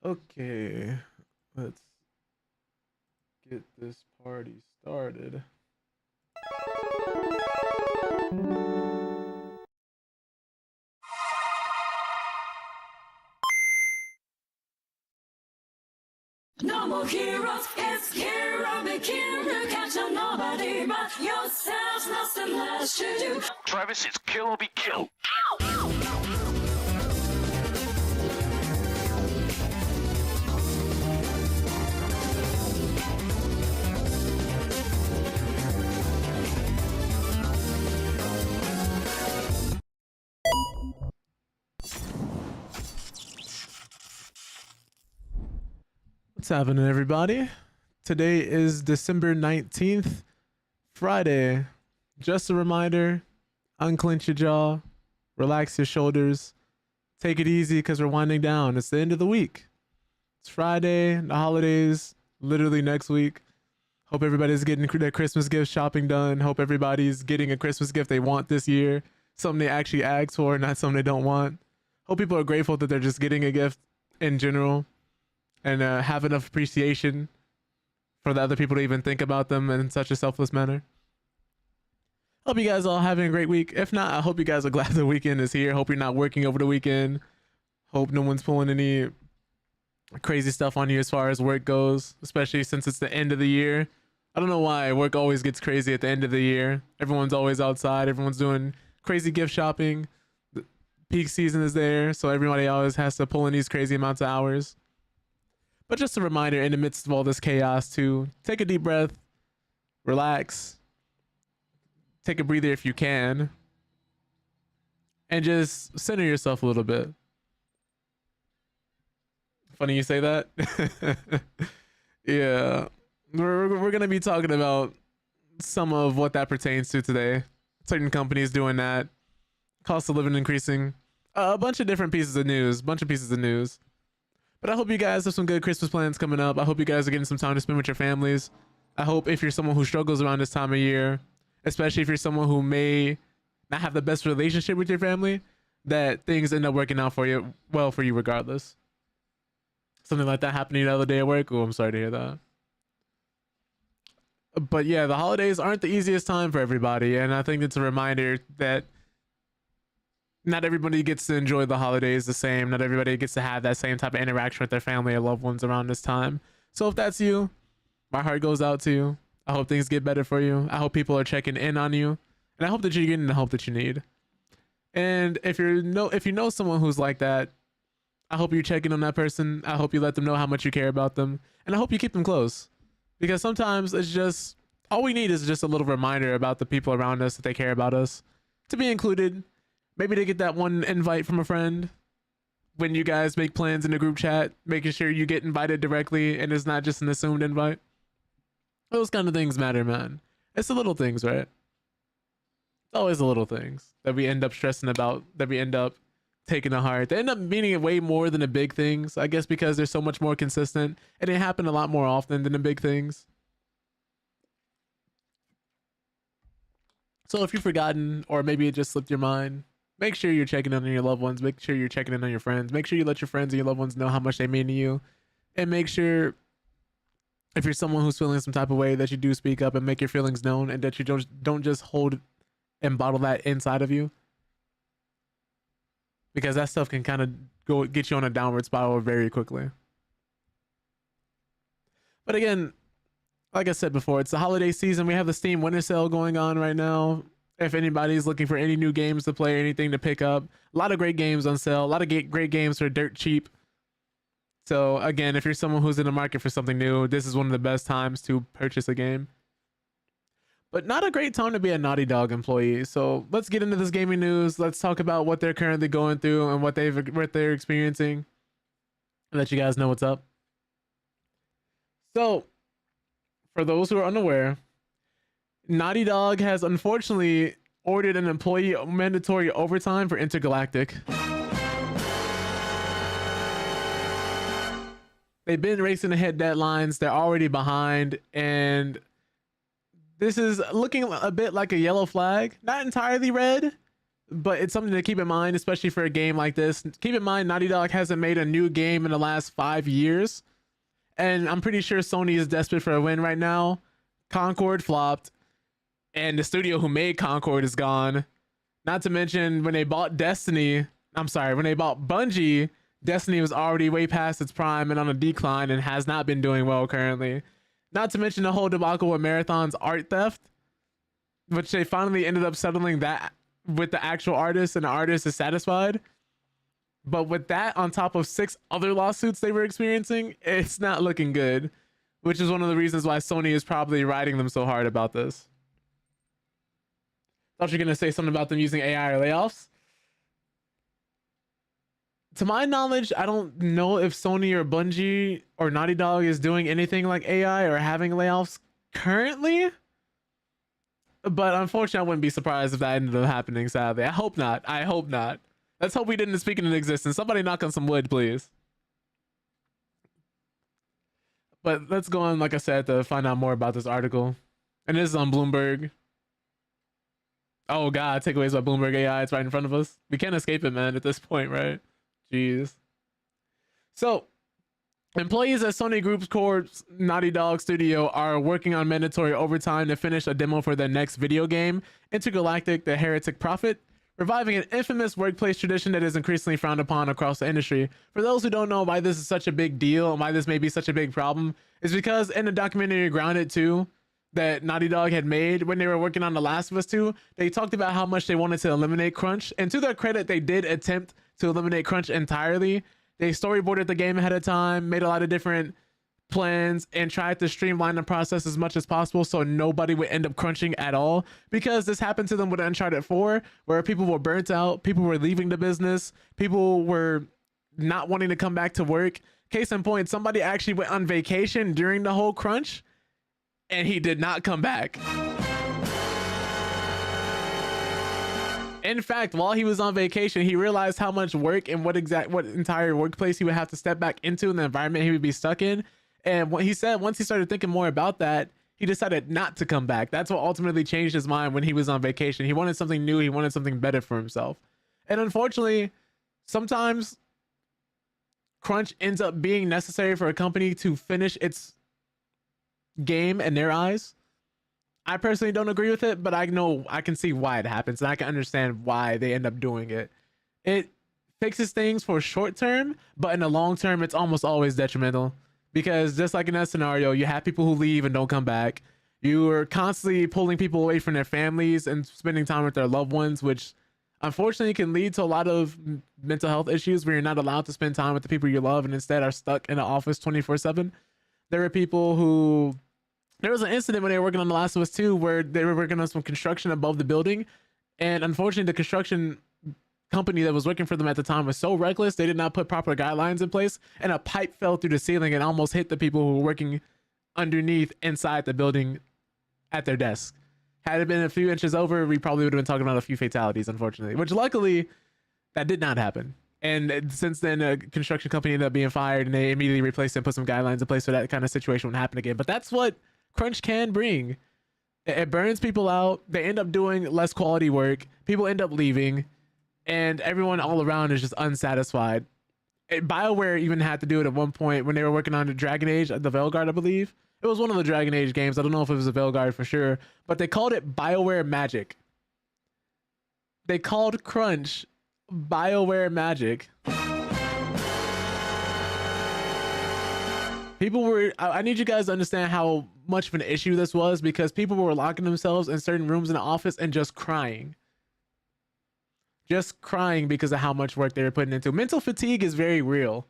Okay, let's get this party started. No more heroes, it's Kira the King. You can't tell nobody but yourself. Nothing less to do. Travis, it's kill or be killed. What's happening, everybody? Today is December 19th, Friday. Just a reminder, unclench your jaw, relax your shoulders, take it easy because we're winding down. It's the end of the week. It's Friday, the holidays, literally next week. Hope everybody's getting their Christmas gift shopping done. Hope everybody's getting a Christmas gift they want this year. Something they actually asked for, not something they don't want. Hope people are grateful that they're just getting a gift in general and have enough appreciation for the other people to even think about them in such a selfless manner. Hope you guys all having a great week. If not, I hope you guys are glad the weekend is here. Hope you're not working over the weekend. Hope no one's pulling any crazy stuff on you as far as work goes, especially since it's the end of the year. I don't know why work always gets crazy at the end of the year. Everyone's always outside. Everyone's doing crazy gift shopping. The peak season is there, so everybody always has to pull in these crazy amounts of hours. But just a reminder, in the midst of all this chaos, to take a deep breath, relax, take a breather if you can, and just center yourself a little bit. Funny you say that. Yeah, we're gonna be talking about some of what that pertains to today. Certain companies doing that, cost of living increasing, a bunch of different pieces of news, But I hope you guys have some good Christmas plans coming up. I hope you guys are getting some time to spend with your families. I hope if you're someone who struggles around this time of year, especially if you're someone who may not have the best relationship with your family, that things end up working out for you, well for you regardless. Something like that happened the other day at work. Oh, I'm sorry to hear that. But yeah, the holidays aren't the easiest time for everybody. And I think it's a reminder that not everybody gets to enjoy the holidays the same. Not everybody gets to have that same type of interaction with their family or loved ones around this time. So if that's you, my heart goes out to you. I hope things get better for you. I hope people are checking in on you, and I hope that you're getting the help that you need. And if you know someone who's like that, I hope you're checking on that person. I hope you let them know how much you care about them, and I hope you keep them close, because sometimes it's just all we need is just a little reminder about the people around us that they care about us, to be included. Maybe to get that one invite from a friend when you guys make plans in the group chat, making sure you get invited directly and it's not just an assumed invite. Those kind of things matter, man. It's the little things, right? It's always the little things that we end up stressing about, that we end up taking to heart. They end up meaning it way more than the big things, I guess, because they're so much more consistent and they happen a lot more often than the big things. So if you've forgotten, or maybe it just slipped your mind, make sure you're checking in on your loved ones. Make sure you're checking in on your friends. Make sure you let your friends and your loved ones know how much they mean to you. And make sure, if you're someone who's feeling some type of way, that you do speak up and make your feelings known, and that you don't just hold and bottle that inside of you. Because that stuff can kind of get you on a downward spiral very quickly. But again, like I said before, it's the holiday season. We have the Steam Winter Sale going on right now. If anybody's looking for any new games to play, anything to pick up, a lot of great games on sale. A lot of great games for dirt cheap. So again, if you're someone who's in the market for something new, this is one of the best times to purchase a game. But not a great time to be a Naughty Dog employee. So let's get into this gaming news. Let's talk about what they're currently going through and what they're experiencing, and let you guys know what's up. So, for those who are unaware, Naughty Dog has unfortunately ordered an employee mandatory overtime for Intergalactic. They've been racing ahead deadlines. They're already behind, and this is looking a bit like a yellow flag. Not entirely red, but it's something to keep in mind, especially for a game like this. Keep in mind, Naughty Dog hasn't made a new game in the last 5 years, and I'm pretty sure Sony is desperate for a win right now. Concord flopped, and the studio who made Concord is gone. Not to mention, when they bought when they bought Bungie, Destiny was already way past its prime and on a decline and has not been doing well currently. Not to mention the whole debacle with Marathon's art theft, which they finally ended up settling that with the actual artist, and the artist is satisfied. But with that on top of 6 other lawsuits they were experiencing, it's not looking good, which is one of the reasons why Sony is probably riding them so hard about this. Thought you were going to say something about them using AI or layoffs. To my knowledge, I don't know if Sony or Bungie or Naughty Dog is doing anything like AI or having layoffs currently. But unfortunately, I wouldn't be surprised if that ended up happening, sadly. I hope not. I hope not. Let's hope we didn't speak into existence. Somebody knock on some wood, please. But let's go on, like I said, to find out more about this article. And this is on Bloomberg. Oh, God. Takeaways by Bloomberg AI. It's right in front of us. We can't escape it, man, at this point, right? Jeez. So, employees at Sony Group's Corp's Naughty Dog studio are working on mandatory overtime to finish a demo for their next video game, Intergalactic: The Heretic Prophet, reviving an infamous workplace tradition that is increasingly frowned upon across the industry. For those who don't know why this is such a big deal and why this may be such a big problem, is because in the documentary Grounded 2 that Naughty Dog had made when they were working on The Last of Us 2, they talked about how much they wanted to eliminate crunch. And to their credit, they did attempt to eliminate crunch entirely. They storyboarded the game ahead of time, made a lot of different plans, and tried to streamline the process as much as possible so nobody would end up crunching at all. Because this happened to them with Uncharted 4, where people were burnt out, people were leaving the business, people were not wanting to come back to work. Case in point, somebody actually went on vacation during the whole crunch, and he did not come back. In fact, while he was on vacation, he realized how much work and what entire workplace he would have to step back into and the environment he would be stuck in. And what he said, once he started thinking more about that, he decided not to come back. That's what ultimately changed his mind when he was on vacation. He wanted something new. He wanted something better for himself. And unfortunately, sometimes crunch ends up being necessary for a company to finish its game in their eyes. I personally don't agree with it, but I know I can see why it happens, and I can understand why they end up doing it. It fixes things for short term, but in the long term, it's almost always detrimental. Because just like in that scenario, you have people who leave and don't come back. You are constantly pulling people away from their families and spending time with their loved ones, which unfortunately can lead to a lot of mental health issues where you're not allowed to spend time with the people you love and instead are stuck in the office 24/7. There are people who... There was an incident when they were working on The Last of Us 2 where they were working on some construction above the building. And unfortunately, the construction company that was working for them at the time was so reckless, they did not put proper guidelines in place. And a pipe fell through the ceiling and almost hit the people who were working underneath inside the building at their desk. Had it been a few inches over, we probably would have been talking about a few fatalities, unfortunately. Which luckily, that did not happen. And since then, a construction company ended up being fired and they immediately replaced it and put some guidelines in place so that kind of situation wouldn't happen again. But that's what crunch can bring. It burns people out. They end up doing less quality work. People end up leaving, and everyone all around is just unsatisfied. BioWare even had to do it at one point when they were working on the Dragon Age, the Veilguard, I believe. It was one of the Dragon Age games. I don't know if it was a Veilguard for sure, but they called it BioWare Magic. They called crunch BioWare Magic. People were... I need you guys to understand how much of an issue this was, because people were locking themselves in certain rooms in the office and just crying. Just crying because of how much work they were putting into. Mental fatigue is very real.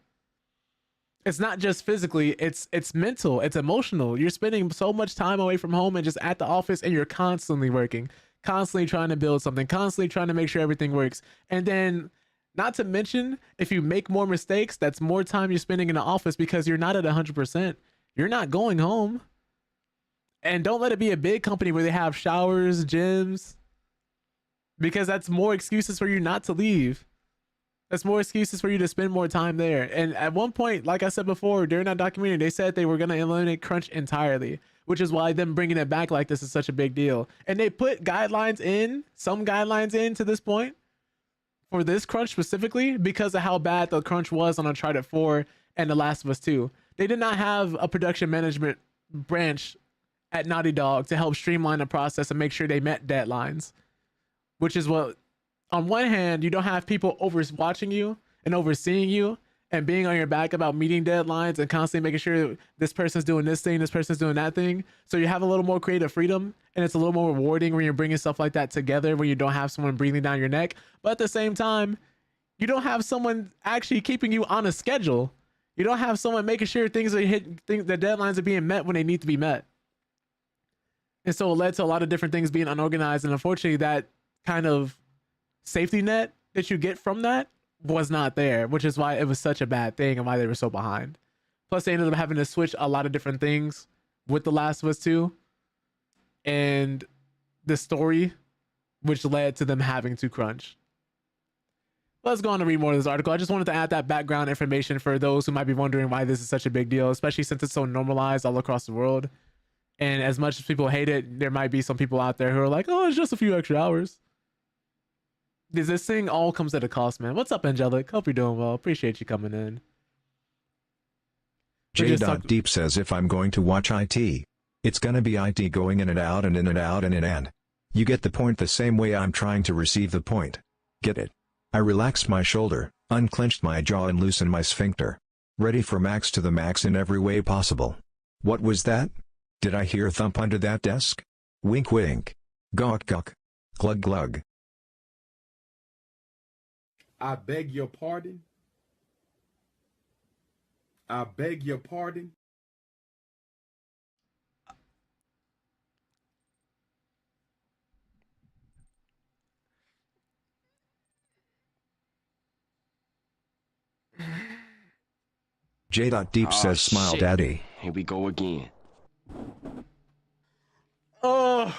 It's not just physically, it's mental, it's emotional. You're spending so much time away from home and just at the office, and you're constantly working, constantly trying to build something, constantly trying to make sure everything works. And then, not to mention, if you make more mistakes, that's more time you're spending in the office because you're not at 100%. You're not going home. And don't let it be a big company where they have showers, gyms, because that's more excuses for you not to leave. That's more excuses for you to spend more time there. And at one point, like I said before, during that documentary, they said they were going to eliminate crunch entirely, which is why them bringing it back like this is such a big deal. And they put guidelines in, some guidelines in to this point, for this crunch specifically because of how bad the crunch was on Uncharted 4 and The Last of Us 2. They did not have a production management branch at Naughty Dog to help streamline the process and make sure they met deadlines, which is what, on one hand, you don't have people over watching you and overseeing you and being on your back about meeting deadlines and constantly making sure this person's doing this thing, this person's doing that thing. So you have a little more creative freedom, and it's a little more rewarding when you're bringing stuff like that together, when you don't have someone breathing down your neck. But at the same time, you don't have someone actually keeping you on a schedule. You don't have someone making sure things are the deadlines are being met when they need to be met. And so it led to a lot of different things being unorganized. And unfortunately, that kind of safety net that you get from that was not there, which is why it was such a bad thing and why they were so behind. Plus, they ended up having to switch a lot of different things with The Last of Us 2 and the story, which led to them having to crunch. Let's go on to read more of this article. I just wanted to add that background information for those who might be wondering why this is such a big deal, especially since it's so normalized all across the world. And as much as people hate it, there might be some people out there who are like, oh, it's just a few extra hours. This thing all comes at a cost, man. What's up, Angelic? Hope you're doing well. Appreciate you coming in. J.Deep says if I'm going to watch IT, it's gonna be IT going in and out and in and out and in and. You get the point the same way I'm trying to receive the point. Get it? I relaxed my shoulder, unclenched my jaw and loosened my sphincter. Ready for max to the max in every way possible. What was that? Did I hear a thump under that desk? Wink wink. Gawk gawk. Glug glug. I beg your pardon. I beg your pardon. J.Deep says smile shit. daddy. Here we go again. Oh.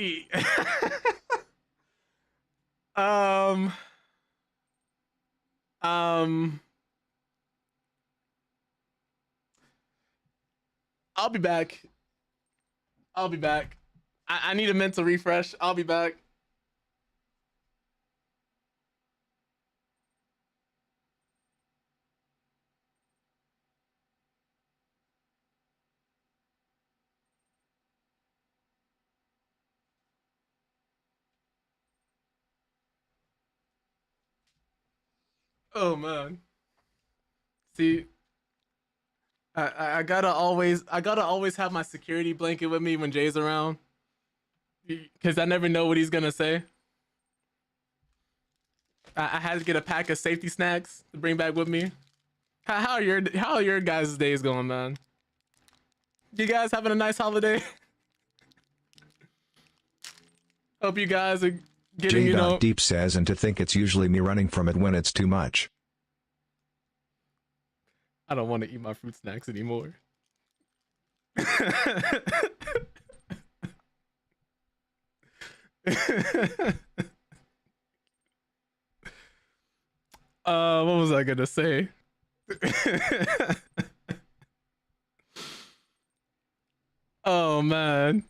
E- um. I'll be back. I'll be back. I need a mental refresh. I'll be back. Oh man. See, I gotta always have my security blanket with me when Jay's around, because I never know what he's gonna say. I had to get a pack of safety snacks to bring back with me. How are your guys' days going, man? You guys having a nice holiday? Hope you guys are getting, J.Deep says and to think it's usually me running from it when it's too much. I don't want to eat my fruit snacks anymore. What was I gonna say? Oh man.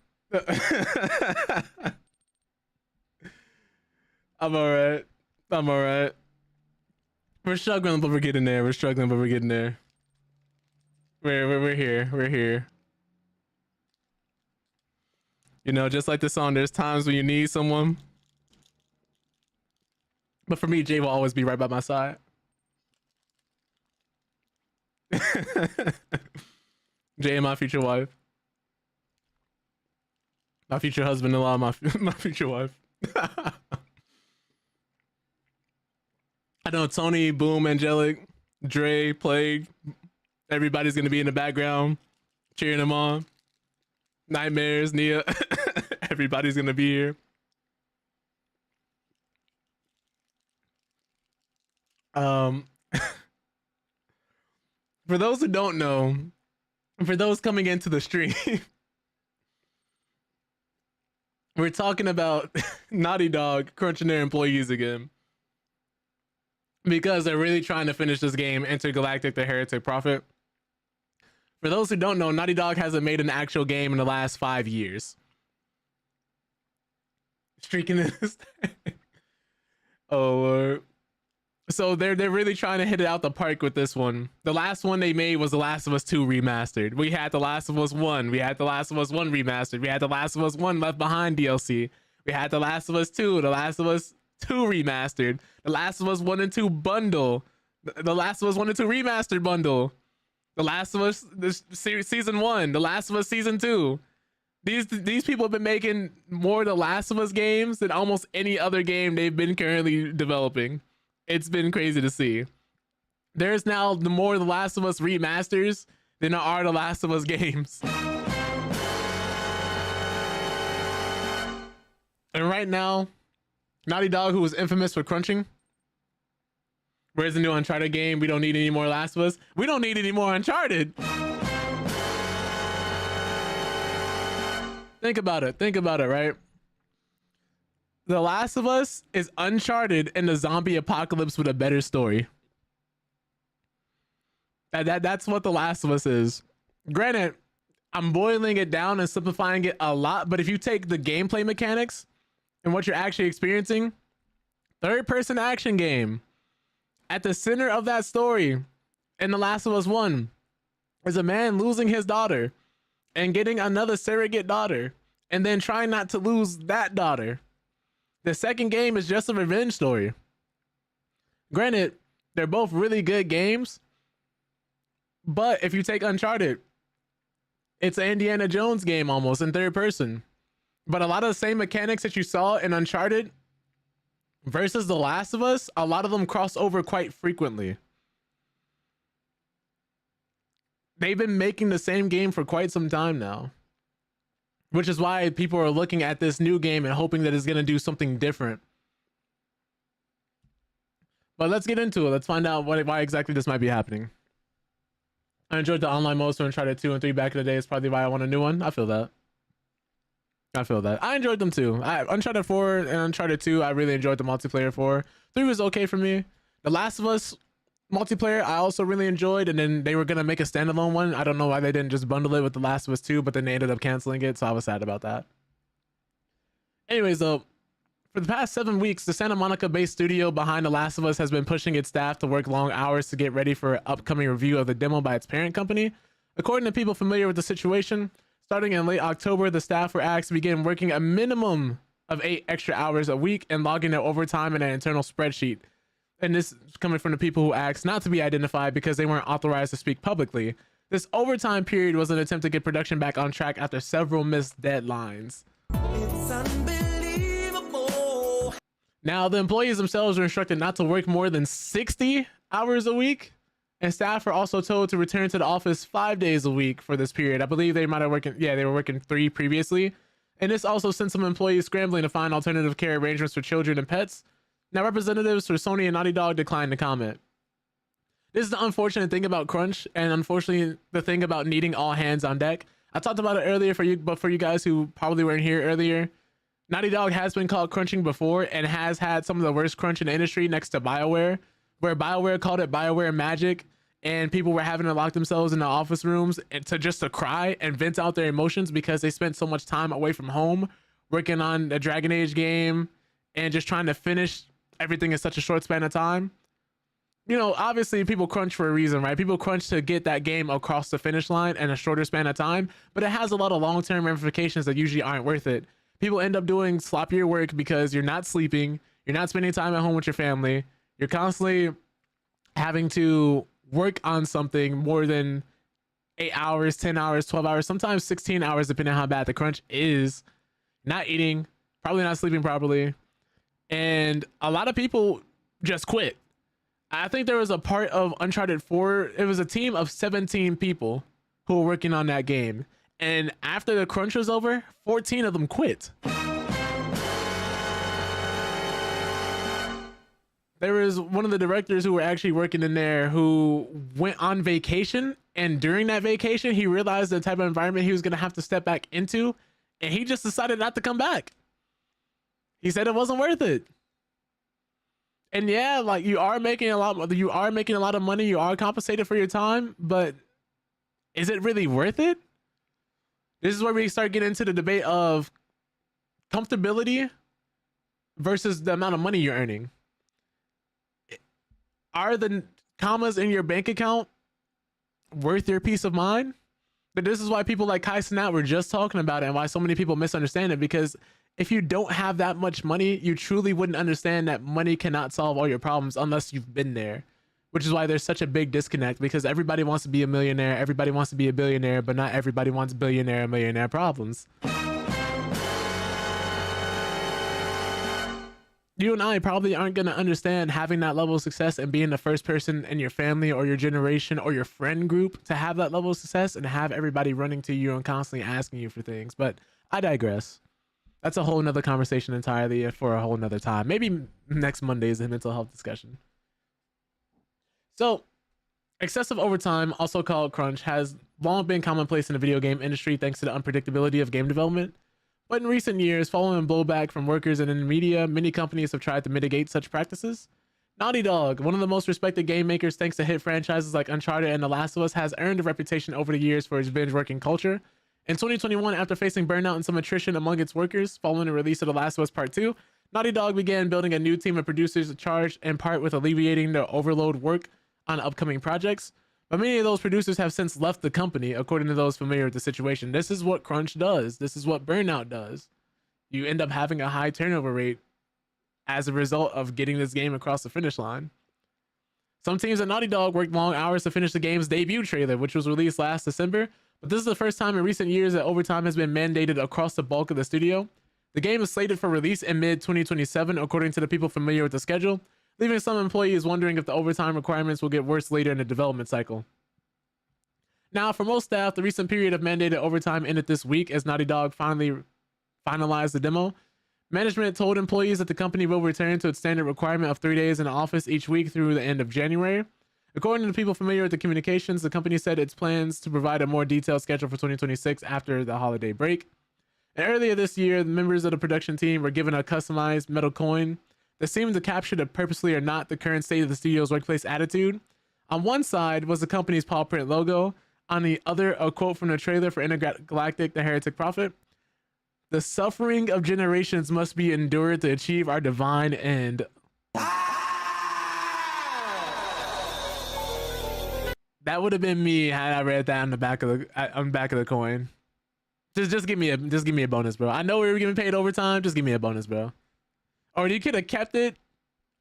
I'm alright. I'm alright. We're struggling, but we're getting there. We're struggling, but we're getting there. We're here. We're here. You know, just like the song, there's times when you need someone. But for me, Jay will always be right by my side. Jay and my future wife. My future husband-in-law, my future wife. I know Tony, Boom, Angelic, Dre, Plague. Everybody's gonna be in the background cheering them on. Nightmares, Nia. Everybody's gonna be here. For those who don't know, for those coming into the stream, we're talking about Naughty Dog crunching their employees again. Because they're really trying to finish this game, Intergalactic: The Heretic Prophet. For those who don't know, Naughty Dog hasn't made an actual game in the last 5 years. Streaking this. Oh Lord. So they're really trying to hit it out the park with this one. The last one they made was The Last of Us 2 remastered. We had The Last of Us 1. We had The Last of Us 1 remastered. We had The Last of Us 1 Left Behind DLC. We had The Last of Us 2, The Last of Us 2 remastered, The Last of Us 1 and 2 bundle, The Last of Us 1 and 2 remastered bundle, The Last of Us season 1, The Last of Us season 2. These people have been making more The Last of Us games than almost any other game they've been currently developing. It's been crazy to see. There's now more The Last of Us remasters than there are The Last of Us games. And right now, Naughty Dog, who was infamous for crunching, where's the new Uncharted game? We don't need any more Last of Us. We don't need any more Uncharted. Think about it, right? The Last of Us is Uncharted in the zombie apocalypse with a better story. That's what The Last of Us is. Granted, I'm boiling it down and simplifying it a lot, but if you take the gameplay mechanics and what you're actually experiencing, third-person action game. At the center of that story in The Last of Us 1 is a man losing his daughter and getting another surrogate daughter and then trying not to lose that daughter. The second game is just a revenge story. Granted, they're both really good games, but if you take Uncharted, it's an Indiana Jones game almost in third person. But a lot of the same mechanics that you saw in Uncharted versus The Last of Us, a lot of them cross over quite frequently. They've been making the same game for quite some time now, which is why people are looking at this new game and hoping that it's going to do something different. But let's get into it. Let's find out why exactly this might be happening. I enjoyed the online modes for Uncharted 2 and 3 back in the day. It's probably why I want a new one. I feel that. I enjoyed them too. Uncharted 4 and Uncharted 2, I really enjoyed the multiplayer for. 3 was okay for me. The Last of Us multiplayer, I also really enjoyed, and then they were going to make a standalone one. I don't know why they didn't just bundle it with The Last of Us 2, but then they ended up canceling it, so I was sad about that. Anyways, though, for the past 7 weeks, the Santa Monica-based studio behind The Last of Us has been pushing its staff to work long hours to get ready for an upcoming review of the demo by its parent company. According to people familiar with the situation, starting in late October, the staff were asked to begin working a minimum of 8 extra hours a week and logging their overtime in an internal spreadsheet. And this is coming from the people who asked not to be identified because they weren't authorized to speak publicly. This overtime period was an attempt to get production back on track after several missed deadlines. It's unbelievable. Now, the employees themselves are instructed not to work more than 60 hours a week, and staff are also told to return to the office 5 days a week for this period. I believe they might have they were working 3 previously. And this also sent some employees scrambling to find alternative care arrangements for children and pets. Now, representatives for Sony and Naughty Dog declined to comment. This is the unfortunate thing about crunch, and unfortunately the thing about needing all hands on deck. I talked about it earlier but for you guys who probably weren't here earlier, Naughty Dog has been called crunching before and has had some of the worst crunch in the industry next to BioWare, where BioWare called it BioWare magic, and people were having to lock themselves in the office rooms and to cry and vent out their emotions because they spent so much time away from home working on the Dragon Age game and just trying to finish everything in such a short span of time. You know, obviously people crunch for a reason, right? People crunch to get that game across the finish line in a shorter span of time, but it has a lot of long-term ramifications that usually aren't worth it. People end up doing sloppier work because you're not sleeping, you're not spending time at home with your family, you're constantly having to work on something more than 8 hours, 10 hours, 12 hours, sometimes 16 hours, depending on how bad the crunch is. Not eating, probably not sleeping properly. And a lot of people just quit. I think there was a part of Uncharted 4, it was a team of 17 people who were working on that game. And after the crunch was over, 14 of them quit. There was one of the directors who were actually working in there who went on vacation. And during that vacation, he realized the type of environment he was going to have to step back into. And he just decided not to come back. He said it wasn't worth it. And yeah, like you are making a lot of money, you are compensated for your time, but is it really worth it? This is where we start getting into the debate of comfortability versus the amount of money you're earning. Are the commas in your bank account worth your peace of mind? But this is why people like Kai Cenat were just talking about it, and why so many people misunderstand it, because if you don't have that much money, you truly wouldn't understand that money cannot solve all your problems unless you've been there, which is why there's such a big disconnect, because everybody wants to be a millionaire, everybody wants to be a billionaire, but not everybody wants billionaire and millionaire problems. You and I probably aren't going to understand having that level of success and being the first person in your family or your generation or your friend group to have that level of success and have everybody running to you and constantly asking you for things. But I digress. That's a whole nother conversation entirely for a whole nother time. Maybe next Monday is a mental health discussion. So excessive overtime, also called crunch, has long been commonplace in the video game industry thanks to the unpredictability of game development. But in recent years, following blowback from workers and in the media, many companies have tried to mitigate such practices. Naughty Dog, one of the most respected game makers thanks to hit franchises like Uncharted and The Last of Us, has earned a reputation over the years for its binge-working culture. In 2021, after facing burnout and some attrition among its workers following the release of The Last of Us Part 2, Naughty Dog began building a new team of producers charged in part with alleviating the overload work on upcoming projects. But many of those producers have since left the company, according to those familiar with the situation. This is what crunch does. This is what burnout does. You end up having a high turnover rate as a result of getting this game across the finish line. Some teams at Naughty Dog worked long hours to finish the game's debut trailer, which was released last December. But this is the first time in recent years that overtime has been mandated across the bulk of the studio. The game is slated for release in mid-2027, according to the people familiar with the schedule, leaving some employees wondering if the overtime requirements will get worse later in the development cycle. Now, for most staff, the recent period of mandated overtime ended this week as Naughty Dog finally finalized the demo. Management told employees that the company will return to its standard requirement of 3 days in the office each week through the end of January. According to the people familiar with the communications, the company said its plans to provide a more detailed schedule for 2026 after the holiday break. And earlier this year, the members of the production team were given a customized metal coin that seemed to capture the purposely or not the current state of the studio's workplace attitude. On one side was the company's paw print logo. On the other, a quote from the trailer for Intergalactic: The Heretic Prophet. The suffering of generations must be endured to achieve our divine end. That would have been me had I read that on the back of the coin. Just give me a bonus, bro. I know we were getting paid overtime. Just give me a bonus, bro. Or you could have kept it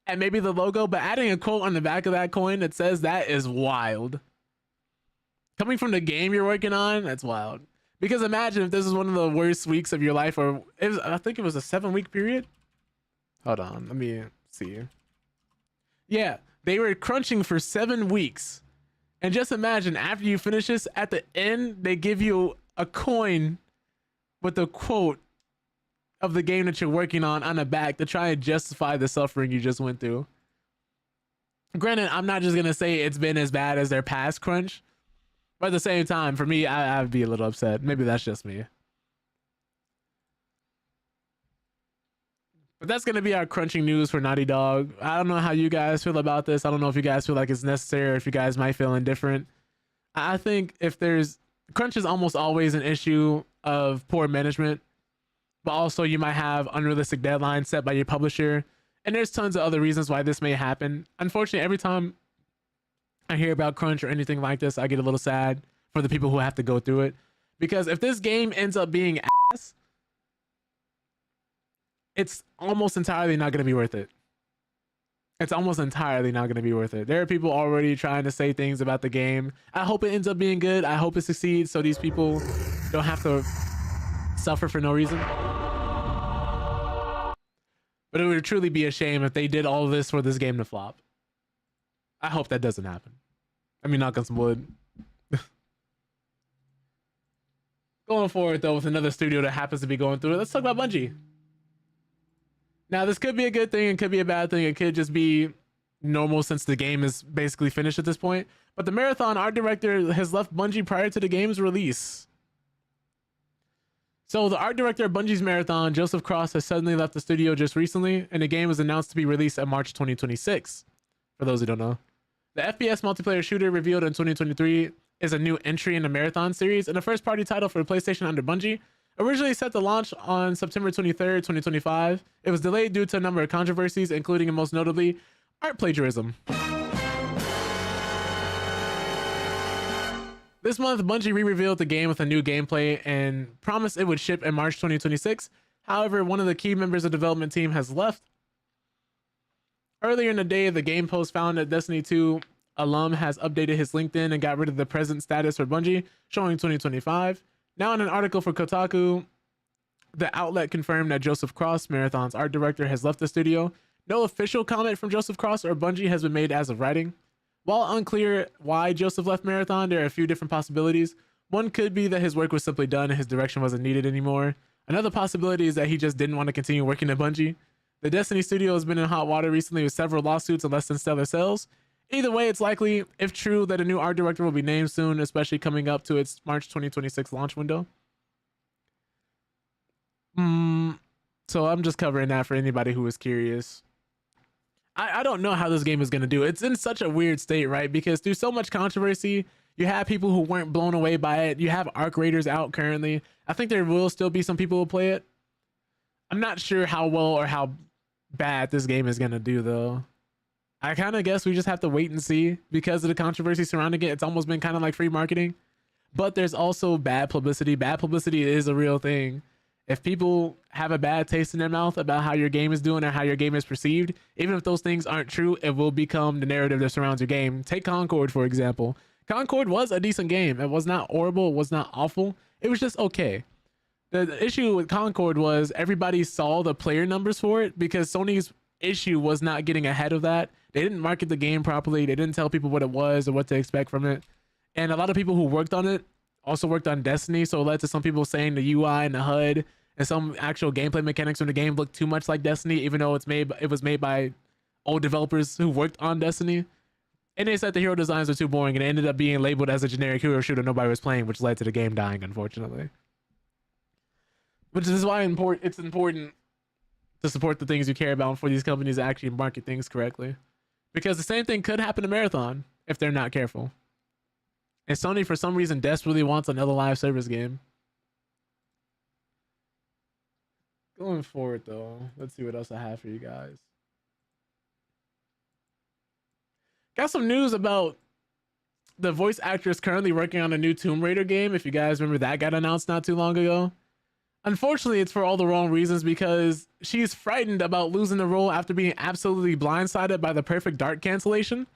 and maybe the logo, but adding a quote on the back of that coin that says that is wild. Coming from the game you're working on, that's wild. Because imagine if this is one of the worst weeks of your life, or I think it was a 7-week period. Hold on, let me see. Yeah, they were crunching for 7 weeks. And just imagine after you finish this, at the end, they give you a coin with a quote of the game that you're working on the back to try and justify the suffering you just went through. Granted, I'm not just going to say it's been as bad as their past crunch, but at the same time, for me, I'd be a little upset. Maybe that's just me. But that's going to be our crunching news for Naughty Dog. I don't know how you guys feel about this. I don't know if you guys feel like it's necessary or if you guys might feel indifferent. I think crunch is almost always an issue of poor management. But also you might have unrealistic deadlines set by your publisher. And there's tons of other reasons why this may happen. Unfortunately, every time I hear about crunch or anything like this, I get a little sad for the people who have to go through it. Because if this game ends up being ass, it's almost entirely not going to be worth it. It's almost entirely not going to be worth it. There are people already trying to say things about the game. I hope it ends up being good. I hope it succeeds so these people don't have to suffer for no reason. But it would truly be a shame if they did all of this for this game to flop. I hope that doesn't happen. I mean, knock on some wood. Going forward, though, with another studio that happens to be going through it, let's talk about Bungie. Now, this could be a good thing. It could be a bad thing. It could just be normal since the game is basically finished at this point. But the Marathon art director has left Bungie prior to the game's release. So the art director of Bungie's Marathon, Joseph Cross, has suddenly left the studio just recently, and the game was announced to be released in March 2026, for those who don't know. The FPS multiplayer shooter revealed in 2023 is a new entry in the Marathon series and a first-party title for the PlayStation under Bungie. Originally set to launch on September 23rd, 2025, it was delayed due to a number of controversies, including and most notably art plagiarism. This month, Bungie re-revealed the game with a new gameplay and promised it would ship in March 2026. However, one of the key members of the development team has left. Earlier in the day, the game post found that Destiny 2 alum has updated his LinkedIn and got rid of the present status for Bungie, showing 2025. Now, in an article for Kotaku, the outlet confirmed that Joseph Cross, Marathon's art director, has left the studio. No official comment from Joseph Cross or Bungie has been made as of writing. While unclear why Joseph left Marathon, there are a few different possibilities. One could be that his work was simply done and his direction wasn't needed anymore. Another possibility is that he just didn't want to continue working at Bungie. The Destiny studio has been in hot water recently with several lawsuits and less than stellar sales. Either way, it's likely, if true, that a new art director will be named soon, especially coming up to its March 2026 launch window. So I'm just covering that for anybody who is curious. I don't know how this game is going to do. It's in such a weird state, right? Because through so much controversy, you have people who weren't blown away by it. You have Arc Raiders out currently. I think there will still be some people who play it. I'm not sure how well or how bad this game is going to do, though. I kind of guess we just have to wait and see because of the controversy surrounding it. It's almost been kind of like free marketing, but there's also bad publicity. Bad publicity is a real thing. If people have a bad taste in their mouth about how your game is doing or how your game is perceived, even if those things aren't true, it will become the narrative that surrounds your game. Take Concord, for example. Concord was a decent game. It was not horrible. It was not awful. It was just okay. The issue with Concord was everybody saw the player numbers for it because Sony's issue was not getting ahead of that. They didn't market the game properly. They didn't tell people what it was or what to expect from it. And a lot of people who worked on it also worked on Destiny, so it led to some people saying the UI and the HUD and some actual gameplay mechanics from the game looked too much like Destiny, even though it was made by old developers who worked on Destiny. And they said the hero designs were too boring, and it ended up being labeled as a generic hero shooter nobody was playing, which led to the game dying, unfortunately. Which is why it's important to support the things you care about for these companies to actually market things correctly. Because the same thing could happen to Marathon if they're not careful. And Sony, for some reason, desperately wants another live service game. Going forward, though, let's see what else I have for you guys. Got some news about the voice actress currently working on a new Tomb Raider game. If you guys remember, that got announced not too long ago. Unfortunately, it's for all the wrong reasons because she's frightened about losing the role after being absolutely blindsided by the Perfect Dark cancellation.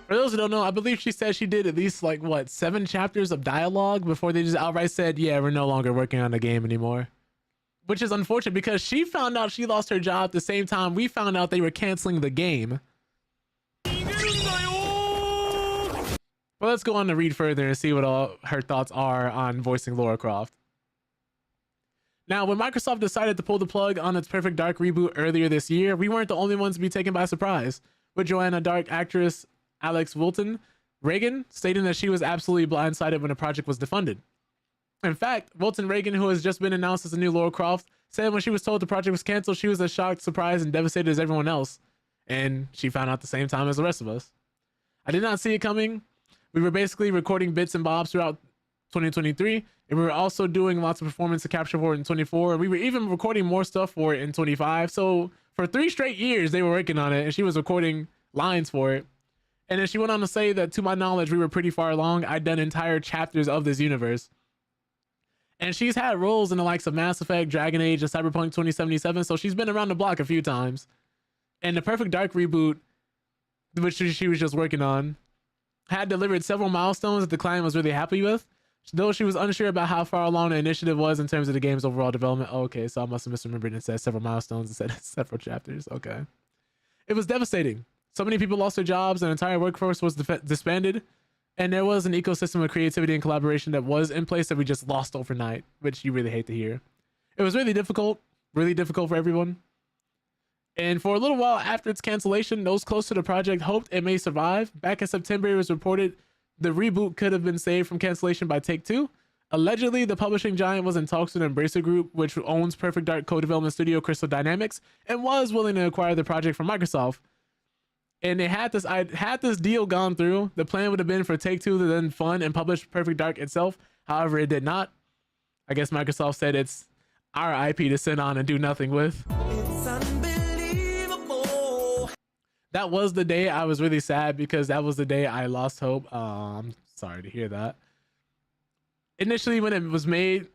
For those who don't know, I believe she said she did at least 7 chapters of dialogue before they just outright said, yeah, we're no longer working on the game anymore. Which is unfortunate because she found out she lost her job at the same time we found out they were canceling the game. Well, let's go on to read further and see what all her thoughts are on voicing Lara Croft. Now, when Microsoft decided to pull the plug on its Perfect Dark reboot earlier this year, we weren't the only ones to be taken by surprise, with Joanna Dark actress Alex Wilton Reagan stating that she was absolutely blindsided when the project was defunded. In fact, Wilton Reagan, who has just been announced as the new Lara Croft, said when she was told the project was canceled, she was as shocked, surprised, and devastated as everyone else. And she found out at the same time as the rest of us. I did not see it coming. We were basically recording bits and bobs throughout 2023, and we were also doing lots of performance to capture for it in 24, and we were even recording more stuff for it in 25. So for 3 straight years, they were working on it, and she was recording lines for it. And then she went on to say that, to my knowledge, we were pretty far along. I'd done entire chapters of this universe. And she's had roles in the likes of Mass Effect, Dragon Age, and Cyberpunk 2077, so she's been around the block a few times. And the Perfect Dark reboot, which she was just working on, had delivered several milestones that the client was really happy with, though she was unsure about how far along the initiative was in terms of the game's overall development. Okay, so I must have misremembered and said several milestones instead of several chapters. Okay. It was devastating. So many people lost their jobs, an entire workforce was disbanded, and there was an ecosystem of creativity and collaboration that was in place that we just lost overnight, which you really hate to hear. It was really difficult for everyone. And for a little while after its cancellation, those close to the project hoped it may survive. Back in September, it was reported the reboot could have been saved from cancellation by Take-Two. Allegedly, the publishing giant was in talks with Embracer Group, which owns Perfect Dark co-development studio Crystal Dynamics, and was willing to acquire the project from Microsoft. And they had this, I had this deal gone through. The plan would have been for Take-Two to then fund and publish Perfect Dark itself. However, it did not. I guess Microsoft said it's our IP to sit on and do nothing with. It's unbelievable. That was the day I was really sad because that was the day I lost hope. I'm sorry to hear that. Initially, when it made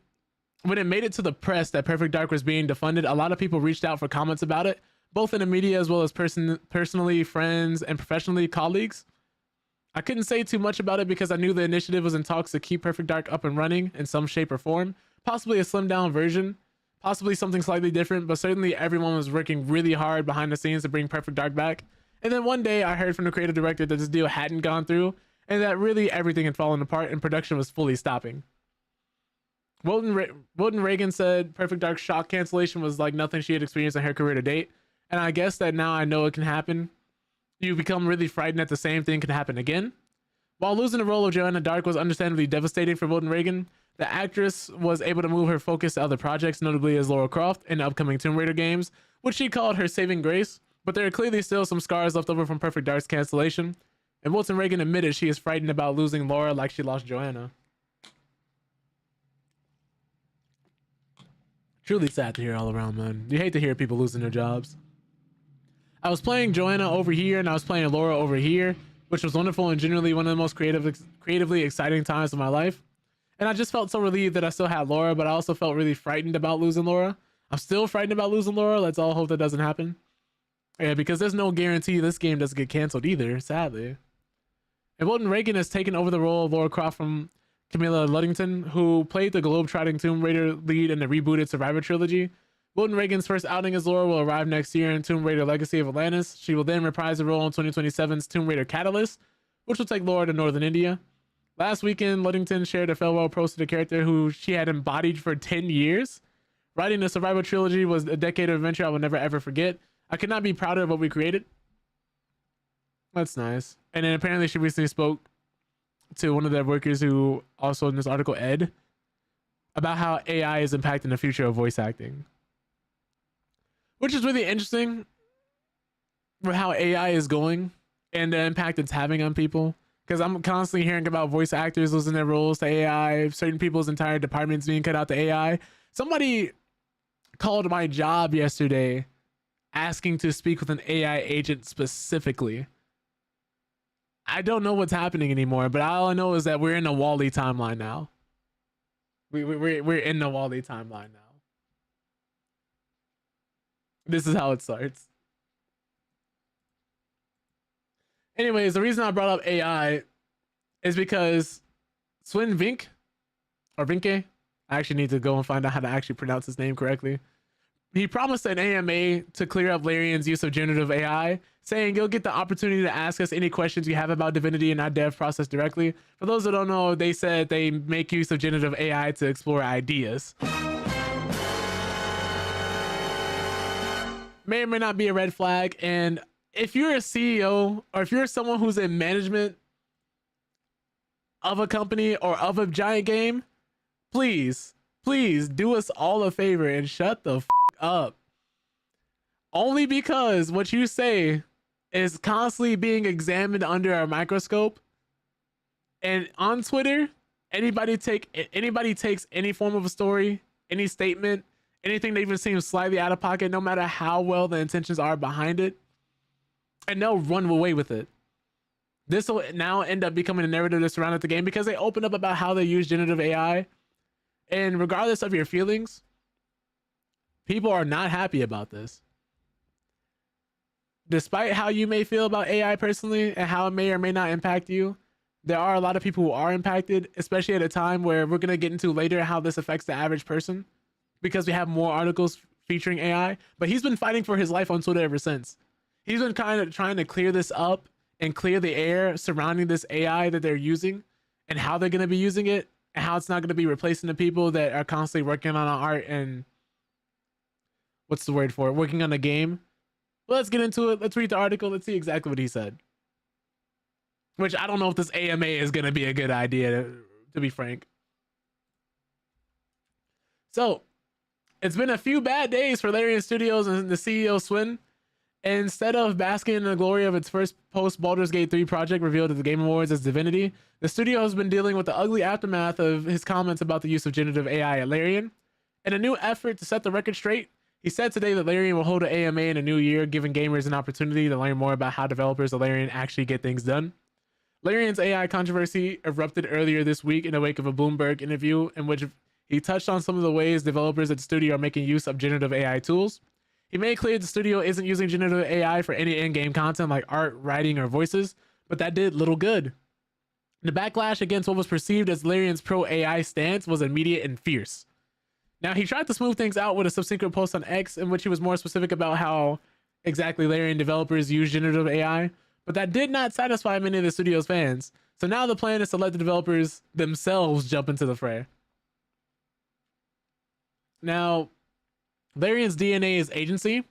it to the press that Perfect Dark was being defunded, a lot of people reached out for comments about it, both in the media as well as personally, friends, and professionally, colleagues. I couldn't say too much about it because I knew the initiative was in talks to keep Perfect Dark up and running in some shape or form, possibly a slimmed down version, possibly something slightly different, but certainly everyone was working really hard behind the scenes to bring Perfect Dark back. And then one day I heard from the creative director that this deal hadn't gone through and that really everything had fallen apart and production was fully stopping. Wilton Reagan said Perfect Dark's shock cancellation was like nothing she had experienced in her career to date. And I guess that now I know it can happen. You become really frightened that the same thing can happen again. While losing the role of Joanna Dark was understandably devastating for Wilton Reagan, the actress was able to move her focus to other projects, notably as Lara Croft in the upcoming Tomb Raider games, which she called her saving grace. But there are clearly still some scars left over from Perfect Dark's cancellation. And Wilton Reagan admitted she is frightened about losing Laura like she lost Joanna. Truly sad to hear all around, man. You hate to hear people losing their jobs. I was playing Joanna over here and I was playing Laura over here, which was wonderful and generally one of the most creatively exciting times of my life. And I just felt so relieved that I still had Laura, but I also felt really frightened about losing Laura. I'm still frightened about losing Laura. Let's all hope that doesn't happen. Yeah, because there's no guarantee this game doesn't get canceled either, sadly. And Wilton Reagan has taken over the role of Lara Croft from Camilla Luddington, who played the globe-trotting Tomb Raider lead in the rebooted Survivor trilogy. Wilton Reagan's first outing as Laura will arrive next year in Tomb Raider Legacy of Atlantis. She will then reprise the role in 2027's Tomb Raider Catalyst, which will take Laura to Northern India. Last weekend, Luddington shared a farewell post to the character who she had embodied for 10 years. Writing the Survivor trilogy was a decade of adventure I will never ever forget. I could not be prouder of what we created. That's nice. And then apparently she recently spoke to one of the workers who also in this article, Ed, about how AI is impacting the future of voice acting. Which is really interesting for how AI is going and the impact it's having on people. Because I'm constantly hearing about voice actors losing their roles to AI, certain people's entire departments being cut out to AI. Somebody called my job yesterday asking to speak with an AI agent specifically. I don't know what's happening anymore, but all I know is that we're in a Wall-E timeline now. We're in the Wall-E timeline now. This is how it starts. Anyways, the reason I brought up AI is because Swin Vink, or Vinke, I actually need to go and find out how to actually pronounce his name correctly. He promised an AMA to clear up Larian's use of generative AI, saying you'll get the opportunity to ask us any questions you have about Divinity in our dev process directly. For those that don't know, they said they make use of generative AI to explore ideas. May or may not be a red flag. And if you're a CEO or if you're someone who's in management of a company or of a giant game, please do us all a favor and shut the up. Only because what you say is constantly being examined under a microscope. And on Twitter, anybody takes any form of a story, any statement, anything that even seems slightly out of pocket, no matter how well the intentions are behind it, and they'll run away with it. This will now end up becoming a narrative that surrounded the game because they open up about how they use generative AI. And regardless of your feelings, people are not happy about this. Despite how you may feel about AI personally and how it may or may not impact you, there are a lot of people who are impacted, especially at a time where we're going to get into later how this affects the average person because we have more articles featuring AI. But he's been fighting for his life on Twitter ever since. He's been kind of trying to clear this up and clear the air surrounding this AI that they're using and how they're going to be using it and how it's not going to be replacing the people that are constantly working on art and what's the word for it? Working on a game. Well, let's get into it. Let's read the article. Let's see exactly what he said. Which I don't know if this AMA is going to be a good idea, to be frank. So, it's been a few bad days for Larian Studios and the CEO Swin. Instead of basking in the glory of its first post Baldur's Gate 3 project revealed at the Game Awards as Divinity, the studio has been dealing with the ugly aftermath of his comments about the use of generative AI at Larian. In a new effort to set the record straight, he said today that Larian will hold an AMA in a new year, giving gamers an opportunity to learn more about how developers of Larian actually get things done. Larian's AI controversy erupted earlier this week in the wake of a Bloomberg interview in which he touched on some of the ways developers at the studio are making use of generative AI tools. He made clear the studio isn't using generative AI for any in-game content like art, writing, or voices, but that did little good. The backlash against what was perceived as Larian's pro-AI stance was immediate and fierce. Now, he tried to smooth things out with a subsequent post on X in which he was more specific about how exactly Larian developers use generative AI, but that did not satisfy many of the studio's fans. So now the plan is to let the developers themselves jump into the fray. Now, Larian's DNA is agency.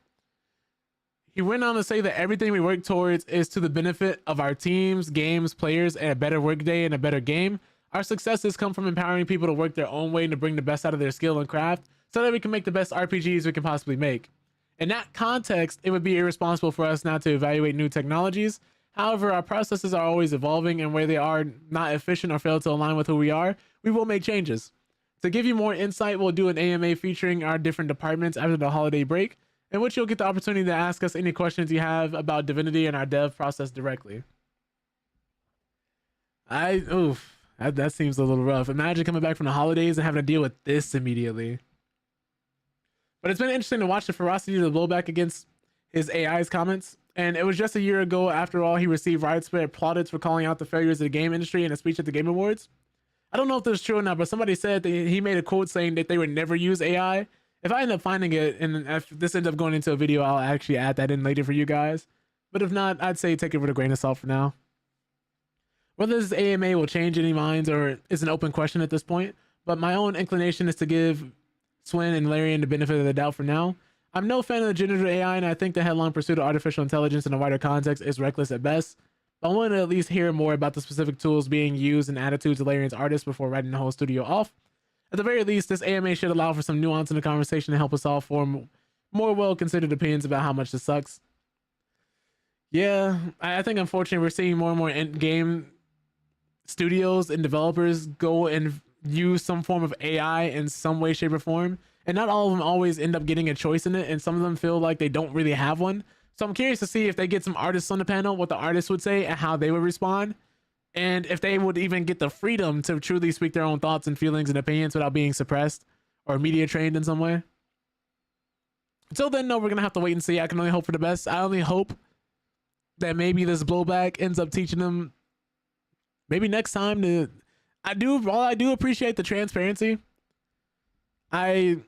He went on to say that everything we work towards is to the benefit of our teams, games, players, and a better workday and a better game. Our successes come from empowering people to work their own way and to bring the best out of their skill and craft so that we can make the best RPGs we can possibly make. In that context, it would be irresponsible for us not to evaluate new technologies. However, our processes are always evolving, and where they are not efficient or fail to align with who we are, we will make changes. To give you more insight, we'll do an AMA featuring our different departments after the holiday break, in which you'll get the opportunity to ask us any questions you have about Divinity and our dev process directly. That seems a little rough. Imagine coming back from the holidays and having to deal with this immediately. But it's been interesting to watch the ferocity of the blowback against his AI's comments. And it was just a year ago, after all, he received widespread plaudits for calling out the failures of the game industry in a speech at the Game Awards. I don't know if this is true or not, but somebody said that he made a quote saying that they would never use AI. If I end up finding it, and if this ends up going into a video, I'll actually add that in later for you guys. But if not, I'd say take it with a grain of salt for now. Whether this AMA will change any minds or is an open question at this point, but my own inclination is to give Swin and Larian the benefit of the doubt for now. I'm no fan of the generative AI, and I think the headlong pursuit of artificial intelligence in a wider context is reckless at best. But I want to at least hear more about the specific tools being used and attitudes of Larian's artists before writing the whole studio off. At the very least, this AMA should allow for some nuance in the conversation to help us all form more well-considered opinions about how much this sucks. Yeah, I think unfortunately we're seeing more and more in-game studios and developers go and use some form of AI in some way, shape, or form. And not all of them always end up getting a choice in it, and some of them feel like they don't really have one. So I'm curious to see if they get some artists on the panel, what the artists would say and how they would respond. And if they would even get the freedom to truly speak their own thoughts and feelings and opinions without being suppressed or media trained in some way. Until then, no, we're going to have to wait and see. I can only hope for the best. I only hope that maybe this blowback ends up teaching them maybe next time to... While I do appreciate the transparency, I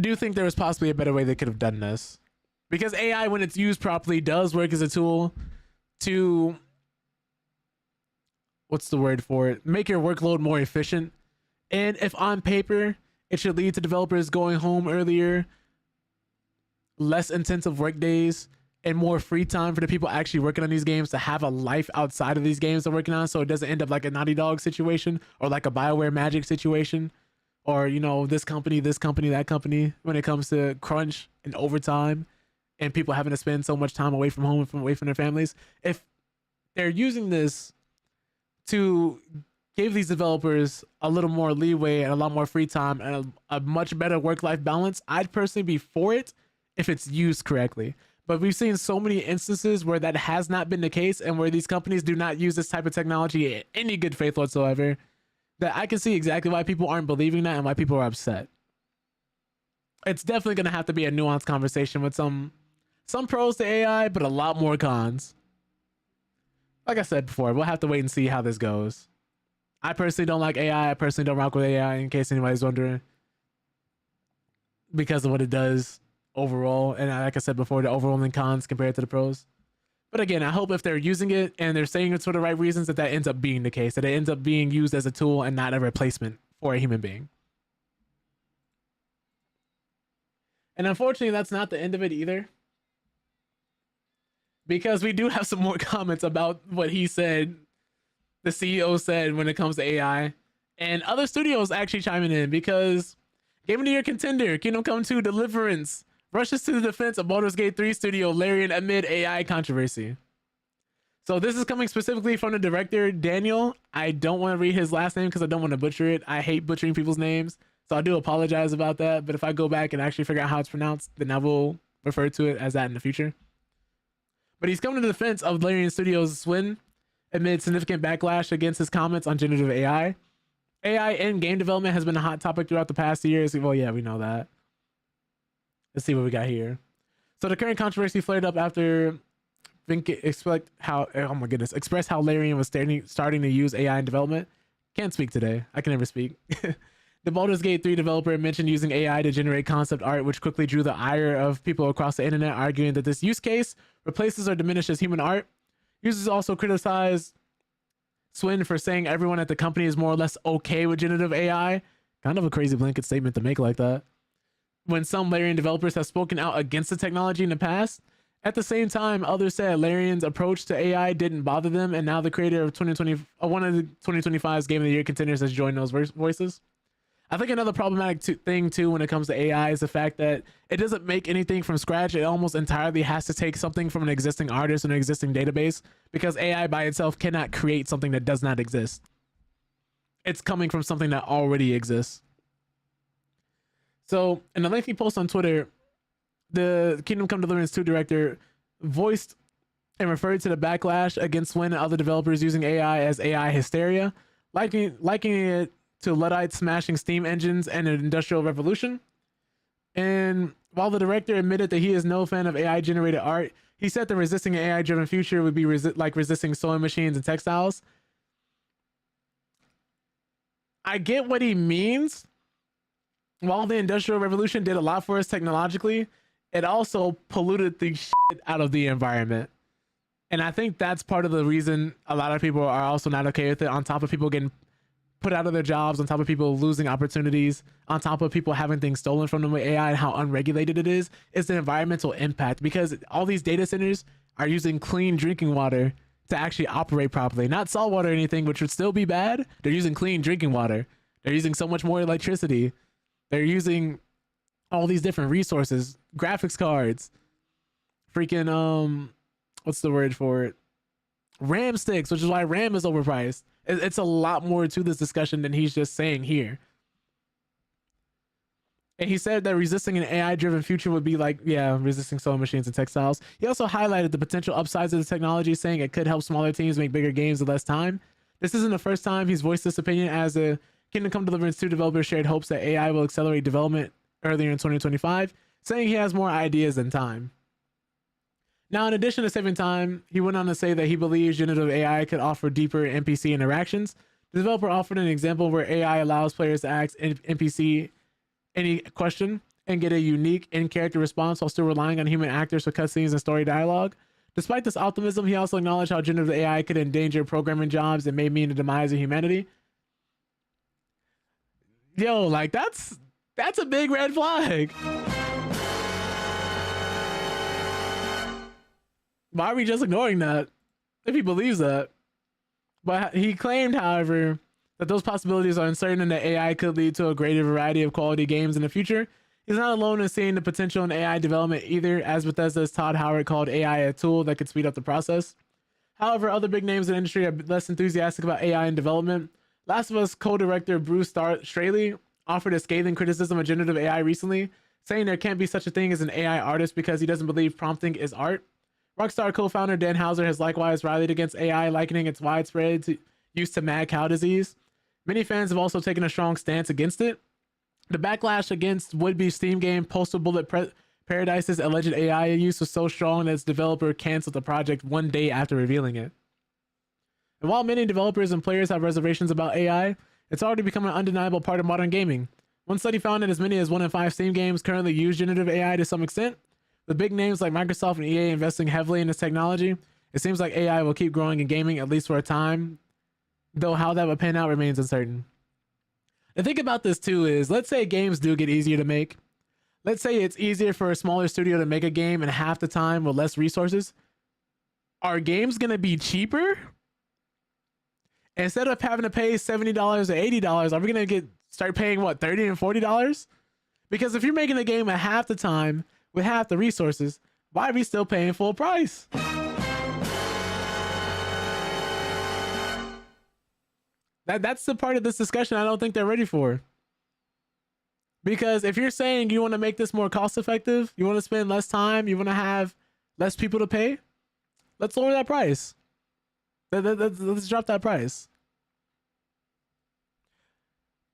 do think there was possibly a better way they could have done this. Because AI, when it's used properly, does work as a tool to... what's the word for it? Make your workload more efficient. And if on paper, it should lead to developers going home earlier, less intensive work days, and more free time for the people actually working on these games to have a life outside of these games they're working on, so it doesn't end up like a Naughty Dog situation or like a BioWare Magic situation, or, you know, this company, that company, when it comes to crunch and overtime and people having to spend so much time away from home and away from their families. If they're using this to give these developers a little more leeway and a lot more free time and a much better work-life balance, I'd personally be for it if it's used correctly. But we've seen so many instances where that has not been the case, and where these companies do not use this type of technology in any good faith whatsoever, that I can see exactly why people aren't believing that and why people are upset. It's definitely going to have to be a nuanced conversation with some pros to AI, but a lot more cons. Like I said before, we'll have to wait and see how this goes. I personally don't like AI. I personally don't rock with AI, in case anybody's wondering, because of what it does overall, and like I said before, the overwhelming cons compared to the pros. But again, I hope if they're using it and they're saying it for the right reasons, that ends up being the case, that it ends up being used as a tool and not a replacement for a human being. And unfortunately, that's not the end of it either, because we do have some more comments about what he said, the CEO said, when it comes to AI, and other studios actually chiming in, because Game of the Year contender Kingdom Come 2 Deliverance rushes to the defense of Baldur's Gate 3 studio Larian amid AI controversy. So this is coming specifically from the director, Daniel. I don't want to read his last name because I don't want to butcher it. I hate butchering people's names. So I do apologize about that. But if I go back and actually figure out how it's pronounced, then I will refer to it as that in the future. But he's coming to the defense of Larian Studios' Swin amid significant backlash against his comments on generative AI. AI in game development has been a hot topic throughout the past years. Well, yeah, we know that. Let's see what we got here. So the current controversy flared up after expressed how Larian was starting to use AI in development. Can't speak today. I can never speak. The Baldur's Gate 3 developer mentioned using AI to generate concept art, which quickly drew the ire of people across the internet, arguing that this use case replaces or diminishes human art. Users also criticized Swin for saying everyone at the company is more or less okay with generative AI. Kind of a crazy blanket statement to make like that, when some Larian developers have spoken out against the technology in the past. At the same time, others said Larian's approach to AI didn't bother them, and now the creator of one of the 2025's Game of the Year contenders has joined those voices. I think another problematic thing too when it comes to AI is the fact that it doesn't make anything from scratch. It almost entirely has to take something from an existing artist and an existing database, because AI by itself cannot create something that does not exist. It's coming from something that already exists. So in a lengthy post on Twitter, the Kingdom Come Deliverance 2 director voiced and referred to the backlash against Swin and other developers using AI as AI hysteria, likening it to Luddites smashing steam engines and an industrial revolution. And while the director admitted that he is no fan of AI generated art, he said that resisting an AI driven future would be like resisting sewing machines and textiles. I get what he means. While the industrial revolution did a lot for us technologically, it also polluted the shit out of the environment. And I think that's part of the reason a lot of people are also not okay with it, on top of people getting put out of their jobs, on top of people losing opportunities, on top of people having things stolen from them with AI and how unregulated it is the environmental impact, because all these data centers are using clean drinking water to actually operate properly. Not salt water or anything, which would still be bad. They're using clean drinking water. They're using so much more electricity. They're using all these different resources, graphics cards, freaking, what's the word for it? RAM sticks, which is why RAM is overpriced. It's a lot more to this discussion than he's just saying here. And he said that resisting an AI-driven future would be like, yeah, resisting sewing machines and textiles. He also highlighted the potential upsides of the technology, saying it could help smaller teams make bigger games in less time. This isn't the first time he's voiced this opinion, as the Kingdom Come Deliverance 2 developer shared hopes that AI will accelerate development earlier in 2025, saying he has more ideas than time. Now, in addition to saving time, he went on to say that he believes generative AI could offer deeper NPC interactions. The developer offered an example where AI allows players to ask NPC any question and get a unique in-character response while still relying on human actors for cutscenes and story dialogue. Despite this optimism, he also acknowledged how generative AI could endanger programming jobs and may mean the demise of humanity. Yo, like that's a big red flag. Why are we just ignoring that if he believes that? But he claimed, however, that those possibilities are uncertain and that AI could lead to a greater variety of quality games in the future. He's not alone in seeing the potential in AI development either, as Bethesda's Todd Howard called AI a tool that could speed up the process. However, other big names in the industry are less enthusiastic about AI in development. Last of Us co-director Bruce Straley offered a scathing criticism of generative AI recently, saying there can't be such a thing as an AI artist because he doesn't believe prompting is art. Rockstar co-founder Dan Houser has likewise rallied against AI, likening its widespread use to mad cow disease. Many fans have also taken a strong stance against it. The backlash against would-be Steam game Postal Bullet Paradise's alleged AI use was so strong that its developer canceled the project one day after revealing it. And while many developers and players have reservations about AI, it's already become an undeniable part of modern gaming. One study found that as many as 1 in 5 Steam games currently use generative AI to some extent. With big names like Microsoft and EA investing heavily in this technology, it seems like AI will keep growing in gaming, at least for a time, though how that would pan out remains uncertain. The thing about this too is, let's say games do get easier to make. Let's say it's easier for a smaller studio to make a game in half the time with less resources. Are games going to be cheaper? Instead of having to pay $70 or $80, are we going to start paying what, $30 and $40? Because if you're making a game at half the time with half the resources, why are we still paying full price? That's the part of this discussion I don't think they're ready for. Because if you're saying you want to make this more cost effective, you want to spend less time, you want to have less people to pay, let's lower that price. Let's drop that price.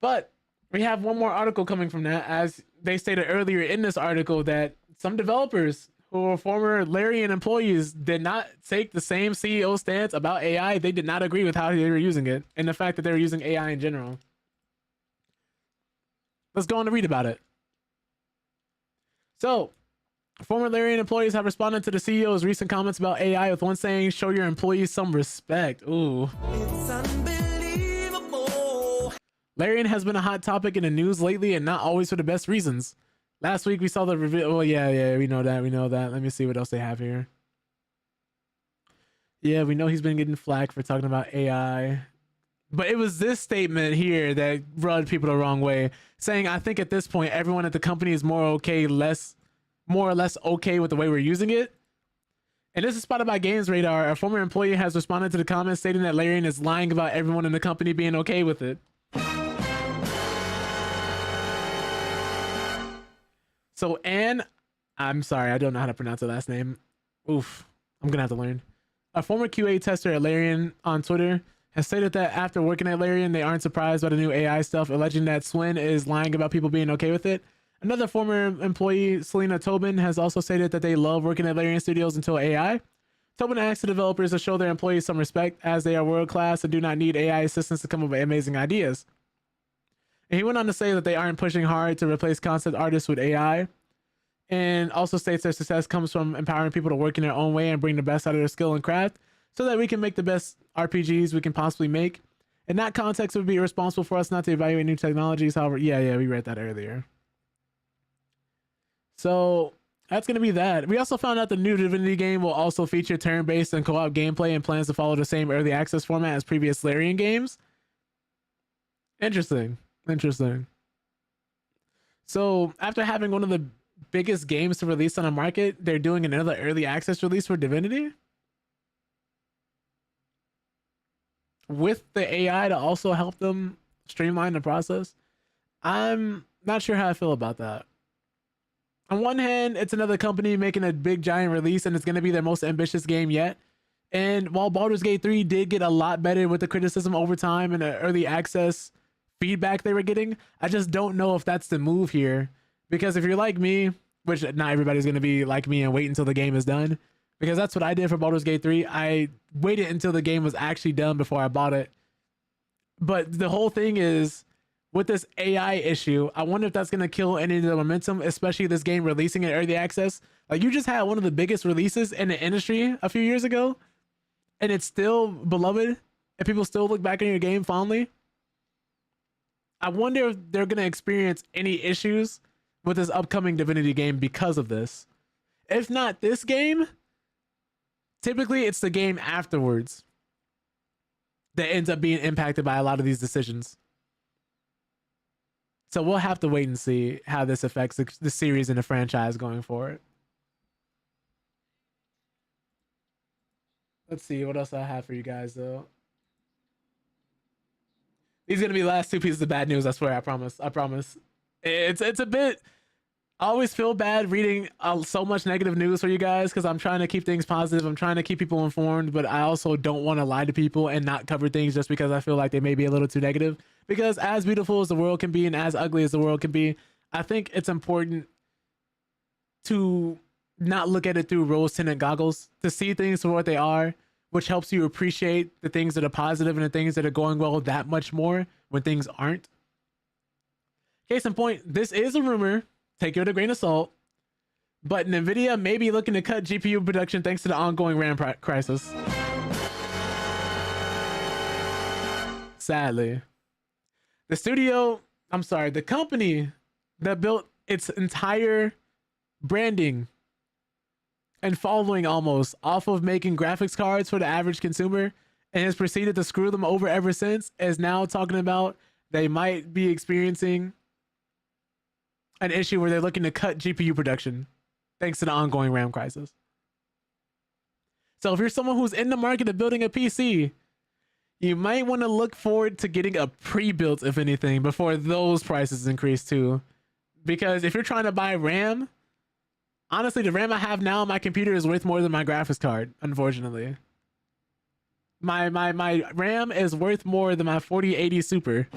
But we have one more article coming from that, as they stated earlier in this article that some developers who were former Larian employees did not take the same CEO stance about AI. They did not agree with how they were using it and the fact that they were using AI in general. Let's go on to read about it. So, former Larian employees have responded to the CEO's recent comments about AI, with one saying, "Show your employees some respect." Ooh. It's unbelievable. Larian has been a hot topic in the news lately, and not always for the best reasons. Last week we saw the reveal. Oh yeah, we know that. Let me see what else they have here. Yeah, we know he's been getting flack for talking about AI. But it was this statement here that rubbed people the wrong way, saying, "I think at this point, everyone at the company is more or less okay with the way we're using it." And this is spotted by Games Radar. A former employee has responded to the comments stating that Larian is lying about everyone in the company being okay with it. So Anne, I'm sorry, I don't know how to pronounce her last name. Oof, I'm gonna have to learn. A former QA tester at Larian on Twitter has stated that after working at Larian, they aren't surprised by the new AI stuff, alleging that Swin is lying about people being okay with it. Another former employee, Selena Tobin, has also stated that they love working at Larian Studios until AI. Tobin asked the developers to show their employees some respect, as they are world-class and do not need AI assistance to come up with amazing ideas. And he went on to say that they aren't pushing hard to replace concept artists with AI, and also states their success comes from empowering people to work in their own way and bring the best out of their skill and craft, so that we can make the best RPGs we can possibly make. In that context, it would be irresponsible for us not to evaluate new technologies. However, yeah, we read that earlier. So that's going to be that. We also found out the new Divinity game will also feature turn-based and co-op gameplay and plans to follow the same early access format as previous Larian games. Interesting. So after having one of the biggest games to release on the market, they're doing another early access release for Divinity with the AI to also help them streamline the process. I'm not sure how I feel about that. On one hand, it's another company making a big giant release, and it's going to be their most ambitious game yet. And while Baldur's Gate 3 did get a lot better with the criticism over time and the early access feedback they were getting, I just don't know if that's the move here. Because if you're like me, which not everybody's going to be like me and wait until the game is done, because that's what I did for Baldur's Gate 3. I waited until the game was actually done before I bought it. But the whole thing is, with this AI issue, I wonder if that's going to kill any of the momentum, especially this game releasing in early access. Like, you just had one of the biggest releases in the industry a few years ago, and it's still beloved, and people still look back on your game fondly. I wonder if they're going to experience any issues with this upcoming Divinity game because of this. If not this game, typically it's the game afterwards that ends up being impacted by a lot of these decisions. So we'll have to wait and see how this affects the series and the franchise going forward. Let's see what else I have for you guys, though. These are gonna be the last two pieces of bad news. I swear. I promise. It's a bit. I always feel bad reading so much negative news for you guys, because I'm trying to keep things positive. I'm trying to keep people informed, but I also don't want to lie to people and not cover things just because I feel like they may be a little too negative. Because as beautiful as the world can be and as ugly as the world can be, I think it's important to not look at it through rose-tinted goggles, to see things for what they are, which helps you appreciate the things that are positive and the things that are going well that much more when things aren't. Case in point, this is a rumor. Take it with a grain of salt. But NVIDIA may be looking to cut GPU production thanks to the ongoing RAM crisis. Sadly. The company that built its entire branding and following almost off of making graphics cards for the average consumer and has proceeded to screw them over ever since, is now talking about they might be experiencing an issue where they're looking to cut GPU production thanks to the ongoing RAM crisis. So if you're someone who's in the market of building a PC, you might want to look forward to getting a pre-built, if anything, before those prices increase too. Because if you're trying to buy RAM, honestly, the RAM I have now on my computer is worth more than my graphics card, unfortunately. My RAM is worth more than my 4080 Super.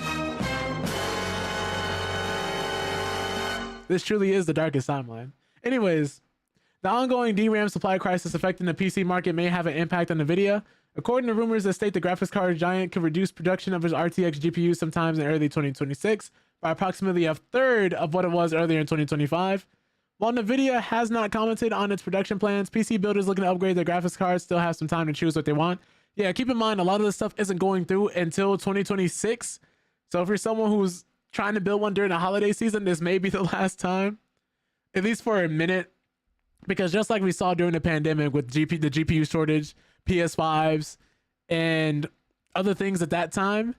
This truly is the darkest timeline. Anyways, the ongoing DRAM supply crisis affecting the PC market may have an impact on NVIDIA. According to rumors that state the graphics card giant could reduce production of its RTX GPUs sometimes in early 2026 by approximately a third of what it was earlier in 2025. While NVIDIA has not commented on its production plans, PC builders looking to upgrade their graphics cards still have some time to choose what they want. Yeah, keep in mind, a lot of this stuff isn't going through until 2026. So if you're someone who's trying to build one during the holiday season, this may be the last time, at least for a minute. Because just like we saw during the pandemic with the GPU shortage, PS5s, and other things at that time,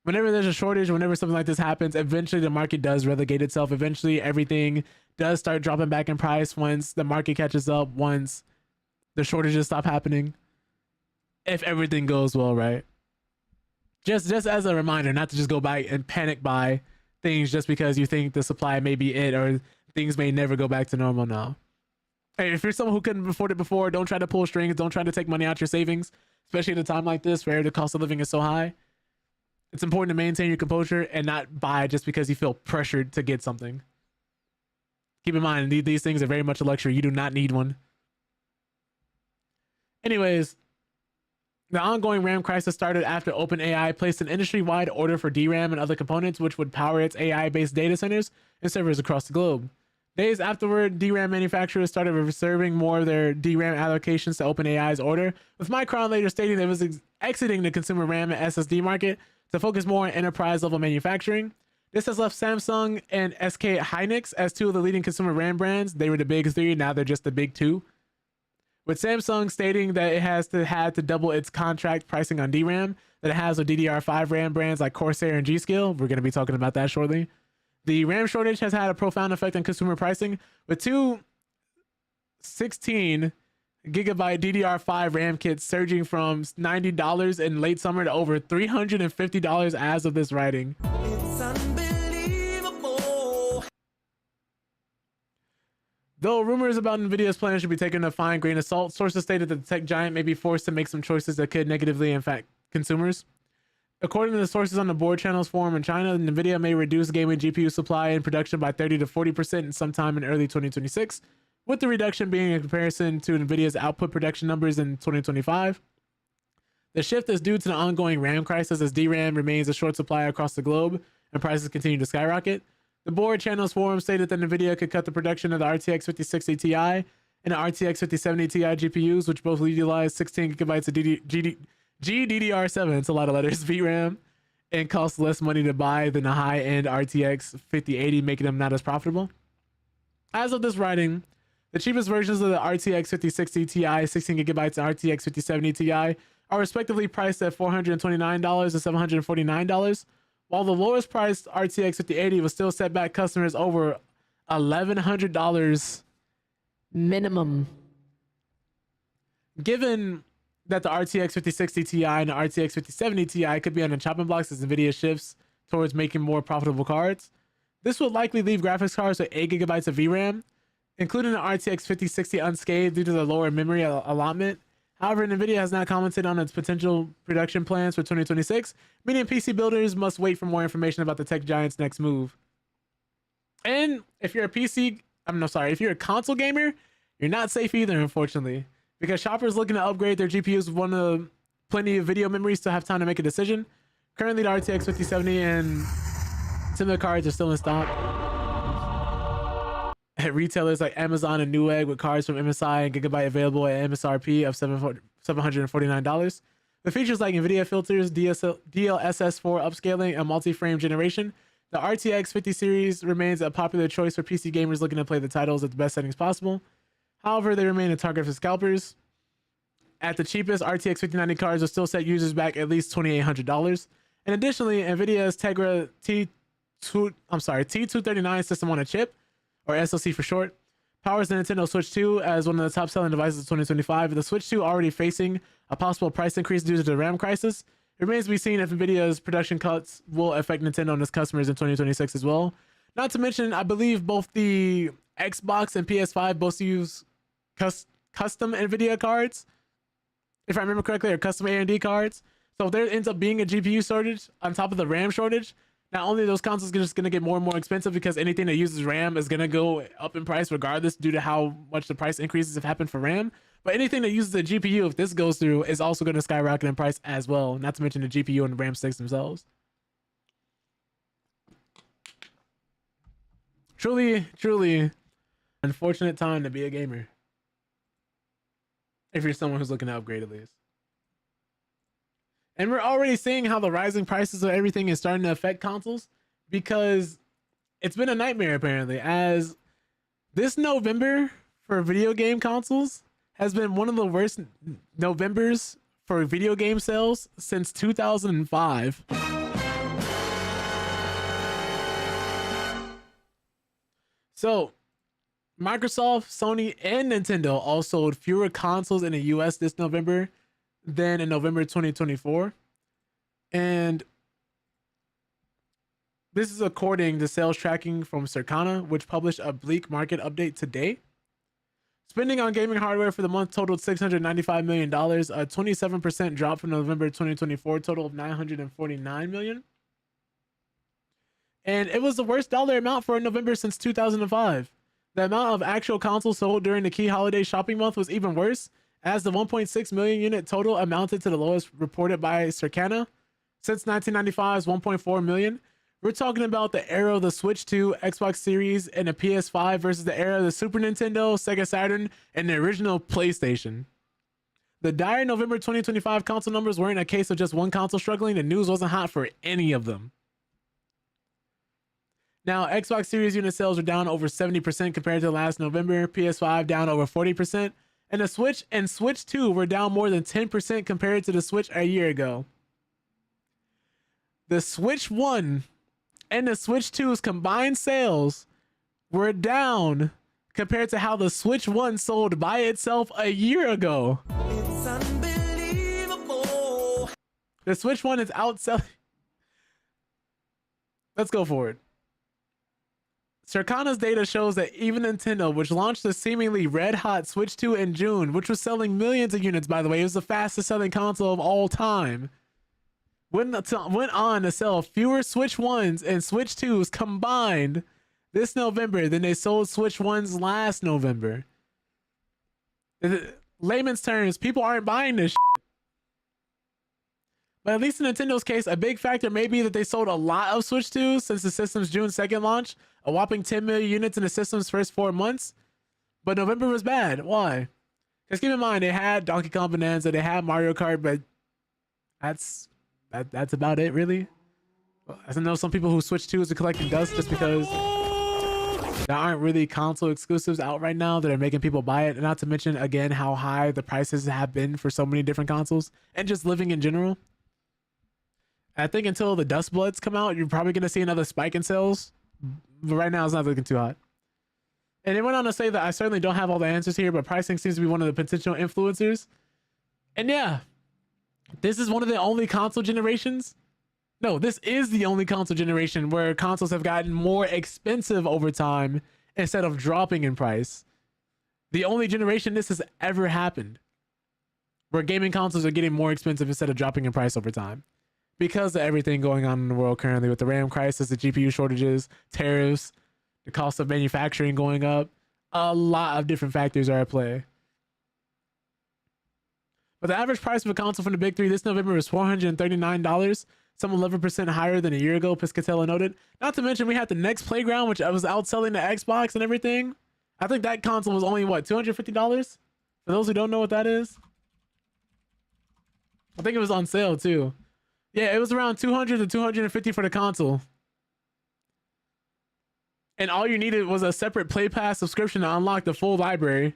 whenever there's a shortage, whenever something like this happens, eventually the market does relegate itself. Eventually everything does start dropping back in price once the market catches up, once the shortages stop happening. If everything goes well, right? Just as a reminder, not to just go back and panic buy things just because you think the supply may be it or things may never go back to normal now. Hey, if you're someone who couldn't afford it before, don't try to pull strings. Don't try to take money out your savings, especially at a time like this where the cost of living is so high. It's important to maintain your composure and not buy just because you feel pressured to get something. Keep in mind, these things are very much a luxury. You do not need one. Anyways, the ongoing RAM crisis started after OpenAI placed an industry-wide order for DRAM and other components which would power its AI-based data centers and servers across the globe. Days afterward, DRAM manufacturers started reserving more of their DRAM allocations to OpenAI's order, with Micron later stating that it was exiting the consumer RAM and SSD market to focus more on enterprise-level manufacturing. This has left Samsung and SK Hynix as two of the leading consumer RAM brands. They were the big three, now they're just the big two. With Samsung stating that it had to double its contract pricing on DRAM that it has with DDR5 RAM brands like Corsair and G.Skill. We're going to be talking about that shortly. The RAM shortage has had a profound effect on consumer pricing, with two 16 gigabyte DDR5 RAM kits surging from $90 in late summer to over $350 as of this writing. It's unbelievable. Though rumors about NVIDIA's plans should be taken with a fine grain of salt, sources stated that the tech giant may be forced to make some choices that could negatively impact consumers. According to the sources on the board channels forum in China, NVIDIA may reduce gaming GPU supply and production by 30 to 40% sometime in early 2026, with the reduction being in comparison to NVIDIA's output production numbers in 2025. The shift is due to the ongoing RAM crisis as DRAM remains a short supply across the globe and prices continue to skyrocket. The board channels forum stated that NVIDIA could cut the production of the RTX 5060 Ti and the RTX 5070 Ti GPUs, which both utilize 16 gigabytes of GDDR7, it's a lot of letters, VRAM, and cost less money to buy than the high-end RTX 5080, making them not as profitable. As of this writing, the cheapest versions of the RTX 5060 Ti 16 gigabytes and RTX 5070 Ti are respectively priced at $429 and $749, while the lowest priced RTX 5080 was still set back customers over $1,100 minimum. Given that the RTX 5060 Ti and the RTX 5070 Ti could be on the chopping blocks as NVIDIA shifts towards making more profitable cards, this would likely leave graphics cards with 8 gigabytes of VRAM, including the RTX 5060 unscathed due to the lower memory allotment. However, NVIDIA has not commented on its potential production plans for 2026, meaning PC builders must wait for more information about the tech giant's next move. And if you're if you're a console gamer, you're not safe either, unfortunately, because shoppers looking to upgrade their GPUs with one of plenty of video memory still have time to make a decision. Currently, the RTX 5070 and similar cards are still in stock at retailers like Amazon and Newegg, with cards from MSI and Gigabyte available at MSRP of $749. With features like NVIDIA filters, DLSS4 upscaling, and multi-frame generation, the RTX 50 series remains a popular choice for PC gamers looking to play the titles at the best settings possible. However, they remain a target for scalpers. At the cheapest, RTX 5090 cards will still set users back at least $2,800. And additionally, NVIDIA's Tegra T239 system on a chip, or SoC for short, powers the Nintendo Switch 2 as one of the top-selling devices of 2025. The Switch 2 already facing a possible price increase due to the RAM crisis. It remains to be seen if Nvidia's production cuts will affect Nintendo and its customers in 2026 as well. Not to mention, I believe both the Xbox and PS5 both use custom Nvidia cards, if I remember correctly, or custom AMD cards. So if there ends up being a GPU shortage on top of the RAM shortage, not only are those consoles just going to get more and more expensive because anything that uses RAM is going to go up in price regardless due to how much the price increases have happened for RAM. But anything that uses a GPU, if this goes through, is also going to skyrocket in price as well. Not to mention the GPU and the RAM sticks themselves. Truly, truly unfortunate time to be a gamer. If you're someone who's looking to upgrade at least. And we're already seeing how the rising prices of everything is starting to affect consoles because it's been a nightmare apparently, as this November for video game consoles has been one of the worst Novembers for video game sales since 2005. So Microsoft, Sony, and Nintendo all sold fewer consoles in the US this November than in November 2024. And this is according to sales tracking from Circana, which published a bleak market update today. Spending on gaming hardware for the month totaled $695 million, a 27% drop from November 2024 total of $949 million. And it was the worst dollar amount for a November since 2005. The amount of actual consoles sold during the key holiday shopping month was even worse, as the 1.6 million unit total amounted to the lowest reported by Circana since 1995's 1.4 million. We're talking about the era of the Switch 2, Xbox Series, and the PS5 versus the era of the Super Nintendo, Sega Saturn, and the original PlayStation. The dire November 2025 console numbers weren't a case of just one console struggling. The news wasn't hot for any of them. Now, Xbox Series unit sales are down over 70% compared to last November, PS5 down over 40%, and the Switch and Switch 2 were down more than 10% compared to the Switch a year ago. The Switch 1 and the Switch 2's combined sales were down compared to how the Switch 1 sold by itself a year ago. It's unbelievable. The Switch 1 is outselling. Let's go forward. Circana's data shows that even Nintendo, which launched the seemingly red-hot Switch 2 in June, which was selling millions of units, by the way, it was the fastest-selling console of all time, went on to sell fewer Switch 1s and Switch 2s combined this November than they sold Switch 1s last November. In layman's terms, people aren't buying this shit. But at least in Nintendo's case, a big factor may be that they sold a lot of Switch 2s since the system's June 2nd launch, a whopping 10 million units in the system's first 4 months. But November was bad. Why? Because keep in mind, they had Donkey Kong Bonanza, they had Mario Kart, but that's about it, really. I know some people who switch 2s to collecting dust just because there aren't really console exclusives out right now that are making people buy it. And not to mention, again, how high the prices have been for so many different consoles and just living in general. I think until the Dust Bloods come out, you're probably going to see another spike in sales. But right now, it's not looking too hot. And they went on to say that I certainly don't have all the answers here, but pricing seems to be one of the potential influencers. And yeah, this is one of the only console generations. No, this is the only console generation where consoles have gotten more expensive over time instead of dropping in price. The only generation this has ever happened where gaming consoles are getting more expensive instead of dropping in price over time. Because of everything going on in the world currently with the RAM crisis, the GPU shortages, tariffs, the cost of manufacturing going up, a lot of different factors are at play. But the average price of a console from the big three this November was $439, some 11% higher than a year ago, Piscatella noted. Not to mention we had the next Playground, which was outselling the Xbox and everything. I think that console was only, what, $250? For those who don't know what that is. I think it was on sale too. Yeah, it was around $200 to $250 for the console. And all you needed was a separate Play Pass subscription to unlock the full library.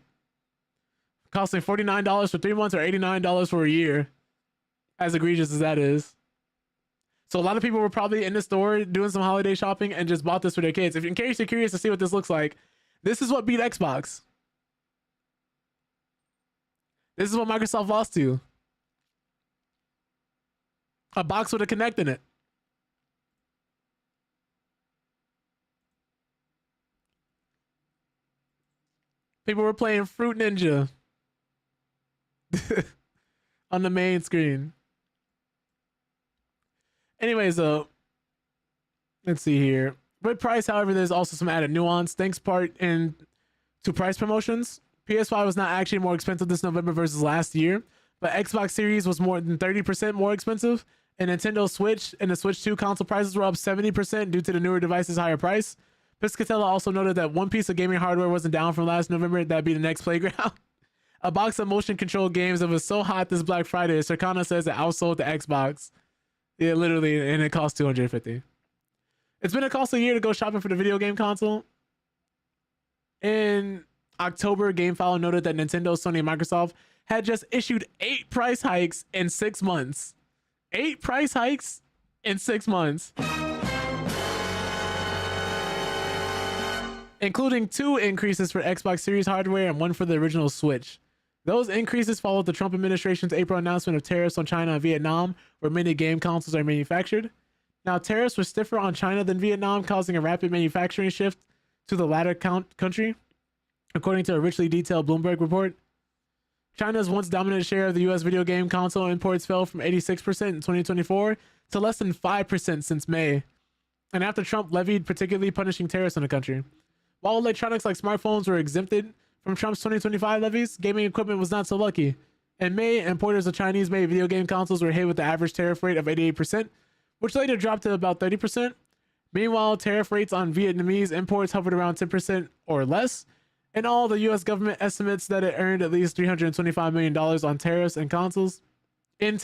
Costing $49 for 3 months or $89 for a year. As egregious as that is. So a lot of people were probably in the store doing some holiday shopping and just bought this for their kids. If in case you're curious to see what this looks like, This is what beat Xbox. This is what Microsoft lost to. A box with a Kinect in it. People were playing Fruit Ninja on the main screen. Anyways, though, let's see here. With price, however, there's also some added nuance. Thanks part in to price promotions. PS5 was not actually more expensive this November versus last year, but Xbox Series was more than 30% more expensive, and Nintendo Switch and the Switch 2 console prices were up 70% due to the newer device's higher price. Piscatella also noted that one piece of gaming hardware wasn't down from last November. That'd be the next Playground. A box of motion control games that was so hot this Black Friday, Circana says it outsold the Xbox. Yeah, literally, and it cost $250. It's been a costly year to go shopping for the video game console. In October, GameFile noted that Nintendo, Sony, and Microsoft had just issued 8 price hikes in 6 months. 8 price hikes in 6 months. Including 2 increases for Xbox Series hardware and 1 for the original Switch. Those increases followed the Trump administration's April announcement of tariffs on China and Vietnam, where many game consoles are manufactured. Now, tariffs were stiffer on China than Vietnam, causing a rapid manufacturing shift to the latter country, according to a richly detailed Bloomberg report. China's once dominant share of the U.S. video game console imports fell from 86% in 2024 to less than 5% since May, and after Trump levied particularly punishing tariffs on the country. While electronics like smartphones were exempted from Trump's 2025 levies, gaming equipment was not so lucky. In May, importers of Chinese-made video game consoles were hit with the average tariff rate of 88%, which later dropped to about 30%. Meanwhile, tariff rates on Vietnamese imports hovered around 10% or less, and all the U.S. government estimates that it earned at least $325 million on tariffs and consoles, and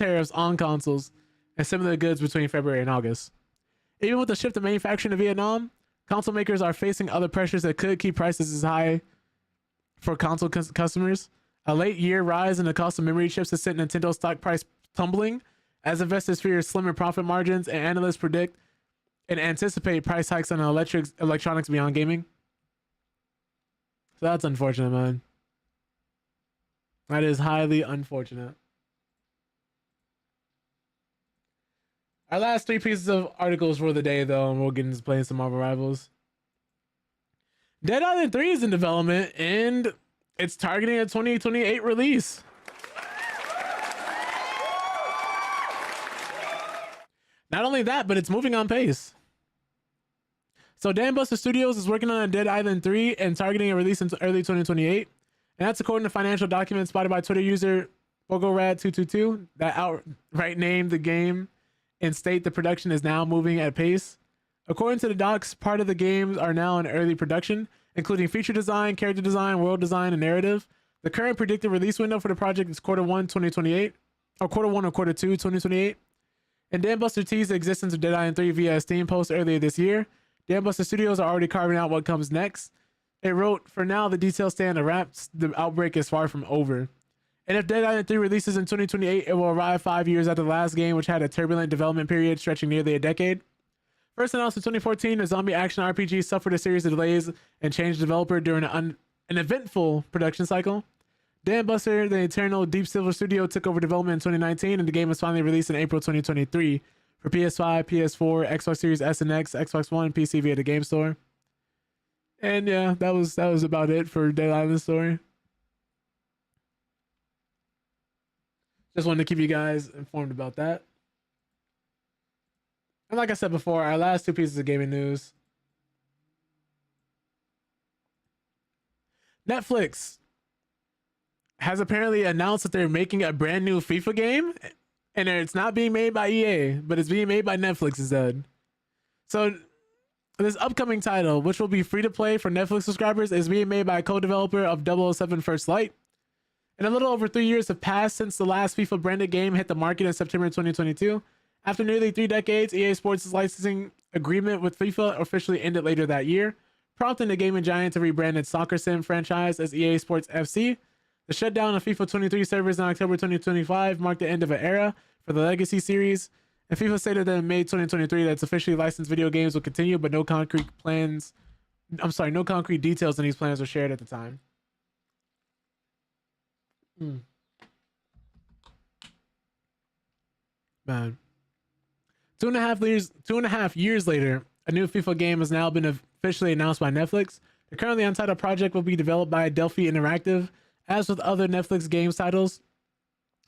similar goods between February and August. Even with the shift of manufacturing to Vietnam, console makers are facing other pressures that could keep prices as high for console customers. A late year rise in the cost of memory chips has sent Nintendo stock price tumbling as investors fear slimmer profit margins, and analysts predict and anticipate price hikes on electronics beyond gaming. So that's unfortunate, man. That is highly unfortunate. Our last 3 pieces of articles for the day, though, and we'll get into playing some Marvel Rivals. Dead Island 3 is in development, and it's targeting a 2028 release. Not only that, but it's moving on pace. So Dan Buster Studios is working on a Dead Island 3 and targeting a release in early 2028. And that's according to financial documents spotted by Twitter user BogoRad222 that outright named the game and state the production is now moving at pace. According to the docs, part of the games are now in early production, including feature design, character design, world design, and narrative. The current predicted release window for the project is Q1 2028, or Q1 or Q2 2028. And Dan Buster teased the existence of Dead Island 3 via a Steam post earlier this year. Dan Buster Studios are already carving out what comes next. It wrote, "For now, the details stand a wraps. The outbreak is far from over." And if Dead Island 3 releases in 2028, it will arrive 5 years after the last game, which had a turbulent development period stretching nearly a decade. First announced in 2014, the zombie action RPG suffered a series of delays and changed developer during an eventful production cycle. Dan Buster, the eternal Deep Silver Studio, took over development in 2019, and the game was finally released in April 2023 for PS5, PS4, Xbox Series S and X, Xbox One, and PC via the Game Store. And yeah, that was about it for Dead Island story. Just wanted to keep you guys informed about that. And like I said before, our last 2 pieces of gaming news. Netflix has apparently announced that they're making a brand new FIFA game, and it's not being made by EA, but it's being made by Netflix instead. So this upcoming title, which will be free to play for Netflix subscribers, is being made by a co-developer of 007 First Light. And a little over 3 years have passed since the last FIFA branded game hit the market in September 2022. After nearly 3 decades, EA Sports' licensing agreement with FIFA officially ended later that year, prompting the gaming giant to rebrand its soccer sim franchise as EA Sports FC. The shutdown of FIFA 23 servers in October 2025 marked the end of an era for the Legacy series, and FIFA stated that in May 2023 that its officially licensed video games will continue, but no concrete plans I'm sorry, no concrete details on these plans were shared at the time. Man. 2.5 years later, a new FIFA game has now been officially announced by Netflix. The currently untitled project will be developed by Delphi Interactive. As with other Netflix games titles,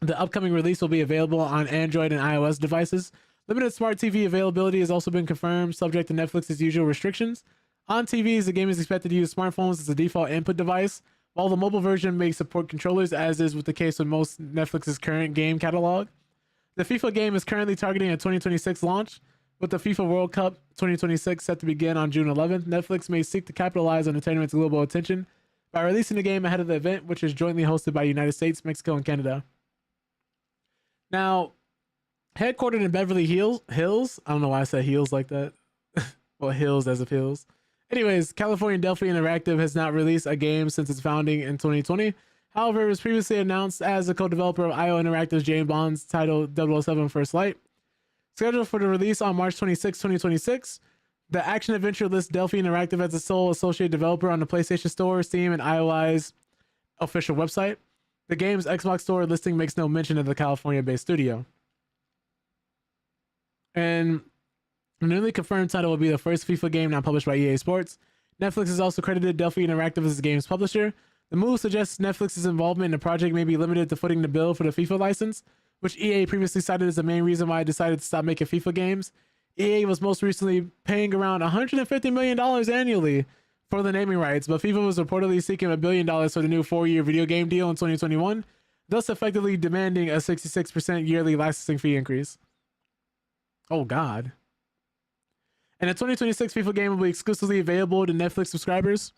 the upcoming release will be available on Android and iOS devices. Limited smart TV availability has also been confirmed, subject to Netflix's usual restrictions. On TVs, the game is expected to use smartphones as the default input device, while the mobile version may support controllers, as is with the case with most Netflix's current game catalog. The FIFA game is currently targeting a 2026 launch, with the FIFA World Cup 2026 set to begin on June 11th. Netflix may seek to capitalize on the tournament's global attention by releasing the game ahead of the event, which is jointly hosted by the United States, Mexico, and Canada. Now, headquartered in Beverly Hills, I don't know why I said heels like that. Well, hills as of hills. Anyways, California Delphi Interactive has not released a game since its founding in 2020. However, it was previously announced as a co-developer of IO Interactive's James Bond's title 007 First Light. Scheduled for the release on March 26, 2026, the action-adventure lists Delphi Interactive as the sole associate developer on the PlayStation Store, Steam, and IOI's official website. The game's Xbox Store listing makes no mention of the California-based studio. And the newly confirmed title will be the first FIFA game not published by EA Sports. Netflix has also credited Delphi Interactive as the game's publisher. The move suggests Netflix's involvement in the project may be limited to footing the bill for the FIFA license, which EA previously cited as the main reason why it decided to stop making FIFA games. EA was most recently paying around $150 million annually for the naming rights, but FIFA was reportedly seeking $1 billion for the new 4-year video game deal in 2021, thus effectively demanding a 66% yearly licensing fee increase. Oh, God. And the 2026 FIFA game will be exclusively available to Netflix subscribers,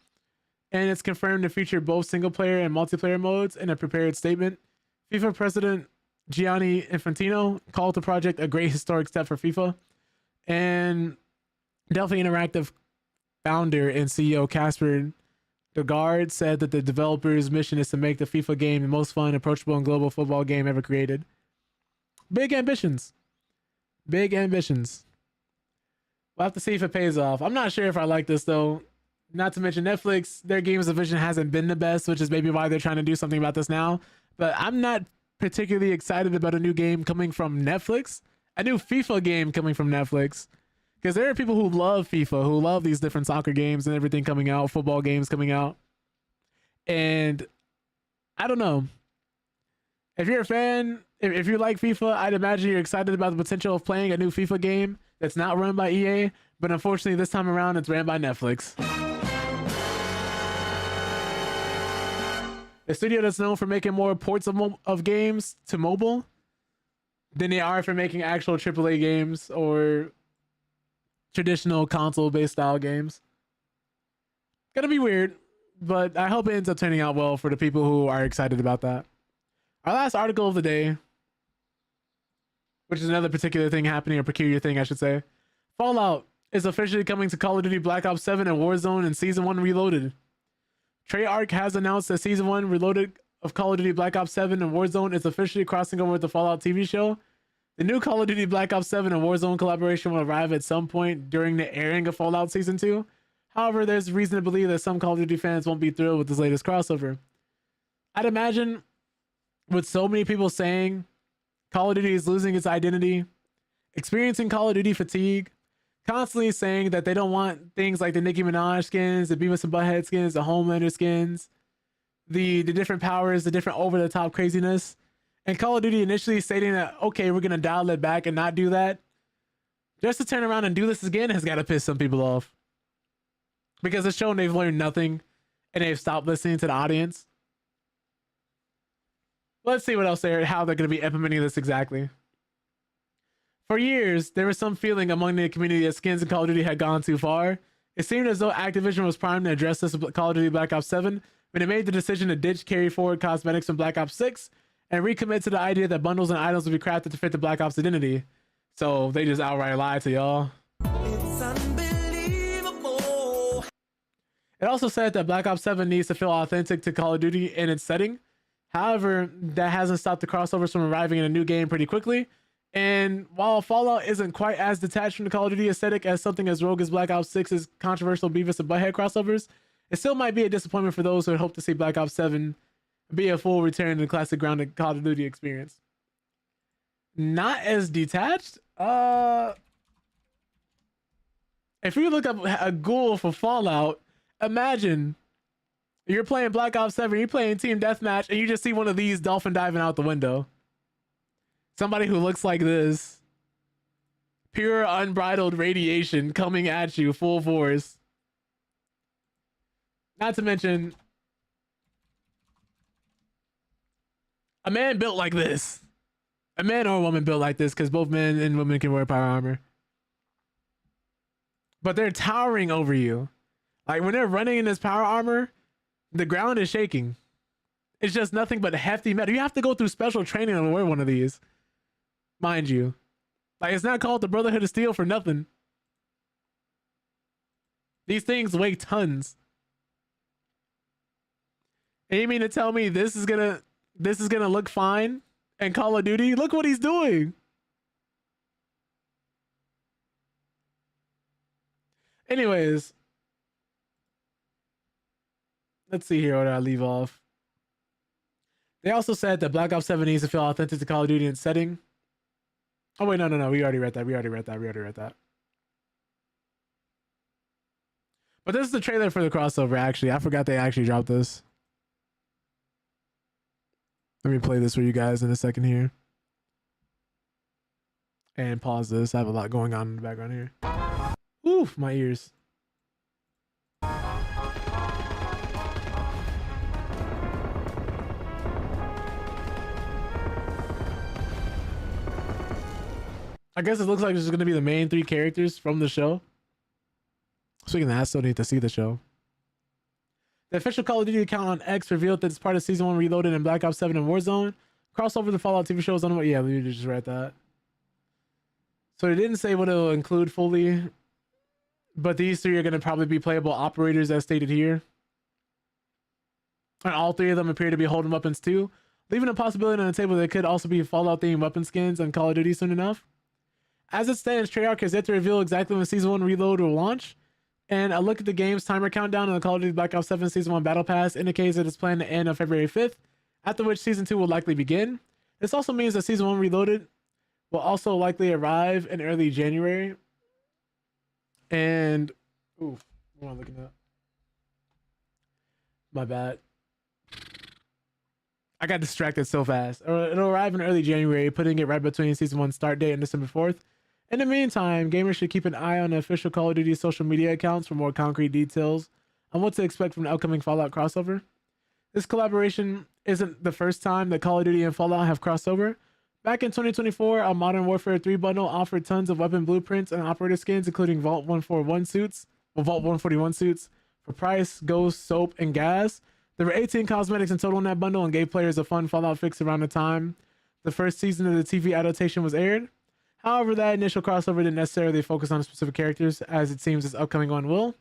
and it's confirmed to feature both single-player and multiplayer modes in a prepared statement. FIFA president Gianni Infantino called the project a great historic step for FIFA, and Delphi Interactive founder and CEO Casper Degard said that the developer's mission is to make the FIFA game the most fun, approachable, and global football game ever created. Big ambitions. Big ambitions. We'll have to see if it pays off. I'm not sure if I like this, though. Not to mention Netflix, their games division hasn't been the best, which is maybe why they're trying to do something about this now. But I'm not particularly excited about a new game coming from Netflix. A new FIFA game coming from Netflix. Because there are people who love FIFA, who love these different soccer games and everything coming out, football games coming out. And I don't know. If you're a fan, if you like FIFA, I'd imagine you're excited about the potential of playing a new FIFA game that's not run by EA. But unfortunately, this time around, it's ran by Netflix. A studio that's known for making more ports of games to mobile than they are for making actual AAA games or traditional console-based style games. Gonna be weird, but I hope it ends up turning out well for the people who are excited about that. Our last article of the day, which is another particular thing happening, or peculiar thing, I should say. Fallout is officially coming to Call of Duty Black Ops 7 and Warzone in Season 1 Reloaded. Treyarch has announced that Season 1 Reloaded of Call of Duty Black Ops 7 and Warzone is officially crossing over with the Fallout TV show. The new Call of Duty Black Ops 7 and Warzone collaboration will arrive at some point during the airing of Fallout Season 2. However, there's reason to believe that some Call of Duty fans won't be thrilled with this latest crossover. I'd imagine, with so many people saying Call of Duty is losing its identity, experiencing Call of Duty fatigue, constantly saying that they don't want things like the Nicki Minaj skins, the Beavis and Butthead skins, the Homelander skins, the different powers, the different over-the-top craziness. And Call of Duty initially stating that, okay, we're going to dial it back and not do that. Just to turn around and do this again has got to piss some people off. Because it's shown they've learned nothing and they've stopped listening to the audience. Let's see what else how they're going to be implementing this exactly. For years, there was some feeling among the community that skins in Call of Duty had gone too far. It seemed as though Activision was primed to address this with Call of Duty Black Ops 7 when it made the decision to ditch carry forward cosmetics from Black Ops 6 and recommit to the idea that bundles and items would be crafted to fit the Black Ops identity. So they just outright lied to y'all. It's unbelievable. It also said that Black Ops 7 needs to feel authentic to Call of Duty in its setting. However, that hasn't stopped the crossovers from arriving in a new game pretty quickly. And while Fallout isn't quite as detached from the Call of Duty aesthetic as something as rogue as Black Ops 6's controversial Beavis and Butthead crossovers, it still might be a disappointment for those who had hoped to see Black Ops 7 be a full return to the classic grounded Call of Duty experience. Not as detached. If you look up a ghoul for Fallout, imagine you're playing Black Ops 7, you're playing Team Deathmatch, and you just see one of these dolphin diving out the window. Somebody who looks like this. Pure unbridled radiation coming at you full force. Not to mention a man built like this. A man or a woman built like this, because both men and women can wear power armor. But they're towering over you. Like when they're running in this power armor, the ground is shaking. It's just nothing but hefty metal. You have to go through special training to wear one of these. Mind you. Like it's not called the Brotherhood of Steel for nothing. These things weigh tons. And you mean to tell me this is gonna look fine in Call of Duty? Look what he's doing. Anyways, let's see here where I leave off. They also said that Black Ops 7 needs to feel authentic to Call of Duty in setting. Oh wait, no. We already read that. But this is the trailer for the crossover, actually. I forgot they actually dropped this. Let me play this for you guys in a second here. And pause this. I have a lot going on in the background here. Oof, my ears. I guess it looks like this is going to be the main three characters from the show. Speaking of that, I still need to see the show. The official Call of Duty account on X revealed that it's part of Season 1 Reloaded in Black Ops 7 and Warzone. Crossover the Fallout TV show is on the way. Yeah, we just read that. So they didn't say what it'll include fully, but these three are going to probably be playable operators as stated here. And all three of them appear to be holding weapons too, leaving a possibility on the table that it could also be Fallout themed weapon skins on Call of Duty soon enough. As it stands, Treyarch has yet to reveal exactly when Season 1 Reload will launch, and a look at the game's timer countdown on the Call of Duty Black Ops 7 Season 1 Battle Pass indicates that it's planned to end on February 5th, after which Season 2 will likely begin. This also means that Season 1 Reloaded will also likely arrive in early January. And, oof, what am I looking at? My bad. I got distracted so fast. It'll arrive in early January, putting it right between Season 1 start date and December 4th. In the meantime, gamers should keep an eye on the official Call of Duty social media accounts for more concrete details on what to expect from the upcoming Fallout crossover. This collaboration isn't the first time that Call of Duty and Fallout have crossed over. Back in 2024, a Modern Warfare 3 bundle offered tons of weapon blueprints and operator skins, including Vault 141 suits for Price, Ghost, Soap, and Gas. There were 18 cosmetics in total in that bundle and gave players a fun Fallout fix around the time the first season of the TV adaptation was aired. However, that initial crossover didn't necessarily focus on specific characters, as it seems this upcoming one will.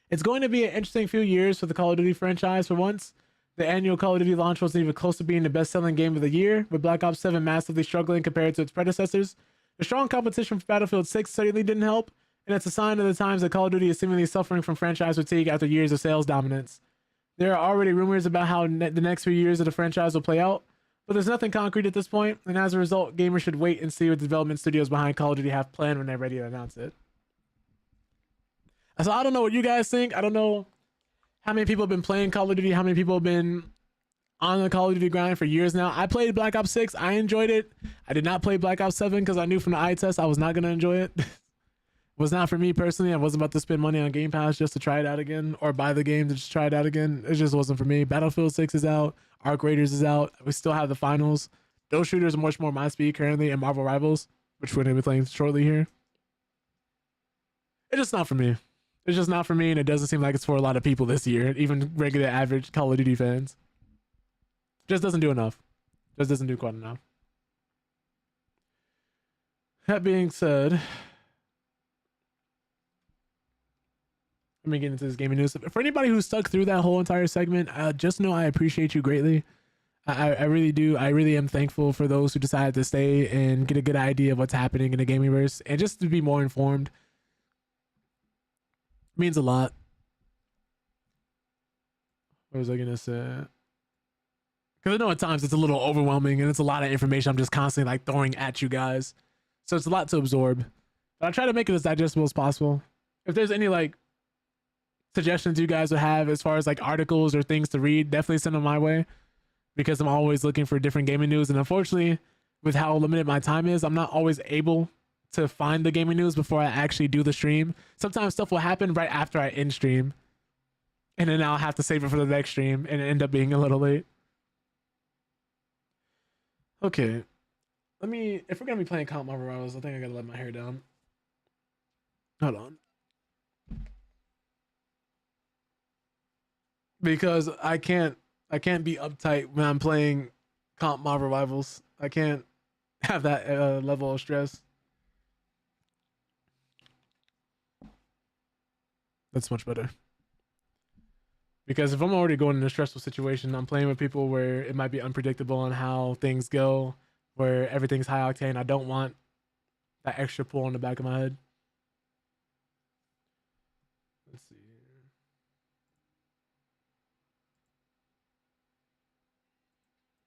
It's going to be an interesting few years for the Call of Duty franchise for once. The annual Call of Duty launch wasn't even close to being the best-selling game of the year, with Black Ops 7 massively struggling compared to its predecessors. The strong competition for Battlefield 6 certainly didn't help, and it's a sign of the times that Call of Duty is seemingly suffering from franchise fatigue after years of sales dominance. There are already rumors about how the next few years of the franchise will play out, but there's nothing concrete at this point, and as a result, gamers should wait and see what the development studios behind Call of Duty have planned when they're ready to announce it. So I don't know what you guys think. I don't know how many people have been playing Call of Duty, how many people have been on the Call of Duty grind for years now. I played Black Ops 6. I enjoyed it. I did not play Black Ops 7 because I knew from the eye test I was not going to enjoy it. It was not for me personally. I wasn't about to spend money on Game Pass just to try it out again, or buy the game to just try it out again. It just wasn't for me. Battlefield 6 is out. Arc Raiders is out. We still have the finals. Those shooters are much more my speed currently, and Marvel Rivals, which we're going to be playing shortly here. It's just not for me. It's just not for me, and it doesn't seem like it's for a lot of people this year, even regular average Call of Duty fans. Just doesn't do enough. Just doesn't do quite enough. That being said, let me get into this gaming news. For anybody who stuck through that whole entire segment, just know I appreciate you greatly. I really do. I really am thankful for those who decided to stay and get a good idea of what's happening in the gamingverse and just to be more informed. It means a lot. What was I gonna say? Because I know at times it's a little overwhelming and it's a lot of information I'm just constantly like throwing at you guys. So it's a lot to absorb. But I try to make it as digestible as possible. If there's any like suggestions you guys would have as far as like articles or things to read, definitely send them my way. Because I'm always looking for different gaming news. And unfortunately, with how limited my time is, I'm not always able to find the gaming news before I actually do the stream. Sometimes stuff will happen right after I end stream. And then I'll have to save it for the next stream and end up being a little late. Okay. If we're going to be playing Comp Marvel Rivals, I think I got to let my hair down. Hold on. Because I can't be uptight when I'm playing Comp Marvel Rivals. I can't have that level of stress. That's much better. Because if I'm already going in a stressful situation, I'm playing with people where it might be unpredictable on how things go, where everything's high octane. I don't want that extra pull on the back of my head. Let's see.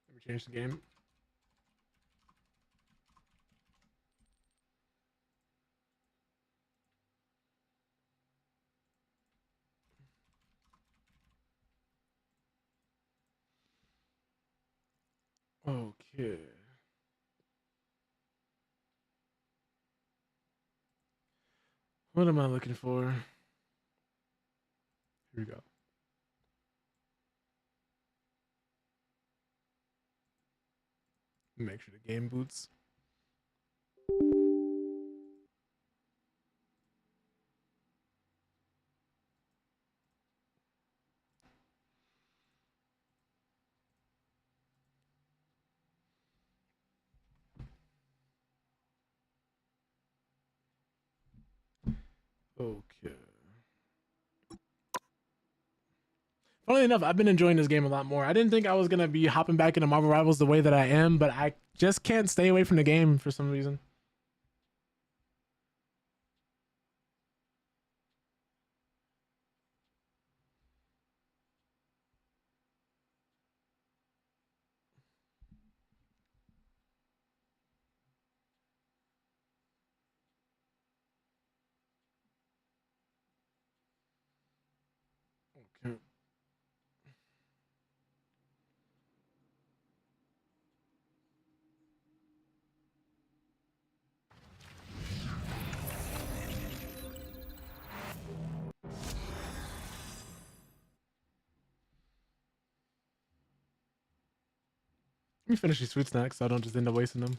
Let me change the game. Okay. What am I looking for? Here we go. Make sure the game boots. Okay. Funnily enough, I've been enjoying this game a lot more. I didn't think I was going to be hopping back into Marvel Rivals the way that I am, but I just can't stay away from the game for some reason. Okay. Let me finish these fruit snacks so I don't just end up wasting them.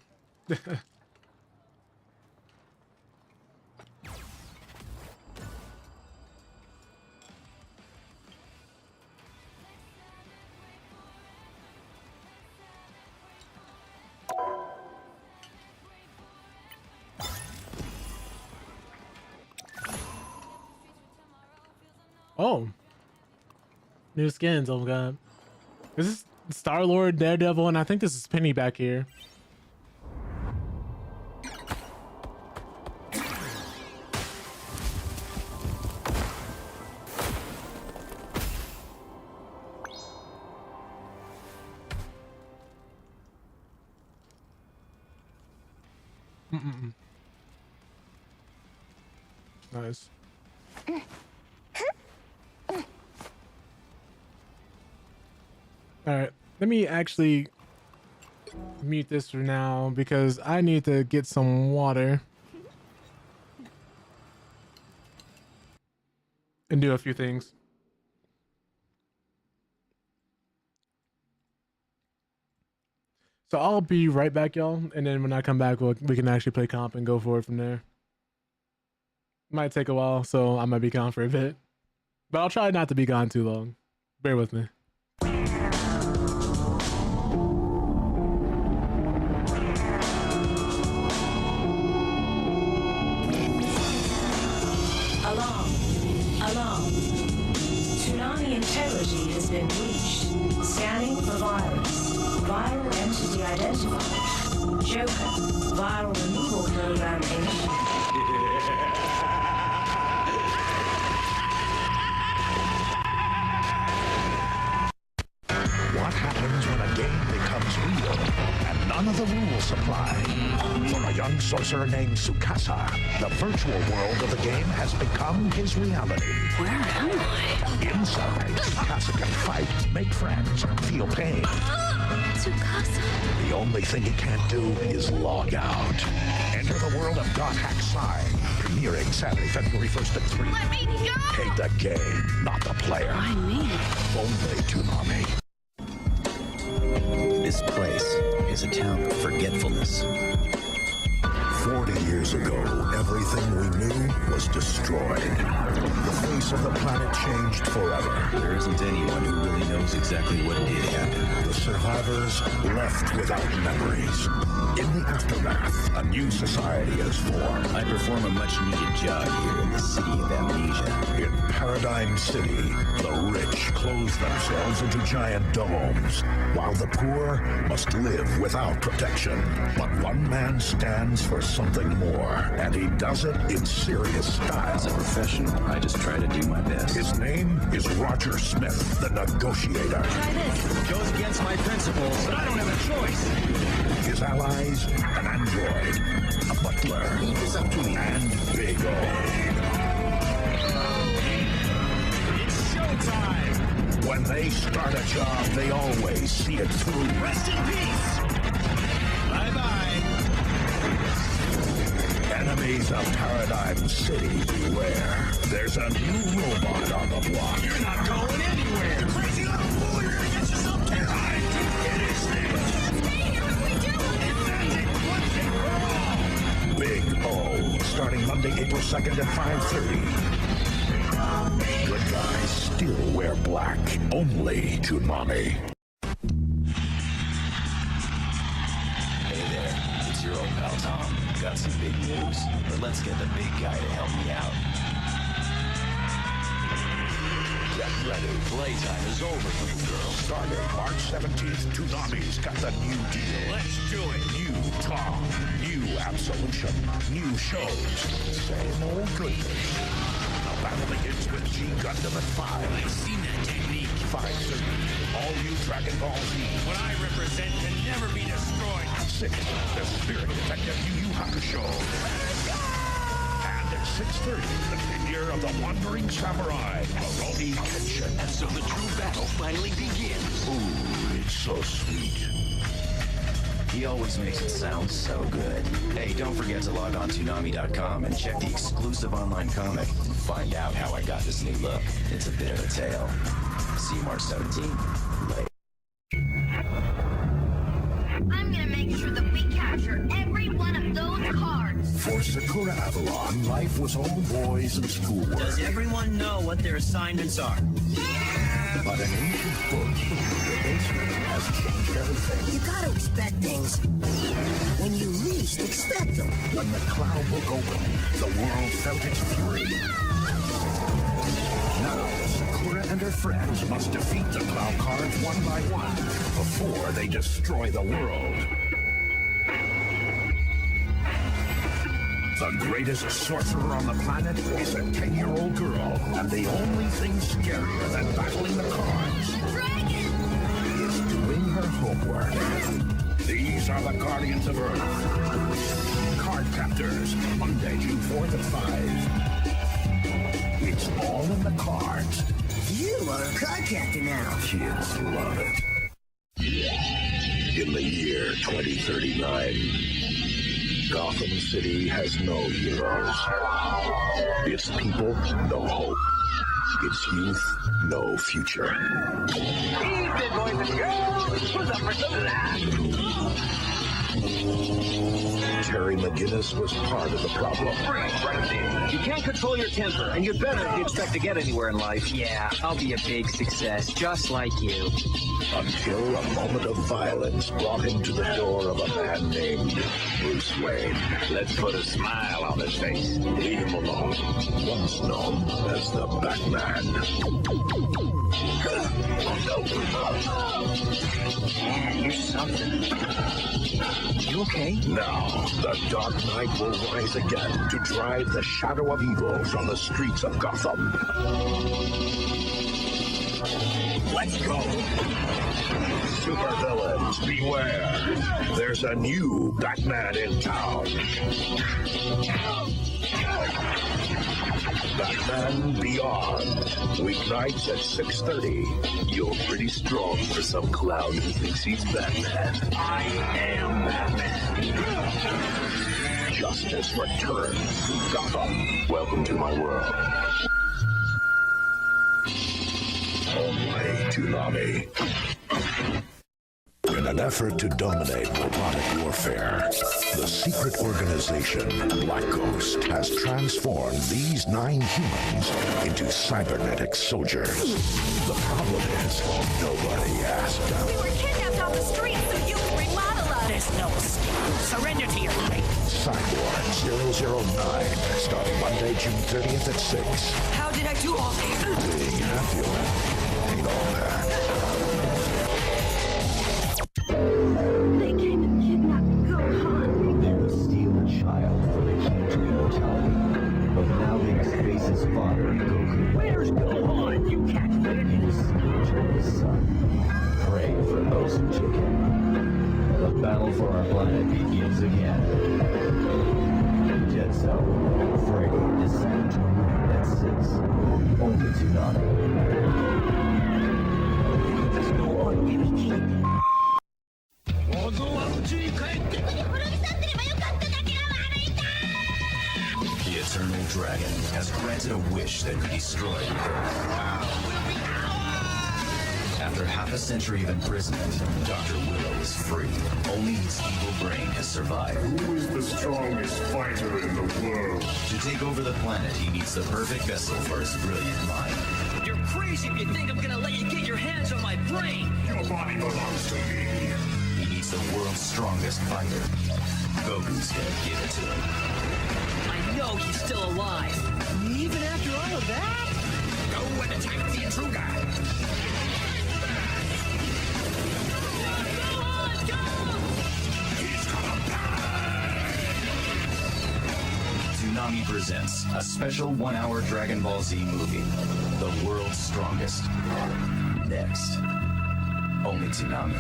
Oh. New skins, oh god. This is Star-Lord, Daredevil, and I think this is Penny back here. Nice. All right, let me actually mute this for now because I need to get some water and do a few things. So I'll be right back, y'all, and then when I come back, we can actually play comp and go forward from there. Might take a while, so I might be gone for a bit, but I'll try not to be gone too long. Bear with me. Alarm. Alarm. Tsunami integrity has been breached. Scanning for virus. Viral entity identified. Joker. Viral removal program initiated. What happens when a game becomes real and none of the rules apply? For a young sorcerer named Tsukasa, the virtual world of the game has become his reality. Where am I? Inside, Tsukasa can fight, make friends, feel pain. Tsukasa. The only thing he can't do is log out. Enter the world of God Hack Sai, premiering Saturday, February 1st at 3. Let me go! Hate the game, not the player. I mean, Only Toonami. This place is a town of forgetfulness. 40 years ago, everything we knew was destroyed. The face of the planet changed forever. There isn't anyone who really knows exactly what did happen. The survivors left without memories. In the aftermath, a new society is formed. I perform a much-needed job here in the city of amnesia. In Paradigm City, the rich close themselves into giant domes, while the poor must live without protection. But one man stands for something more, and he does it in serious style. As a professional, I just try to do my best. His name is Roger Smith, the negotiator. try this. It goes against my principles, but I don't have a choice. His allies, an android, a butler, Leave this up to me. and Big O. It's showtime! When they start a job, they always see it through. Rest in peace! Bye-bye! Enemies of Paradigm City, beware. There's a new robot on the block. You're not going anywhere! Crazy little fool, you're gonna get yourself killed! It is Big O, starting Monday, April 2nd at 5:30. Good guys still wear black. Only Toonami. Hey there, it's your old pal Tom. Got some big news, but let's get the big guy to help me out. Get ready, playtime is over for you girls. Starting March 17th, Toonami's got the new deal. Let's do it! New Tom, new Absolution, new shows. Same old goodness. The battle begins with G Gundam at 5. I've seen that technique. 5:30. All new Dragon Ball Z. What I represent can never be destroyed. 6. The Spirit Detective Yu Yu Hakusho. And at 6:30, the premiere of The Wandering Samurai, Rurouni Kenshin. And so the true battle finally begins. Ooh, it's so sweet. He always makes it sound so good. Hey, don't forget to log on to Toonami.com and check the exclusive online comic and find out how I got this new look. It's a bit of a tale. See you March 17th. Later. I'm gonna make sure that we capture every one of those cards. For Sakura Avalon, life was all boys and schoolwork. Does everyone know what their assignments are? But an ancient book in the basement has changed everything. You gotta expect things when you least expect them. When the Cloud Book opened, the world felt its fury. Now, Sakura and her friends must defeat the Cloud cards one by one before they destroy the world. The greatest sorcerer on the planet is a 10-year-old girl, and the only thing scarier than battling the cards is doing her homework. These are the Guardians of Earth. Card Captors, Monday, June 4th at 5. It's all in the cards. You are a card captor now. Kids love it. In the year 2039, Gotham City has no heroes. Its people, no hope. Its youth, no future. Evening, boys and girls. Who's up for some laughs? Terry McGinnis was part of the problem. You can't control your temper, and you'd better if you expect to get anywhere in life. Yeah, I'll be a big success, just like you. Until a moment of violence brought him to the door of a man named Bruce Wayne. Let's put a smile on his face. Leave him alone. Once known as the Batman. Man, you're something. You okay? Now, the Dark Knight will rise again to drive the shadow of evil from the streets of Gotham. Let's go! Supervillains, beware. There's a new Batman in town. Batman Beyond. Weeknights at 6:30. You're pretty strong for some clown who thinks he's Batman. I am Batman. Justice returns to Gotham. Welcome to my world. Only Toonami. In an effort to dominate robotic warfare, the secret organization Black Ghost has transformed these 9 humans into cybernetic soldiers. The problem is, nobody asked them. We were kidnapped off the streets so you could remodel us. There's no escape. Surrender to your fate. Cyborg 009, starting Monday, June 30th at 6. How did I do all this? Being half human ain't all that. They came and kidnapped Gohan. They would steal a child for the key to immortality. But now they must face his father, Goku. Where's Gohan? You can't fit it He will see return his son. Pray for those who took him. The battle for our planet begins again. Jet Cell, Freddy, Descent, at 6. Only Toonami. There's no one we can keep. The Eternal Dragon has granted a wish that could destroy the Earth. After half a century of imprisonment, Dr. Willow is free. Only his evil brain has survived. Who is the strongest fighter in the world? To take over the planet, he needs the perfect vessel for his brilliant mind. You're crazy if you think I'm gonna let you get your hands on my brain. Your body belongs to me. He needs the world's strongest fighter. Goku's gonna give it to him. I know he's still alive. Even after all of that? Go and attack the intruder. Toonami presents a special 1-hour Dragon Ball Z movie, The World's Strongest. Next, only Toonami.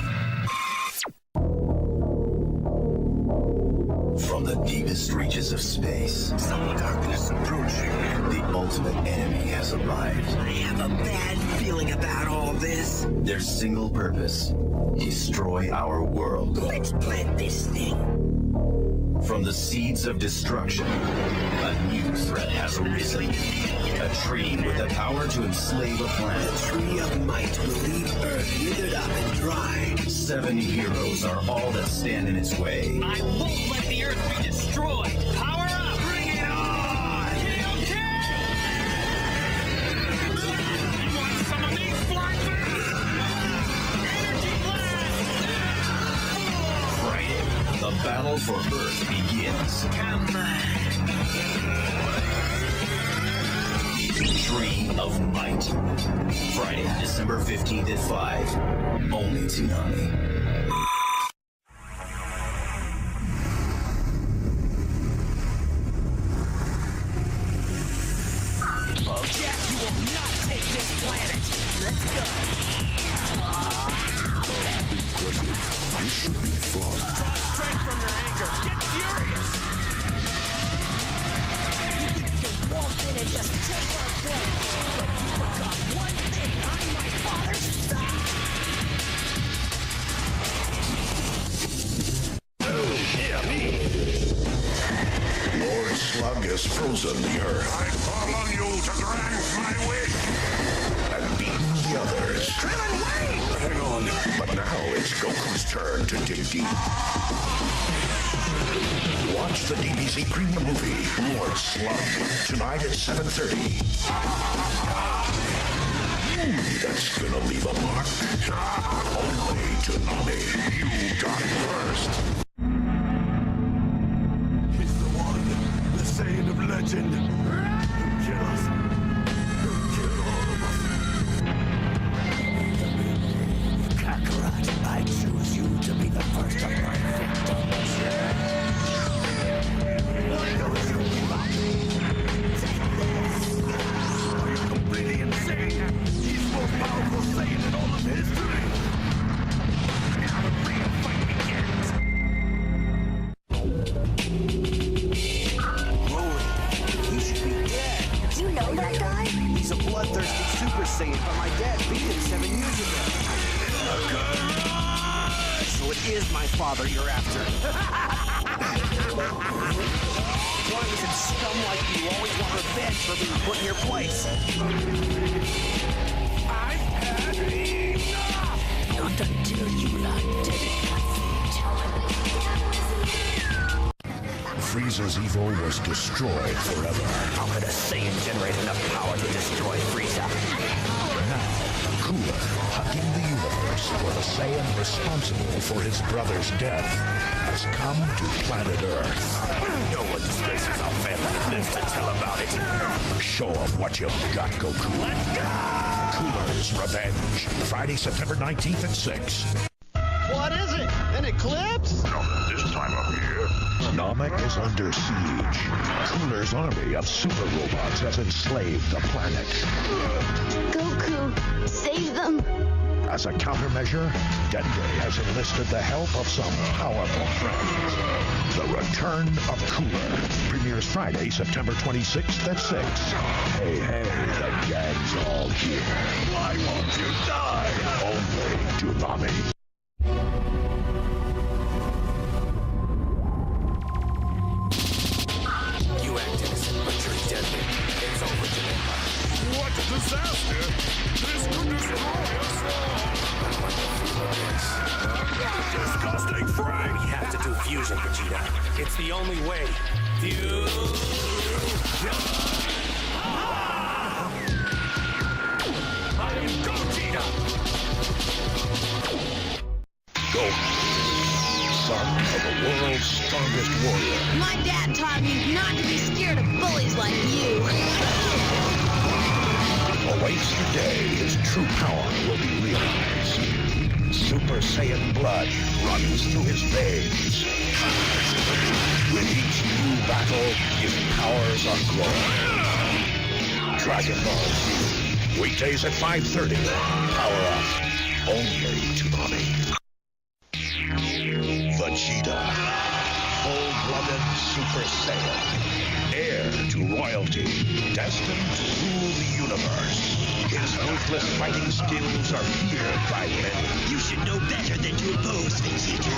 From the deepest reaches of space, Some darkness approaching. the ultimate enemy has arrived. I have a bad feeling about all this. Their single purpose, destroy our world. Let's plant this thing. From the seeds of destruction, a new threat has arisen. A tree with the power to enslave a planet. Tree of might will leave Earth withered up and dry. 7 heroes are all that stand in its way. I won't let the Earth be destroyed. Power up! Bring it on! You want some of these flankers? Energy blast! Friday, the battle for Earth begins. Come on! Tree of Might. Friday, December 15th at 5. Only Toonami. Jack, you will not take this planet! Let's go! You should be fun. Draw strength from your anger! Get furious! You walk in and just take our place. But you forgot one thing. I'm my father's son. Lord Slug has frozen the Earth. I call on you to grant my wish. And beaten the others. Hang on. But now it's Goku's turn to dig deep. Watch the DBZ premium movie, Lord Slug, tonight at 7:30. That's gonna leave a mark. Only Toonami. You got it first. He's the one, the Saiyan of legend. Who kills? Who killed all of us? Kakarot, I choose you to be the first of my victims. What knows you about me? Take this! Are you completely insane? He's the most powerful Saiyan in all of history. Now the real fight begins. He should be dead. Do you know that guy? He's a bloodthirsty Super Saiyan, but my dad beat him 7 years ago. So it is my father you're after. Why is it scum like you always want revenge for being put in your place? I've had enough! Not until you lot did it, my Frieza's evil was destroyed forever. How could a Saiyan generate enough power to destroy Frieza? Now, Cooler, hugging the universe for the Saiyan responsible for his brother's death, has come to planet Earth. No one disgraces our family and lives to tell about it. Show 'em what you've got, Goku. Let's go! Cooler's Revenge, Friday, September 19th at 6. What is it? An eclipse? Not this time of year. Namek is under siege. Cooler's army of super robots has enslaved the planet. Goku, save them. As a countermeasure, Dende has enlisted the help of some powerful friends. The Return of Cooler premieres Friday, September 26th at 6. Hey, the gang's all here. Why won't you die? Only Toonami. You act innocent, but you're deadly. It's over, Janemba. What a disaster! This could destroy us all! Disgusting Frank! We have to do fusion, Vegeta. It's the only way. I am Gogeta! Goku, son of the world's strongest warrior. My dad taught me not to be scared of bullies like you. Awaits the day his true power will be realized. Super Saiyan blood runs through his veins. With each new battle, his powers are growing. Dragon Ball Z, weekdays at 5:30. Power up, only Toonami. Vegeta, full-blooded Super Saiyan, heir to royalty, destined to rule the universe. His ruthless fighting skills are feared by many. You should know better than to oppose Vegeta.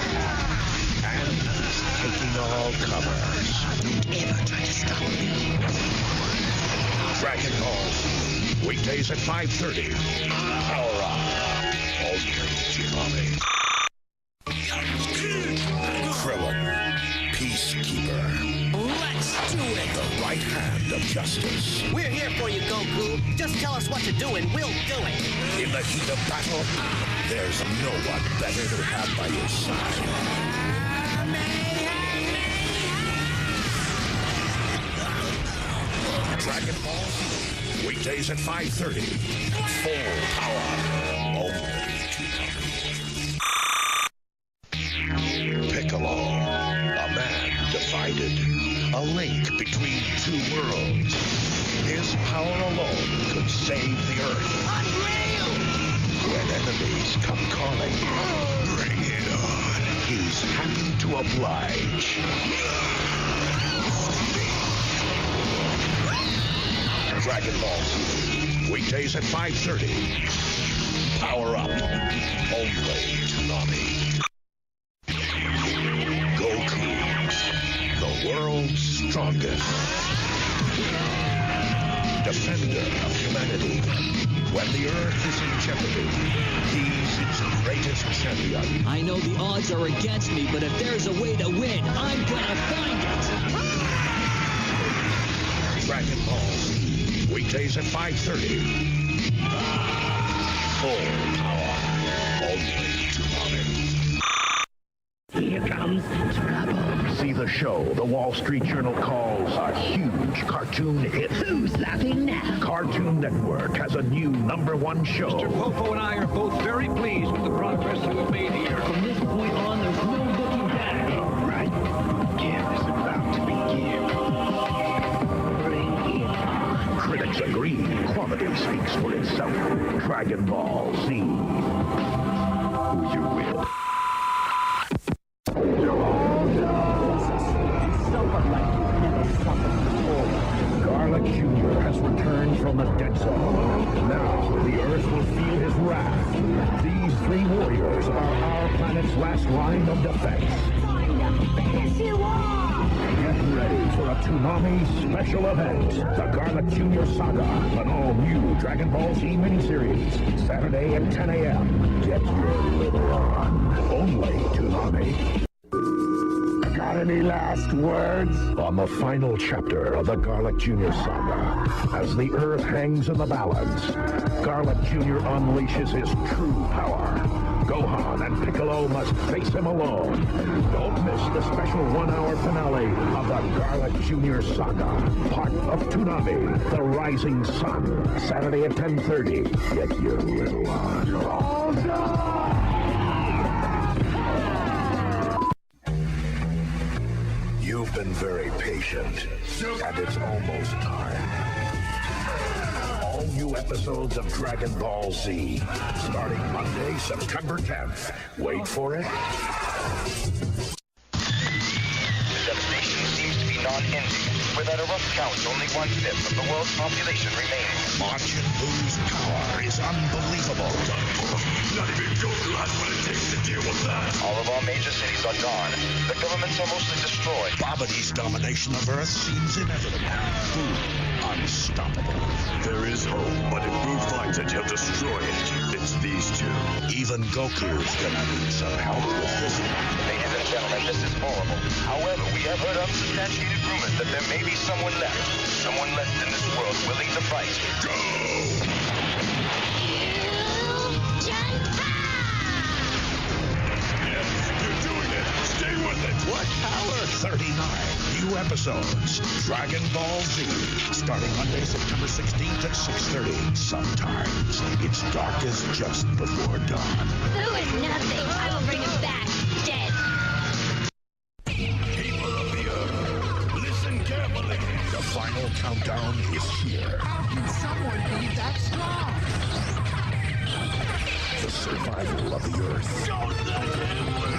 And he's taking all comers. Don't ever try to stop me. Dragon Ball Z, weekdays at 5:30. Power up, only Toonami. Krillin, Peacekeeper. Let's do it! The right hand of justice. We're here for you, Goku. Just tell us what to do and we'll do it. In the heat of battle, there's no one better to have by your side. Dragon Ball Z, weekdays at 5:30. Full power, only Toonami. Piccolo, a man divided, a link between two worlds. His power alone could save the Earth. Unreal! When enemies come calling, bring it on. He's happy to oblige. Dragon Ball Z, weekdays at 5:30. Power up, only Toonami. Goku, the world's strongest. Defender of humanity. When the Earth is in jeopardy, he's Its greatest champion. I know the odds are against me, but if there's a way to win, I'm gonna find it! Dragon Ball Z. Weekdays at 5:30. Full power. Only Toonami. Here comes trouble. See the show the Wall Street Journal calls a huge cartoon hit. Who's laughing now? Cartoon Network has a new #1 show. Mr. Popo and I are both very pleased with the progress that we've made here. From this point on, there's no looking back. All right. Game is about to begin. Bring it on. Critics agree. Quality speaks for itself. Dragon Ball Z. Who you will. Garlic Jr. has returned from the dead zone. Now, the Earth will feel his wrath. These three warriors are our planet's last line of defense. Piss you off! Get ready for a Toonami special event. The Garlic Jr. Saga, an all-new Dragon Ball Z miniseries. Saturday at 10 a.m. Get your little on. Only Toonami. Got any last words? On the final chapter of the Garlic Jr. saga, as the Earth hangs in the balance, Garlic Jr. unleashes his true power. Gohan and Piccolo must face him alone. Don't miss the special 1-hour finale of the Garlic Jr. saga, part of Toonami, The Rising Sun. Saturday at 10:30. Get your little on. All done! You've been very patient, and it's almost time. All new episodes of Dragon Ball Z, starting Monday, September 10th. Wait for it. The devastation seems to be non-ending. Without a rough count, only 1/5 of the world's population remains. Majin Buu's power is unbelievable. Not even Goku has what it takes to deal with that. All of our major cities are gone. The governments are mostly destroyed. Babidi's domination of Earth seems inevitable. Buu, unstoppable. There is hope, but if Buu finds it, he'll destroy it. It's these two. Even Goku's gonna need some help with this one. Ladies and gentlemen, this is horrible. However, we have heard unsubstantiated rumors that there may be someone left. Someone left in this world willing to fight. Go! Yes, you're doing it. Stay with it. What power? 39 new episodes. Dragon Ball Z. Starting Monday, September 16th at 6:30. Sometimes it's darkest just before dawn. Who is nothing? I will bring him back. Dead. People of the Earth, listen carefully. The final countdown is here. How can someone be that strong? The survival of the Earth. Don't let him win!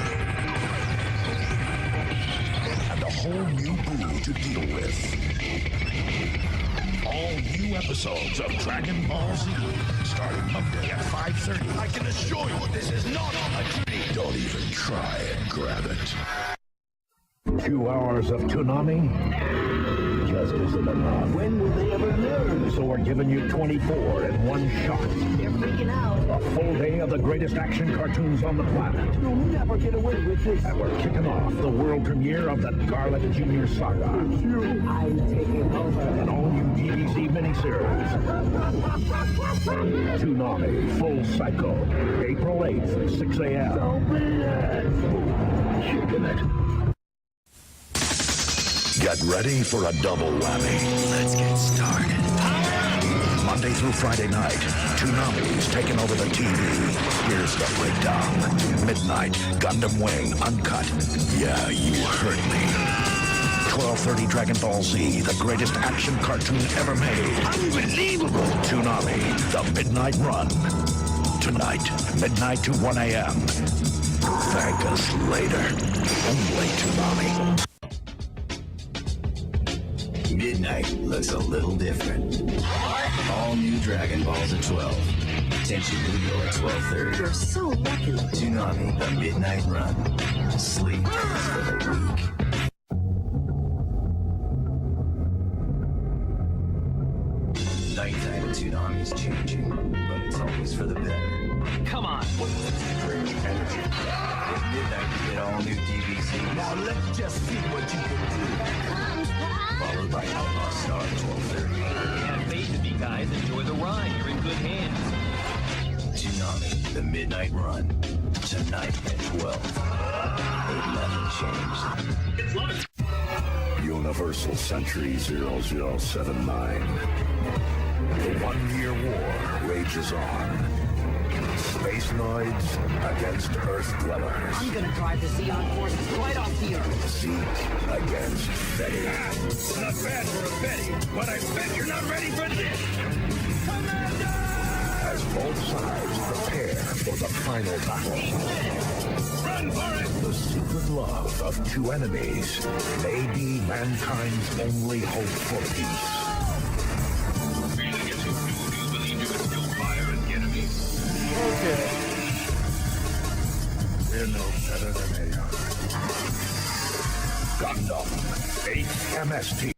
And a whole new Buu to deal with. All new episodes of Dragon Ball Z, starting Monday at 5:30. I can assure you this is not a dream. Don't even try and grab it. 2 hours of Toonami just isn't enough. When will they ever learn? So we're giving you 24 in one shot. They're freaking out. A full day of the greatest action cartoons on the planet. You'll never get away with this. And we're kicking off the world premiere of the Garlic Jr. Saga. I'm taking over. An all-new DVC miniseries. Toonami Full Cycle. April 8th, 6 a.m. Don't be it. Kicking it. Get ready for a double whammy. Let's get started. Monday through Friday night, Toonami's taking over the TV. Here's the breakdown. Midnight, Gundam Wing, Uncut. Yeah, you heard me. 12:30 Dragon Ball Z, the greatest action cartoon ever made. Unbelievable! Toonami, the Midnight Run. Tonight, midnight to 1 a.m. Thank us later. Only Toonami. Midnight looks a little different. All new Dragon Balls at 12. Attention Leo at 12:30. You're so lucky. Toonami, the Midnight Run. Sleep is for the weak. Night Everything at Toonami's changing, but it's always for the better. Come on. Energy. At midnight, you get all new DVCs. Now let's just see what you can do. Followed by Outlaw Star 12:30. Have faith in me, guys. Enjoy the ride. You're in good hands. Toonami, the Midnight Run. Tonight at 12. Ain't nothing changed. Universal Century 0079. The 1-year war rages on. Space noids against Earth dwellers. I'm gonna drive the Xeon forces right off the Earth. Zeke against Betty. Not bad for a Betty, but I bet you're not ready for this. As both sides prepare for the final battle. Run for it! The secret love of two enemies may be mankind's only hope for peace. Feeling as you do believe you can still fire at the enemy. Okay. We're no better than they are. Gundam HMST.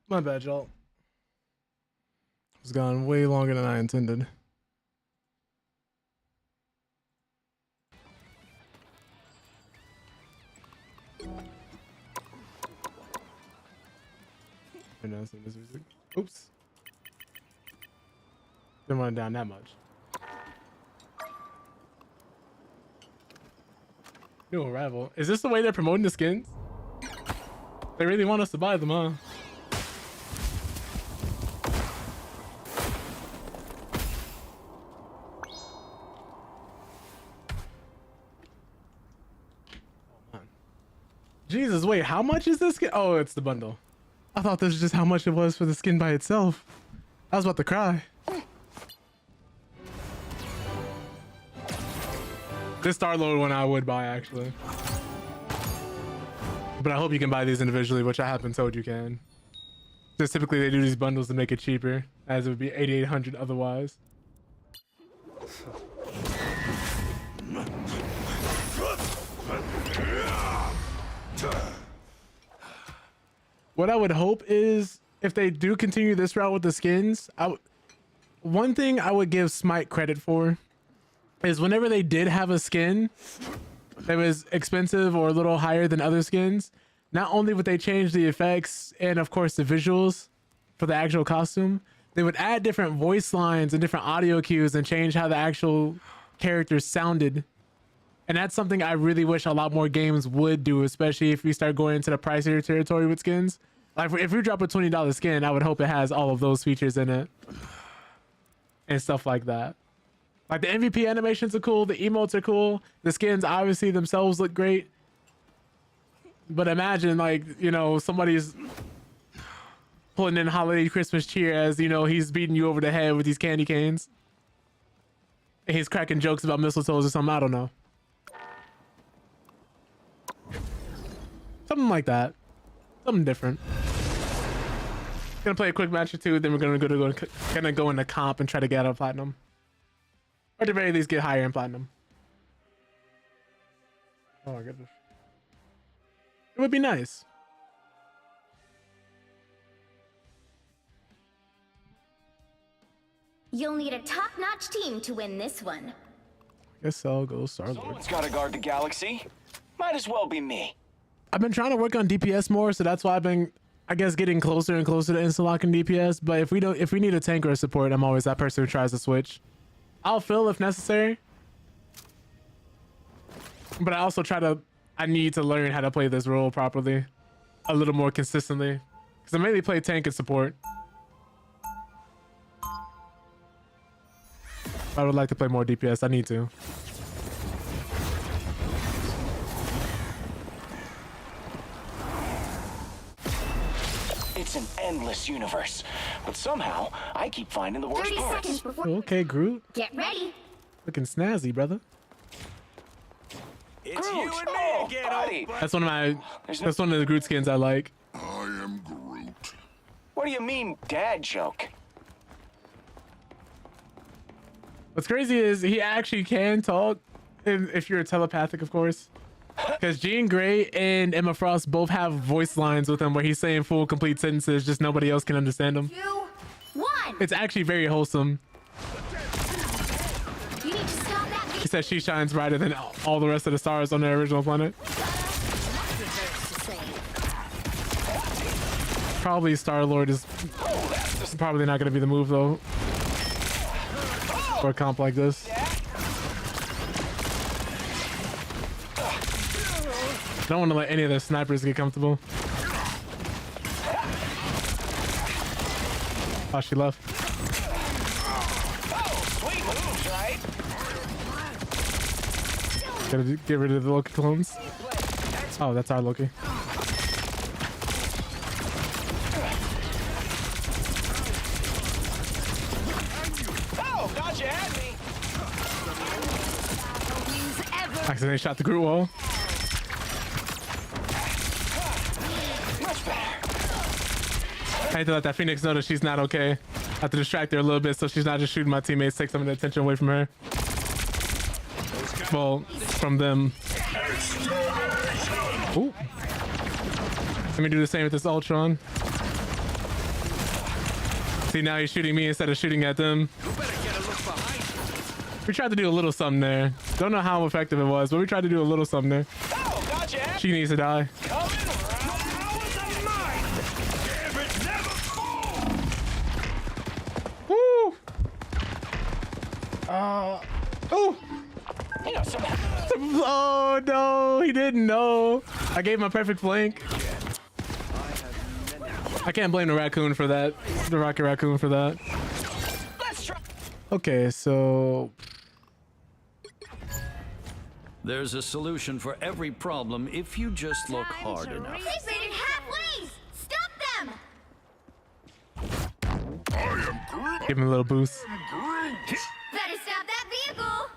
My bad, y'all. It's gone way longer than I intended. Oops. Didn't want it down that much. New arrival. Is this the way they're promoting the skins? They really want us to buy them, huh? Jesus, wait, how much is this skin? Oh, it's the bundle. I thought this was just how much it was for the skin by itself. I was about to cry. This Star-Lord one I would buy, actually. But I hope you can buy these individually, which I haven't told you can. Just typically they do these bundles to make it cheaper, as it would be 8,800 otherwise. What I would hope is if they do continue this route with the skins, one thing I would give Smite credit for is whenever they did have a skin that was expensive or a little higher than other skins, not only would they change the effects and of course the visuals for the actual costume, they would add different voice lines and different audio cues and change how the actual characters sounded. And that's something I really wish a lot more games would do, especially if we start going into the pricier territory with skins. Like if we drop a $20 skin, I would hope it has all of those features in it and stuff like that. Like the MVP animations are cool, the emotes are cool, the skins obviously themselves look great. But imagine, like, you know, somebody's pulling in holiday Christmas cheer as, you know, he's beating you over the head with these candy canes. And he's cracking jokes about mistletoes or something, I don't know. Something like that. Something different. Gonna play a quick match or two, then we're gonna go into comp and try to get out of platinum. Or at the very least get higher in platinum. Oh my goodness. It would be nice. You'll need a top-notch team to win this one. I guess I'll go Star-Lord. Someone's gotta guard the galaxy. Might as well be me. I've been trying to work on DPS more, so that's why I've been, I guess, getting closer and closer to insta-locking DPS. But if we need a tank or a support, I'm always that person who tries to switch. I'll fill if necessary. But I need to learn how to play this role properly. A little more consistently. Because I mainly play tank and support. I would like to play more DPS, I need to. It's an endless universe, but somehow I keep finding the worst 30 parts. seconds before. Okay, Groot. Get ready. Looking snazzy, brother. It's Groot. You and me again, buddy. That's one of the Groot skins I like. I am Groot. What do you mean, dad joke? What's crazy is he actually can talk, if you're telepathic, of course. Because Jean Grey and Emma Frost both have voice lines with him where he's saying full complete sentences, just nobody else can understand them. 2, 1. It's actually very wholesome. You need to stop that. He says she shines brighter than all the rest of the stars on their original planet. Probably Star-Lord is probably not going to be the move though for a comp like this. I don't want to let any of the snipers get comfortable. Oh, she left. Sweet moves, right? Gotta get rid of the Loki clones. Oh, that's our Loki. Oh, thought you had me. Accidentally shot the Groot wall. Much better. I hate to let that Phoenix know that she's not okay. I have to distract her a little bit so she's not just shooting my teammates, take some of the attention away from her. Well, from them. Ooh. Let me do the same with this Ultron. See, now he's shooting me instead of shooting at them. We tried to do a little something there. Don't know how effective it was, but we tried to do a little something there. Oh, gotcha. She needs to die. Woo! Oh! You know, Oh no, he didn't know. I gave him a perfect flank. I can't blame the raccoon for that. The Rocket Raccoon for that. Okay, so There's a solution for every problem if you just look hard enough. They made it halfway! Stop them! give him a little boost. Better stop that vehicle!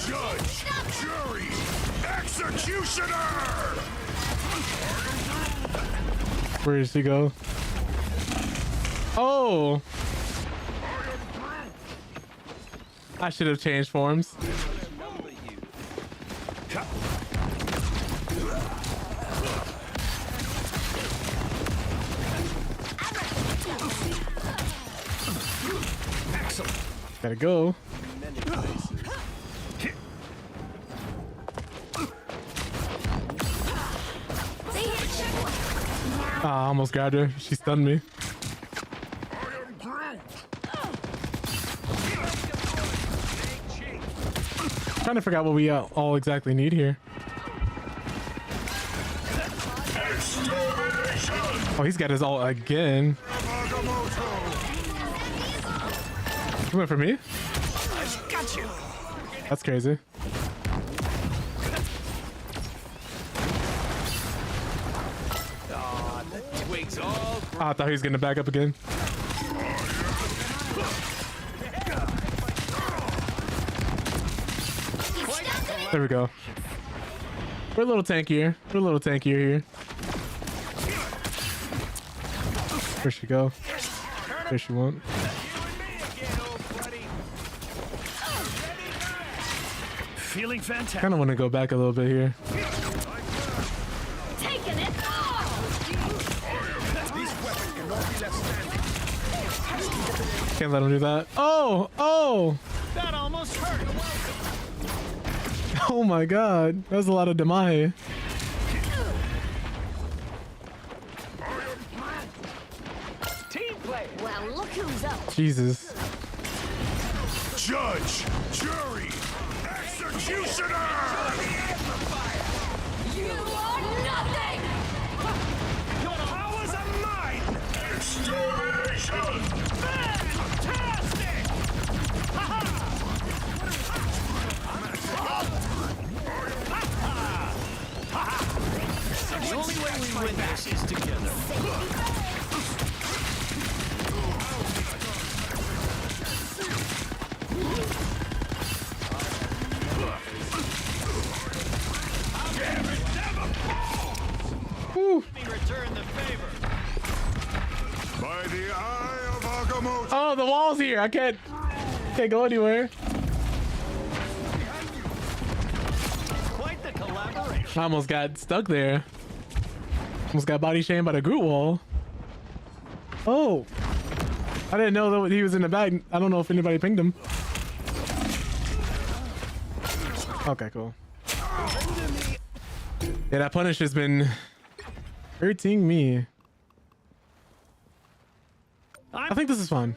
Judge, jury, executioner! Where does he go? Oh! I should have changed forms. Gotta go. Ah, I almost grabbed her. She stunned me. Trying to figure out what we all exactly need here. Oh, he's got his ult again. You went for me? Got you. That's crazy. Oh, I thought he was gonna back up again. There we go. We're a little tankier. We're a little tankier here. Where'd she go? There she went. Feeling fantastic. Kind of want to go back a little bit here. Taking it These weapons cannot be left standing. Can't let him do that. Oh! Oh! That almost hurt. Oh my god. That was a lot of damage. Team play. Well, look who's up. Jesus. Judge, jury, executioner! You are nothing! Your powers are mine! Extermination! Fantastic! Ha-ha! The only way we win this is together. By the here. I can't go anywhere. Quite the collaboration. I almost got stuck there. Almost got body shamed by the Groot wall. Oh, I didn't know that he was in the back. I don't know if anybody pinged him. Okay, cool. Yeah, that punish has been hurting me. I think this is fine.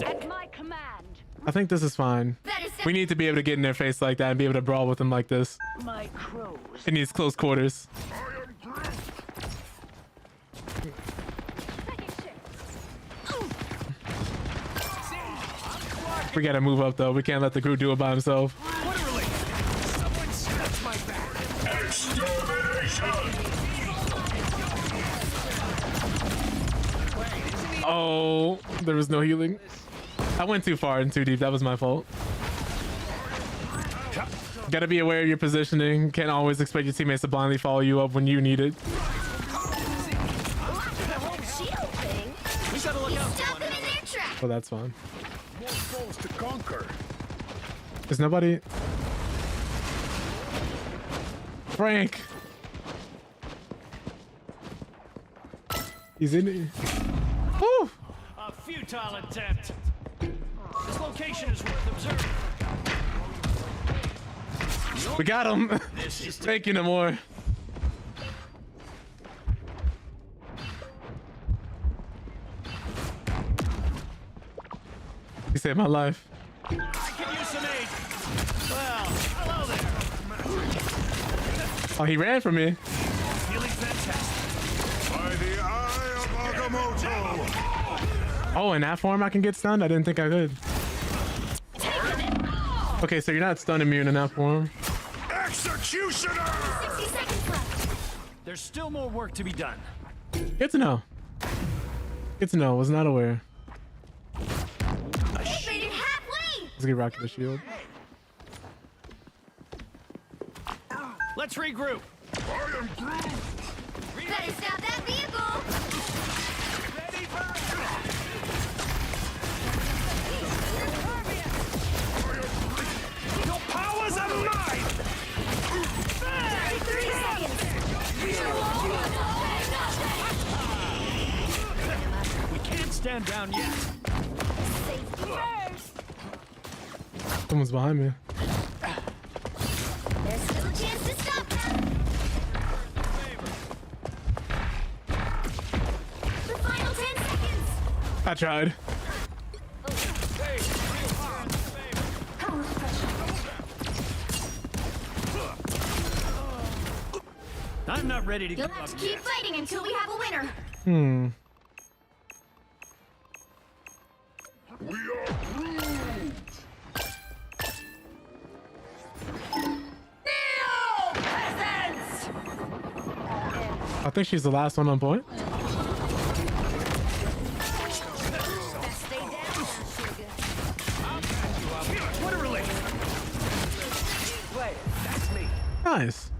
At my command. I think this is fine. We need to be able to get in their face like that and be able to brawl with them like this. My crows. In these close quarters. We gotta move up though. We can't let the Groot do it by himself. Oh, there was no healing. I went too far and too deep. That was my fault. Gotta be aware of your positioning. Can't always expect your teammates to blindly follow you up when you need it. Oh, that's fine. More foes to conquer. There's nobody. Frank. He's in it. Woo! A futile attempt. This location is worth observing. We got him. Thank you, no more. You saved my life. I can use some aid. Well, hello there. Oh, he ran from me. Feeling fantastic. By the eye of Agamotto. Oh, in that form I can get stunned? I didn't think I could. Okay, so you're not stun immune in that form. Executioner! 60 seconds left. There's still more work to be done. Good to know. Good to know. Was not aware. Let's get Rocket the shield. Let's regroup. I am Groot. Better stop that vehicle. Ready for Your powers are mine. 33 seconds. We can't stand down yet. Safety first. Someone's behind me. There's still a chance to stop them. The final 10 seconds. I tried. I'm not ready to You'll give have up to keep yet. fighting until we have a winner. We are Groot. I think she's the last one on point. What a relief. Wait, that's me. Nice.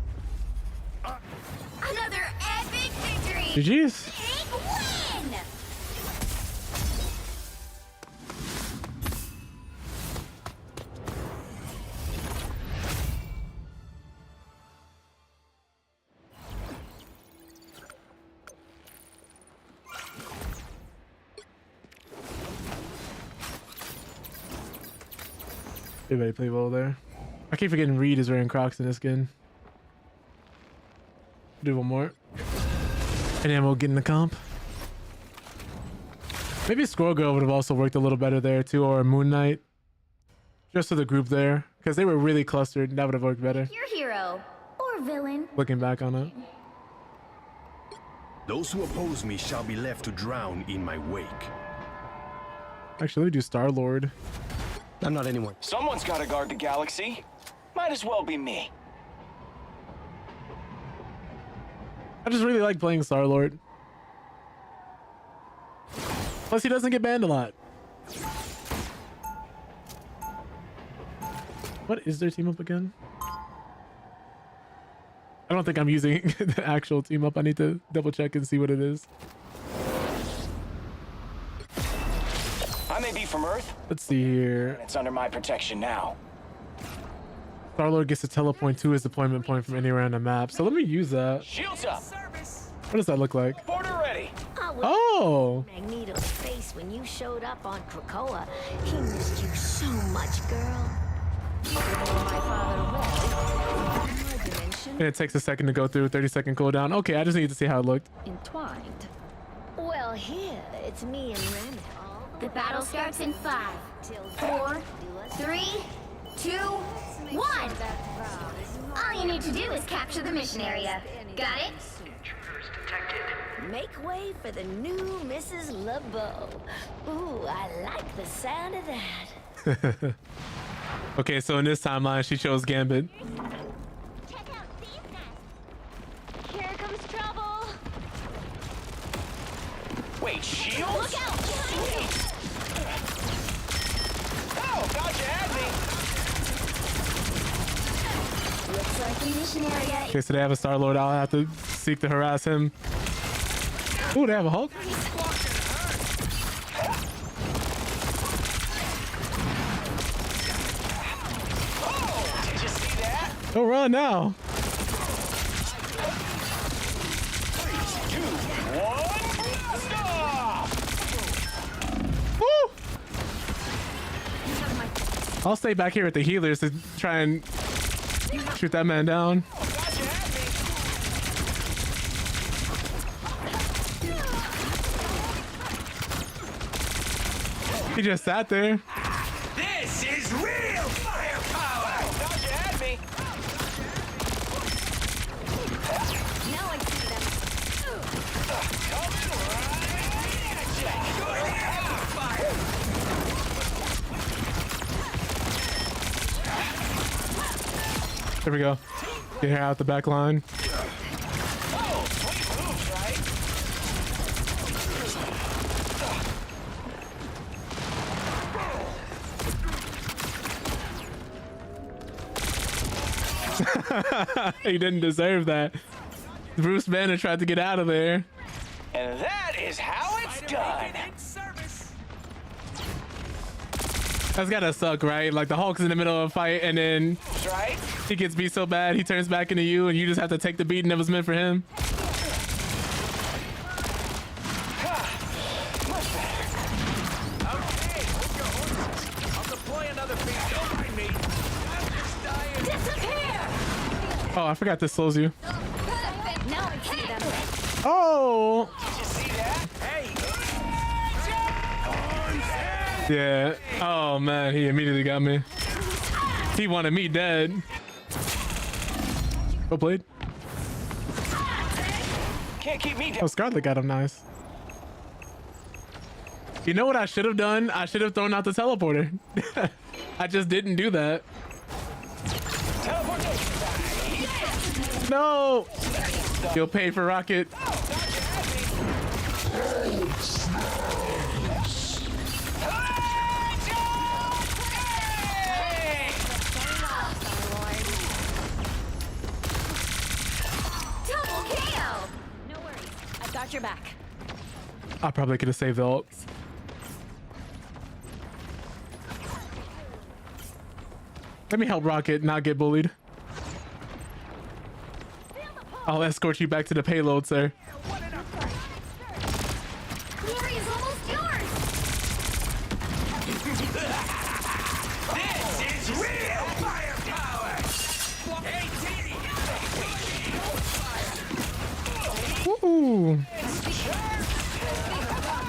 Another epic victory. GG's. Big win. Everybody play well there. I keep forgetting Reed is wearing Crocs in this skin. Do one more. And then we'll get in the comp. Maybe Squirrel Girl would have also worked a little better there too, or Moon Knight. Just for the group there. Because they were really clustered. That would have worked better. Your hero or villain. Looking back on it. Those who oppose me shall be left to drown in my wake. Actually, we do Star-Lord. I'm not anyone. Someone's got to guard the galaxy. Might as well be me. I just really like playing Star-Lord. Plus, he doesn't get banned a lot. What is their team up again? I don't think I'm using the actual team up. I need to double check and see what it is. I may be from Earth? Let's see here. It's under my protection now. Star-Lord gets a telepoint to his deployment point from anywhere on the map. So let me use that. Shields up. What does that look like? Border ready. Oh! Magneto's face when you showed up on Krakoa. He missed you so much, girl. My father my dimension And it takes a second to go through, 30-second cooldown. Okay, I just need to see how it looked. entwined. Well, here, it's me and Remy. The battle starts in 5, 4, 3, 2, 1. All you need to do is capture the mission area. Got it? Make way for the new Mrs. LeBeau. Ooh, I like the sound of that. Okay, so in this timeline, she chose Gambit. Here comes trouble. Wait, shields? Look out! Behind you! Oh, God, you had me. Looks like the mission area. Okay, so they have a Star-Lord. I'll have to seek to harass him. Ooh, they have a Hulk? Oh, did you see that? Don't run now. 3, 2, 1, blast off! Woo! I'll stay back here with the healers to try and shoot that man down. He just sat there. This is real firepower! Thought you had me. Now I see them. There we go. Get her out the back line. Oh, sweet moves, right? He didn't deserve that. Bruce Banner tried to get out of there. And that is how it's done. That's gotta suck, right? Like the Hulk's in the middle of a fight and then Right? he gets beat so bad he turns back into you and you just have to take the beating that was meant for him. Okay, hold your horses. I'll deploy another beam. Don't mind me. I'm just dying. Disappear! Oh, I forgot this slows you. Now I see them. Oh! Did you see that? Hey! Yeah. Oh man, he immediately got me. He wanted me dead. Well played. Can't keep me down. Oh, Scarlet got him nice. You know what I should have done? I should have thrown out the teleporter. I just didn't do that. Teleportation time. No! You'll pay for Rocket. Double KO! No worries. I've got your back. I probably could have saved the ult. Let me help Rocket not get bullied. I'll escort you back to the payload, sir. Glory is almost yours. This is real firepower! Hey, Teddy! Woo!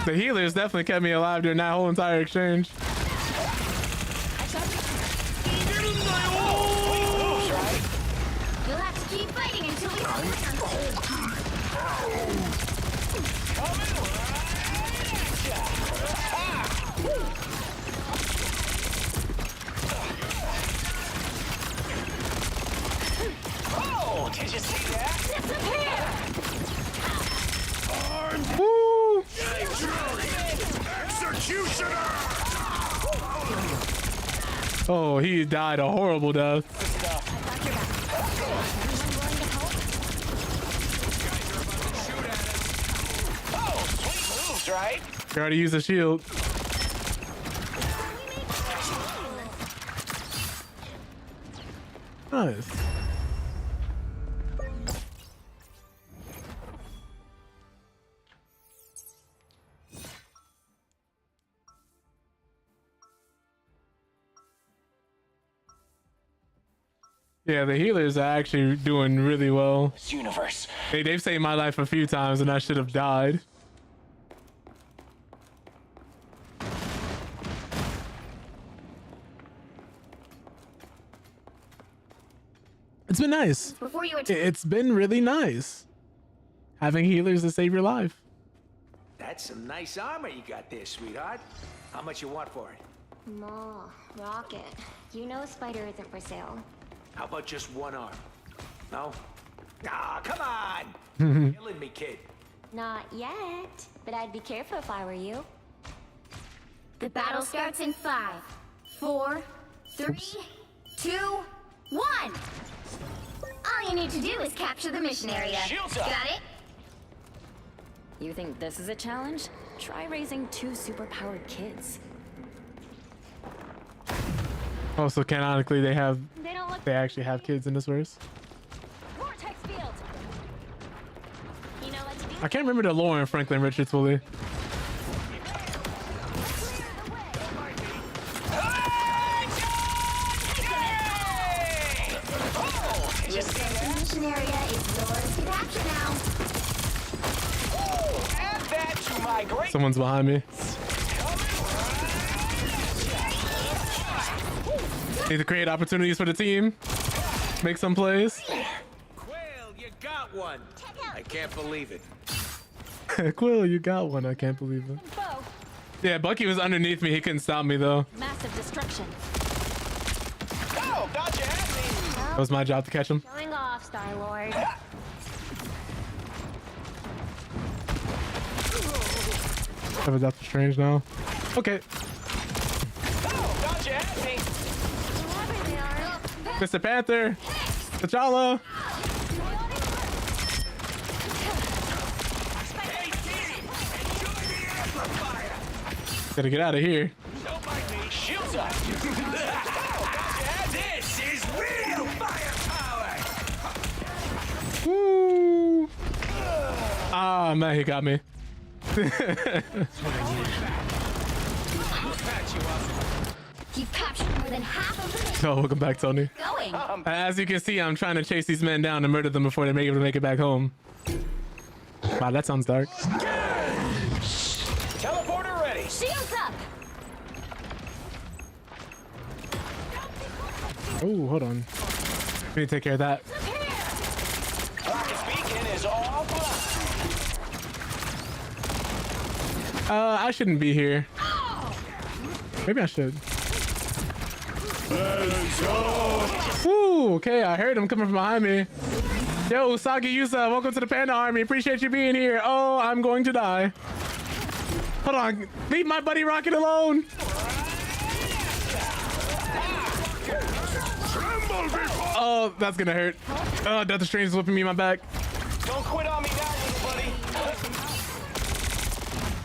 The healers definitely kept me alive during that whole entire exchange. You'll have to keep fighting until we have Oh, did you see that? Woo! Executioner! Oh, he died a horrible death. Oh, sweet moves, right? You already used a shield. Nice. Yeah, the healers are actually doing really well. Universe. They've saved my life a few times and I should have died. It's been nice. Before you It's been really nice having healers to save your life. That's some nice armor you got there, sweetheart. How much you want for it? Ma, Rocket, you know Spider isn't for sale. How about just one arm? No? Ah, come on! Killing me, kid. Not yet, but I'd be careful if I were you. The battle starts in 5, 4, 3, 2, 1. All you need to do is capture the mission area. Shields up. Got it? You think this is a challenge? Try raising 2 superpowered kids. Also, canonically, They don't look they actually have kids in this verse. Vortex field. You know what to do? I can't remember the lore in Franklin Richards fully. The mission area is yours to capture now. Add that to my great... Someone's behind me. Need to create opportunities for the team. Make some plays. Quail, you got one. I can't believe it. Quill, you got one. I can't believe it. Yeah, Bucky was underneath me. He couldn't stop me though. Massive destruction. Oh, gotcha at me. That was my job to catch him. Showing off, Star-Lord. That was Doctor Strange now. Okay. Oh, gotcha at me. Whoever they are. Mr. Panther. T'Challa. Hey, kid, enjoy the amplifier. Gotta get out of here. Don't mind me. Shields up. Oh, gotcha at this is real firepower. Woo. Ah, man, he got me. I'll patch you up. You've captured more than half of the mission. Oh, welcome back, Tony. Going. As you can see, I'm trying to chase these men down and murder them before they make able to make it back home. Wow, that sounds dark. Teleporter ready. Shields up. Oh, hold on. We need to take care of that. Rocket's beacon is offline. I shouldn't be here. Maybe I should. Let's go. Ooh, okay, I heard him coming from behind me. Yo, Usagi Yusa, welcome to the Panda Army. Appreciate you being here. Oh, I'm going to die. Hold on, leave my buddy Rocket alone. Oh, that's gonna hurt. Oh, Doctor Strange is whipping me in my back. Don't quit on me now, little buddy.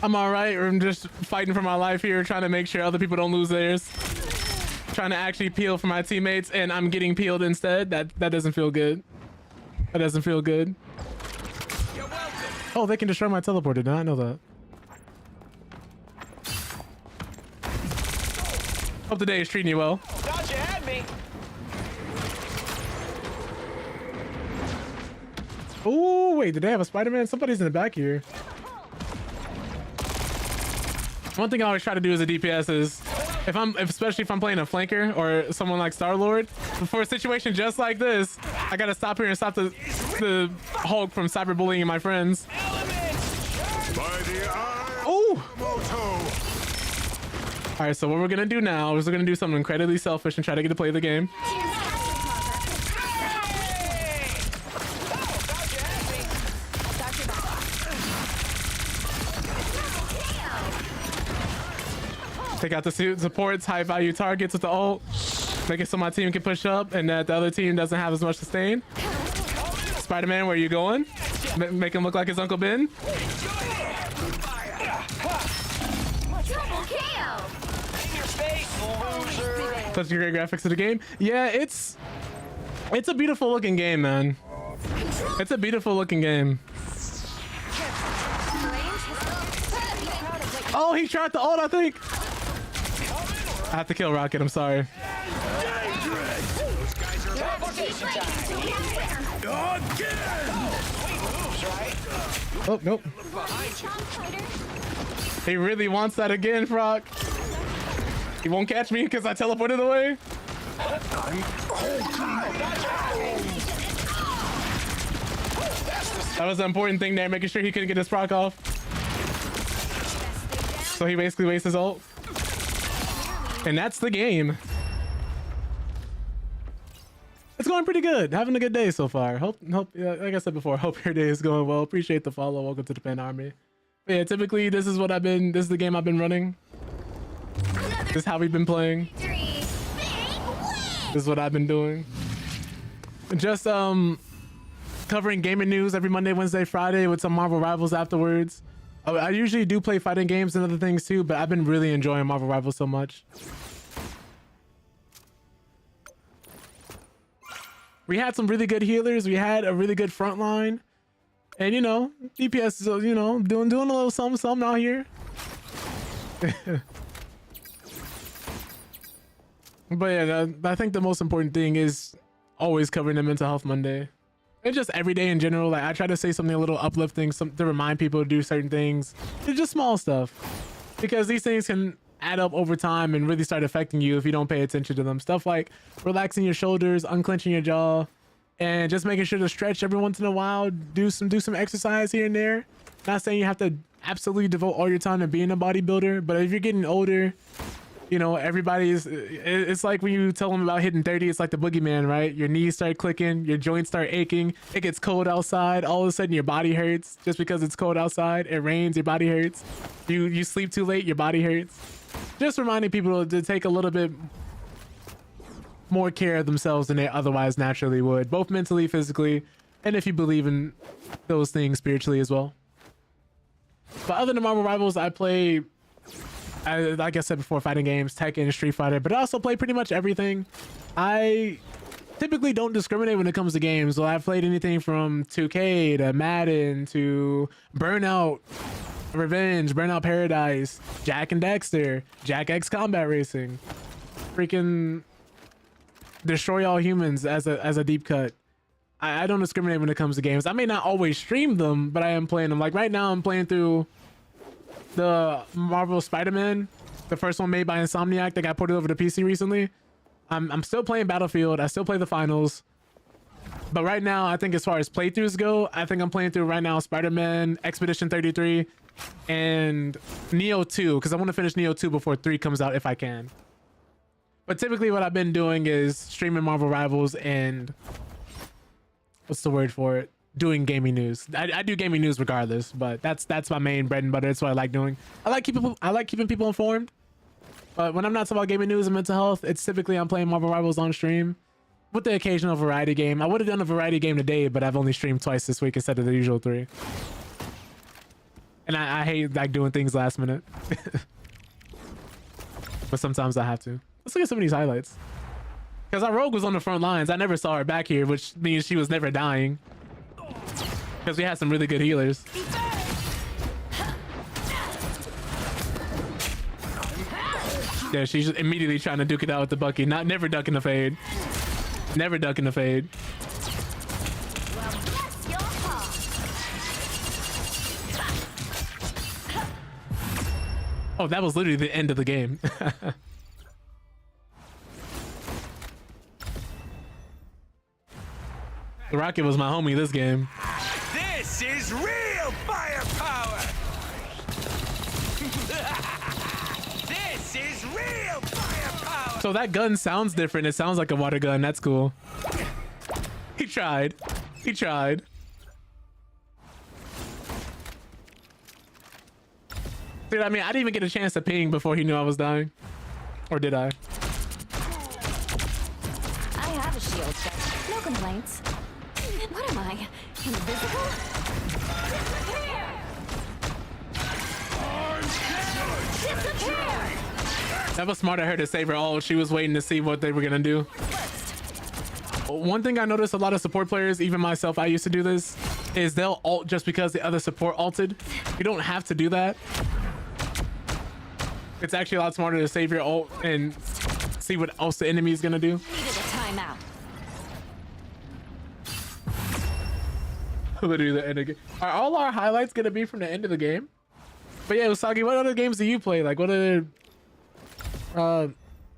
I'm all right. I'm just fighting for my life here, trying to make sure other people don't lose theirs. Trying to actually peel for my teammates, and I'm getting peeled instead. That doesn't feel good. That doesn't feel good. You're welcome. Oh, they can destroy my teleporter. Did I know that? Hope the day is treating you well. Thought you had me. Oh, wait, did they have a Spider-Man? Somebody's in the back here. One thing I always try to do as a DPS is, especially if I'm playing a flanker or someone like Star-Lord, for a situation just like this, I gotta stop here and stop the Hulk from cyberbullying my friends. Oh! All right, so what we're gonna do now is we're gonna do something incredibly selfish and try to get to play the game. Take out the supports, high value targets with the ult. Make it so my team can push up and that the other team doesn't have as much sustain. Spider-Man, where are you going? Make him look like his Uncle Ben. Such great graphics of the game. Yeah, it's It's a beautiful looking game, man. It's a beautiful looking game. Oh, he tried the ult, I think. I have to kill Rocket, I'm sorry. Oh, nope. He really wants that again, Frog. He won't catch me because I teleported away. That was the important thing there, making sure he couldn't get his proc off. So he basically wastes his ult. And that's the game. It's going pretty good. Having a good day so far. Hope, like I said before, hope your day is going well. Appreciate the follow. Welcome to the Pen Army. But yeah, typically this is the game I've been running. This is how we've been playing. This is what I've been doing. Just covering gaming news every Monday, Wednesday, Friday with some Marvel Rivals afterwards. I usually do play fighting games and other things too, but I've been really enjoying Marvel Rivals so much. We had some really good healers. We had a really good front line. And, you know, DPS is, you know, doing a little something out here. But yeah, I think the most important thing is always covering the Mental Health Monday. And just every day in general. Like, I try to say something a little uplifting, to remind people to do certain things. It's just small stuff. Because these things can add up over time and really start affecting you if you don't pay attention to them. Stuff like relaxing your shoulders, unclenching your jaw, and just making sure to stretch every once in a while. Do some exercise here and there. Not saying you have to absolutely devote all your time to being a bodybuilder, but if you're getting older, you know, it's like when you tell them about hitting 30, it's like the boogeyman, right? Your knees start clicking, your joints start aching, it gets cold outside, all of a sudden your body hurts just because it's cold outside. It rains, your body hurts. You sleep too late, your body hurts. Just reminding people to take a little bit more care of themselves than they otherwise naturally would, both mentally, physically, and if you believe in those things spiritually as well. But other than Marvel Rivals, I play, like I said before, fighting games, Tekken, and Street Fighter, but I also play pretty much everything. I typically don't discriminate when it comes to games. So I've played anything from 2K to Madden to Burnout Revenge, Burnout Paradise, Jack and Dexter, Jack X Combat Racing, freaking Destroy All Humans as a deep cut. I don't discriminate when it comes to games. I may not always stream them, but I am playing them. Like right now, I'm playing through the Marvel Spider-Man, the first one made by Insomniac that got ported over to PC recently. I'm still playing Battlefield. I still play the finals. But right now, I think as far as playthroughs go, I think I'm playing through right now Spider-Man, Expedition 33, and Neo 2, because I want to finish Neo 2 before 3 comes out if I can. But typically what I've been doing is streaming Marvel Rivals and what's the word for it? Doing gaming news. I do gaming news regardless, but that's my main bread and butter. That's what I like doing. I like keeping people informed. But when I'm not talking about gaming news and mental health, it's typically I'm playing Marvel Rivals on stream with the occasional variety game. I would have done a variety game today, but I've only streamed twice this week instead of the usual 3. And I hate like doing things last minute. But sometimes I have to. Let's look at some of these highlights. Because our rogue was on the front lines. I never saw her back here, which means she was never dying. Because we had some really good healers. Yeah, she's just immediately trying to duke it out with the Bucky. Never ducking the fade. Never ducking the fade. Oh, that was literally the end of the game. The Rocket was my homie this game. This is real firepower! This is real firepower! So that gun sounds different. It sounds like a water gun. That's cool. He tried. He tried. Dude, I mean, I didn't even get a chance to ping before he knew I was dying. Or did I? I have a shield set. No complaints. What am I? Invisible? That was smart of her to save her ult. She was waiting to see what they were gonna do. One thing I noticed a lot of support players, even myself, I used to do this, is they'll ult just because the other support ulted. You don't have to do that. It's actually a lot smarter to save your ult and see what else the enemy is gonna do. Needed a timeout. Literally the end of the game. Are all our highlights gonna be from the end of the game? But yeah, Usagi, what other games do you play? Like, what other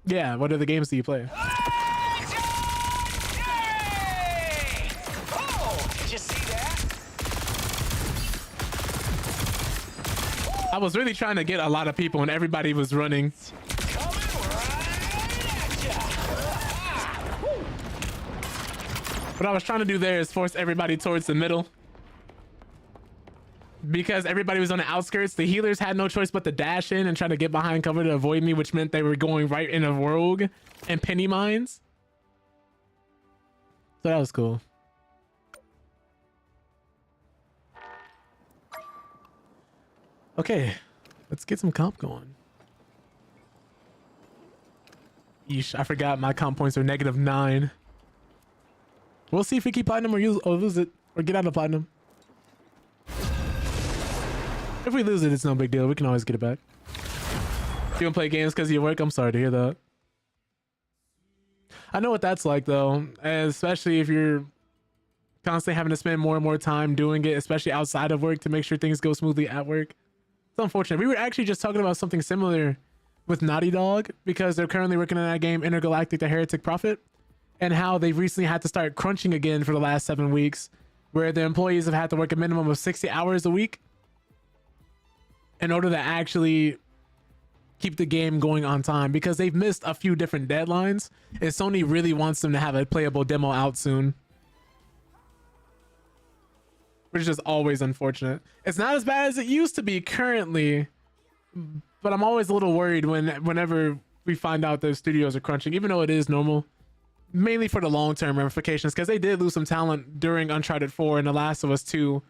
yeah, what other games do you play? I was really trying to get a lot of people and everybody was running. What I was trying to do there is force everybody towards the middle. Because everybody was on the outskirts, the healers had no choice but to dash in and try to get behind cover to avoid me, which meant they were going right in a rogue and penny mines. So that was cool. Okay, let's get some comp going. Yeesh, I forgot my comp points are -9. We'll see if we keep platinum or lose it or get out of platinum. If we lose it, it's no big deal. We can always get it back. You don't play games because of your work? I'm sorry to hear that. I know what that's like though, especially if you're constantly having to spend more and more time doing it, especially outside of work to make sure things go smoothly at work. It's unfortunate. We were actually just talking about something similar with Naughty Dog because they're currently working on that game Intergalactic: The Heretic Prophet, and how they've recently had to start crunching again for the last 7 weeks, where the employees have had to work a minimum of 60 hours a week in order to actually keep the game going on time, because they've missed a few different deadlines and Sony really wants them to have a playable demo out soon, which is just always unfortunate. It's not as bad as it used to be currently, but I'm always a little worried whenever we find out those studios are crunching, even though it is normal, mainly for the long-term ramifications, because they did lose some talent during Uncharted 4 and The Last of Us 2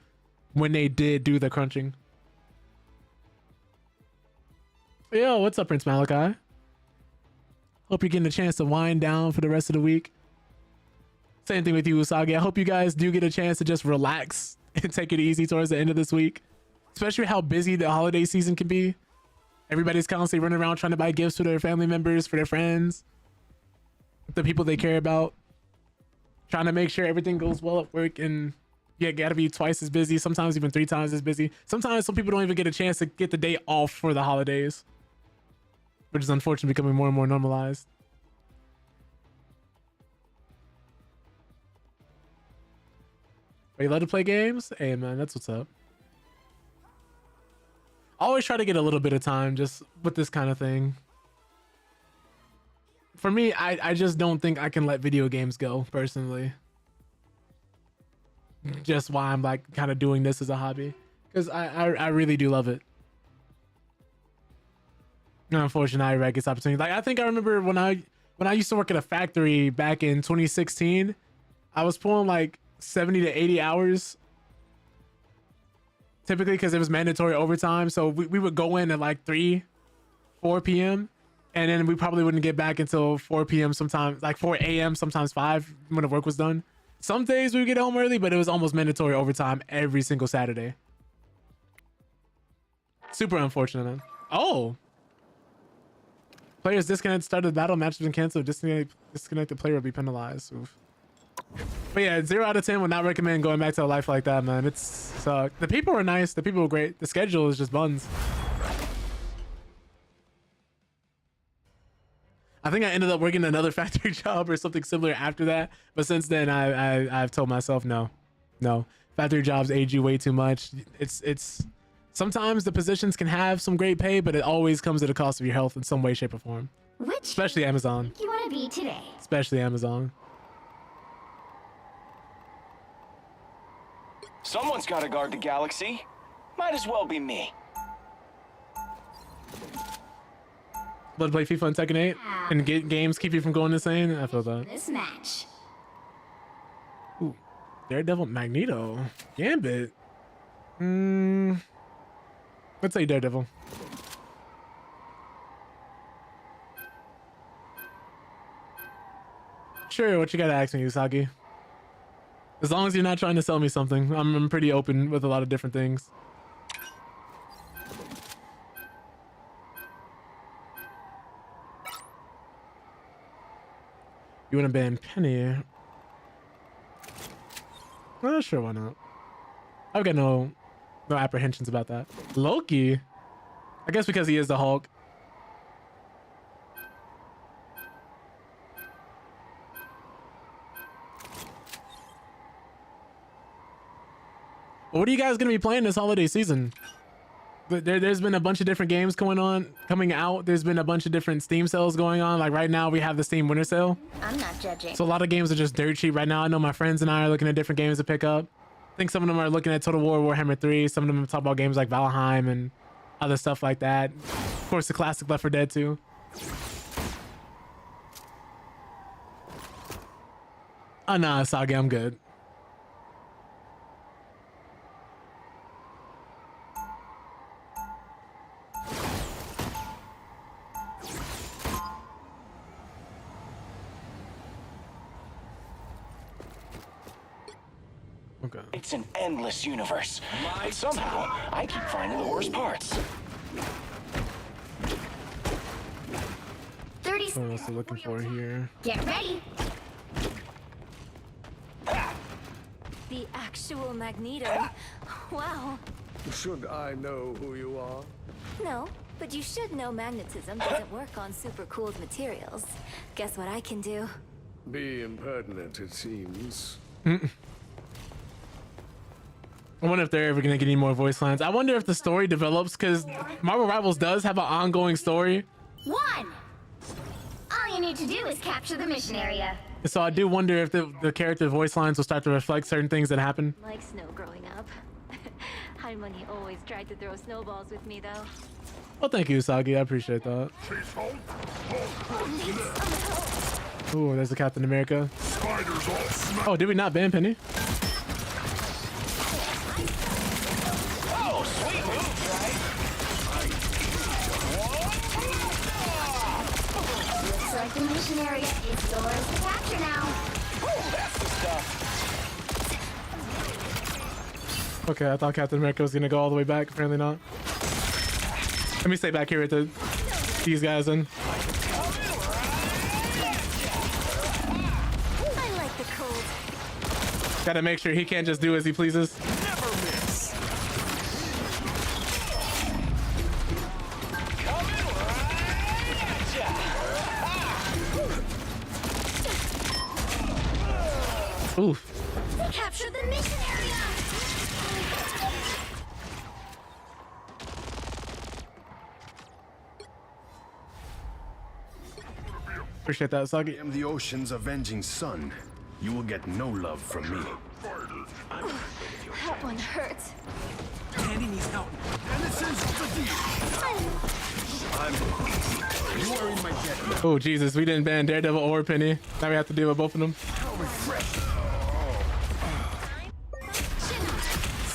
when they did do the crunching. Yo, what's up, Prince Malachi? Hope you're getting a chance to wind down for the rest of the week. Same thing with you, Usagi. I hope you guys do get a chance to just relax and take it easy towards the end of this week, especially how busy the holiday season can be. Everybody's constantly running around trying to buy gifts for their family members, for their friends, the people they care about, trying to make sure everything goes well at work, and you gotta be twice as busy, sometimes even 3 times as busy. Sometimes some people don't even get a chance to get the day off for the holidays, which is unfortunately becoming more and more normalized. Are you allowed to play games? Hey man, that's what's up. I always try to get a little bit of time just with this kind of thing. For me, I just don't think I can let video games go personally. Just why I'm like kind of doing this as a hobby, because I really do love it. Unfortunately, I get this opportunity. Like, I think I remember when I used to work at a factory back in 2016, I was pulling like 70 to 80 hours typically because it was mandatory overtime. So we would go in at like 4 p.m. and then we probably wouldn't get back until 4 p.m. sometimes, like 4 a.m. sometimes 5 when the work was done. Some days we would get home early, but it was almost mandatory overtime every single Saturday. Super unfortunate, man. Oh. Players disconnect, started battle, match has been canceled. Disconnected player will be penalized. Oof. But yeah, 0 out of 10 would not recommend going back to a life like that, man. It's the people were nice, the people were great. The schedule is just buns. I think I ended up working another factory job or something similar after that, but since then I've told myself no. Factory jobs age you way too much. It's sometimes the positions can have some great pay, but it always comes at the cost of your health in some way, shape, or form. Especially Amazon. You want to be today? Especially Amazon. Someone's got to guard the galaxy. Might as well be me. Love to play FIFA and Tekken 8 and get games keep you from going insane. I feel that. This match. Ooh, Daredevil, Magneto, Gambit. Let's say Daredevil. Sure, what you gotta ask me, Usagi. As long as you're not trying to sell me something, I'm pretty open with a lot of different things. You want to ban Penny? Well, sure, why not? I've got no apprehensions about that. Loki? I guess because he is the Hulk. What are you guys going to be playing this holiday season? There's been a bunch of different games coming out. There's been a bunch of different Steam sales going on. Like right now we have the Steam winter sale. I'm not judging. So a lot of games are just dirt cheap right now. I know my friends and I are looking at different games to pick up. I think some of them are looking at Total War Warhammer 3. Some of them talk about games like Valheim and other stuff like that. Of course, the classic Left 4 Dead 2. Oh, nah, Sage, I'm good. Okay. It's an endless universe. But somehow, I keep finding the worst parts. 30 What else are looking for here? Get ready. The actual Magneto. Wow. Should I know who you are? No, but you should know magnetism doesn't work on super cooled materials. Guess what I can do? Be impertinent, it seems. I wonder if they're ever gonna get any more voice lines. I wonder if the story develops, because Marvel Rivals does have an ongoing story. 1. All you need to do is capture the mission area. So I do wonder if the character voice lines will start to reflect certain things that happen. Like snow growing up. Harmony always tried to throw snowballs with me, though. Well, thank you, Usagi. I appreciate that. Ooh, there's the Captain America. Oh, did we not ban Penny? Oh, sweet move, right? Looks like the mission area is yours to capture now. That's the stuff. Okay, I thought Captain America was gonna go all the way back. Apparently not. Let me stay back here with these guys in. I like the cold. Gotta make sure he can't just do as he pleases. Never miss. Coming right at ya. Oof. Capture the mission area. Appreciate that, Usagi. I am the ocean's avenging sun. You will get no love from me. That one hurts. Candy needs help. You are in my debt. Oh, Jesus, we didn't ban Daredevil or Penny. Now we have to deal with both of them. How refreshing.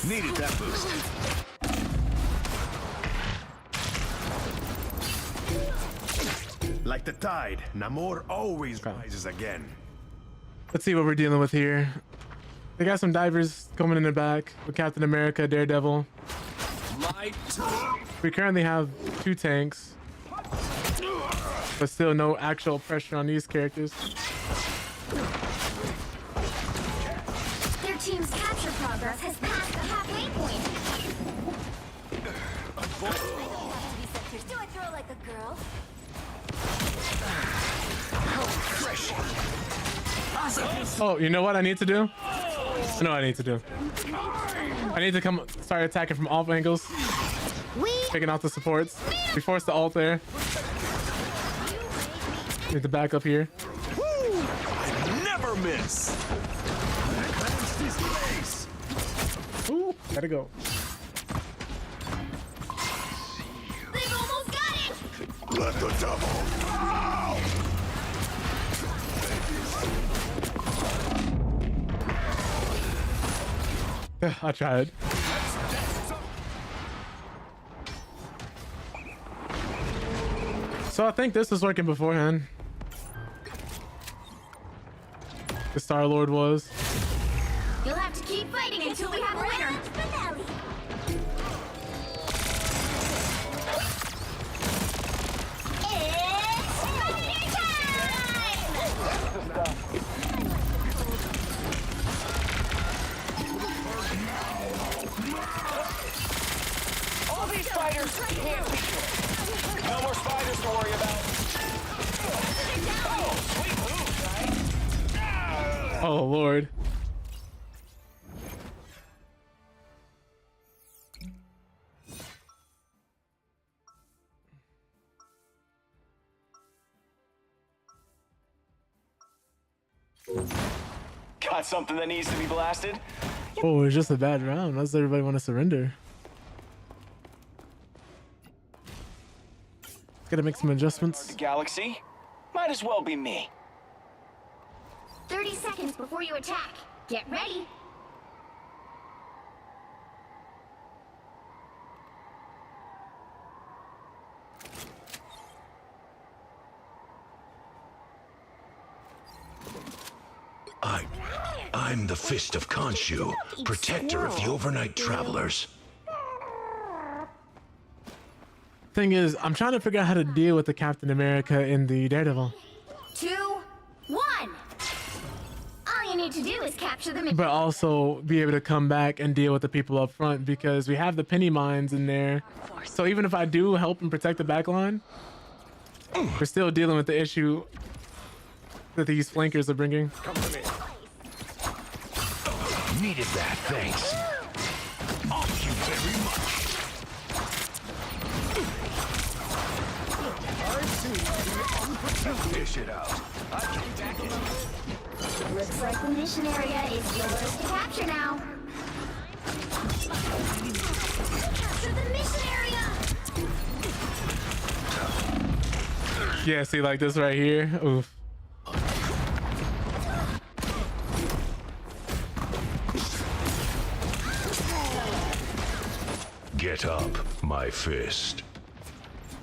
Needed that boost. Like the tide, Namor always rises again. Let's see what we're dealing with here. They got some divers coming in the back with Captain America, Daredevil. We currently have 2 tanks, but still no actual pressure on these characters. Their team's capture progress has passed the halfway point. Do a throw like a girl. Oh, you know what I need to do? I know what I need to do. I need to start attacking from all angles. Picking out the supports. We forced the ult there. Need to back up here. Never miss. Ooh, gotta go. They've almost got it. Let the devil out! I tried. So I think this was working beforehand. the Star-Lord was. You'll have to keep fighting until we have a winner. All these fighters can't be good. No more spiders to worry about. Oh, sweet move, right? Oh Lord. Got something that needs to be blasted? Oh, it's just a bad round. Why does everybody want to surrender? Gotta make some adjustments. The galaxy? Might as well be me. 30 seconds before you attack. Get ready. I'm the Fist of Khonshu, protector of the overnight travelers. Thing is, I'm trying to figure out how to deal with the Captain America and the Daredevil. 2, 1. All you need to do is capture the mission. But also be able to come back and deal with the people up front, because we have the penny mines in there. So even if I do help and protect the back line, we're still dealing with the issue that these flankers are bringing. Come to me. Needed that, thanks. Off you very much. Dish it out. Looks like the mission area is yours to capture now. Capture the mission area! Yeah, see, like this right here. Oof. Get up, my fist.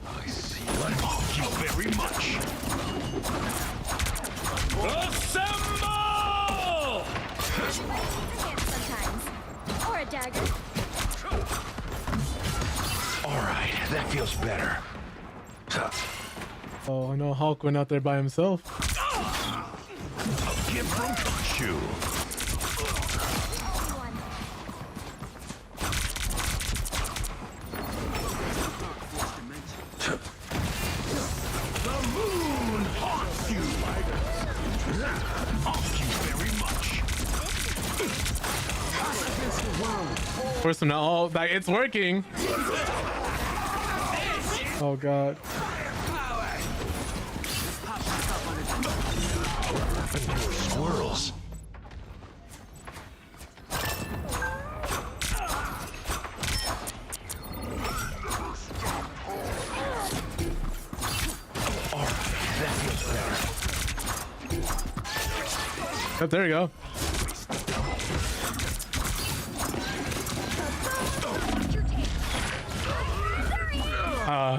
I see. Thank you very much. Assemble! Sometimes. Or a dagger. All right, that feels better. Oh no, Hulk went out there by himself. A gift from Khonshu. The moon haunts you. Thank you very much. First of all, like, it's working. Oh god. Squirrels. Oh, there you go.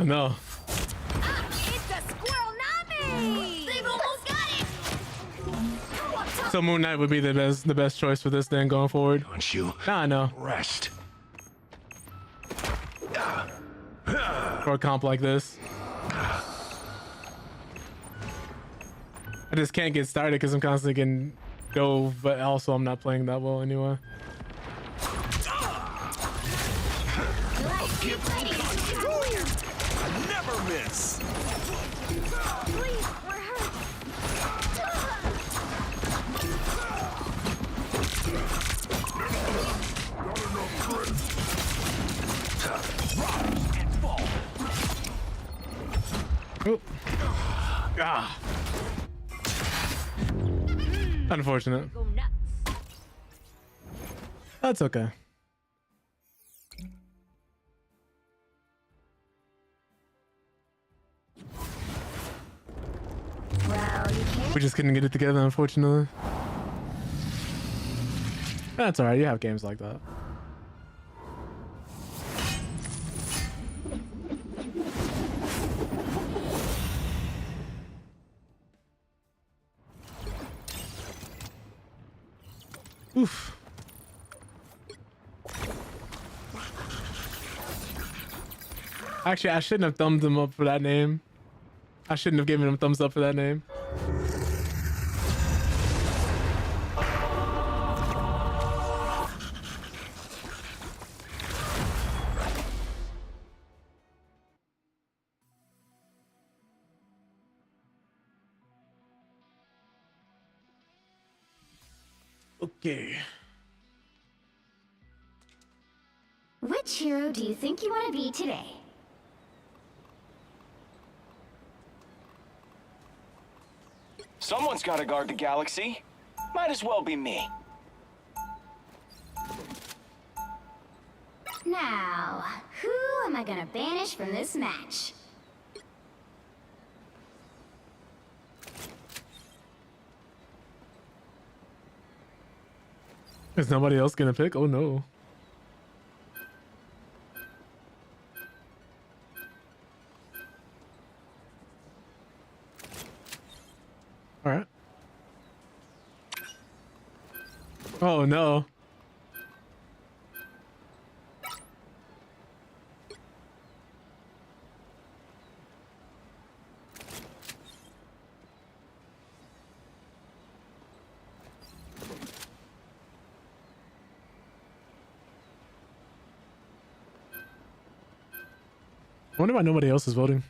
No. It's a squirrel nami! They've almost got it! So Moon Knight would be the best choice for this then going forward. Khonshu. Nah, I know. Rest. For a comp like this. I just can't get started because I'm constantly getting dove, but also I'm not playing that well anyway. I never miss. Please, we're hurt. Rise and fall. Oh. Ah. Unfortunate. Go nuts. That's okay. We just couldn't get it together, unfortunately. That's alright, you have games like that. Oof. Actually, I shouldn't have thumbed him up for that name. I shouldn't have given him thumbs up for that name. Okay. Which hero do you think you want to be today? Someone's got to guard the galaxy. Might as well be me. Now, who am I gonna banish from this match? Is nobody else gonna pick? Oh no. All right. Oh no. I wonder why nobody else is voting.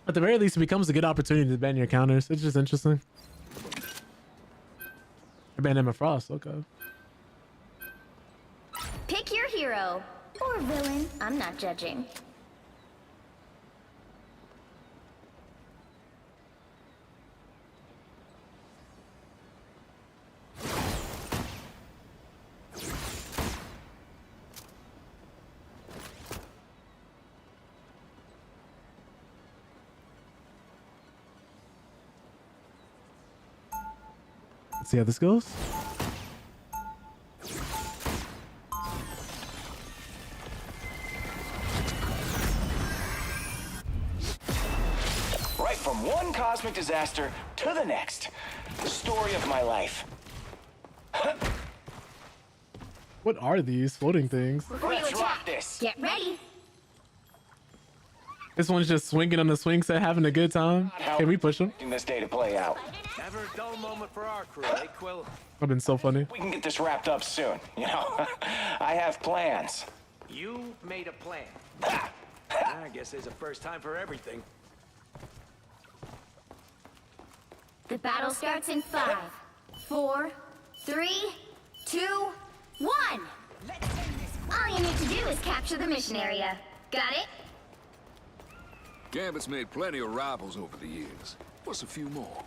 At the very least, it becomes a good opportunity to ban your counters. It's just interesting. I banned Emma Frost. Okay. Pick your hero. Or villain. I'm not judging. Let's see how this goes. Right from one cosmic disaster to the next. The story of my life. What are these floating things? Let's rock this. Get ready. This one's just swinging on the swing set, having a good time. Can we push him? This day to play out. Never a dull moment for our crew, eh, Quill? I've been so funny. We can get this wrapped up soon. You know, I have plans. You made a plan. I guess there's a first time for everything. The battle starts in 5, 4, 3, 2, 1. All you need to do is capture the mission area. Got it? Gambit's made plenty of rivals over the years. What's a few more?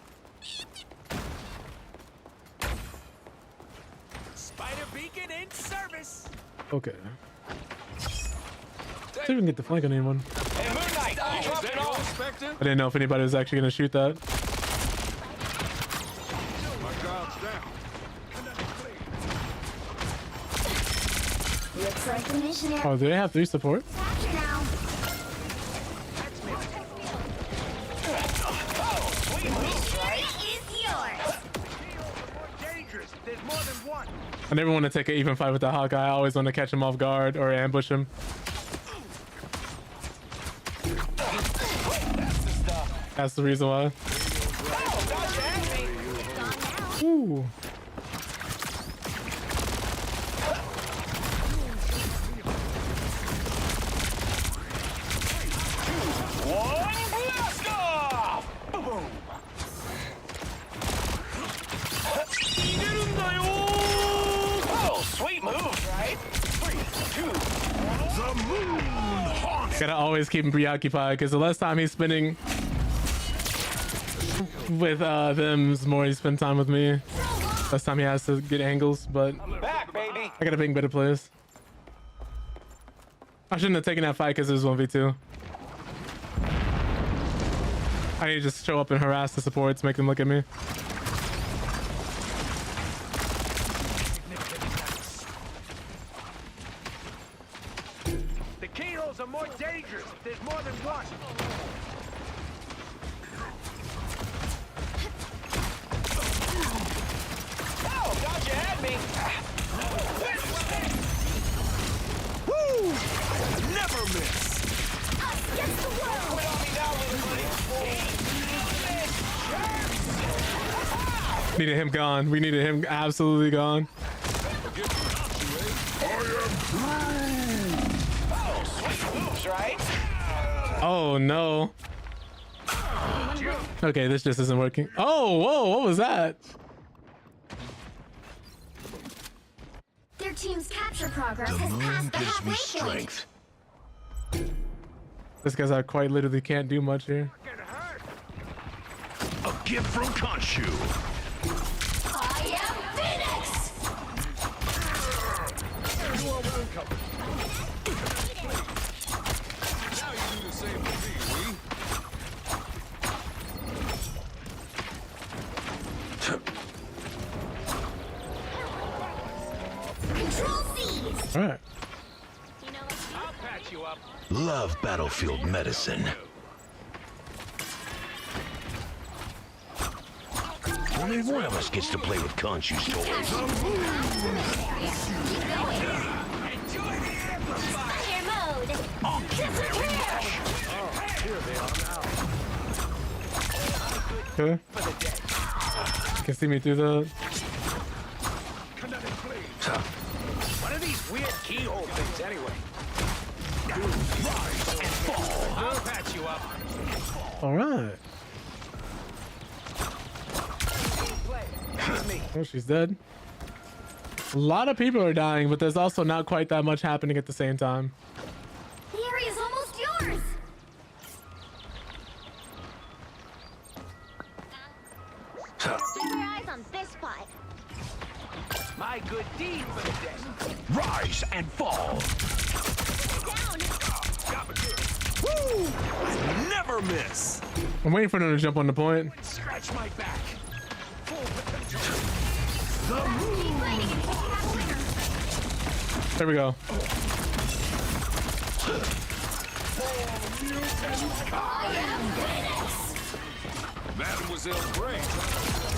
Spider beacon in service. Okay. See if we can get the flank on anyone. Hey, Moon Knight, you dropping off? I didn't know if anybody was actually gonna shoot that. My guard's down. Looks like the mission area. Oh, do they have 3 support? Capture now. There's more than one. I never want to take an even fight with the Hawkeye. I always want to catch him off guard or ambush him. That's the reason why. Ooh. One blast off! Boom! Oh, sweet move, right? 3, 2, 1. The moon haunts. Gotta always keep him preoccupied because the less time he's spending with them, the more he spends time with me. Less time he has to get angles, but I'm back, baby. I gotta bring better plays. I shouldn't have taken that fight because it was 1v2. I need to just show up and harass the supports, make them look at me. The keyholes are more dangerous if there's more than one. me. Woo! Never miss. Against the world. Quit on me now, little buddy. Needed him gone. We needed him absolutely gone. Oh, sweet moves, right? Oh no. Okay, this just isn't working. Oh, whoa, what was that? Their team's capture progress has passed the halfway point. This guy's out quite literally can't do much here. A gift from Khonshu. I am Phoenix. You are welcome. Now you do the same for me, we. Control C's. All right. I'll patch you up. Love battlefield medicine. Only one of us gets to play with Khonshu's toys. Enjoy the amplifier. Fire mode. Disappear. Here they are now. Okay. For the day. You can see me through the. What are these weird keyhole things anyway? Rise and fall. I'll patch you up. All right. It's me. Oh, she's dead. A lot of people are dying, but there's also not quite that much happening at the same time. The area's almost yours. Keep your eyes on this spot. My good deed for the day. Rise and fall. Woo! I never miss. I'm waiting for them to jump on the point. Scratch my back. There we go. Mademoiselle Gray.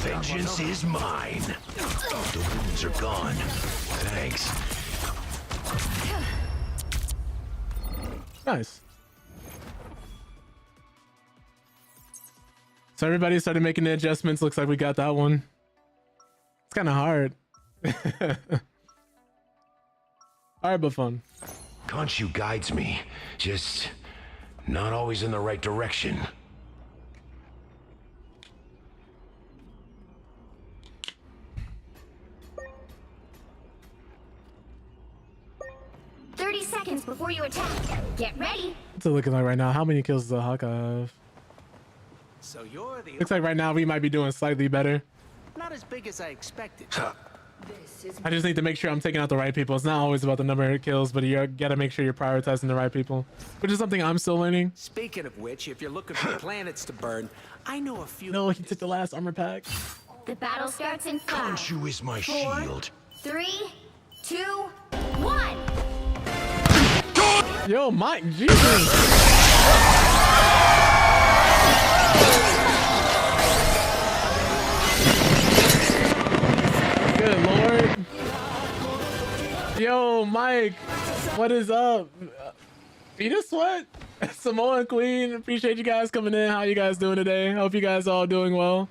Vengeance is mine. The wounds are gone. Thanks. Nice. So everybody started making the adjustments. Looks like we got that one. It's kind of hard. Alright, but fun. Khonshu guides me, just not always in the right direction. Seconds before you attack. Get ready. What's it looking like right now? How many kills does the Hawk have? So you're the Looks like right now we might be doing slightly better. not as big as I expected. I just need to make sure I'm taking out the right people. It's not always about the number of kills, but you gotta make sure you're prioritizing the right people, which is something I'm still learning. Speaking of which, if you're looking for planets to burn, I know a few. No, he took the last armor pack. The battle starts in 5, Khonshu is my 4, shield. 3, 2, 1. Yo, Mike, Jesus. Good Lord. Yo, Mike, what is up? Peter Sweat, Samoa Queen, appreciate you guys coming in. How you guys doing today? Hope you guys all doing well.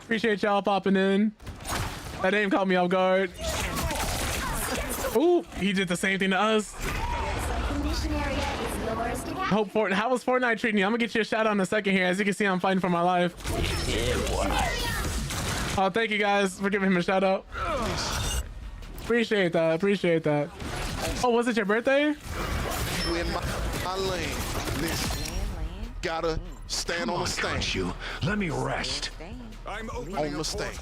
Appreciate y'all popping in. That name caught me off guard. Ooh, he did the same thing to us. How was Fortnite treating you? I'm gonna get you a shout out in a second here. As you can see, I'm fighting for my life. Oh, thank you guys for giving him a shout out. Appreciate that. Appreciate that. Oh, was it your birthday? You in my lane. Listen, gotta stand on the stand. Let me rest. I'm on the stand.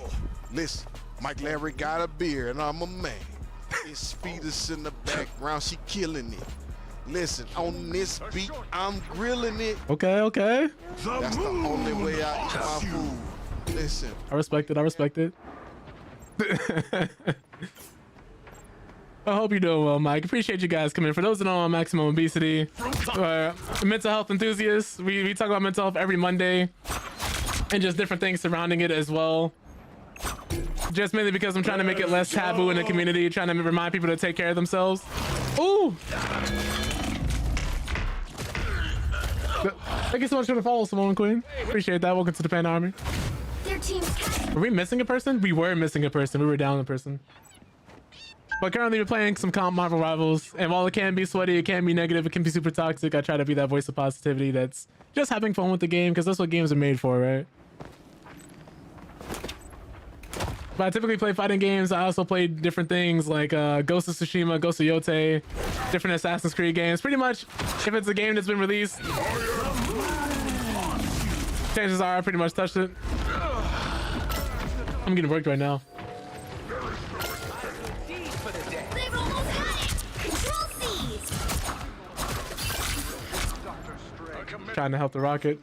Listen, Mike Larry got a beer and I'm a man. It's Fetus in the background, she killing it. Listen, on this beat, I'm grilling it. Okay, okay. That's the only way I eat my food. Listen. I respect it. I respect it. I hope you're doing well, Mike. Appreciate you guys coming. For those that don't know, Maximum Obesity, mental health enthusiasts. We talk about mental health every Monday and just different things surrounding it as well. just mainly because I'm trying to make it less taboo in the community, trying to remind people to take care of themselves. Ooh! Thank you so much for the follow, Simone Queen. Appreciate that. Welcome to the Panda Army. Were we missing a person? We were missing a person. We were down a person. But currently we're playing some comp Marvel Rivals, and while it can be sweaty, it can be negative, it can be super toxic, I try to be that voice of positivity that's just having fun with the game, because that's what games are made for, right? But I typically play fighting games. I also play different things like Ghost of Tsushima, Ghost of Yotei, different Assassin's Creed games. Pretty much, if it's a game that's been released, chances are I pretty much touched it. I'm getting worked right now. Trying to help the rocket.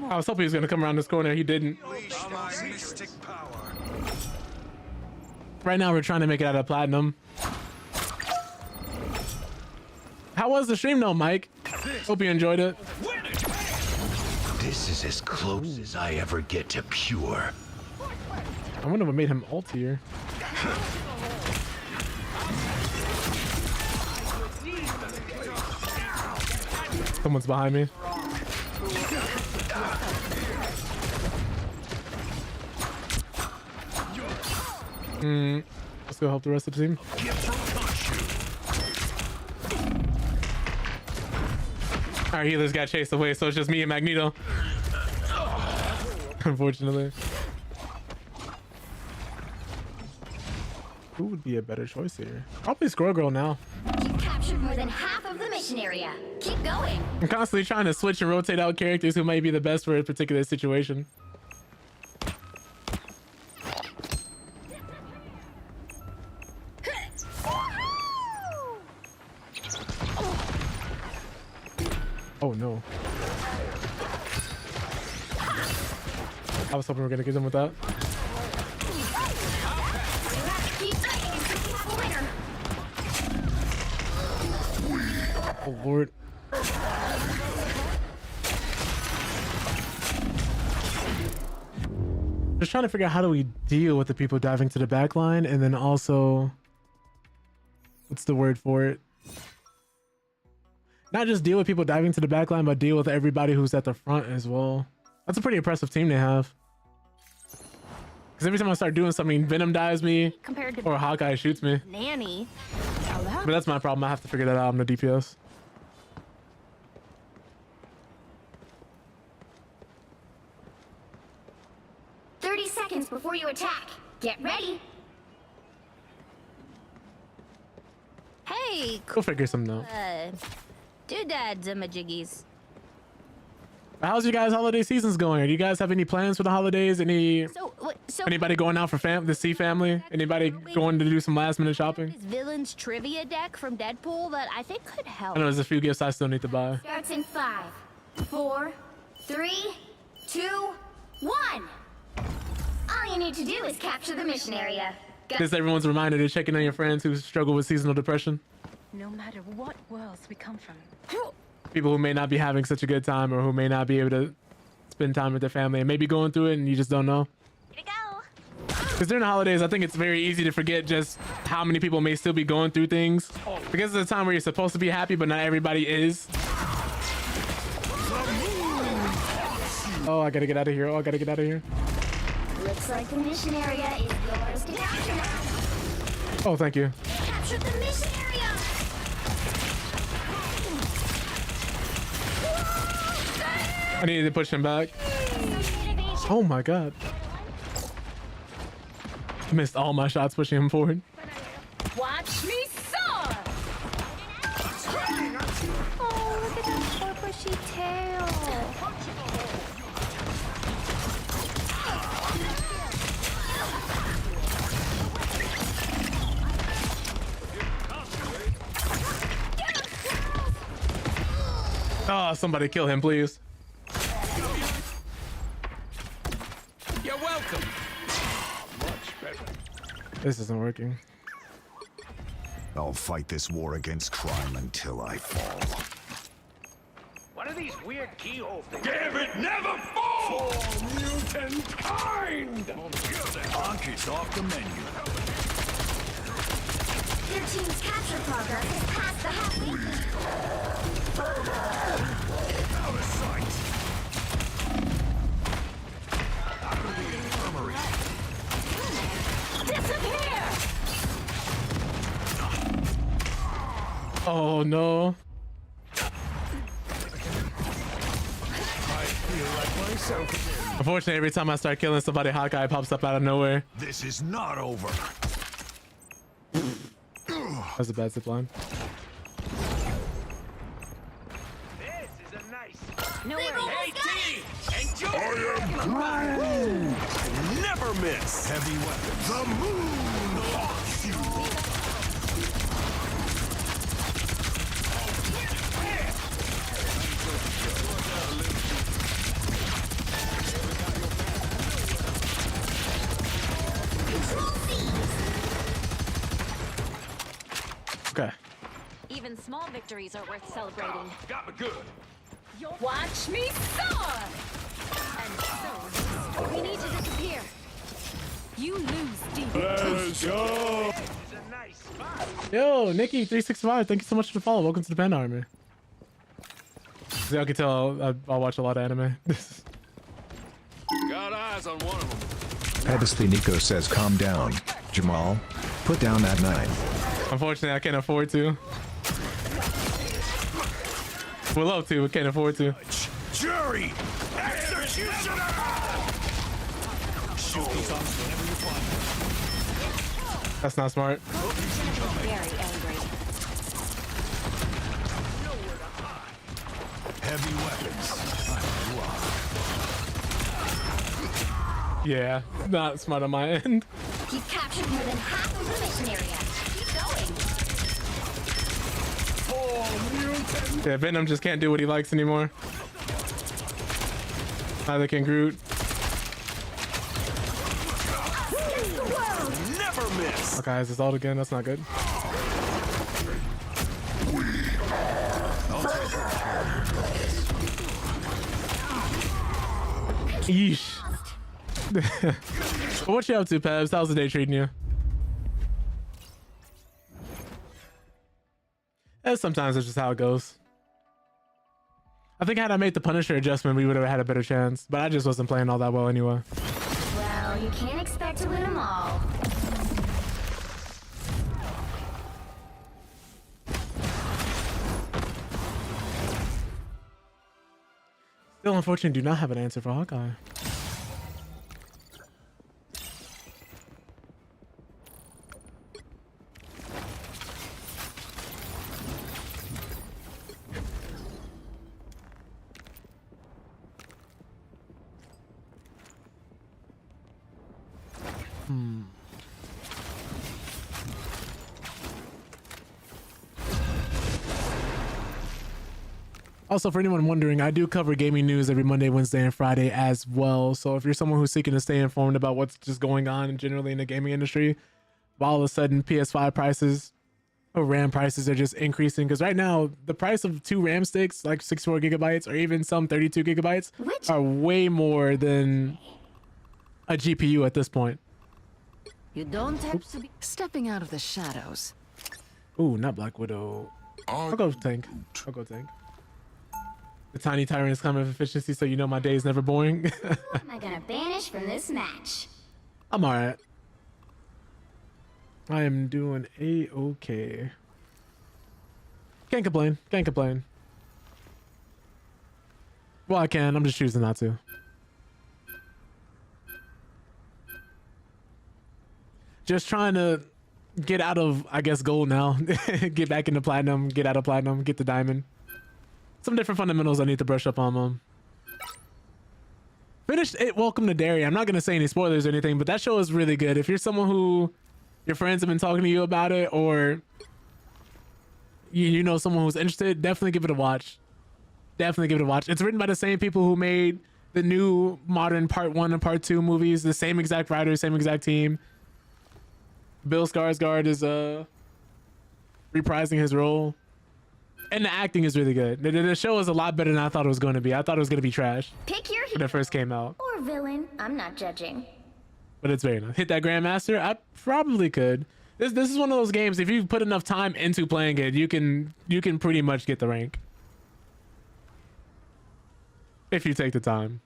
I was hoping he was gonna come around this corner. He didn't. Right now we're trying to make it out of platinum. How was the stream though, Mike? Hope you enjoyed it. This is as close as I ever get to pure. I wonder what made him ult here. Someone's behind me. Let's go help the rest of the team. Our healers got chased away, so it's just me and Magneto. Unfortunately. Who would be a better choice here? Probably Squirrel Girl now. You've captured more than half of the mission area. Keep going. I'm constantly trying to switch and rotate out characters who might be the best for a particular situation. Oh no. I was hoping we were gonna get them with that. Oh Lord. Just trying to figure out how do we deal with the people diving to the back line, and then also, what's the word for it? Not just deal with people diving to the back line, but deal with everybody who's at the front as well. That's a pretty impressive team they have. Because every time I start doing something, Venom dives me or Hawkeye shoots me. Nanny. But that's my problem. I have to figure that out on the DPS. Seconds before you attack. Get ready. Hey, We'll figure something out. doodads and majiggies. How's your guys' holiday seasons going? Do you guys have any plans for the holidays? Anybody going out for to see family? Anybody going to do some last minute shopping? This villain's trivia deck from Deadpool that I think could help. I know there's a few gifts I still need to buy. Starts in 5, 4, 3, 2, 1. All you need to do is capture the mission area. Just everyone's reminder to check in on your friends who struggle with seasonal depression. No matter what worlds we come from. People who may not be having such a good time, or who may not be able to spend time with their family and maybe going through it and you just don't know. Because during the holidays, I think it's very easy to forget just how many people may still be going through things. Because it's a time where you're supposed to be happy, but not everybody is. Oh, I gotta get out of here. Oh, I gotta get out of here. Looks like the mission area is yours to capture. Oh, thank you. Capture the mission area. I needed to push him back. Oh my god. Missed all my shots pushing him forward. Watch me soar! Oh, look at that poor bushy tail. Oh, somebody kill him, please. You're welcome. This isn't working. I'll fight this war against crime until I fall. What are these weird keyhole things? Damn it, never fall! For mutant kind! Honk is off the menu. Your team's capture progress has passed the halfway point. Out of sight! Disappear! Oh no. Unfortunately, every time I start killing somebody, Hawkeye pops up out of nowhere. This is not over. That's a bad zip line. This is a nice. No worries. Hey, T! Enjoy! I am Groot! I never miss! Heavy weapons. The moon haunts you! Okay. Even small victories are worth celebrating. Got me good. Watch me soar! And so, we need to disappear. You lose, deep. Let's go! This is a nice spot. Yo, Nikki365, thank you so much for the follow. Welcome to the Panda Army. As y'all can tell, I'll watch a lot of anime. Got eyes on one of them. Pedesty Nico says calm down. Jamal, put down that 9. Unfortunately, I can't afford to. We'd love to, but can't afford to. Jury! Executioner! Shoot these off whenever you find. That's not smart. Very angry. Heavy weapons. Yeah, not smart on my end. You've captured more than half of the mission area. Keep going. Yeah, Venom just can't do what he likes anymore. Neither can Groot. Never miss! Okay, is this ult again? That's not good. Yeesh. What you up to, Pebs? How's the day treating you? Sometimes it's just how it goes. I think had I made the Punisher adjustment, we would have had a better chance. But I just wasn't playing all that well anyway. Well, you can't expect to win them all. Still, unfortunately, do not have an answer for Hawkeye. Also, for anyone wondering, I do cover gaming news every Monday, Wednesday, and Friday as well. So if you're someone who's seeking to stay informed about what's just going on generally in the gaming industry, while all of a sudden PS5 prices or RAM prices are just increasing, because right now the price of 2 RAM sticks, like 64 gigabytes or even some 32 gigabytes, are way more than a GPU at this point. You don't have to be stepping out of the shadows. Ooh, not Black Widow. I'll go tank. I'll go tank. The tiny tyrant is coming with efficiency, so you know my day is never boring. Am I gonna banish from this match? I'm alright. I am doing a-okay. Can't complain. Can't complain. Well, I can. I'm just choosing not to. Just trying to get out of, I guess, gold now. Get back into platinum. Get out of platinum. Get the diamond. Some different fundamentals I need to brush up on them. Finished it. Welcome to Derry. I'm not going to say any spoilers or anything, but that show is really good. If you're someone who your friends have been talking to you about it, or you know someone who's interested, definitely give it a watch. Definitely give it a watch. It's written by the same people who made the new modern Part 1 and Part 2 movies. The same exact writer, same exact team. Bill Skarsgård is reprising his role. And the acting is really good. The show is a lot better than I thought it was going to be. I thought it was going to be trash. Pick your when it first came out. Or villain, I'm not judging. But it's very nice. Hit that Grandmaster? I probably could. This is one of those games, if you put enough time into playing it, you can pretty much get the rank. If you take the time.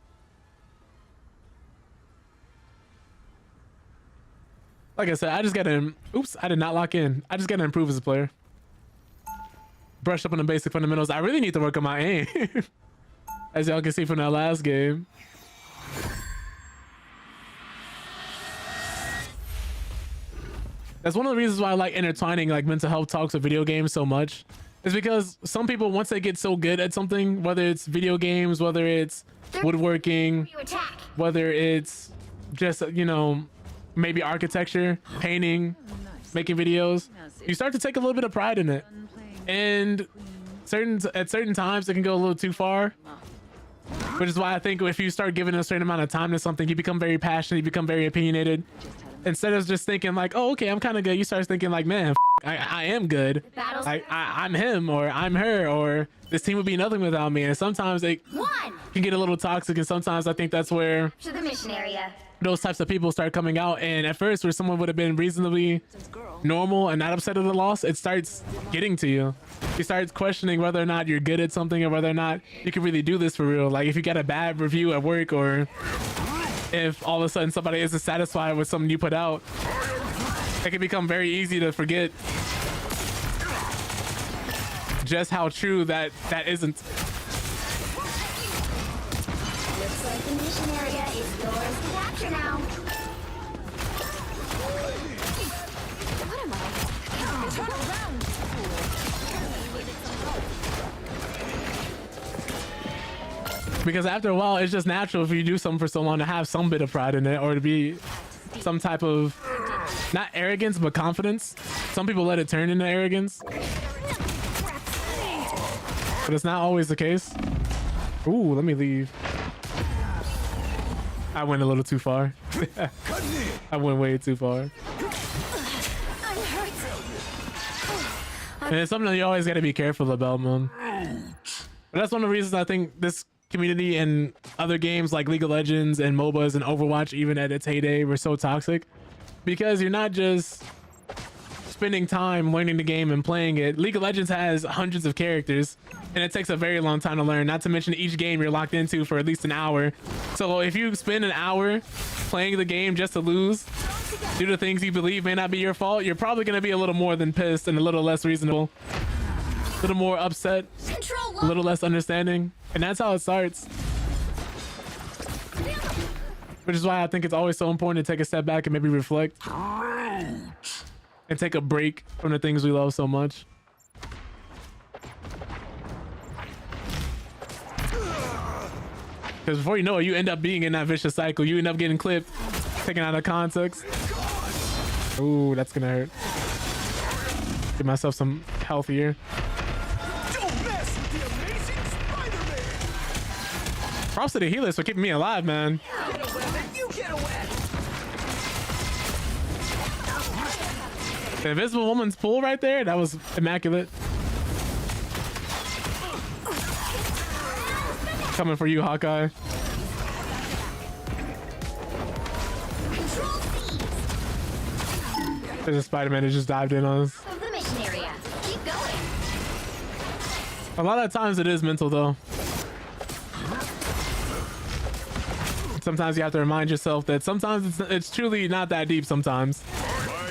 Like I said, I just gotta, oops, I did not lock in. I just gotta improve as a player. Brush up on the basic fundamentals. I really need to work on my aim. As y'all can see from that last game. That's one of the reasons why I like intertwining like mental health talks with video games so much. Is because some people, once they get so good at something, whether it's video games, whether it's woodworking, whether it's just, you know, maybe architecture, painting, making videos, you start to take a little bit of pride in it. And at certain times it can go a little too far. Which is why I think if you start giving a certain amount of time to something, you become very passionate, you become very opinionated. Instead of just thinking like, oh, okay, I'm kind of good, you start thinking like, man, I am good. I'm him, or I'm her, or this team would be nothing without me. And sometimes it can get a little toxic, and sometimes I think that's where To the mission area. those types of people start coming out. And at first, where someone would have been reasonably normal and not upset at the loss, it starts getting to you. You start questioning whether or not you're good at something, or whether or not you can really do this for real. Like if you got a bad review at work, or if all of a sudden somebody isn't satisfied with something you put out, it can become very easy to forget just how true that isn't. Looks like the mission area is yours to capture now. What am I? Turn around, fool. Because after a while, it's just natural if you do something for so long to have some bit of pride in it, or to be some type of, not arrogance, but confidence. Some people let it turn into arrogance, but it's not always the case. Ooh, let me leave. I went a little too far. I went way too far. And it's something that you always got to be careful about, man. But that's one of the reasons I think this community and other games like League of Legends and MOBAs and Overwatch, even at its heyday, were so toxic. Because you're not just spending time learning the game and playing it. League of Legends has hundreds of characters, and it takes a very long time to learn, not to mention each game you're locked into for at least an hour. So if you spend an hour playing the game just to lose due to things you believe may not be your fault, you're probably going to be a little more than pissed and a little less reasonable, a little more upset, a little less understanding. And that's how it starts. Which is why I think it's always so important to take a step back and maybe reflect and take a break from the things we love so much. Because before you know it, you end up being in that vicious cycle. You end up getting clipped, taken out of context. Ooh, that's gonna hurt. Get myself some health here. Props to the healers for keeping me alive, man. The Invisible Woman's pull right there, that was immaculate. Coming for you, Hawkeye. There's a Spider-Man that just dived in on us. The mission area. Keep going. A lot of times it is mental, though. Sometimes you have to remind yourself that sometimes it's truly not that deep sometimes. By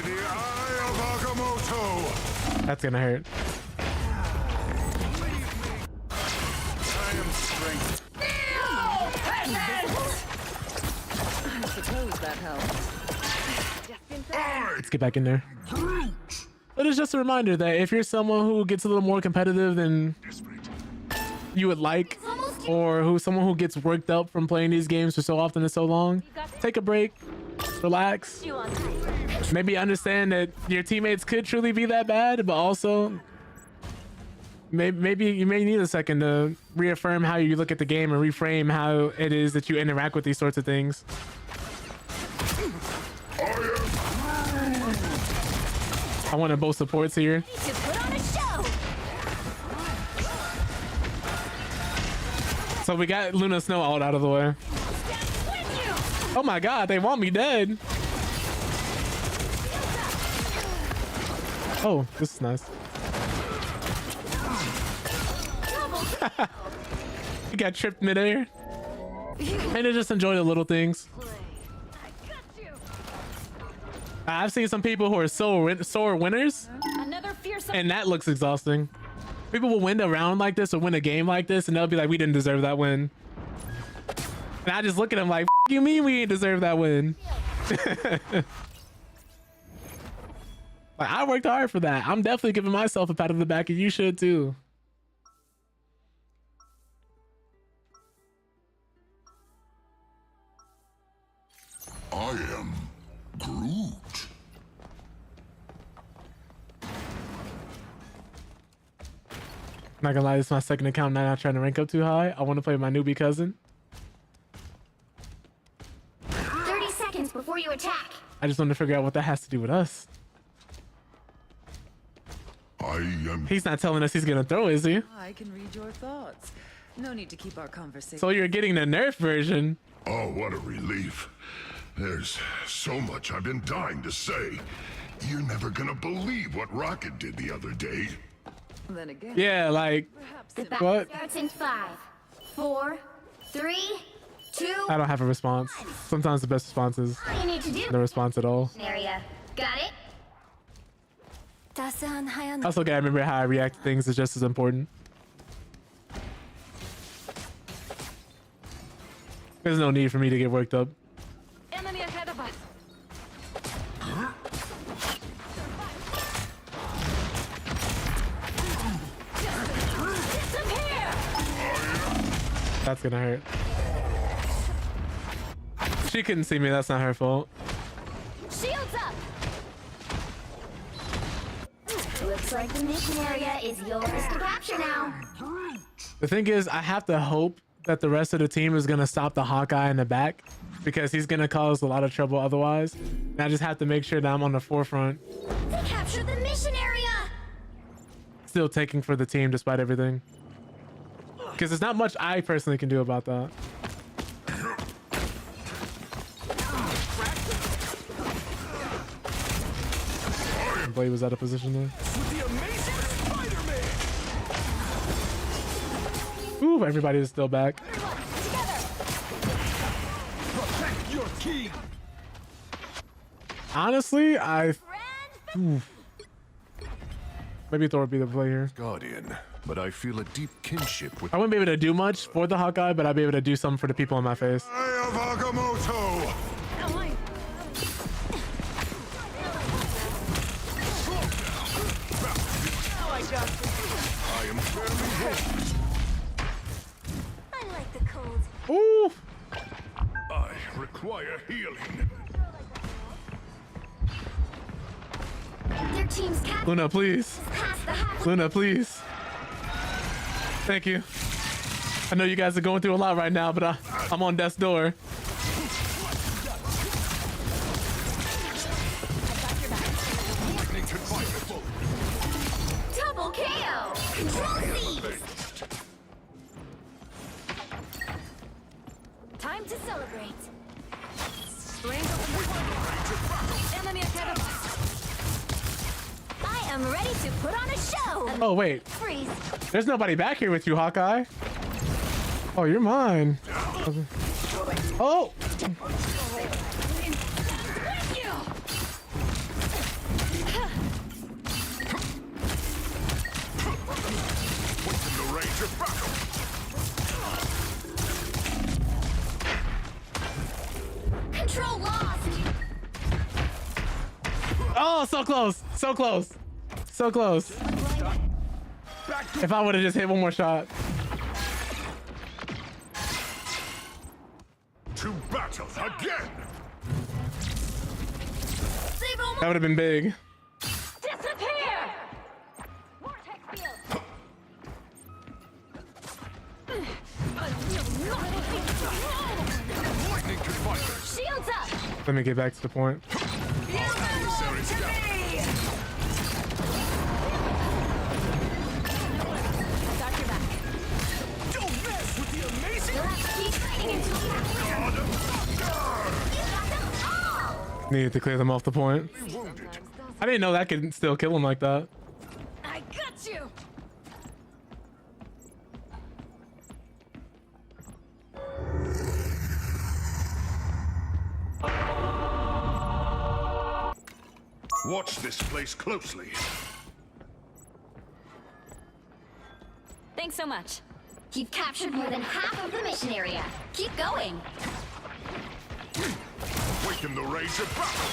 the eye of Agamotto. That's gonna hurt. I am strength. I suppose that helps. Let's get back in there. But it's just a reminder that if you're someone who gets a little more competitive than you would like, or someone who gets worked up from playing these games for so often and so long, take a break, relax, maybe understand that your teammates could truly be that bad, but also maybe you may need a second to reaffirm how you look at the game and reframe how it is that you interact with these sorts of things. I want to both supports here. So we got Luna Snow all out of the way. Oh my god, they want me dead. Oh, this is nice. You got tripped midair. And to just enjoy the little things. I've seen some people who are sore winners, and that looks exhausting. People will win a round like this or win a game like this, and they'll be like, we didn't deserve that win. And I just look at them like, F you mean we ain't deserve that win? Like, I worked hard for that. I'm definitely giving myself a pat on the back, and you should too. I am Groot. Not gonna lie, this is my second account. Not trying to rank up too high. I want to play with my newbie cousin. 30 seconds before you attack. I just want to figure out what that has to do with us. He's not telling us he's gonna throw, is he? I can read your thoughts. No need to keep our conversation. So you're getting the Nerf version. Oh, what a relief. There's so much I've been dying to say. You're never gonna believe what Rocket did the other day. Then again. Yeah, like The battle what? starts in 5, 4, 3, 2. I don't have a response. Sometimes the best response is All you need to do. no response at all. Area. Got it? I also gotta remember how I react to things is just as important. There's no need for me to get worked up. Enemy ahead of us. Disappear! That's gonna hurt. She couldn't see me. That's not her fault. Shields up! Looks like the mission area is yours to capture now. The thing is, I have to hope that the rest of the team is gonna stop the Hawkeye in the back, because he's gonna cause a lot of trouble otherwise. And I just have to make sure that I'm on the forefront, They captured the mission area! still taking for the team despite everything. Because there's not much I personally can do about that. Blade was out of position there. The amazing Spider-Man! Ooh, everybody is still back. Protect your key! Honestly, ooh. Maybe Thor would be the play here. Guardian, but I feel a deep kinship with. I wouldn't be able to do much for the Hawkeye, but I'd be able to do something for the people in my face. Eye of Agamotto! I am fairly hopeless. I like the cold. Ooh! I require healing. Their team's captured. Luna, please. Past the half. Luna, please. Thank you. I know you guys are going through a lot right now, but I'm on death's door. Double KO! Control Z! Time to celebrate. Enemy ahead of us. I am ready to put on a show! Oh, wait. Freeze. There's nobody back here with you, Hawkeye. Oh, you're mine. Oh! What's in the range of battle? Control lost! Oh, so close. So close. So close. If I would have just hit one more shot. To battle again! That would have been big. Disappear! Vortex field. Lightning confinement. Shields up! Let me get back to the point. Adversary down. Don't mess with the amazing Needed to clear them off the point. I didn't know that could still kill him like that. I got you. Watch this place closely. Thanks so much. You've captured more than half of the mission area. Keep going. Waken the rage of battle.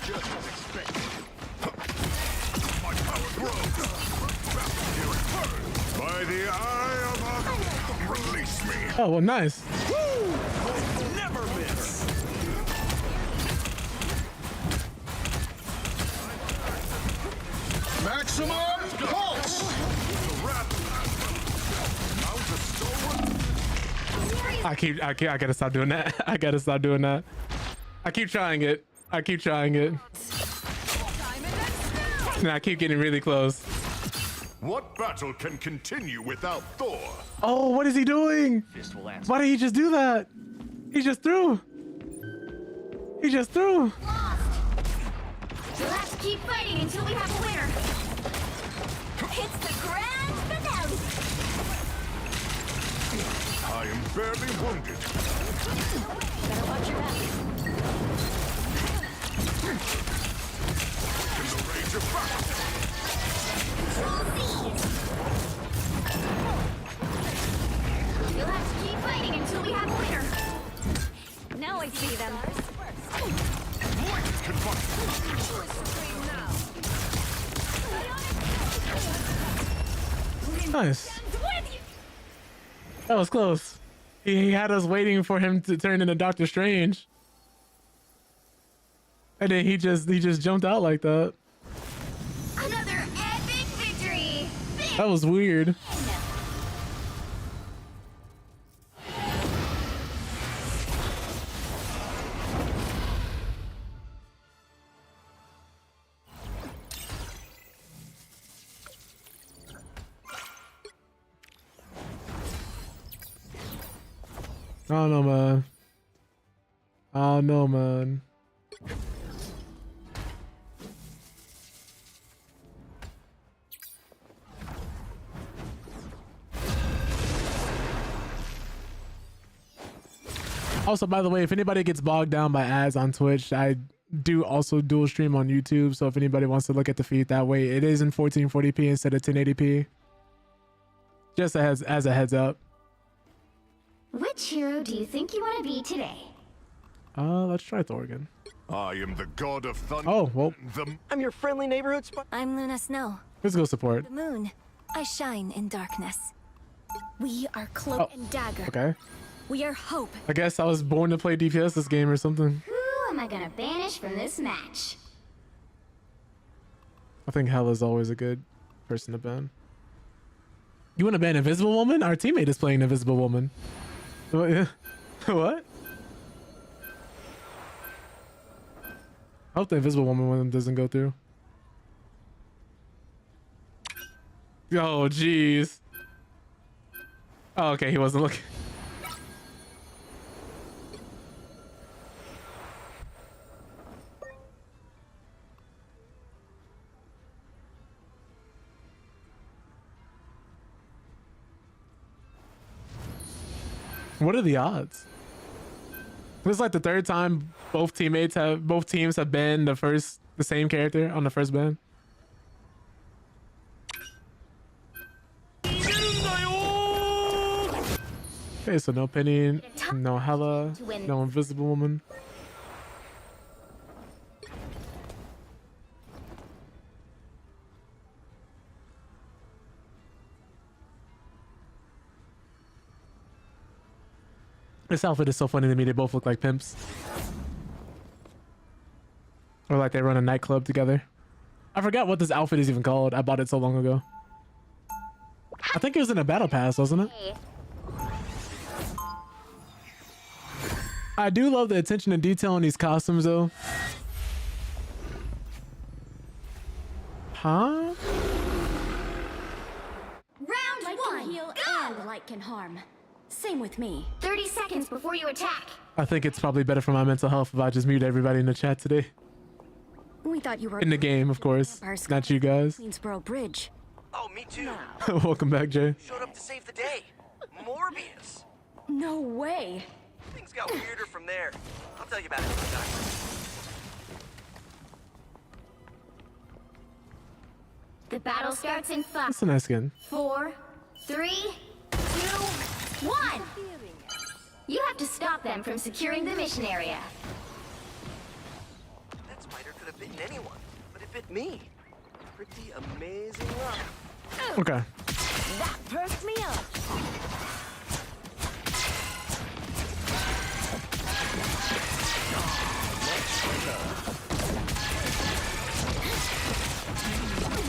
Just as expected. My power grows. Battle here it burns. By the eye of a... Release me. Oh, well, nice. Never miss. Maximize pulse. The wrath. I gotta stop doing that. I gotta stop doing that. I keep trying it. I keep trying it. And I keep getting really close. What battle can continue without Thor? Oh, what is he doing? Why did he just do that? He just threw. He just threw. You'll have to keep fighting until we have a winner. It's the grand finale. I am barely wounded. Better watch your back. In the rage of battle. You'll have to keep fighting until we have a winner. Now I see them. Light can Nice. That was close. He had us waiting for him to turn into Doctor Strange. And then he just jumped out like that. Another epic victory. That was weird. I don't know, man. I don't know, man. Also, by the way, if anybody gets bogged down by ads on Twitch, I do also dual stream on YouTube. So if anybody wants to look at the feed that way, it is in 1440p instead of 1080p. Just as a heads up. Which hero do you think you want to be today? Let's try Thor again. I am the god of thunder. Oh, well. I'm your friendly neighborhood spy. I'm Luna Snow. Let's go support. The moon. I shine in darkness. We are Cloak and Dagger. Okay. We are hope. I guess I was born to play DPS this game or something. Who am I gonna banish from this match? I think Hela's always a good person to ban. You want to ban Invisible Woman? Our teammate is playing Invisible Woman. What? I hope the Invisible Woman one doesn't go through. Oh, jeez. Oh, okay, he wasn't looking. What are the odds? This is like the third time both teams have banned the same character on the first ban. Okay, so no Penny, no Hela, no Invisible Woman. This outfit is so funny to me. They both look like pimps. Or like they run a nightclub together. I forgot what this outfit is even called. I bought it so long ago. I think it was in a battle pass, wasn't it? I do love the attention to detail in these costumes though. Huh? Round Light one, can heal go! and light can harm. Same with me. 30 seconds before you attack. I think it's probably better for my mental health if I just mute everybody in the chat today. We thought you were In the game, of course. Not you guys. Queensboro Bridge. Oh, me too. Welcome back, Jay. Showed up to save the day. Morbius. No way. Things got weirder from there. I'll tell you about it sometime. The battle starts in 5. That's a nice skin. 4, 3, 2, 1. You have to stop them from securing the mission area. That spider could have bitten anyone, but it bit me. Pretty amazing luck. Okay. That perked me up.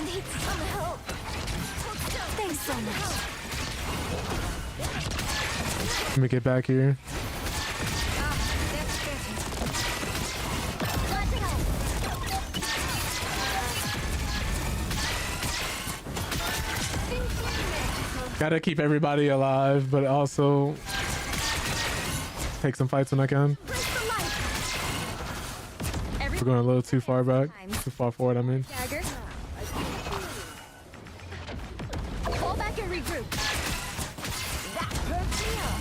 Need some help. Thanks so much. Let me get back here. Gotta keep everybody alive, but also take some fights when I can. We're going a little too far back. Too far forward, I mean. Fall back and regroup. That perked me up.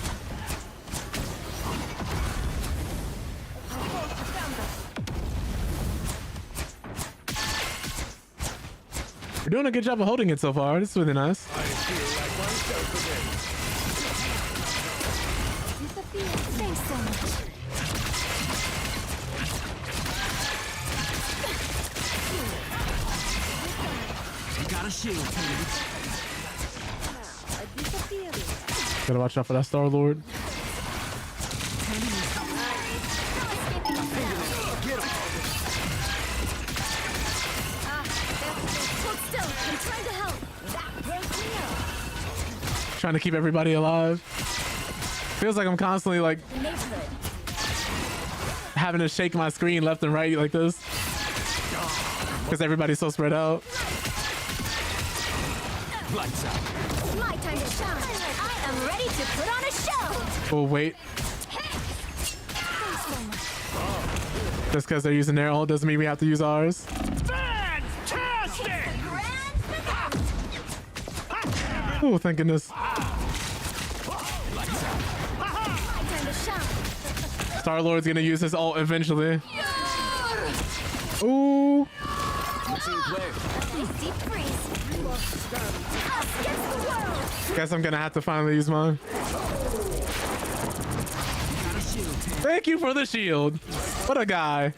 We're doing a good job of holding it so far. This is really nice. Thanks so much. You got a shield, Gotta watch out for that Star Lord. I'm trying to help. That breaks me up. Trying to keep everybody alive. Feels like I'm constantly like having to shake my screen left and right like this because everybody's so spread out. Lights out. It's my time to shine. I am ready to put on a show. Oh wait, just because they're using their ult doesn't mean we have to use ours. Oh, thank goodness. Star-Lord's gonna use his ult eventually. Ooh. Guess I'm gonna have to finally use mine. Thank you for the shield. What a guy.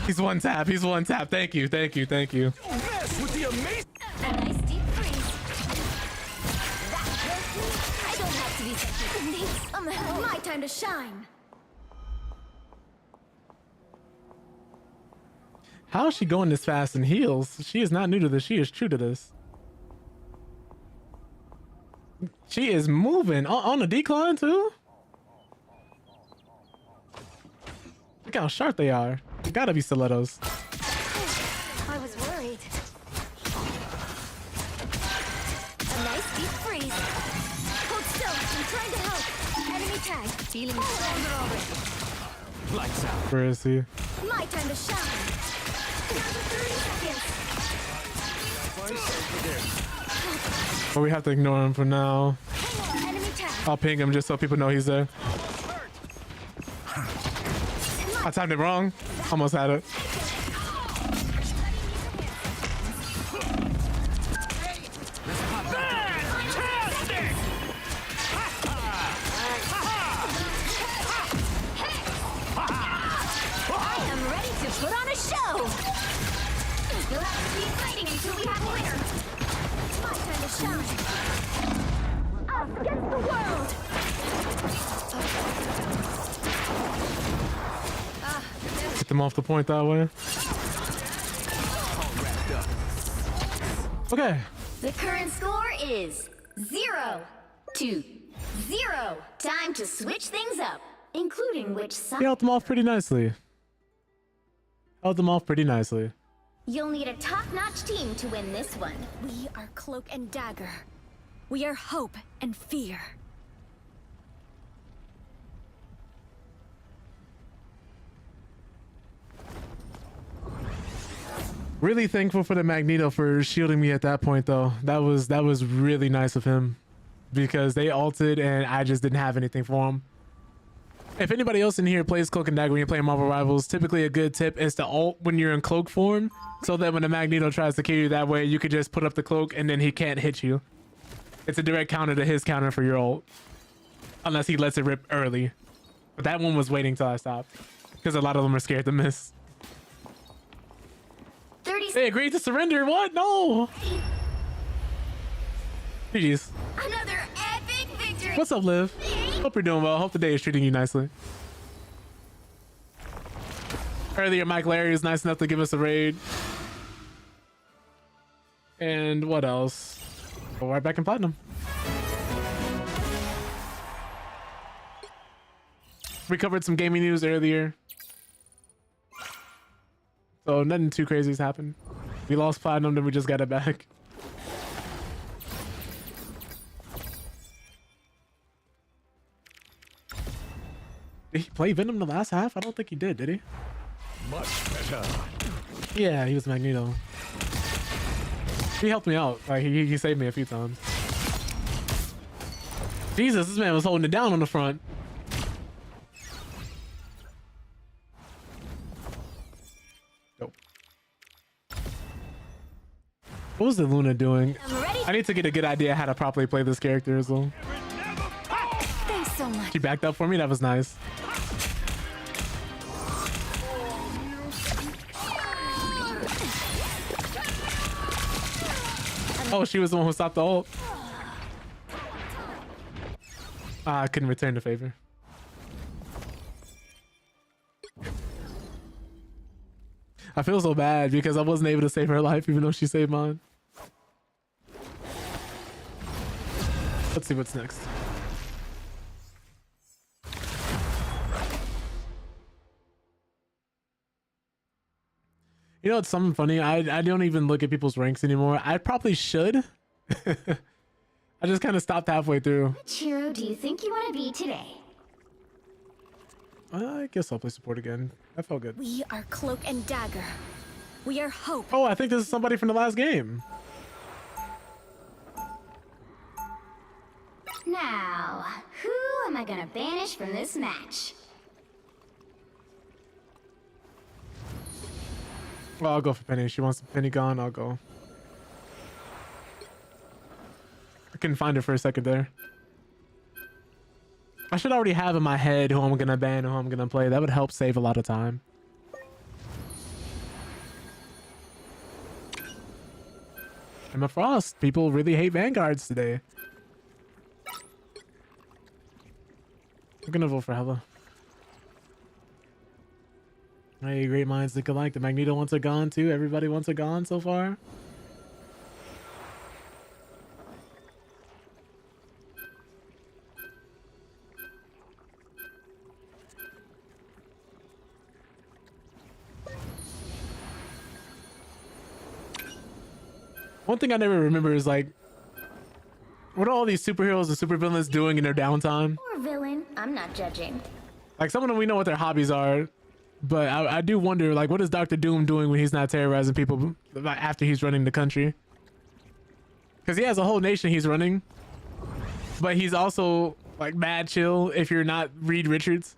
He's one tap. He's one tap. Thank you. Thank you. Thank you. Yes, with the amazing. A nice deep freeze. I don't have to be second. My time to shine. How is she going this fast in heels? She is not new to this. She is true to this. She is moving on the decline too. Look how sharp they are. They gotta be stilettos. I was worried. A nice deep freeze. Hold still. I'm trying to help. Enemy tag. Feeling stronger already. Lights out. Where is he? My time to shine. 30 seconds. Well, we have to ignore him for now. Enemy tag. I'll ping him just so people know he's there. I timed it wrong. Almost had it. I am ready to put on a show. You'll have to keep fighting until we have a winner. It's my time to shine. Us against the world. Get them off the point that way. Okay. The current score is 0-0. Time to switch things up, including which side. He held them off pretty nicely. held them off pretty nicely. You'll need a top-notch team to win this one. We are Cloak and Dagger. We are hope and fear. Really thankful for the Magneto for shielding me at that point, though. That was really nice of him, because they ulted and I just didn't have anything for him. If anybody else in here plays Cloak and Dagger when you're playing Marvel Rivals, typically a good tip is to ult when you're in cloak form, so that when the Magneto tries to kill you that way, you could just put up the cloak and then he can't hit you. It's a direct counter to his counter for your ult, unless he lets it rip early. But that one was waiting till I stopped, because a lot of them are scared to miss. They agreed to surrender. What? No. GG's. Another epic victory. What's up, Liv? Hope you're doing well. Hope the day is treating you nicely. Earlier, Mike Larry was nice enough to give us a raid. And what else? Go right back in platinum. We covered some gaming news earlier, so nothing too crazy has happened. We lost platinum, then we just got it back. Did he play Venom the last half? I don't think he did he? Much better. Yeah, he was Magneto. He helped me out. Like he saved me a few times. Jesus, this man was holding it down on the front. Nope. What was the Luna doing? I need to get a good idea how to properly play this character as well. Thanks so much. She backed up for me. That was nice. Oh, she was the one who stopped the ult. I couldn't return the favor. I feel so bad because I wasn't able to save her life even though she saved mine. Let's see what's next. You know, it's something funny. I don't even look at people's ranks anymore. I probably should. I just kind of stopped halfway through. Which hero do you think you want to be today? I guess I'll play support again. That felt good. We are Cloak and Dagger. We are hope. Oh, I think this is somebody from the last game. Now, who am I gonna banish from this match? Well, I'll go for Penny. She wants Penny gone. I'll go. I couldn't find her for a second there. I should already have in my head who I'm gonna ban and who I'm gonna play. That would help save a lot of time. Emma Frost. People really hate Vanguards today. I'm gonna vote for Hella. Hey, great minds think alike. The Magneto wants her gone too. Everybody wants her gone so far. One thing I never remember is like, what are all these superheroes and supervillains doing in their downtime? Poor villain. I'm not judging. Like, some of them we know what their hobbies are, but I do wonder, like, what is Dr. Doom doing when he's not terrorizing people after he's running the country? Because he has a whole nation he's running, but he's also like mad chill if you're not Reed Richards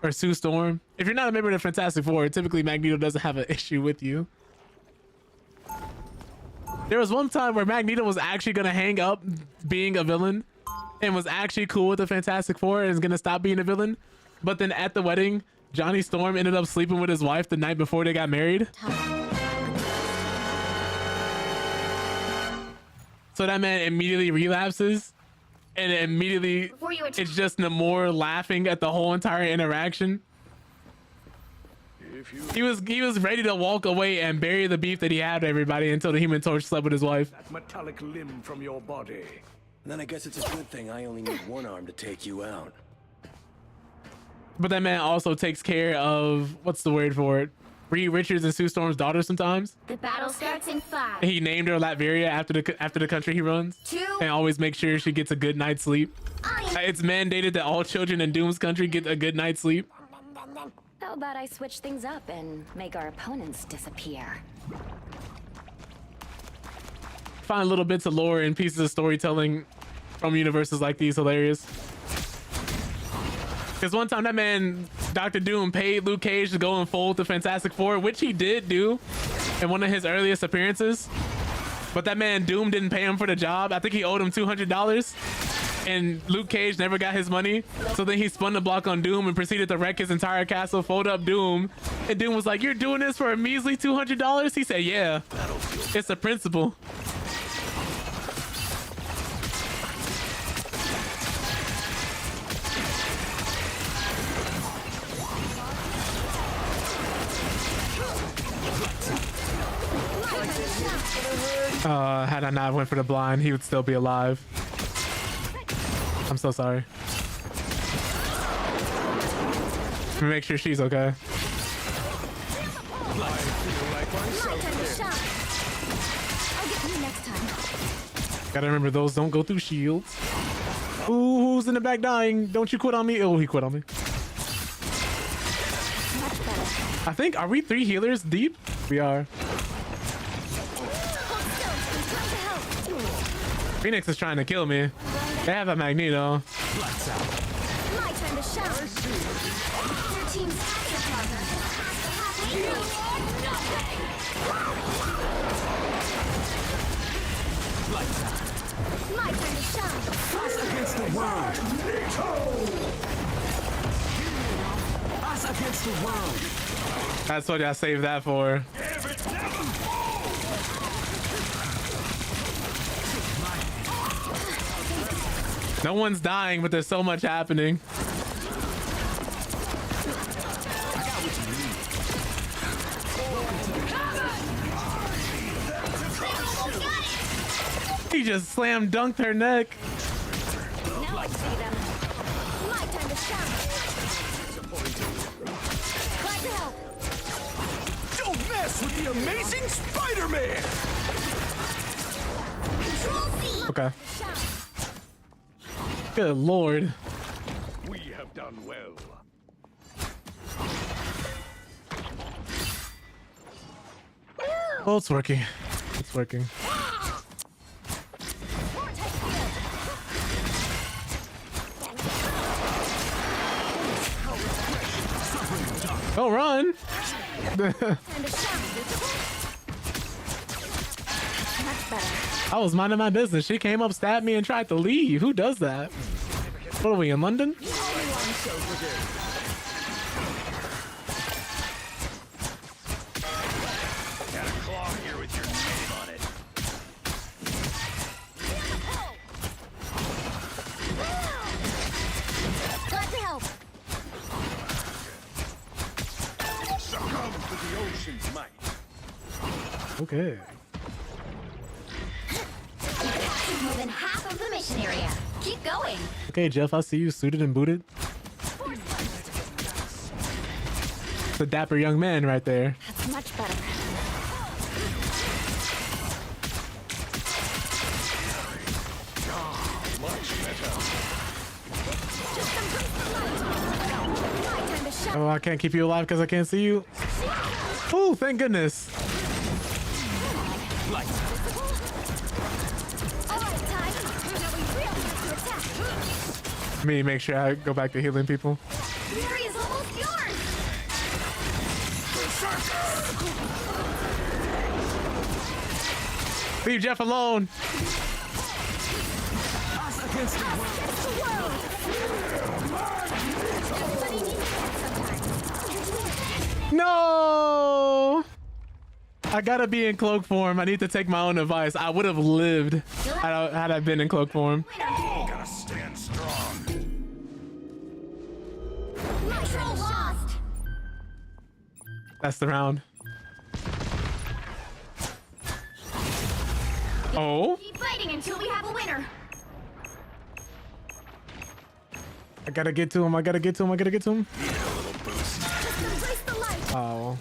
or Sue Storm. If you're not a member of the Fantastic Four, typically Magneto doesn't have an issue with you. There was one time where Magneto was actually gonna hang up being a villain and was actually cool with the Fantastic Four and is gonna stop being a villain. But then at the wedding, Johnny Storm ended up sleeping with his wife the night before they got married. So that man immediately relapses, and immediately it's just Namor laughing at the whole entire interaction. He was ready to walk away and bury the beef that he had with everybody until the Human Torch slept with his wife. That metallic limb from your body. Then I guess it's a good thing I only need one arm to take you out. But that man also takes care of, what's the word for it? Reed Richards and Sue Storm's daughter sometimes. The battle starts in 5. He named her Latveria after the country he runs. 2. And always make sure she gets a good night's sleep. It's mandated that all children in Doom's country get a good night's sleep. How about I switch things up and make our opponents disappear? Find little bits of lore and pieces of storytelling from universes like these hilarious. Because one time that man, Dr. Doom, paid Luke Cage to go and fold the Fantastic Four, which he did do in one of his earliest appearances. But that man, Doom, didn't pay him for the job. I think he owed him $200. And Luke Cage never got his money. So then he spun the block on Doom and proceeded to wreck his entire castle, fold up Doom. And Doom was like, "You're doing this for a measly $200? He said, "Yeah, it's a principle." Had I not went for the blind, he would still be alive. I'm so sorry. Let me make sure she's okay. Gotta remember, those don't go through shields. Ooh, who's in the back dying? Don't you quit on me. Oh, he quit on me. I think, are we 3 healers deep? We are. Phoenix is trying to kill me. They have a Magneto. My turn to shout. Your team's my turn to shout. Us against the world. Us against the world. That's what I saved that for. No one's dying, but there's so much happening. He just slam dunked her neck. Now I see them. My turn to shout. Glad to help. Don't mess with the amazing Spider-Man. Okay. Good lord. We have done well. Oh, it's working. It's working. Oh, run! I was minding my business. She came up, stabbed me, and tried to leave. Who does that? What are we, in London? Got a claw here with your name on it. Glad to help. Succumb to the ocean's might. Okay. More than half of the mission area. Keep going. Okay, Jeff, I see you suited and booted. It's a dapper young man right there. That's much better. Oh, I can't keep you alive because I can't see you. Oh, thank goodness. Let me make sure I go back to healing people. The area is almost yours. Leave Jeff alone. Us against the world. No! I gotta be in cloak form. I need to take my own advice. I would have lived had I been in cloak form. Gotta stand strong. Control lost. That's the round. Oh? Keep fighting until we have a winner. I gotta get to him. I gotta get to him. I gotta get to him. Just embrace the light. Oh.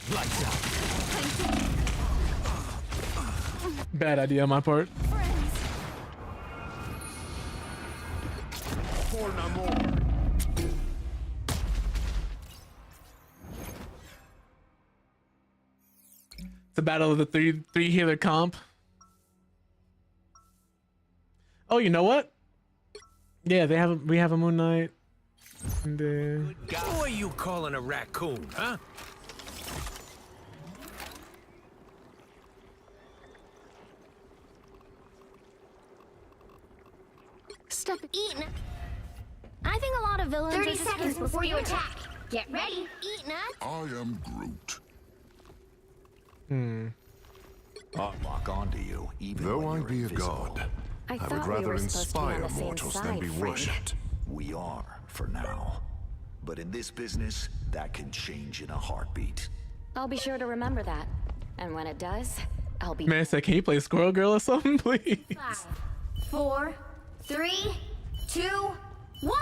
Bad idea on my part. It's a battle of the three healer comp. Oh, you know what? Yeah, we have a Moon Knight. And Who are you calling a raccoon, huh? Stop eating. I think a lot of villains. 30 seconds before you attack. Get ready. Eat nuts. I am Groot. I'll lock onto you, even Though when I you're be a invisible. god, I I thought would we rather were supposed to be on inspire the same mortals than side, be friend. worshipped. We are, for now. But in this business, that can change in a heartbeat. I'll be sure to remember that. And when it does, I'll be... man said, can you play Squirrel Girl or something, please? 5, 4, 3, 2, 1.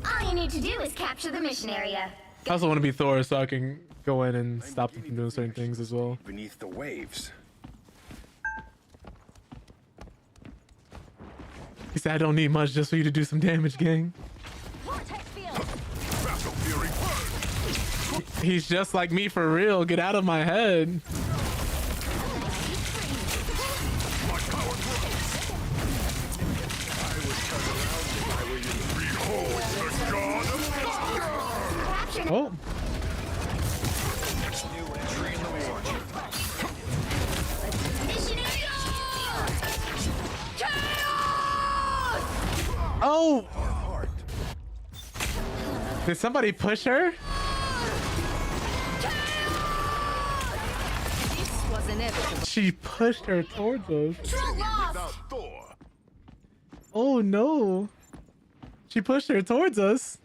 All you need to do is capture the mission area. I also want to be Thor so I can go in and stop them from doing certain things as well. Beneath the waves. He said, I don't need much just for you to do some damage, gang. He's just like me for real. Get out of my head. Oh. Oh! Did somebody push her? She pushed her towards us. Oh no. She pushed her towards us.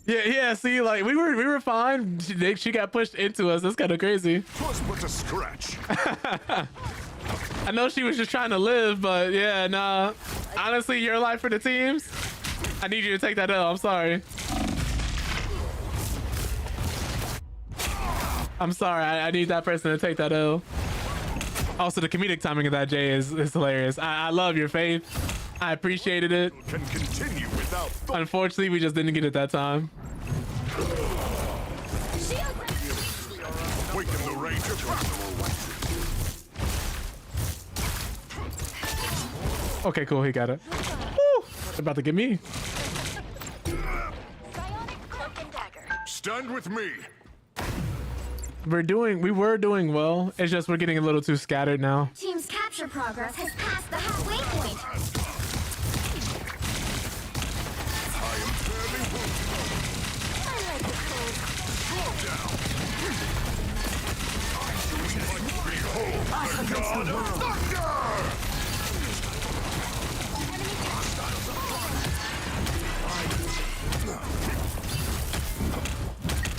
Yeah, see, like we were fine. She got pushed into us. That's kind of crazy. Twas but a scratch. I know she was just trying to live, but yeah, nah. Honestly, your life for the teams. I need you to take that L. I'm sorry. I'm sorry. I need that person to take that L. Also, the comedic timing of that J is hilarious. I love your faith. I appreciated it. Can continue without Unfortunately, we just didn't get it that time. Waken the rage of battle. Okay, cool. He got it. Woo! About to get me. Stand with me. We were doing well. It's just we're getting a little too scattered now. Team's capture progress has passed the halfway point. I am fairly wounded. I like the cold. Behold the god of thunder!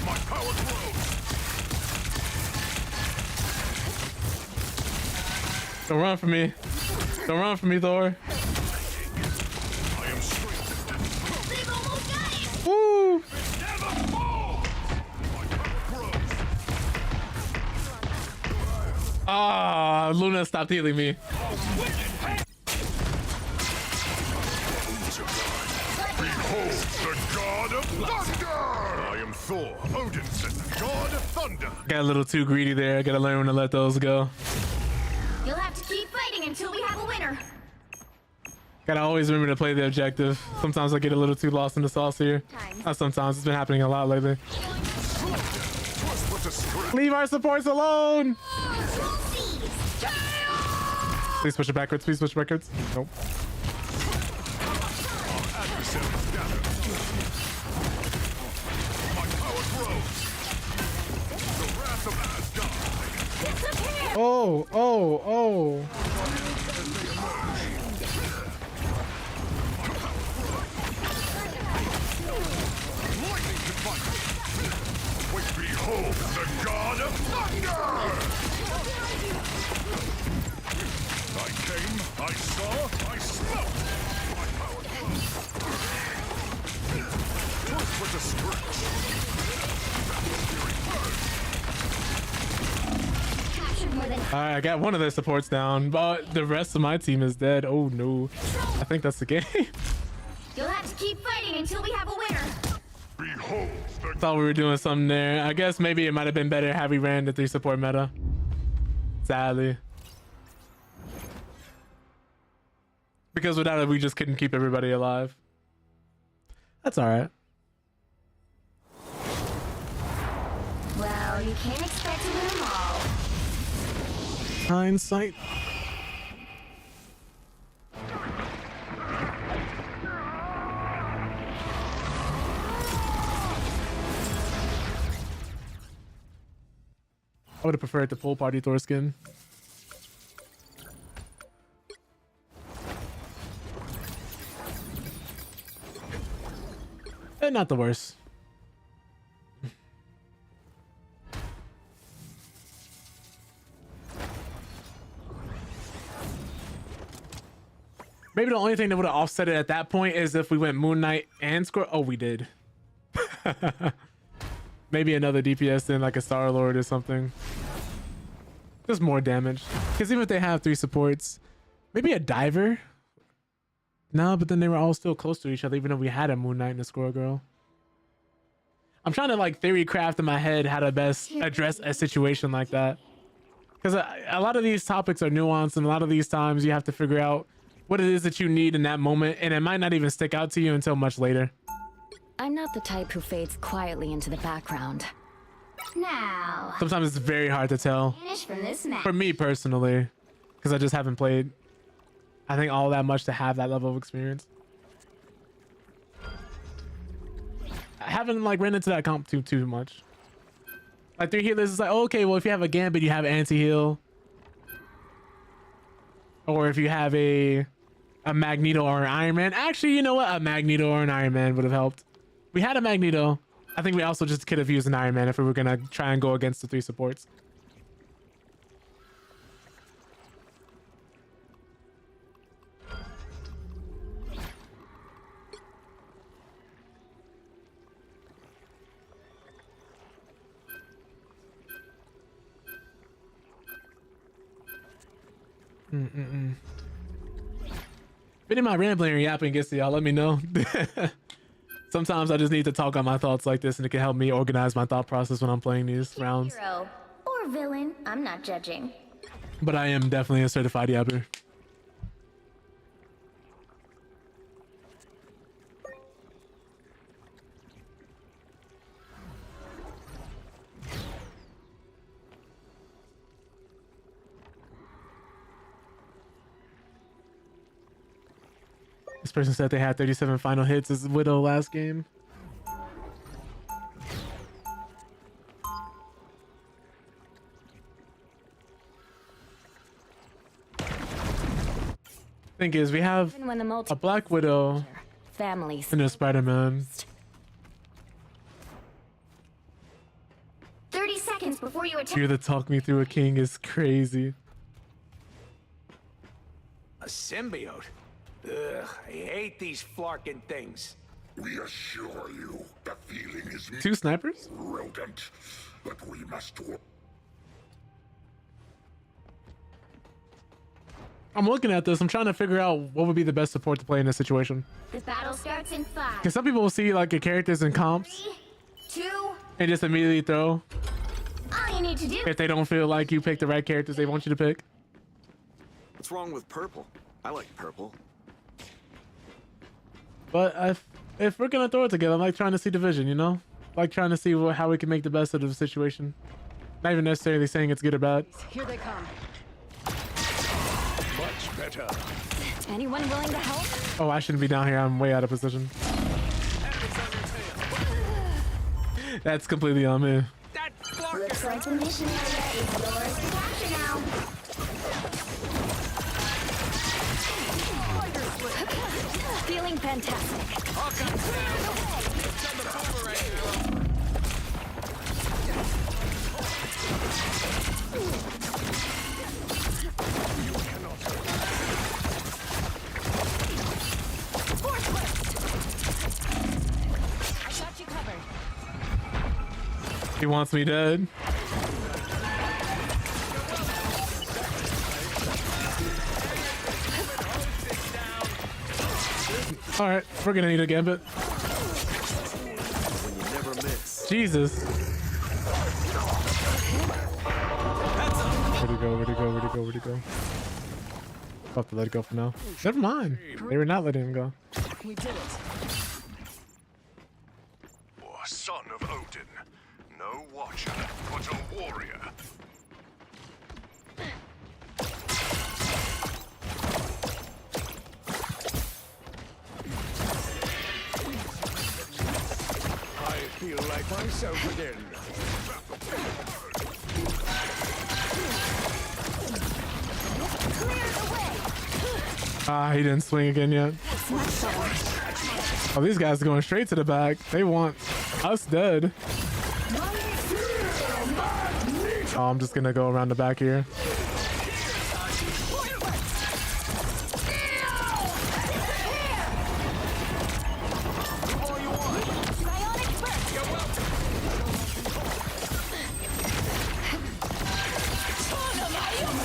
My power grows. Don't run from me. Don't run from me, Thor. I am strengthened. Woo! Ah, Luna stopped healing me. Behold the god of thunder! I am Thor, Odinson, god of thunder. Got a little too greedy there. I gotta learn when to let those go. You'll have to keep fighting until we have a winner. Gotta always remember to play the objective. Sometimes I get a little too lost in the sauce here. Not sometimes. It's been happening a lot lately. Leave our supports alone! Please push it backwards. Please push it backwards. Nope. Oh, oh, oh. Behold the god of thunder! I came, I saw, I smelt! My power was but a scratch. I got one of their supports down, but the rest of my team is dead. Oh no. I think that's the game. You'll have to keep fighting until we have a winner. Thought we were doing something there. I guess maybe it might have been better had we ran the 3 support meta. Sadly. Because without it, we just couldn't keep everybody alive. That's all right. Well, you can't expect to win them all. Hindsight. I would have preferred the full party Thor skin. And not the worst. Maybe the only thing that would have offset it at that point is if we went Moon Knight and Score. Oh, we did. Maybe another DPS then, like a Star Lord or something. Just more damage. Because even if they have 3 supports, maybe a Diver. No, but then they were all still close to each other, even though we had a Moon Knight and a Squirrel Girl. I'm trying to like theory craft in my head how to best address a situation like that. Because a lot of these topics are nuanced, and a lot of these times you have to figure out what it is that you need in that moment, and it might not even stick out to you until much later. I'm not the type who fades quietly into the background. Now, Sometimes it's very hard to tell. finish from this match. For me personally, because I just haven't played, I think, all that much to have that level of experience. I haven't like ran into that comp too much. Like 3 healers is like, oh, okay, well if you have a Gambit, you have anti-heal. Or if you have a Magneto or an Iron Man. Actually, you know what? A Magneto or an Iron Man would have helped. We had a Magneto. I think we also just could have used an Iron Man if we were gonna try and go against the 3 supports. If any of my rambling or yapping gets to y'all, let me know. Sometimes I just need to talk on my thoughts like this, and it can help me organize my thought process when I'm playing these rounds. Hero or villain, I'm not judging. But I am definitely a certified yapper. This person said they had 37 final hits as Widow last game. Thing is, we have a Black Widow families and a Spider-Man. 30 seconds before you attack. You're the talk me through a king is crazy. A symbiote? Ugh, I hate these flarkin' things. We assure you, the feeling is 2 snipers? rodent, but we must work. I'm looking at this. I'm trying to figure out what would be the best support to play in this situation. The battle starts in 5. Because some people will see like your characters in comps 3, 2. and just immediately throw All you need to do. if they don't feel like you picked the right characters they want you to pick. What's wrong with purple? I like purple. But if we're gonna throw it together, I'm like trying to see division, you know, like trying to see how we can make the best of the situation. Not even necessarily saying it's good or bad. Here they come. Much better. Anyone willing to help? Oh, I shouldn't be down here. I'm way out of position. That's completely on me. Looks like the mission area is yours to capture now. Feeling fantastic. I got you covered. He wants me dead. All right, we're gonna need a gambit. When you never miss. Jesus. Where'd he go? Where'd he go? Where'd he go? Where'd he go? I'll have to let it go for now. Never mind. They were not letting him go. We did it. Son of Odin. No watcher, but a warrior. I feel like myself again. Ah, he didn't swing again yet. Oh, these guys are going straight to the back. They want us dead. Oh, I'm just gonna go around the back here.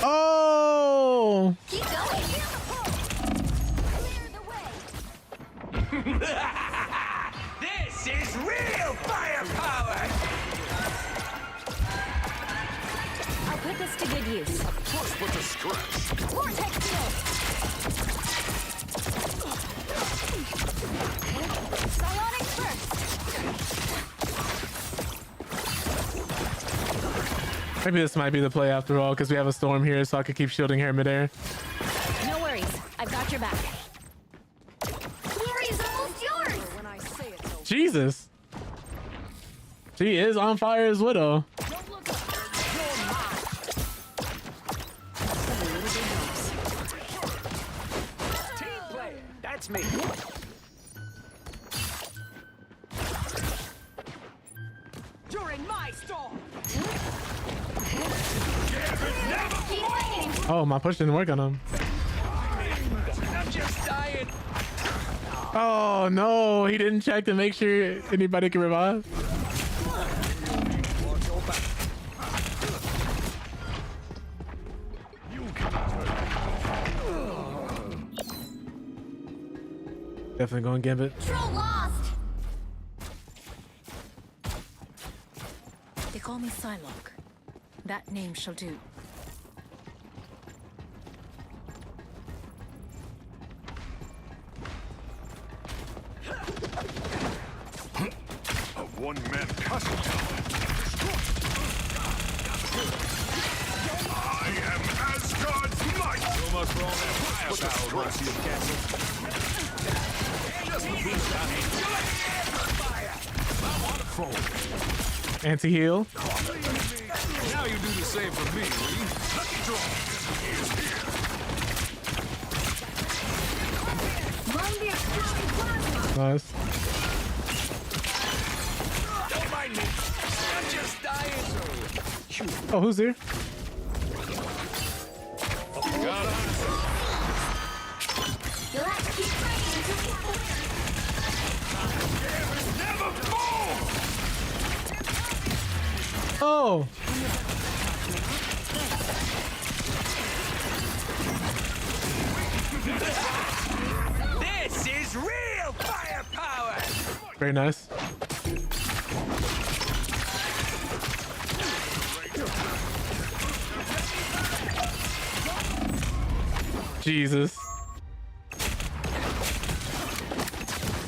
Oh! Keep going. This is real firepower! I'll put this to good use. Plus put to scratch. Vortex field. Psionic burst. Maybe this might be the play after all, because we have a storm here, so I could keep shielding her midair. No worries. I've got your back. Glory is almost yours. When I say it, so Jesus. She is on fire as Widow. don't look up. You're mine. Team player, that's me. During my storm. Oh, my push didn't work on him. I'm just dying. Oh no, he didn't check to make sure anybody can revive. Definitely going Gambit. Troll lost. They call me Psylocke. That name shall do. A one-man castle tower. I am Asgard's might. So much for all that firepower, Roxy of Castle. Just a beast down here. I'm on a phone. Anti-heal. Now you do the same for me, will you? Lucky draw. Nice. Don't mind me. I'm just dying. Oh, who's here? You'll have to keep fighting until we have Never fall! Oh. This is real firepower! Very nice. Jesus.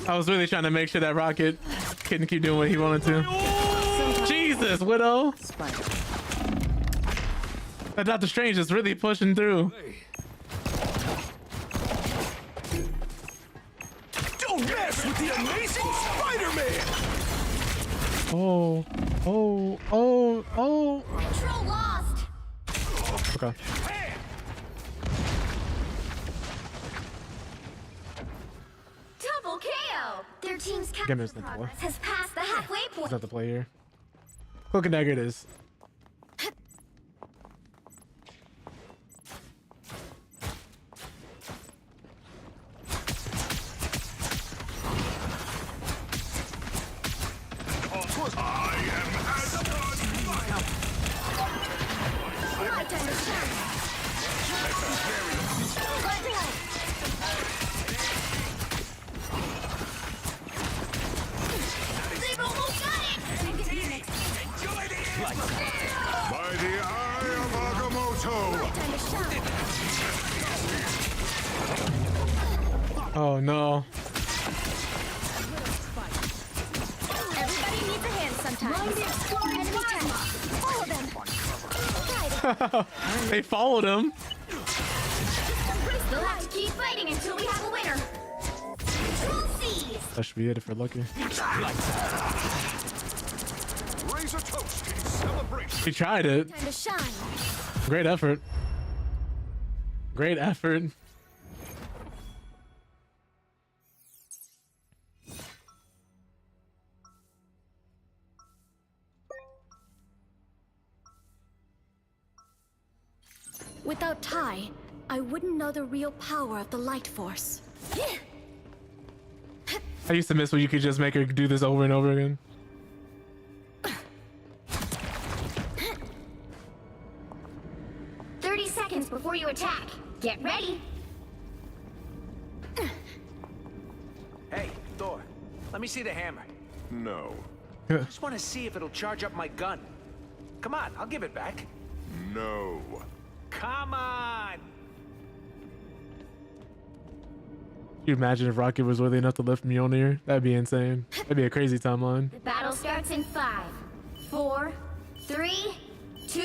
I was really trying to make sure that Rocket couldn't keep doing what he wanted to. Jesus, Widow. That Doctor Strange is really pushing through. Don't mess with the amazing Spider-Man! Oh, oh, oh, oh. Troll lost. Okay. Double KO. Their team's Gamer's capture not the play. progress has passed the halfway It's point. not the play here. Cloak and Dagger it is. I am Asgard's might. By the eye of Agamotto! Oh no. Everybody needs a hand sometimes. Enemy tank. Follow them. They followed him. We'll have to keep fighting until we have a winner. That should be it if we're lucky. Raise a toast in celebration. He tried it. Time to shine. Great effort. Great effort. Without Ty, I wouldn't know the real power of the light force. I used to miss when you could just make her do this over and over again. Seconds before you attack. Get ready. Hey, Thor. Let me see the hammer. No. I just want to see if it'll charge up my gun. Come on, I'll give it back. No. Come on! Can you imagine if Rocket was worthy enough to lift Mjolnir? That'd be insane. That'd be a crazy timeline. The battle starts in 5, 4, 3, 2,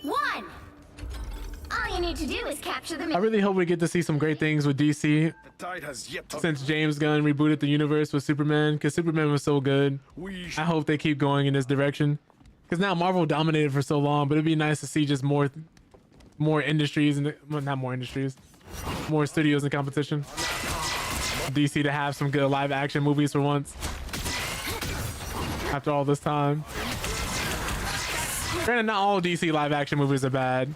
1. All you need to do is capture the. I really hope we get to see some great things with DC The tide has yet to... since James Gunn rebooted the universe with Superman, because Superman was so good. I hope they keep going in this direction, because now Marvel dominated for so long, but it'd be nice to see just more industries and well, not more industries, more studios in competition. DC to have some good live action movies for once after all this time. Granted, not all DC live action movies are bad,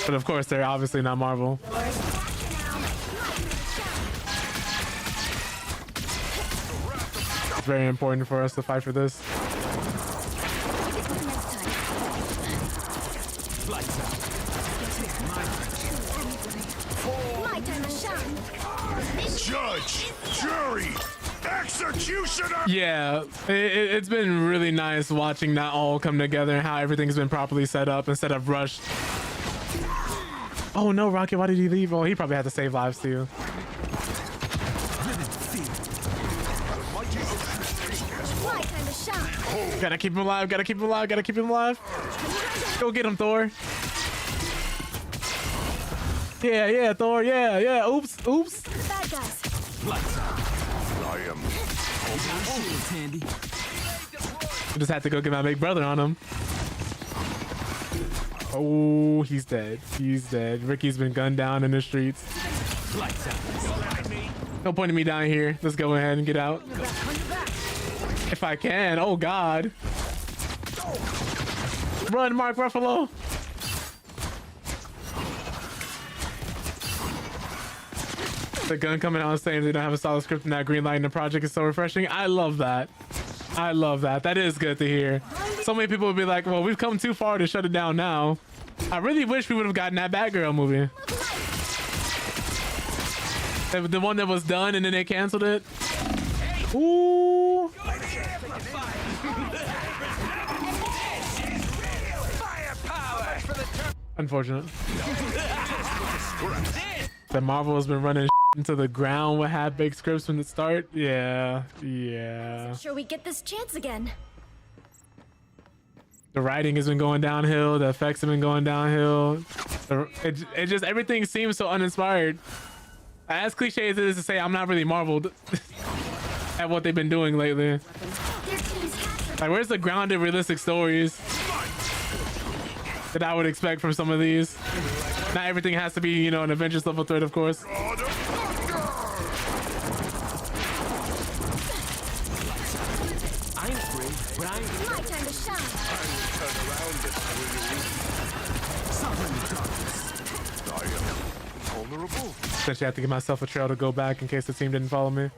but of course they're obviously not Marvel. It's very important for us to fight for this. Judge, jury, executioner! Yeah, it's been really nice watching that all come together and how everything's been properly set up instead of rushed. Oh no, Rocket, why did he leave? Oh, he probably had to save lives too. Gotta keep him alive, gotta keep him alive, gotta keep him alive. Go get him, Thor. Yeah, Thor, yeah. Oops. Bad guys. I am... I just had to go get my big brother on him. Oh, he's dead. He's dead. Ricky's been gunned down in the streets. No point in me down here. Let's go ahead and get out. If I can. Oh, God. Run, Mark Ruffalo. The gun coming out saying they don't have a solid script and that green light in the project is so refreshing. I love that. I love that. That is good to hear. So many people would be like, well, we've come too far to shut it down now. I really wish we would have gotten that Batgirl movie. The one that was done and then they canceled it. Ooh. Unfortunate. That Marvel has been running into the ground with half-baked scripts from the start. Yeah. Sure, we get this chance again. The writing has been going downhill. The effects have been going downhill. It just everything seems so uninspired. As cliche as it is to say, I'm not really marveled at what they've been doing lately. Like, where's the grounded, realistic stories that I would expect from some of these? Not everything has to be, you know, an Avengers level threat, of course. I'm free, but I'm my time to shine. Vulnerable. Essentially, I have to give myself a trail to go back in case the team didn't follow me.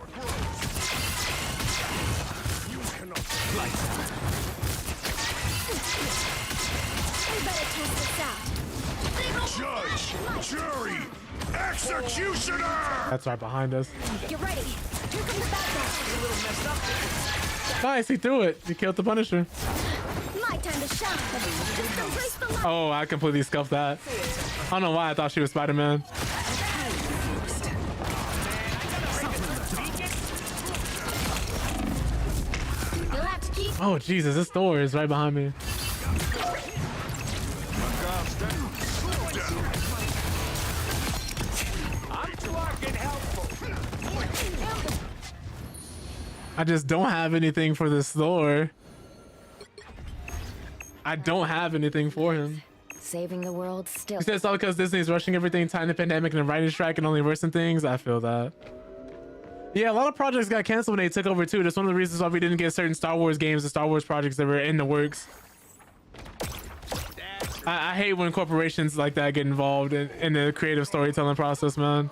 Judge, jury, executioner! That's right behind us. Get ready. Here come the bad guys. Nice, he threw it. He killed the Punisher. My time to shine. Just embrace the light. Oh, I completely scuffed that. I don't know why I thought she was Spider-Man. You'll have to keep. Oh, Jesus, this door is right behind me. I'm fucking helpful. I just don't have anything for this door. I don't have anything for him. Saving the world still. He said it's all because Disney's rushing everything, tying the pandemic and the writing strike and only worsen things. I feel that. Yeah, a lot of projects got canceled when they took over too. That's one of the reasons why we didn't get certain Star Wars games and Star Wars projects that were in the works. I hate when corporations like that get involved in the creative storytelling process, man.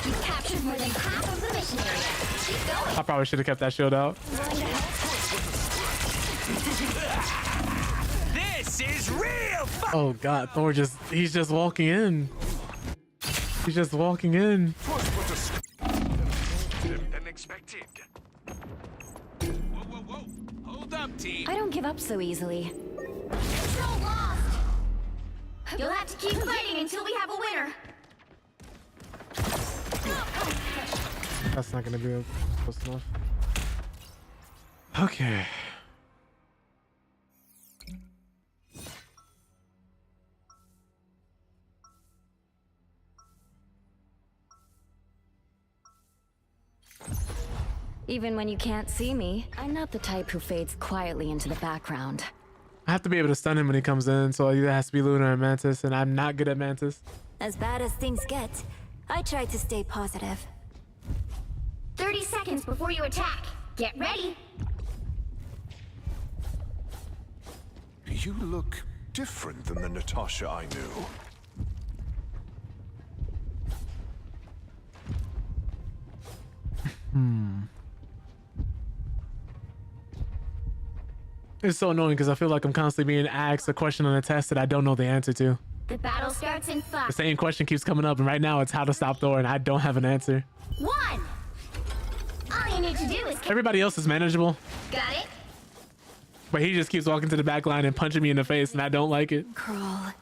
You captured more than half of the mission area. Keep going. I probably should have kept that shield out. This is real fun. Oh God, Thor he's just walking in. He's just walking in. Unexpected. Whoa. Hold up, team. I don't give up so easily. Control lost. You'll have to keep fighting until we have a winner. That's not gonna be close enough. Okay. Even when you can't see me, I'm not the type who fades quietly into the background. I have to be able to stun him when he comes in, so it either has to be Luna or Mantis, and I'm not good at Mantis. As bad as things get, I try to stay positive. 30 seconds before you attack. Get ready. You look different than the Natasha I knew. It's so annoying because I feel like I'm constantly being asked a question on a test that I don't know the answer to. The battle starts in 5. The same question keeps coming up, and right now it's how to stop Thor, and I don't have an answer. 1. All you need to do is. Everybody else is manageable, Got it? but he just keeps walking to the back line and punching me in the face, and I don't like it. Crawl.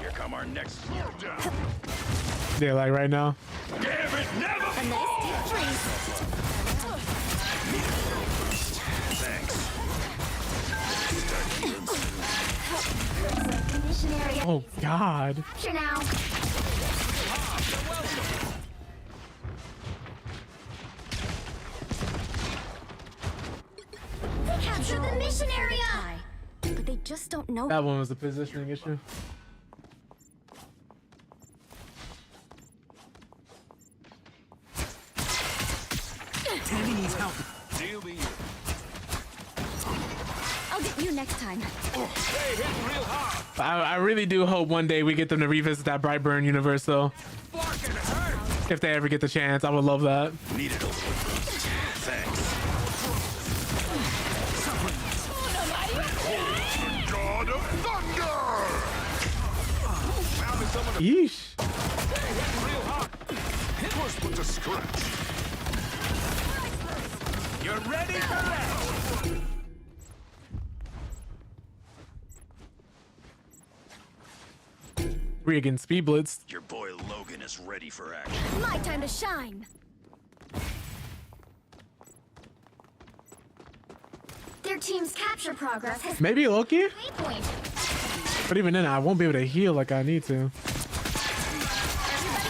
Here come our next slowdown. Yeah, like right now. Damn it, never. A nice deep freeze. Mission area. Oh God. Capture now. They capture the mission area. But they just don't know. That one was a positioning issue. Tandy needs help. Deal me. I'll get you next time. They hit real hard. I really do hope one day we get them to revisit that Brightburn universe, though. Fucking hurt. If they ever get the chance, I would love that. Need it. Thanks. God of Thunder! Yeesh. Real hard. Push with the scratch. You're ready for that. We against Speed Blitz. Your boy Logan is ready for action. My time to shine. Their team's capture progress has Maybe Loki, waypoint. but even then, I won't be able to heal like I need to. Everybody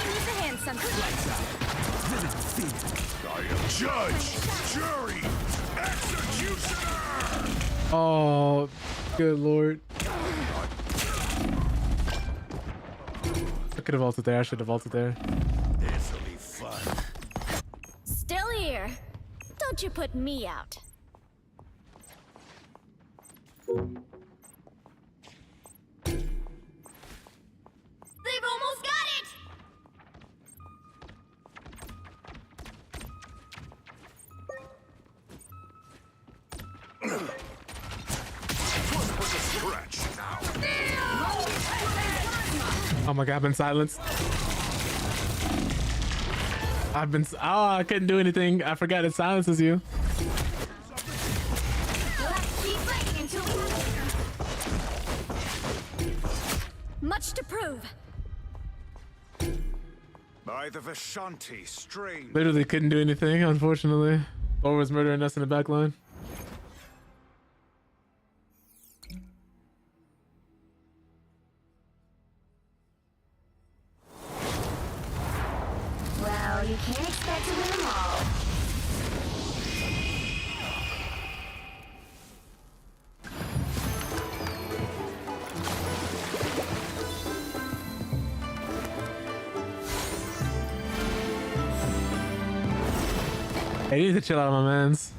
needs a hand sometimes. I am judge, jury, executioner! Oh, good lord. I could have vaulted there. I should have vaulted there. This'll be fun. Still here. Don't you put me out. They've almost got it. With the scratch now. Oh my God, I've been silenced. I've been. Oh, I couldn't do anything. I forgot it silences you. Let's keep fighting until we have Much to prove. By the Vishanti, strange. Literally couldn't do anything, unfortunately. Thor was murdering us in the back line. Well, you can't expect to win them all. I need to chill out, my mans.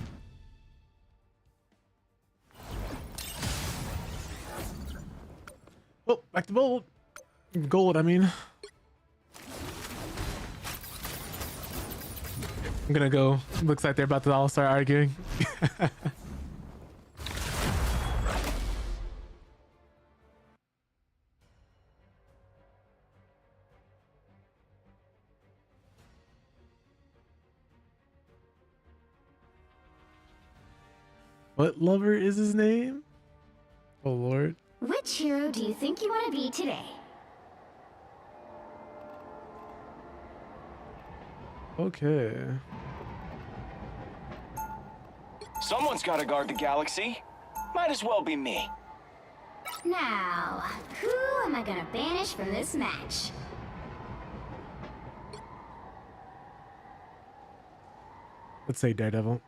Oh, back to gold. Gold, I mean. I'm gonna go. Looks like they're about to all start arguing. What lover is his name? Oh Lord. Which hero do you think you want to be today? Okay. Someone's got to guard the galaxy. Might as well be me. Now, who am I gonna banish from this match? Let's say Daredevil.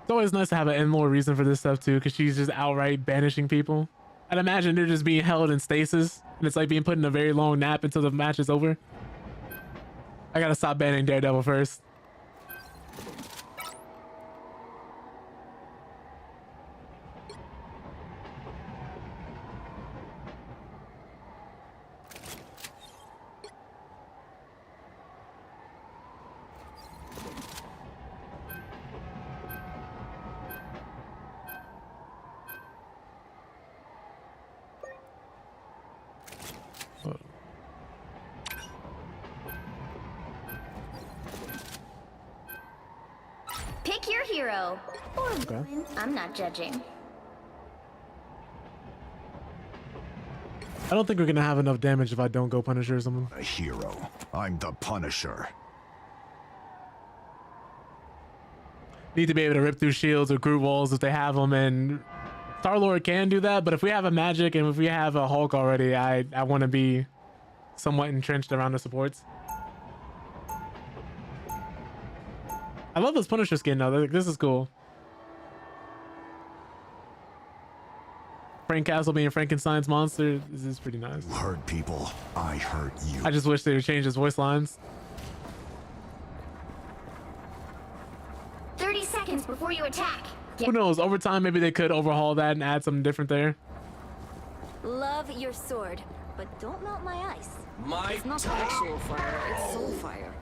It's always nice to have an in-lore reason for this stuff too, because she's just outright banishing people. I'd imagine they're just being held in stasis, and it's like being put in a very long nap until the match is over. I gotta stop banning Daredevil first. Pick your hero. Or Okay. villain. I'm not judging. I don't think we're gonna have enough damage if I don't go Punisher or something. A hero. I'm the Punisher. Need to be able to rip through shields or group walls if they have them, and Star-Lord can do that, but if we have a Magic and if we have a Hulk already, I want to be somewhat entrenched around the supports. I love this Punisher skin though. This is cool. Frank Castle being Frankenstein's monster. This is pretty nice. You hurt people. I hurt you. I just wish they would change his voice lines. 30 seconds before you attack. Who knows? Over time, maybe they could overhaul that and add something different there. Love your sword, but don't melt my ice. My It's not actual fire, it's soul fire.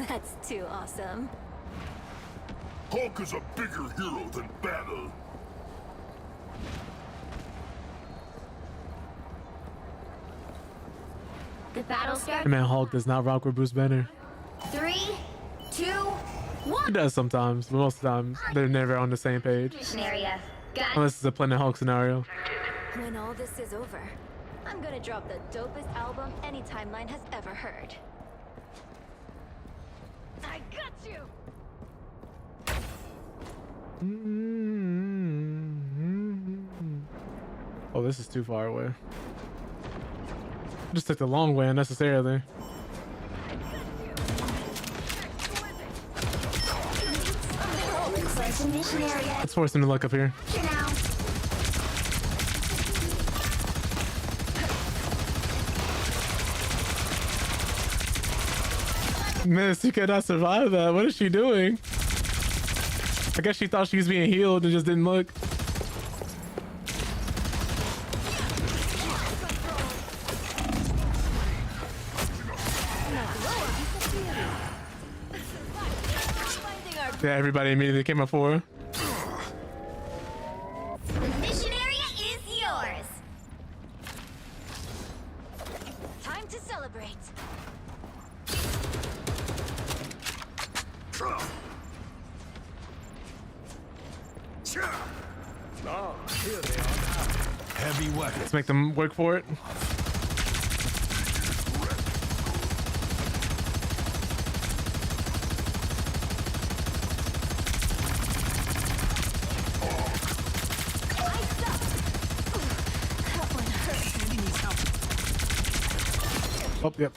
That's too awesome. Hulk is a bigger hero than Banner. The battle starts. Man, Hulk does not rock with Bruce Banner. 3, 2, He 1. does sometimes, but most of the time, they're never on the same page. Mission area. Got it. Unless it's a Planet Hulk scenario. When all this is over, I'm gonna drop the dopest album any timeline has ever heard. I got you! Oh, this is too far away. Just took the long way unnecessarily. Looks like the mission area. Let's force him to look up here. Here now. Miss, you cannot survive that. What is she doing? I guess she thought she was being healed and just didn't look. Yeah, everybody immediately came up for her. The mission area is yours. to celebrate. Oh, here they are now. Heavy weapons. Let's make them work for it. Oh, yep.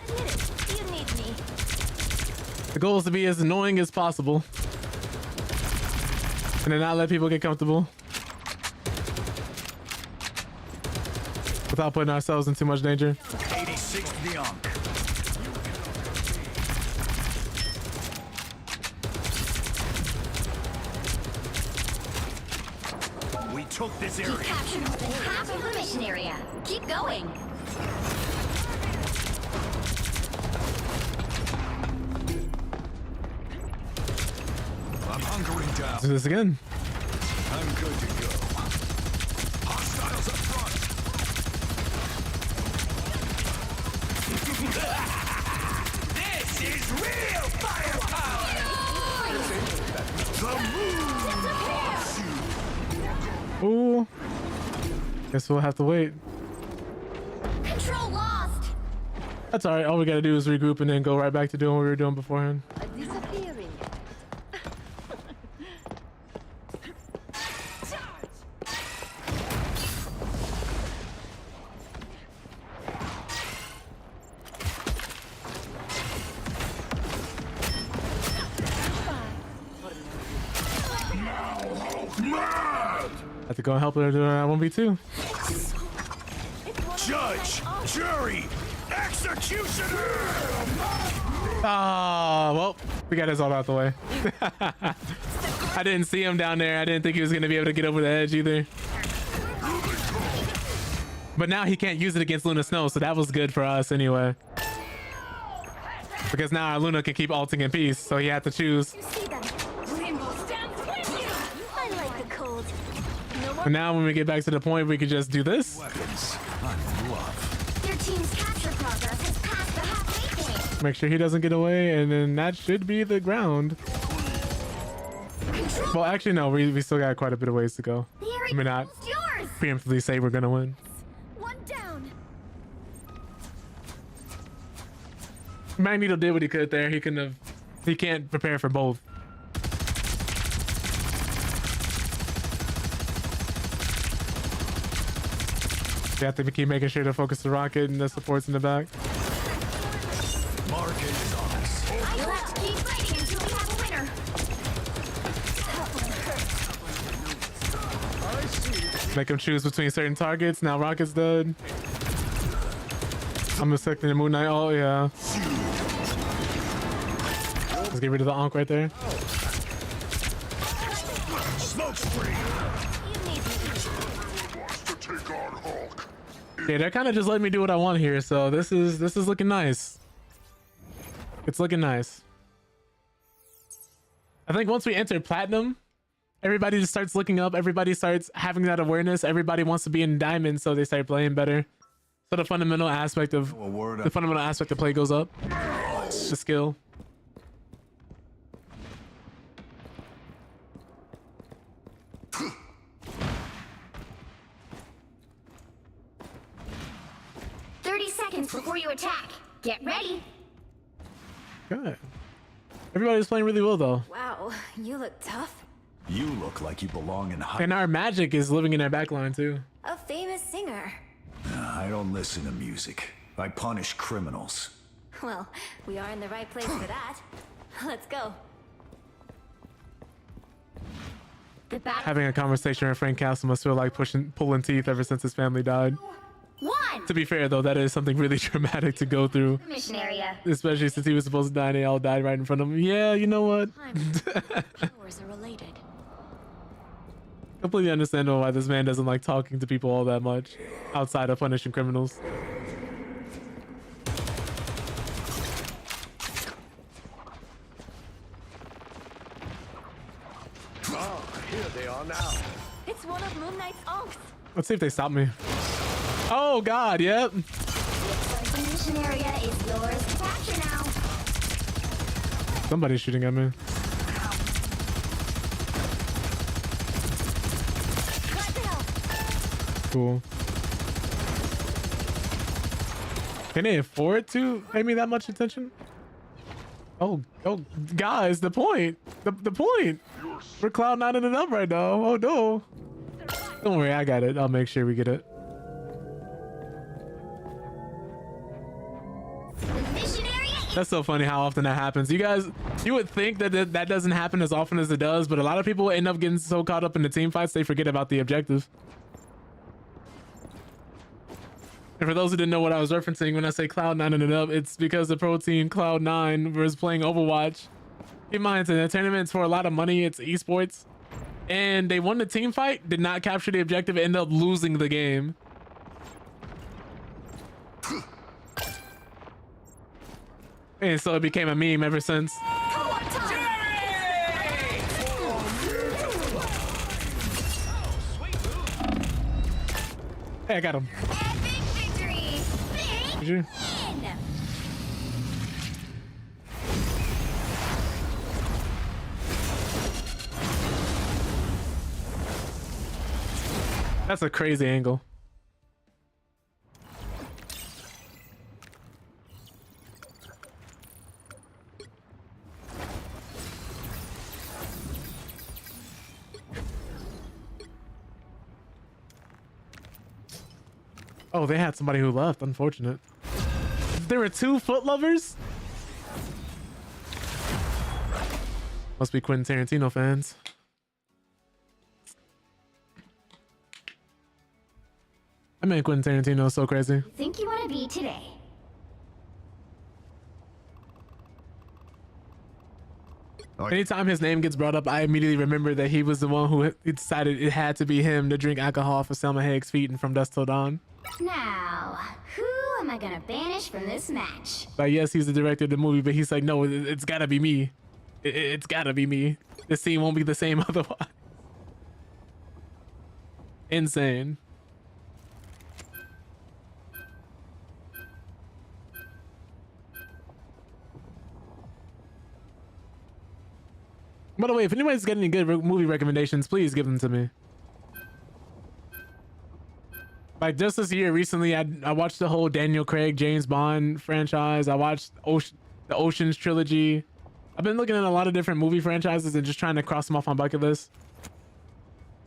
You need me. The goal is to be as annoying as possible. And then not let people get comfortable. Without putting ourselves in too much danger. 86 Neon. We took this area. You captured more than half of the mission area. Keep going. I'm hunkering down. Let's do this again. I'm good to go. Hostiles up front. This is real firepower! The moon. Ooh. Guess we'll have to wait. Control lost. That's alright. All we gotta do is regroup and then go right back to doing what we were doing beforehand. Disappearing. Have to go and help her do that 1v2. Judge, jury, executioner. Ah, well, we got his all out the way. I didn't see him down there. I didn't think he was gonna be able to get over the edge either. But now he can't use it against Luna Snow, so that was good for us anyway. Because now our Luna can keep ulting in peace, so he had to choose. I like the cold. No more. And now when we get back to the point, we could just do this. Weapons. I'm love. Your team's capture progress has passed the halfway point. Make sure he doesn't get away, and then that should be the ground. Well, actually, no, we still got quite a bit of ways to go. I mean, not Yours. preemptively say we're gonna win. One down. Magneto did what he could there. He couldn't have. He can't prepare for both. You have to keep making sure to focus the rocket and the supports in the back. Mark is on us. You'll have to keep fighting until we have a winner. Make him choose between certain targets. Now Rocket's dead. I'm expecting the Moon Knight. Oh yeah. Let's get rid of the Ankh right there. Smoke screen. Yeah, they're kind of just letting me do what I want here. So this is looking nice. It's looking nice. I think once we enter platinum, everybody just starts looking up. Everybody starts having that awareness. Everybody wants to be in diamond, so they start playing better. So the fundamental aspect of play goes up. The skill. Before you attack, get ready. Good. Everybody's playing really well though. Wow, you look tough. You look like you belong in high. And our magic is living in our backline too. A famous singer. I don't listen to music. I punish criminals. Well, we are in the right place for that. Let's go. Having a conversation with Frank Castle must feel like pulling teeth ever since his family died. To be fair though, that is something really traumatic to go through. Mission area. Especially since he was supposed to die and they all died right in front of him. Yeah, you know what? Powers are related. Completely understandable why this man doesn't like talking to people all that much outside of punishing criminals. Oh, here they are now. It's one of Moon Knight's unks. Let's see if they stop me. Oh god, yep. mission area is yours to capture now. Somebody's shooting at me. Cool. Can they afford to pay me that much attention? Oh, guys, the point. The point. We're cloud 9ing it up right now. Oh no. Don't worry, I got it. I'll make sure we get it. That's so funny how often that happens. You guys, you would think that that doesn't happen as often as it does, but a lot of people end up getting so caught up in the team fights they forget about the objective. And for those who didn't know what I was referencing when I say cloud 9ing it up, it's because the pro team Cloud 9 was playing Overwatch. Keep in mind, it's in a tournament, it's for a lot of money, it's esports. And they won the team fight, did not capture the objective, ended up losing the game. And so it became a meme ever since. Hey, I got him. Did you? That's a crazy angle. Oh, they had somebody who left. Unfortunate. There were 2 foot lovers? Must be Quentin Tarantino fans. I mean, Quentin Tarantino is so crazy. Think you want to be today? Anytime his name gets brought up, I immediately remember that he was the one who decided it had to be him to drink alcohol for Selma Hayek's feet and From Dusk Till Dawn. Now, who am I gonna banish from this match? Like, yes, he's the director of the movie, but he's like, no, it's gotta be me. It's gotta be me. This scene won't be the same otherwise. Insane. By the way, if anybody's got any good movie recommendations, please give them to me. Like just this year, recently, I watched the whole Daniel Craig James Bond franchise. I watched the Ocean's trilogy. I've been looking at a lot of different movie franchises and just trying to cross them off my bucket list.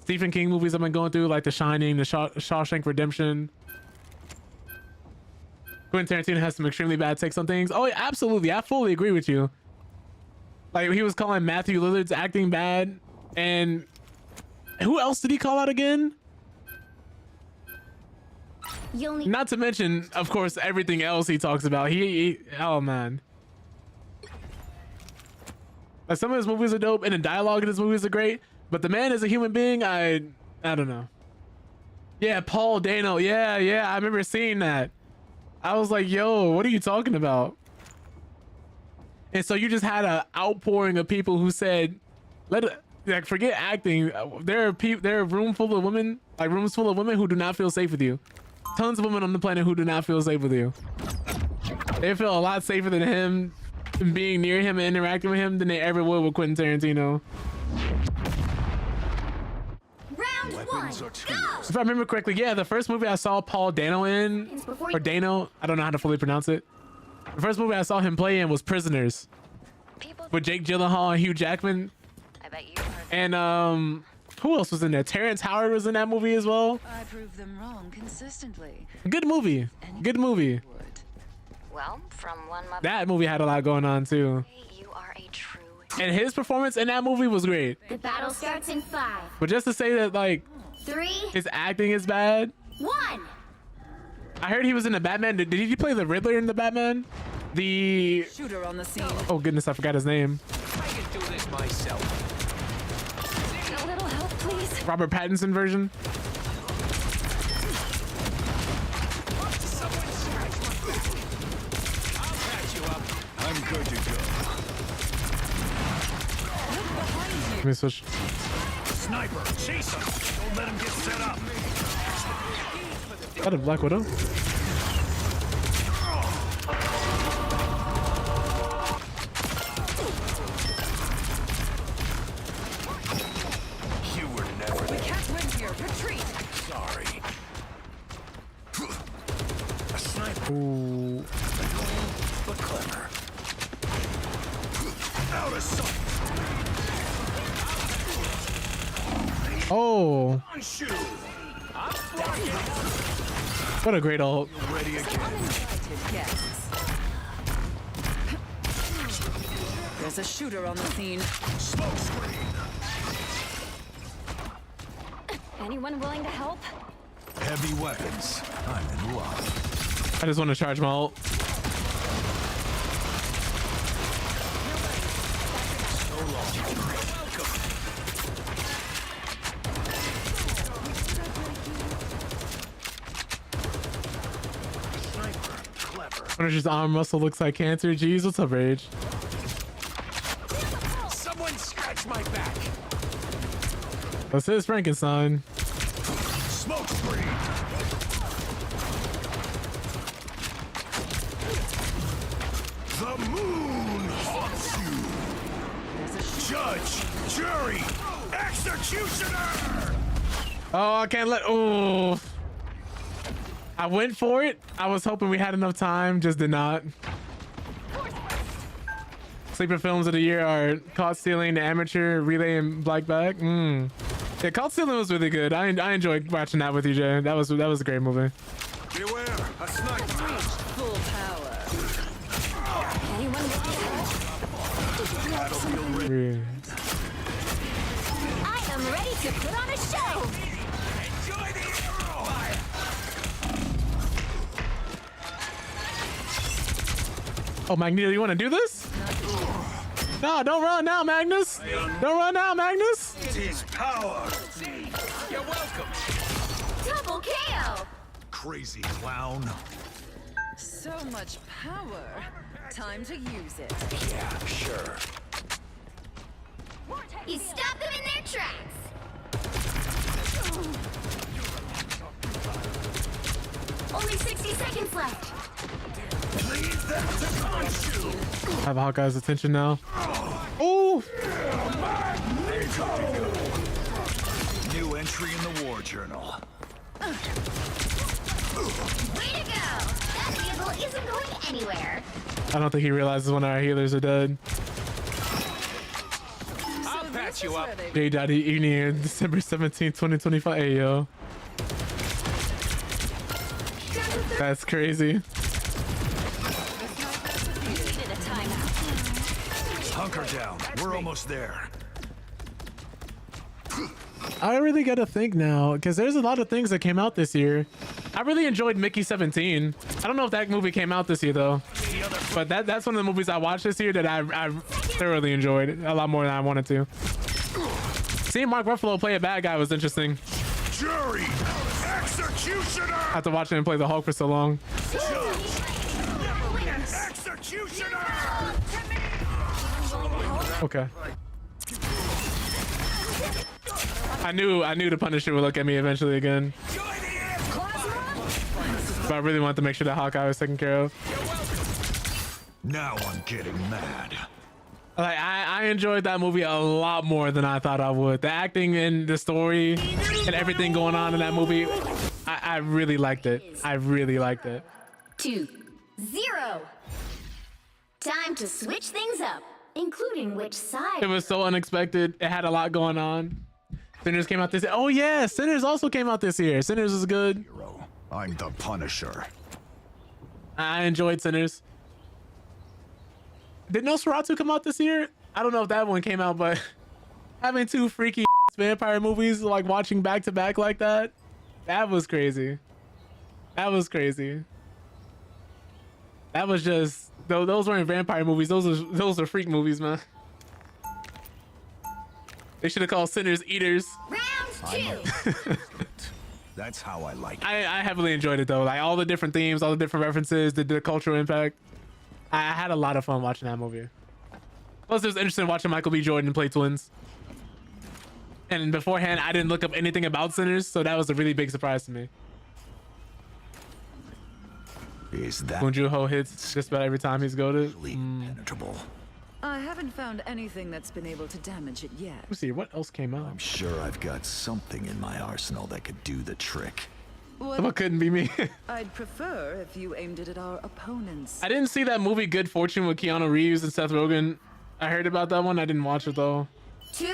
Stephen King movies I've been going through, like The Shining, The Shawshank Redemption. Quentin Tarantino has some extremely bad takes on things. Oh, yeah, absolutely. I fully agree with you. Like he was calling Matthew Lillard's acting bad, and who else did he call out again? Not to mention, of course, everything else he talks about. Oh man. Like some of his movies are dope, and the dialogue in his movies are great, but the man as a human being, I don't know. Yeah, Paul Dano. Yeah, I remember seeing that. I was like, yo, what are you talking about? And so you just had an outpouring of people who said, forget acting. There are rooms full of women who do not feel safe with you. Tons of women on the planet who do not feel safe with you. They feel a lot safer than him, being near him and interacting with him, than they ever would with Quentin Tarantino. Round one, go! If I remember correctly, yeah, the first movie I saw Paul Dano in, or Dano, I don't know how to fully pronounce it. The first movie I saw him play in was Prisoners, with Jake Gyllenhaal and Hugh Jackman. I bet you heard. And who else was in there? Terrence Howard was in that movie as well. I prove them wrong consistently. Good movie. Good movie. Well, from one mother. That movie had a lot going on too. You are a true. And his performance in that movie was great. The battle starts in 5. But just to say that, like, 3, his acting is bad. 1. I heard he was in the Batman. Did he play the Riddler in the Batman? The shooter on the scene. Oh goodness, I forgot his name. I can do this myself. A little help, please. Robert Pattinson version. Someone scratch my back. I'll patch you up. I'm good to go. Let me switch. Sniper, chase him. Don't let him get set up. Is that a Black Widow? Ooh. But clever. Out of sight. Oh. Shoot. What a great ult. Ready again. There's a shooter on the scene. Smoke screen. Anyone willing to help? Heavy weapons. I'm in love. I just want to charge my ult. So long. Welcome. Sniper. Clever. Punisher's arm muscle looks like cancer. Jeez, what's up, Rage? Someone scratch my back. That's his Frankenstein. Smoke screen. The moon haunts you. Judge, jury, executioner. Oh, I can't let. Oh, I went for it. I was hoping we had enough time, just did not. Sleeper films of the year are Caught Stealing, The Amateur, Relay, and Black Bag. Yeah, Caught Stealing was really good. I enjoyed watching that with you, Jay. That was a great movie. Beware, a sniper. Full power. Anyone Really. I am ready to put on a show. Enjoy the arrow fire. Oh, Magneto, you want to do this? No, don't run now, Magnus. Don't run now, Magnus. It is power. You're welcome. Double KO. Crazy clown. So much power. Time to use it. Yeah, sure. You stop them in their tracks. Only 60 seconds left. Leave them to punch you. I have Hawkeye's attention now. Oh! New entry in the war journal. Way to go. That vehicle isn't going anywhere. I don't think he realizes when our healers are dead. I'll patch you up. J.E. Evening, December 17th, 2025. Hey, yo. That's crazy. Hunker down. We're almost there. I really gotta think now, because there's a lot of things that came out this year. I really enjoyed Mickey 17. I don't know if that movie came out this year though, but that's one of the movies I watched this year that I thoroughly enjoyed a lot more than I wanted to. Seeing Mark Ruffalo play a bad guy was interesting. Jury, executioner. After watching him play the Hulk for so long. Executioner. Okay. I knew the Punisher would look at me eventually again. But I really wanted to make sure that Hawkeye was taken care of. Now I'm getting mad. Like I enjoyed that movie a lot more than I thought I would. The acting and the story and everything going on in that movie, I really liked it. I really liked it. 2-0. Time to switch things up, including which side. It was so unexpected. It had a lot going on. Sinners came out this year. Oh yeah, Sinners also came out this year. Sinners was good. I'm the Punisher. I enjoyed Sinners. Did Nosferatu come out this year? I don't know if that one came out, but having two freaky vampire movies, like watching back to back like that, that was crazy. That was crazy. That was just, those weren't vampire movies. Those are freak movies, man. They should have called Sinners Eaters. Round 2. That's how I like it. I heavily enjoyed it though. Like all the different themes, all the different references, the cultural impact. I had a lot of fun watching that movie. Plus, it was interesting watching Michael B. Jordan play twins. And beforehand, I didn't look up anything about Sinners, so that was a really big surprise to me. Is that Bong Joon-ho hits just about every time he's goated. penetrable? I haven't found anything that's been able to damage it yet. Let's see what else came out. I'm sure I've got something in my arsenal that could do the trick. What couldn't be me. I'd prefer if you aimed it at our opponents. I didn't see that movie Good Fortune with Keanu Reeves and Seth Rogen. I heard about that one. I didn't watch it though. 2,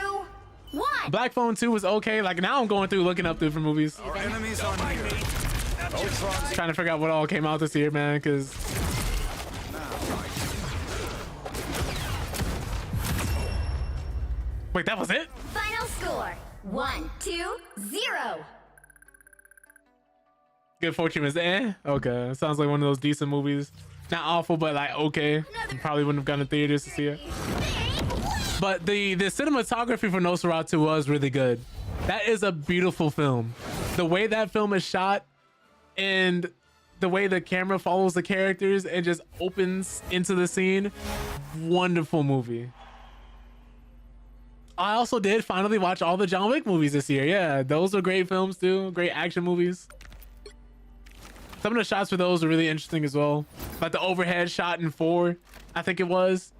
1. Black Phone 2 was okay. Like now I'm going through looking up different movies. Our enemies on here. Trying to figure out what all came out this year, man, because wait, that was it? Final score 1, 2, 0. Good Fortune is okay. It sounds like one of those decent movies. Not awful, but like okay. Probably wouldn't have gone to theaters to see it. But the cinematography for Nosferatu was really good. That is a beautiful film. The way that film is shot and the way the camera follows the characters and just opens into the scene, wonderful movie. I also did finally watch all the John Wick movies this year. Yeah, those are great films too. Great action movies. Some of the shots for those are really interesting as well. Like the overhead shot in 4, I think it was.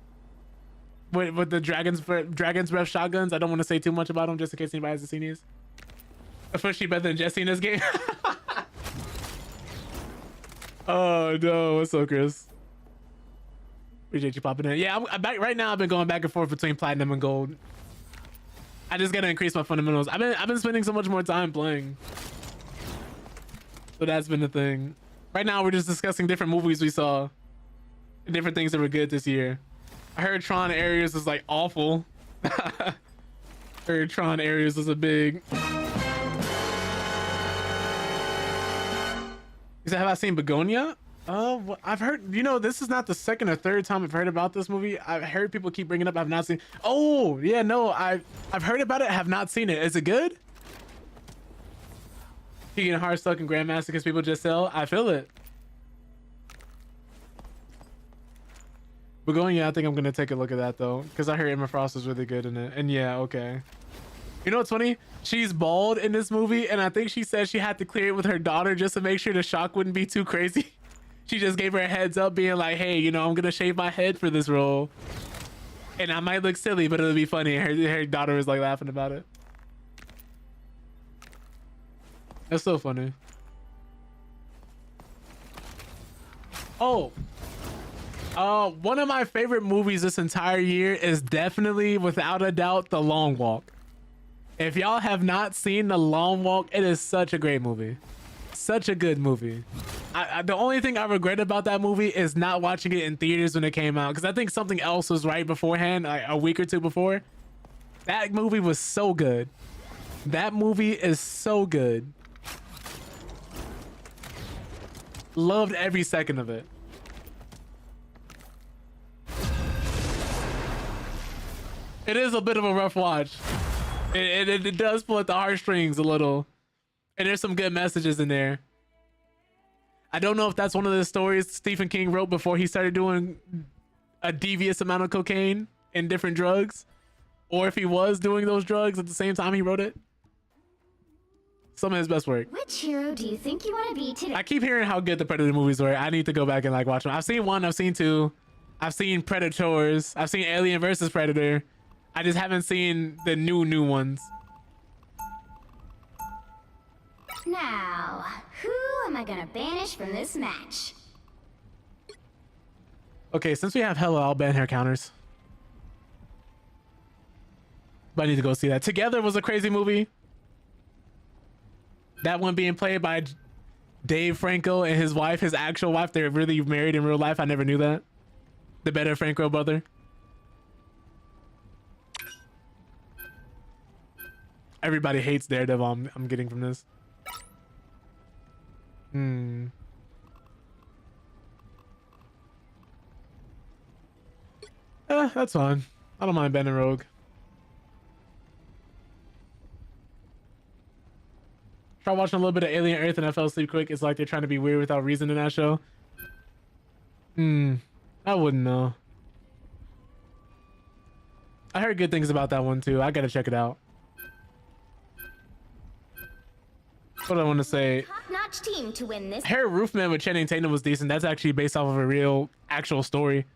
With the Dragon's Breath shotguns. I don't want to say too much about them just in case anybody hasn't seen these. Especially better than Jesse in this game. Oh no, what's up, Chris? Appreciate you popping in. Yeah, I'm back right now. I've been going back and forth between platinum and gold. I just gotta increase my fundamentals. I've been spending so much more time playing. So that's been the thing. Right now we're just discussing different movies we saw and different things that were good this year. I heard Tron Ares is like awful. Heard Tron Ares is a big. He said, have I seen Begonia? Oh, I've heard, you know, this is not the second or third time I've heard about this movie. I've heard people keep bringing it up. I've not seen. Oh yeah, no, I've heard about it. Have not seen it. Is it good? He getting hard stuck in Grandmaster because people just sell. I feel it. Begonia, I think I'm gonna take a look at that though, because I heard Emma Frost was really good in it. And yeah, okay. You know what's funny? She's bald in this movie, and I think she said she had to clear it with her daughter just to make sure the shock wouldn't be too crazy. She just gave her a heads up, being like, "Hey, you know, I'm gonna shave my head for this role, and I might look silly, but it'll be funny." Her daughter was like laughing about it. That's so funny. Oh. One of my favorite movies this entire year is definitely, without a doubt, The Long Walk. If y'all have not seen The Long Walk, it is such a great movie. Such a good movie. The only thing I regret about that movie is not watching it in theaters when it came out, because I think something else was right beforehand, like a week or two before. That movie was so good. That movie is so good. Loved every second of it. It is a bit of a rough watch. It does pull at the heartstrings a little. And there's some good messages in there. I don't know if that's one of the stories Stephen King wrote before he started doing a devious amount of cocaine and different drugs, or if he was doing those drugs at the same time he wrote it. Some of his best work. Which hero do you think you want to be today? I keep hearing how good the Predator movies were. I need to go back and like watch them. I've seen 1, I've seen 2, I've seen Predators, I've seen Alien versus Predator. I just haven't seen the new ones. Now, who am I gonna banish from this match? Okay, since we have Hella, I'll ban hair counters. But I need to go see that. Together was a crazy movie. That one being played by Dave Franco and his wife, his actual wife. They're really married in real life. I never knew that. The better Franco brother. Everybody hates Daredevil. I'm getting from this. That's fine. I don't mind banning Rogue. Try watching a little bit of Alien Earth and I fell asleep quick. It's like they're trying to be weird without reason in that show. I wouldn't know. I heard good things about that one too. I gotta check it out. What do I want to say? Top-notch team to win this. I heard Roofman with Channing Tatum was decent. That's actually based off of a real, actual story.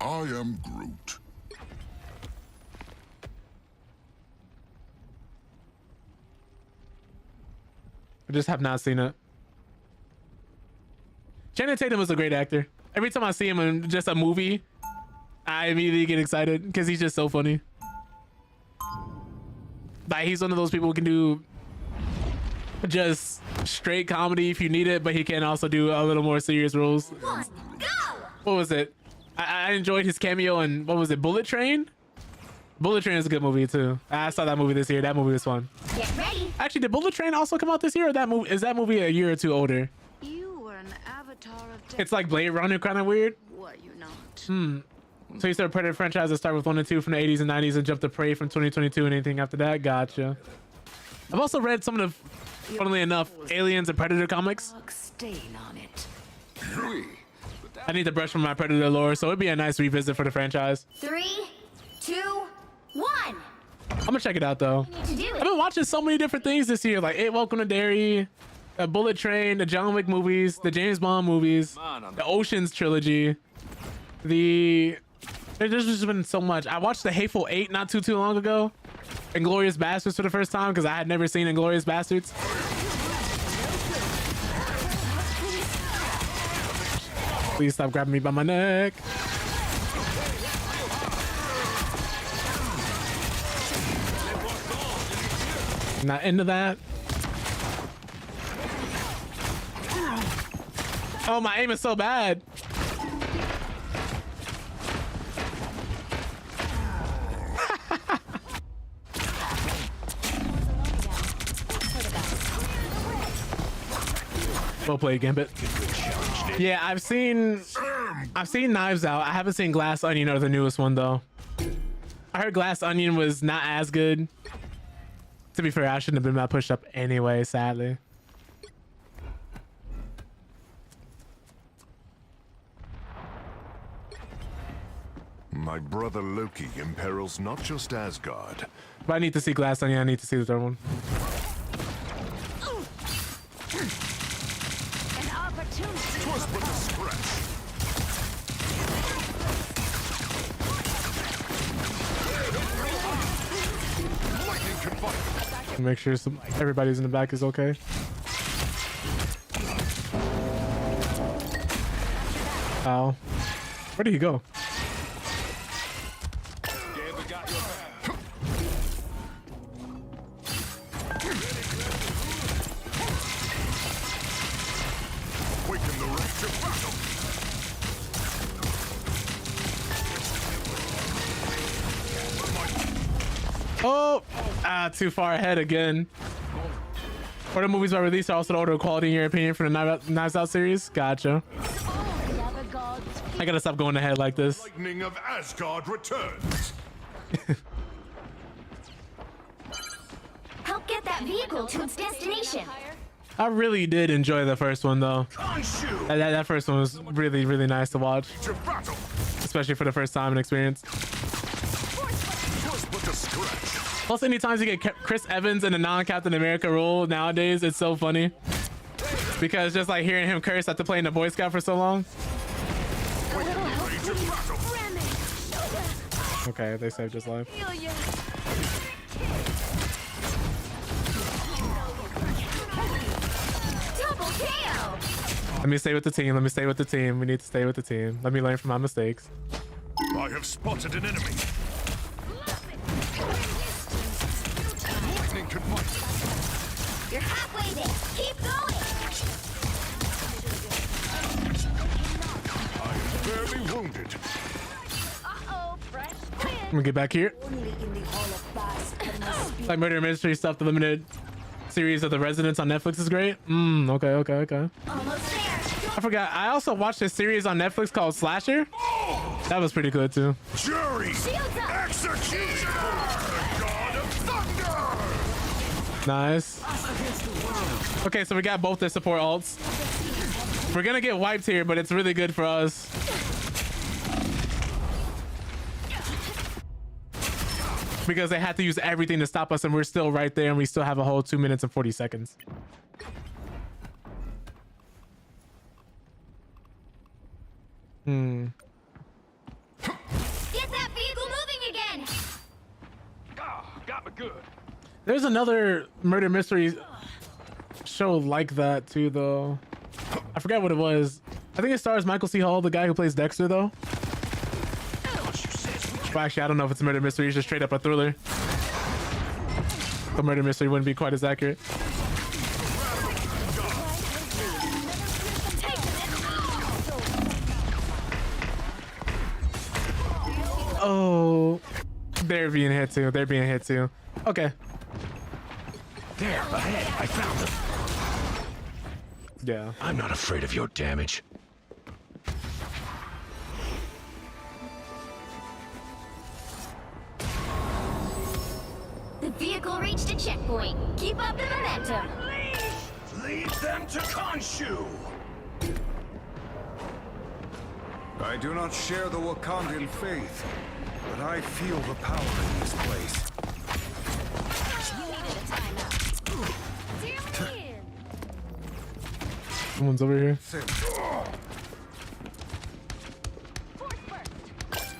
I am Groot. I just have not seen it. Channing Tatum was a great actor. Every time I see him in just a movie, I immediately get excited because he's just so funny. Like, he's one of those people who can do just straight comedy if you need it, but he can also do a little more serious roles. What was it? I enjoyed his cameo in, what was it, Bullet Train? Bullet Train is a good movie too. I saw that movie this year. That movie was fun. Get ready. Actually, did Bullet Train also come out this year, or that movie is that movie a year or two older? You were an avatar of It's like Blade Runner, kind of weird. Were you not? So you started Predator franchise that start with 1 and 2 from the 80s and 90s and jump to Prey from 2022 and anything after that. Gotcha. I've also read some of the, funnily enough, Aliens and Predator comics. Stain on it. I need to brush from my Predator lore, so it'd be a nice revisit for the franchise. 3, 2, 1. I'm gonna check it out though. I've been watching so many different things this year, like Welcome to Derry, the Bullet Train, the John Wick movies, the James Bond movies, the Ocean's trilogy. There's just been so much. I watched The Hateful Eight not too long ago, Inglourious Bastards for the first time because I had never seen Inglourious Bastards. Please stop grabbing me by my neck. Not into that. Oh, my aim is so bad. Well played, Gambit. Yeah, I've seen Knives Out. I haven't seen Glass Onion or the newest one though. I heard Glass Onion was not as good. To be fair, I shouldn't have been that pushed up anyway, sadly. My brother Loki imperils not just Asgard. But I need to see Glass Onion. I need to see the third one. An opportunity. 'Twas but a scratch. Lightning can fight. Make sure everybody's in the back is okay. Ow. Where did he go? Oh, too far ahead again. Order movies by release are also the order of quality in your opinion for the Knives Out series. Gotcha. I gotta stop going ahead like this. Lightning of Asgard returns. Help get that vehicle to its destination. I really did enjoy the first one though. That first one was really, really nice to watch. Especially for the first time and experience. Plus, anytime you get Chris Evans in a non-Captain America role nowadays, it's so funny. Because just like hearing him curse after playing the Boy Scout for so long. Okay, they saved his life. Double kill. Let me stay with the team. Let me stay with the team. We need to stay with the team. Let me learn from my mistakes. I have spotted an enemy. Lightning can fight. You're halfway there. Keep going. I am barely wounded. I'm gonna get back here. Like Murder Mystery stuff, the limited series of The Residents on Netflix is great. Okay. I forgot. I also watched a series on Netflix called Slasher. That was pretty good too. Jury, executioner, the god of thunder. Nice. Okay, so we got both the support alts. We're gonna get wiped here, but it's really good for us. Because they had to use everything to stop us, and we're still right there, and we still have a whole 2 minutes and 40 seconds. Get that vehicle moving again. Got me good. There's another murder mystery show like that too, though. I forgot what it was. I think it stars Michael C. Hall, the guy who plays Dexter, though. Well, actually, I don't know if it's a murder mystery. It's just straight up a thriller. The murder mystery wouldn't be quite as accurate. Oh, they're being hit too. They're being hit too. Okay. There, ahead. I found them. Yeah. I'm not afraid of your damage. The vehicle reached a checkpoint. Keep up the momentum. Lead them to Khonshu. I do not share the Wakandan faith, but I feel the power in this place. Someone's over here.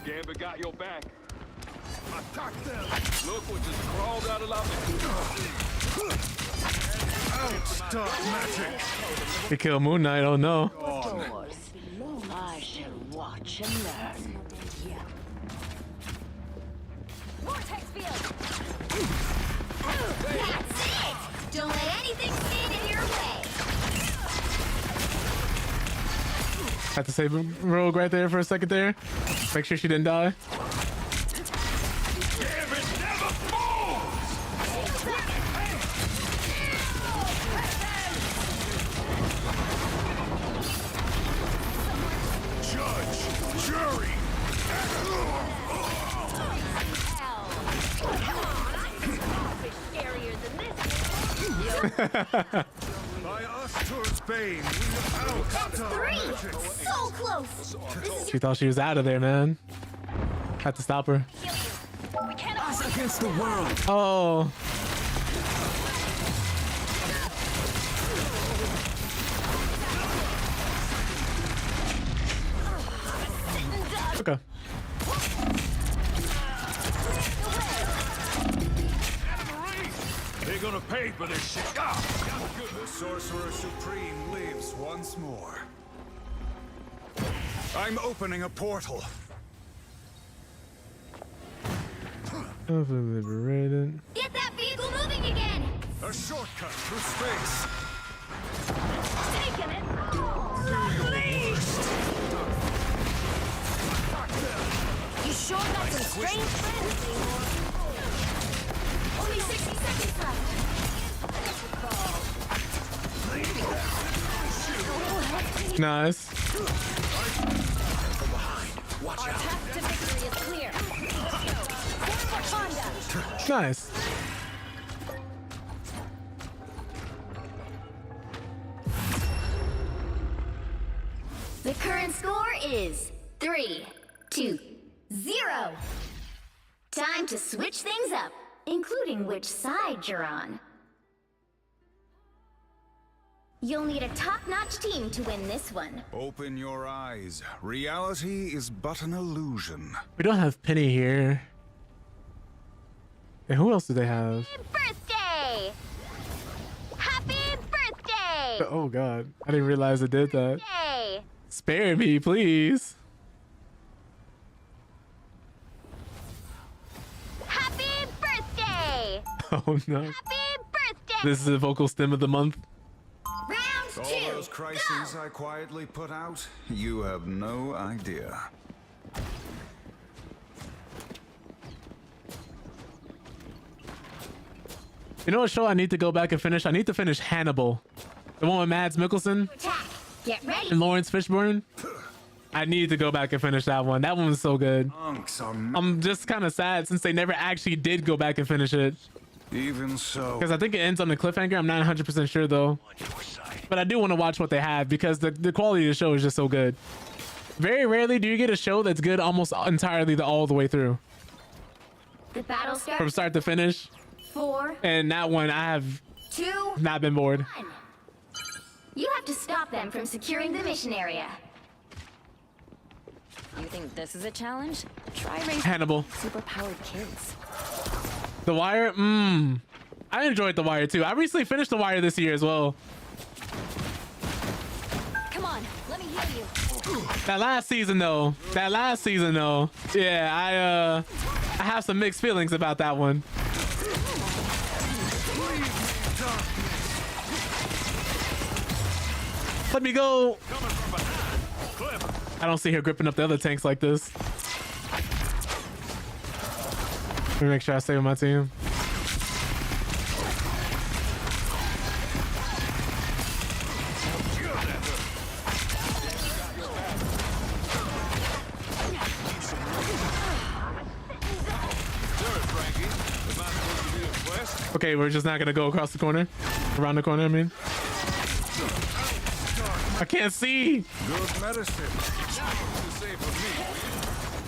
Gambit got your back. Attack them. Look what just crawled out of Stop magic. He killed Moon Knight. Oh no. I shall watch and learn. Vortex field. That's it. Don't let anything stand in your way. Had to save Rogue right there for a second there. Make sure she didn't die. By us towards Bane, That's three. So close. She thought she was out of there, man. Had to stop her. Us against the world. Oh. Okay. They're gonna pay for this shit. The Sorcerer Supreme lives once more. I'm opening a portal. Liberated. Get that vehicle moving again. A shortcut through space. Taking it. You sure got some strange friends anymore. Only 60 seconds left. Nice. Our path to victory is clear. Honda. Nice. The current score is 3-2-0. Time to switch things up, including which side you're on. You'll need a top-notch team to win this one. Open your eyes. Reality is but an illusion. We don't have Penny here. And who else do they have? Birthday! Happy birthday! Oh god, I didn't realize it did that. Birthday! Spare me, please. Happy birthday! Oh no. Happy birthday! This is the vocal stem of the month. Round All two! those crises I quietly put out, you have no idea. You know what show I need to go back and finish? I need to finish Hannibal. The one with Mads Mikkelsen Attack! Get ready! and Lawrence Fishburne. I need to go back and finish that one. That one was so good. I'm just kind of sad since they never actually did go back and finish it. Even so. Because I think it ends on the cliffhanger. I'm not 100% sure though. But I do want to watch what they have because the quality of the show is just so good. Very rarely do you get a show that's good almost entirely all the way through. The battle starts From start to finish. 4, And that one, I have 2, not been bored. 1. You have to stop them from securing the mission area. You think this is a challenge? Try raising Hannibal. superpowered kids. The Wire? I enjoyed The Wire too. I recently finished The Wire this year as well. Come on, let me heal you. That last season though. Yeah, I have some mixed feelings about that one. Let me go. I don't see her gripping up the other tanks like this. Let me make sure I stay with my team. Okay, we're just not gonna go across the corner. Around the corner, I mean. I can't see. Good medicine.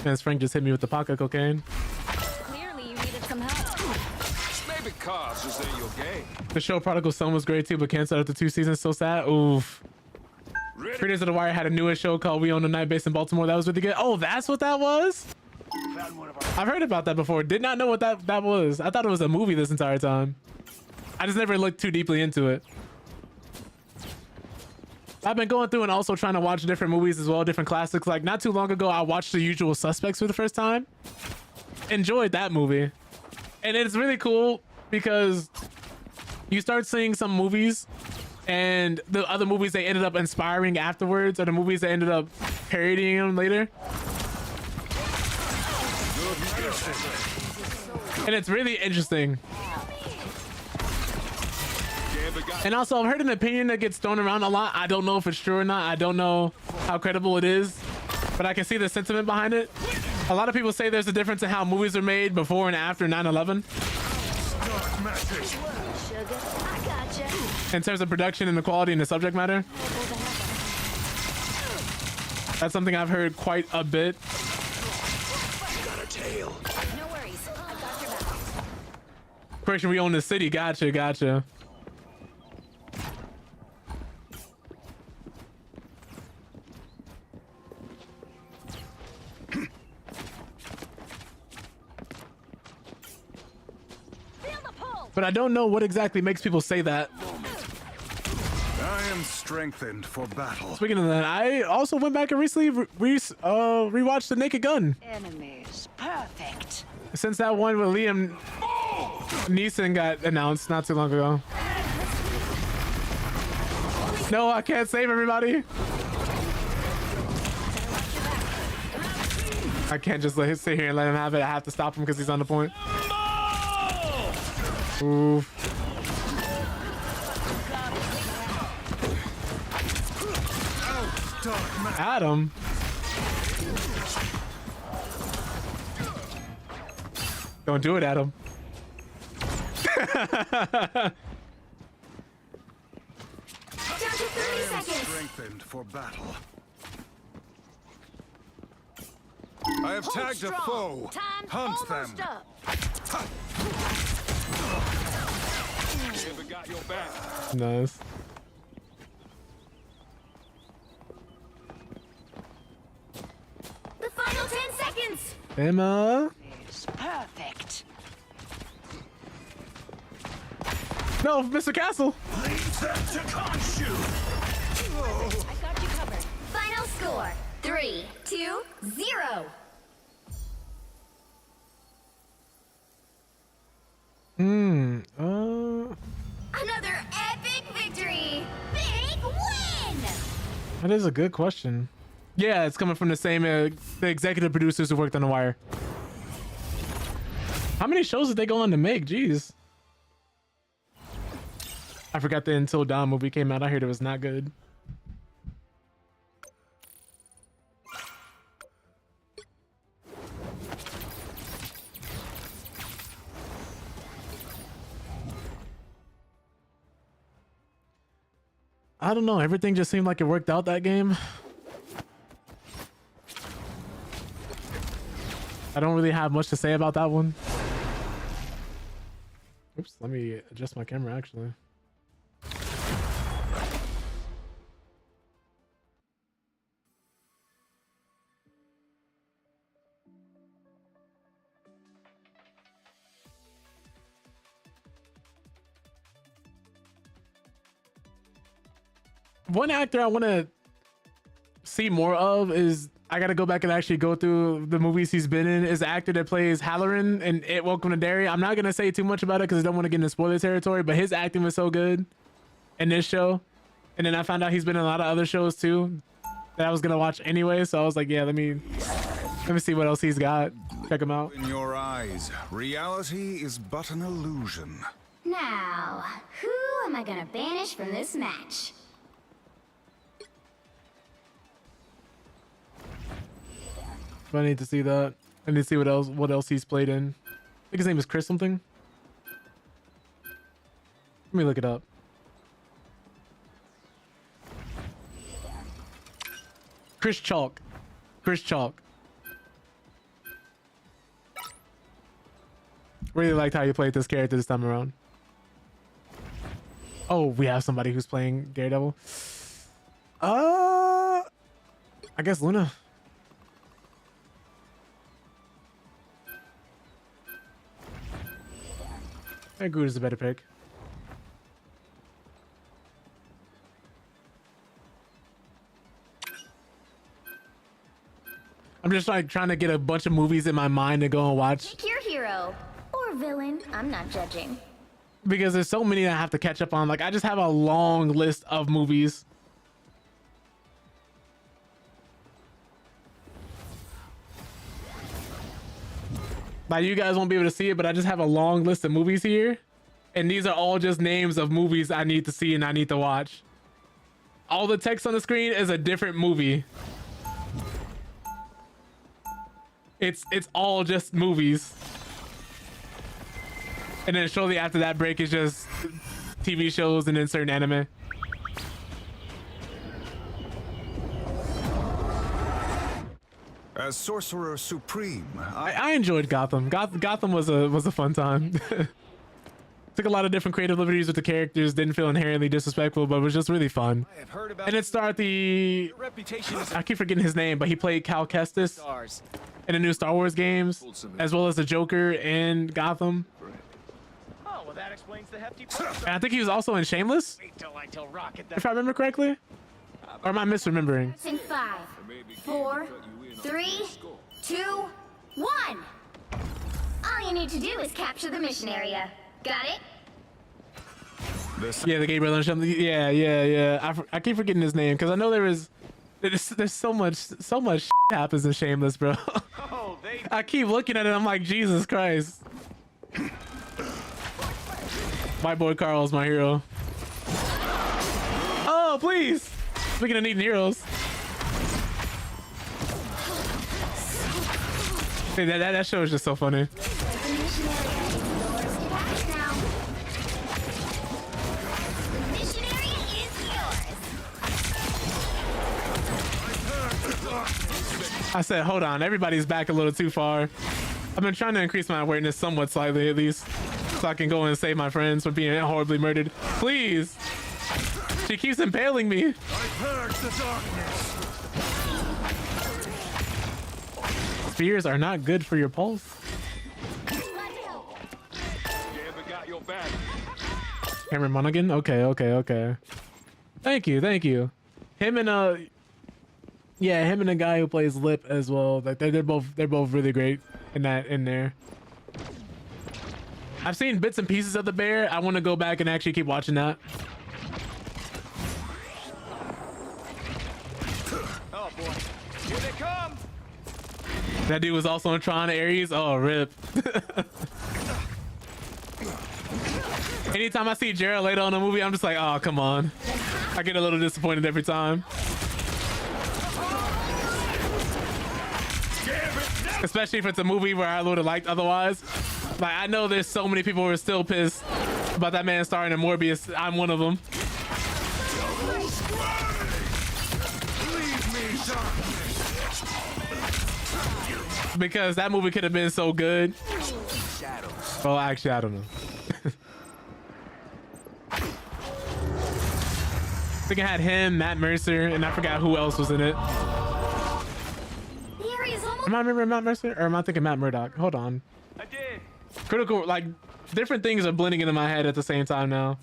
Man, this Frank just hit me with the pocket cocaine. Clearly, you needed some help. Maybe cars just ain't your game. The show Prodigal Son was great too, but canceled after 2 seasons. So sad. Oof. Creators of The Wire had a newer show called We Own the Night based in Baltimore. That was really good. Oh, that's what that was? I've heard about that before. Did not know what that was. I thought it was a movie this entire time. I just never looked too deeply into it. I've been going through and also trying to watch different movies as well, different classics. Like not too long ago, I watched The Usual Suspects for the first time. Enjoyed that movie. And it's really cool because you start seeing some movies and the other movies they ended up inspiring afterwards, or the movies that ended up parodying them later. And it's really interesting. And also, I've heard an opinion that gets thrown around a lot. I don't know if it's true or not. I don't know how credible it is, but I can see the sentiment behind it. A lot of people say there's a difference in how movies are made before and after 9/11. In terms of production and the quality and the subject matter. That's something I've heard quite a bit. No worries, I got your back. Correction, we own the city. Gotcha. But I don't know what exactly makes people say that. I am strengthened for battle. Speaking of that, I also went back and recently rewatched The Naked Gun. Enemies, perfect. Since that one with Liam Neeson got announced not too long ago. No, I can't save everybody. I can't just sit here and let him have it. I have to stop him because he's on the point. Oof. Adam. Don't do it, Adam. Strengthened for battle. I have tagged a foe. Hunt them. Never got your back. Nice. The final 10 seconds. Emma. It's perfect. No, Mr. Castle. Leave them to Khonshu. I got you covered. Final score 3-2-0. Another epic victory. Big win. That is a good question. Yeah, it's coming from the same the executive producers who worked on The Wire. How many shows did they go on to make? Jeez. I forgot the Until Dawn movie came out. I heard it was not good. I don't know. Everything just seemed like it worked out that game. I don't really have much to say about that one. Oops, let me adjust my camera actually. one actor I want to see more of is, I got to go back and actually go through the movies he's been in, is the actor that plays Halloran in It Welcome to Derry. I'm not going to say too much about it because I don't want to get into spoiler territory, but his acting was so good in this show. And then I found out he's been in a lot of other shows too that I was going to watch anyway. So I was like, yeah, let me see what else he's got. Check him out. In your eyes, reality is but an illusion. Now, who am I gonna banish from this match? I need to see that. I need to see what else he's played in. I think his name is Chris something. Let me look it up. Chris Chalk. Chris Chalk. Really liked how you played this character this time around. Oh, we have somebody who's playing Daredevil. I guess Luna. I think Groot is a better pick. I'm just like trying to get a bunch of movies in my mind to go and watch. Pick your hero or villain. I'm not judging. Because there's so many that I have to catch up on. Like, I just have a long list of movies. Like, you guys won't be able to see it, but I just have a long list of movies here. And these are all just names of movies I need to see and I need to watch. All the text on the screen is a different movie. It's all just movies. And then shortly after that break is just TV shows and then certain anime. As Sorcerer Supreme, I enjoyed Gotham. Gotham was a fun time. Took a lot of different creative liberties with the characters. Didn't feel inherently disrespectful, but it was just really fun. And it starred the... I keep forgetting his name, but he played Cal Kestis in the new Star Wars games, as well as the Joker in Gotham. Oh, well, that explains the hefty. And I think he was also in Shameless, if I remember correctly. Or am I misremembering? In 5, 4, 3, 2, 1. All you need to do is capture the mission area. Got it? Yeah, the Gabriel and something. Yeah. I keep forgetting his name because I know there's so much happens in Shameless, bro. I keep looking at it. I'm like, Jesus Christ. White boy Carl's my hero. Oh, please. Speaking of needing heroes. Hey, that show is just so funny. I said, hold on, everybody's back a little too far. I've been trying to increase my awareness somewhat slightly, at least, so I can go and save my friends from being horribly murdered. Please. She keeps impaling me. Spears are not good for your pulse. Cameron Monaghan? Okay. Thank you. Him and him and the guy who plays Lip as well. Like they're both really great in there. I've seen bits and pieces of The Bear. I want to go back and actually keep watching that. Oh boy, here they come. That dude was also in Tron Ares. Oh, rip. Anytime I see Jared Leto in a movie, I'm just like, oh, come on. I get a little disappointed every time. Especially if it's a movie where I would have liked otherwise. Like, I know there's so many people who are still pissed about that man starring in Morbius. I'm one of them. Because that movie could have been so good. Well, actually, I don't know. I think I had him, Matt Mercer, and I forgot who else was in it. Am I remembering Matt Mercer? Or am I thinking Matt Murdock? Hold on. I did. Critical, like, different things are blending into my head at the same time now.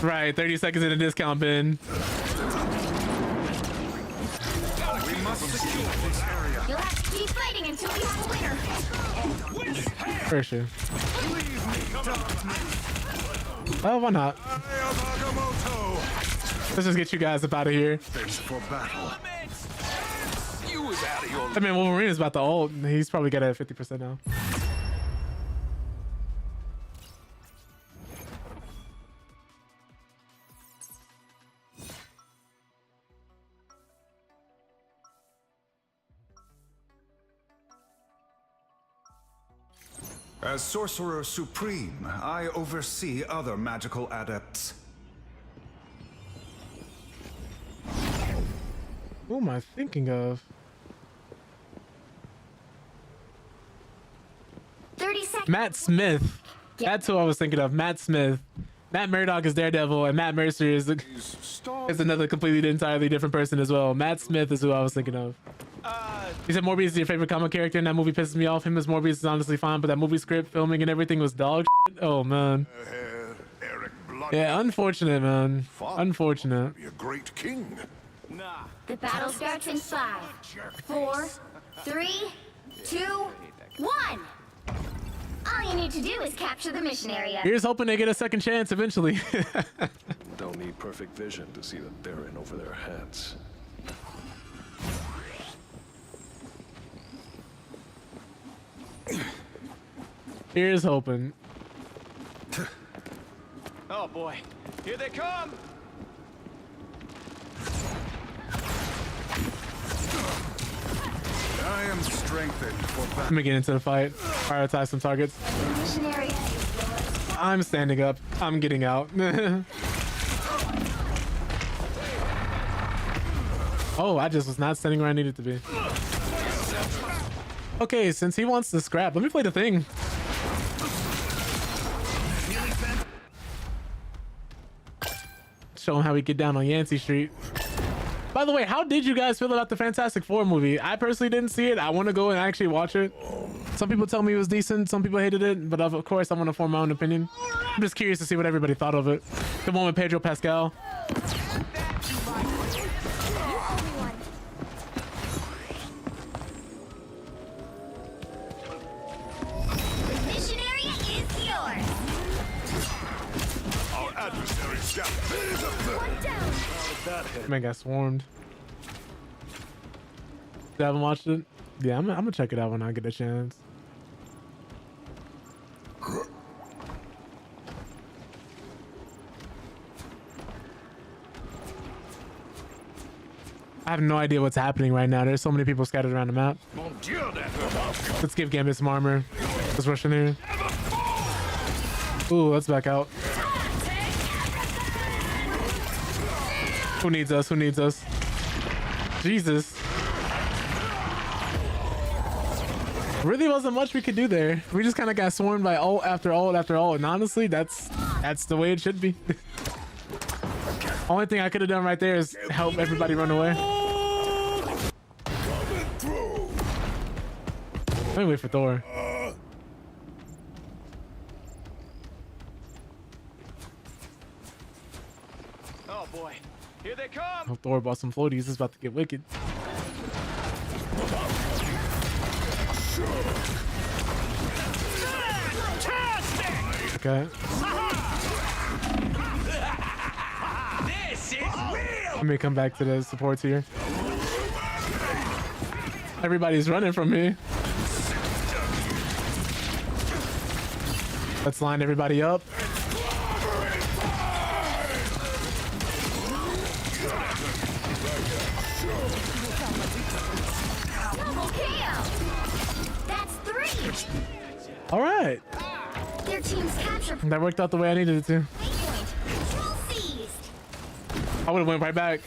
Right, 30 seconds in a discount bin. We must secure this area. You'll have to keep fighting until we have a winner. For sure. Oh, why not? Let's just get you guys up out of here. Space for battle. You was out of your I mean, Wolverine is about to ult. He's probably got it at 50% now. As Sorcerer Supreme, I oversee other magical adepts. Who am I thinking of? 30 seconds. Matt Smith. That's who I was thinking of. Matt Smith. Matt Murdock is Daredevil, and Matt Mercer is another completely entirely different person as well. Matt Smith is who I was thinking of. He said Morbius is your favorite comic character, and that movie pisses me off. Him as Morbius is honestly fine, but that movie script, filming, and everything was dog shit. Oh man. Yeah, unfortunate, man. Unfortunate. Be a great king. The battle starts in 5, 4, 3, 2, 1. All you need to do is capture the mission area. Here's hoping they get a second chance eventually. Don't need perfect vision to see that they're in over their heads. Here's hoping. Oh boy, here they come! I am strengthened for Let me get into the fight. Prioritize some targets. Mission area is yours. I'm standing up. I'm getting out. Oh, I just was not standing where I needed to be. Okay, since he wants to scrap, let me play the thing. Show him how we get down on Yancey Street. By the way, how did you guys feel about the Fantastic Four movie? I personally didn't see it. I want to go and actually watch it. Some people tell me it was decent. Some people hated it. But of course, I want to form my own opinion. I'm just curious to see what everybody thought of it. The one with Pedro Pascal. Mission area is yours. Our adversary's got bit of the Man got swarmed. You haven't watched it? Yeah, I'm gonna check it out when I get a chance. I have no idea what's happening right now. There's so many people scattered around the map. Let's give Gambit some armor. Let's rush in here. Ooh, let's back out. Who needs us? Who needs us? Jesus. Really wasn't much we could do there. We just kind of got swarmed by ult after ult after ult. And honestly, that's the way it should be. Only thing I could have done right there is help everybody run away. Let me wait for Thor. Oh boy, here they come! Oh, Thor bought some floaties. It's about to get wicked. Okay. This is real! Let me come back to the supports here. Everybody's running from me. Let's line everybody up. Double KO. That's 3. All right. Their team's captured. That worked out the way I needed it to. Point. Control seized. I would have went right back.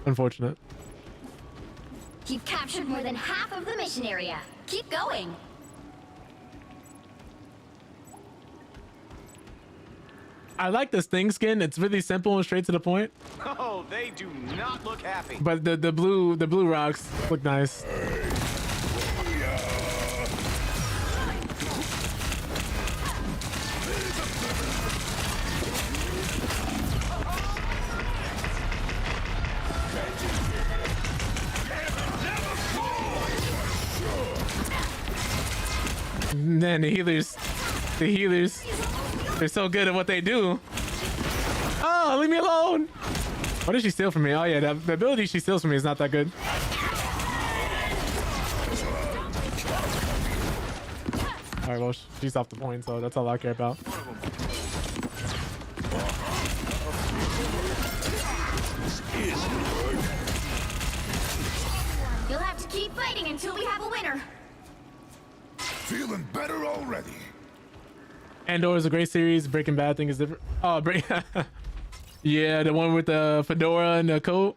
Unfortunate. You've captured more than half of the mission area. Keep going. I like this thing skin. It's really simple and straight to the point. Oh, they do not look happy. But the blue rocks look nice. then the healers, they're so good at what they do. Oh, leave me alone. What did she steal from me? Oh yeah, the ability she steals from me is not that good. All right, well, she's off the point, so that's all I care about. You'll have to keep fighting until we have a winner. Feeling better already. Andor is a great series. Breaking Bad thing is different. Oh, yeah, the one with the fedora and the coat.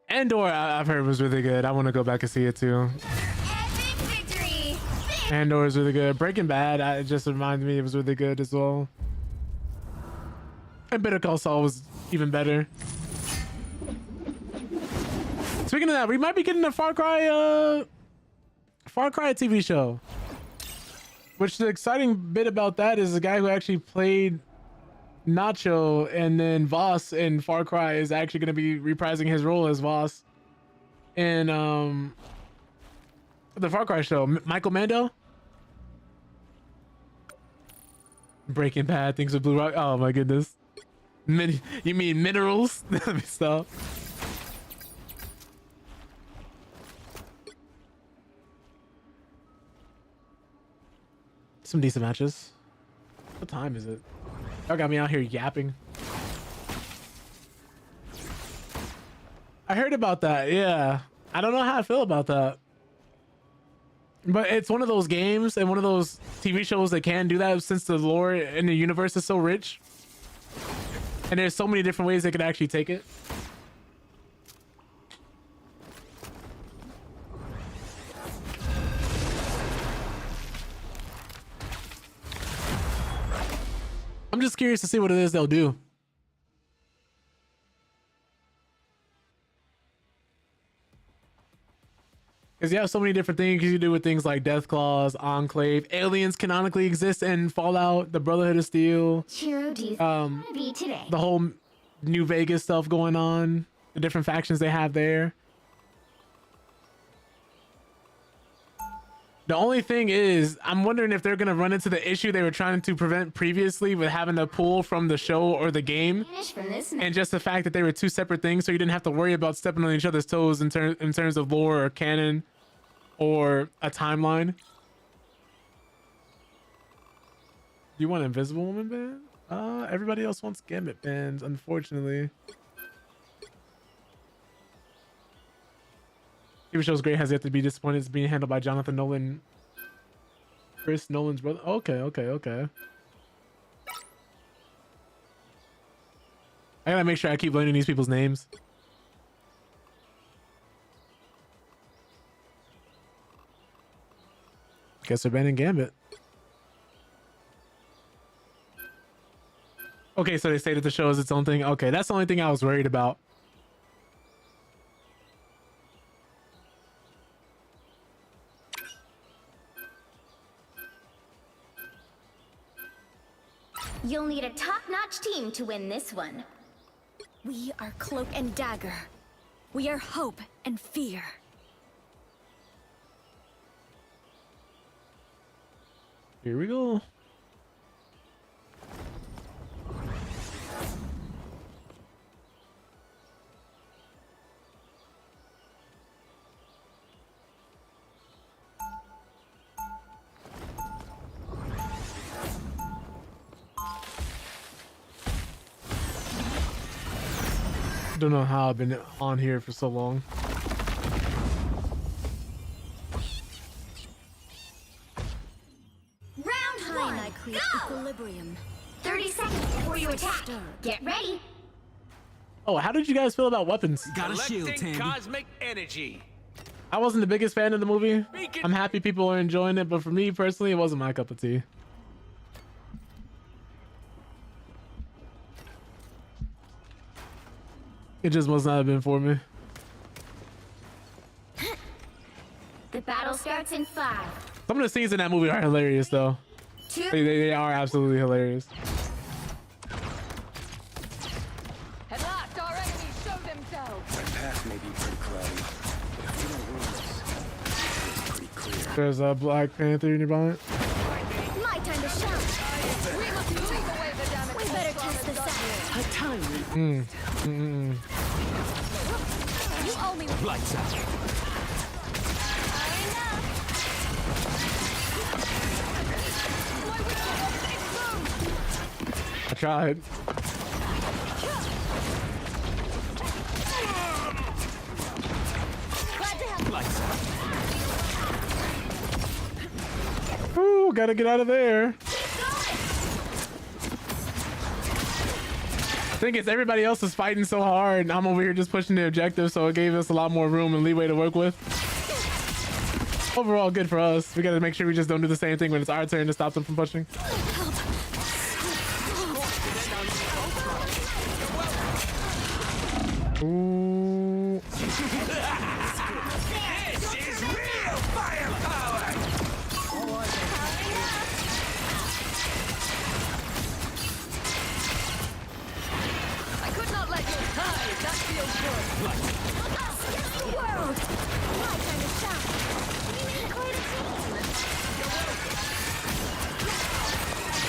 Andor, I've heard was really good. I want to go back and see it too. Epic victory! Andor is really good. Breaking Bad, it just reminded me it was really good as well. And Better Call Saul was even better. Speaking of that, we might be getting a Far Cry TV show. Which the exciting bit about that is the guy who actually played Nacho and then Voss in Far Cry is actually going to be reprising his role as Voss in the Far Cry show. Michael Mando. Breaking Bad, things with Blue Rock. Oh my goodness. You mean minerals? Stop. Some decent matches. What time is it? Y'all got me out here yapping. I heard about that. Yeah. I don't know how I feel about that. But it's one of those games and one of those TV shows that can do that since the lore in the universe is so rich. And there's so many different ways they could actually take it. I'm just curious to see what it is they'll do. Because you have so many different things you do with things like Death Claws, Enclave. Aliens canonically exist in Fallout, the Brotherhood of Steel. Chiro, do you want to be today? The whole New Vegas stuff going on. The different factions they have there. The only thing is, I'm wondering if they're going to run into the issue they were trying to prevent previously with having to pull from the show or the game. And just the fact that they were two separate things, so you didn't have to worry about stepping on each other's toes in terms of lore or canon or a timeline. You want Invisible Woman band? Everybody else wants Gambit bands, unfortunately. TV show's great, has yet to be disappointed. It's being handled by Jonathan Nolan. Chris Nolan's brother. Okay. I gotta make sure I keep learning these people's names. Guess they're banning Gambit. Okay, so they say that the show is its own thing. Okay, that's the only thing I was worried about. You'll need a top-notch team to win this one. We are Cloak and Dagger. We are hope and fear. Here we go. Don't know how I've been on here for so long. Round one, go! Equilibrium. 30 seconds before you attack. Get ready. Oh, how did you guys feel about weapons? Got a shield, Collecting Tandy. cosmic energy. I wasn't the biggest fan of the movie. I'm happy people are enjoying it, but for me personally, it wasn't my cup of tea. It just must not have been for me. The battle starts in 5. Some of the scenes in that movie are hilarious, though. 2. They are absolutely hilarious. At last, our enemies show themselves. My path may be pretty cloudy, but I feel There's a Black Panther in your bonnet. My time to shine. We must take away the damage. We better test this out. A timely. You owe me. Lights out. I tried. Lights out. Ooh, gotta get out of there. Thing is, everybody else is fighting so hard, and I'm over here just pushing the objective, so it gave us a lot more room and leeway to work with. Overall, good for us. We gotta make sure we just don't do the same thing when it's our turn to stop them from pushing. Ooh. This is real firepower! I could not let you hide. That feels good. The world. My time to shine. We made quite a team.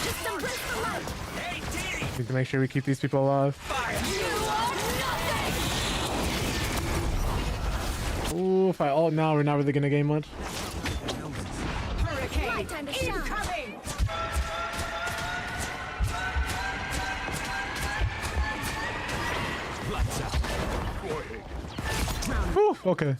Just embrace the light. Hey, Diddy! We need to make sure we keep these people alive. Ooh, if I ult now, we're not really gonna gain much. Hurricane. My time to shine. Incoming. Lights out. Whew, okay.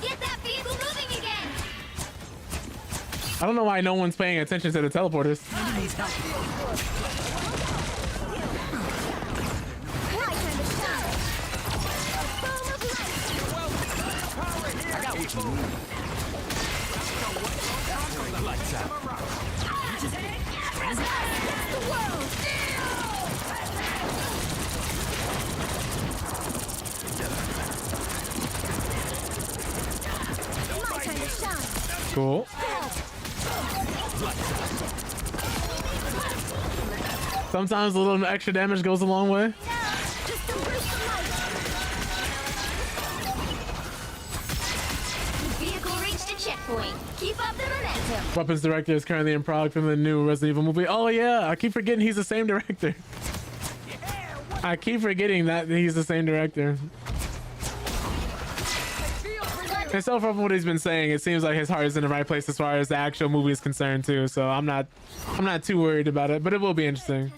Get that vehicle moving again! I don't know why no one's paying attention to the teleporters. Lights out. Cool. Sometimes a little extra damage goes a long way. Vehicle reached a checkpoint. Keep up the momentum. Weapons director is currently in product from the new Resident Evil movie. Oh yeah, I keep forgetting he's the same director. I keep forgetting that he's the same director. And so from what he's been saying, it seems like his heart is in the right place as far as the actual movie is concerned too. So I'm not too worried about it, but it will be interesting.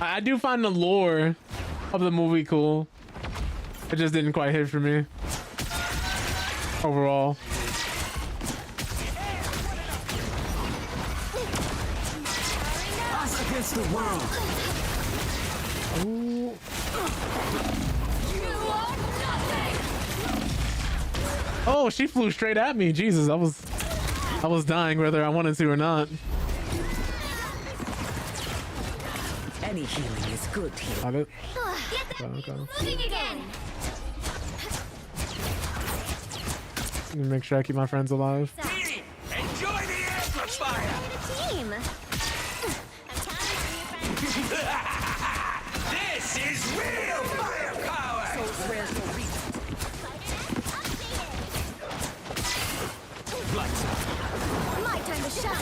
I do find the lore of the movie cool. It just didn't quite hit for me overall. Us against the world. Ooh. Oh, she flew straight at me. Jesus, I was dying whether I wanted to or not. Any healing is good healing. Got it. Get that Okay. vehicle moving again! Let me make sure I keep my friends alive. Diddy, enjoy the amplifier! Team! This is real firepower! Lights out. My time to shine.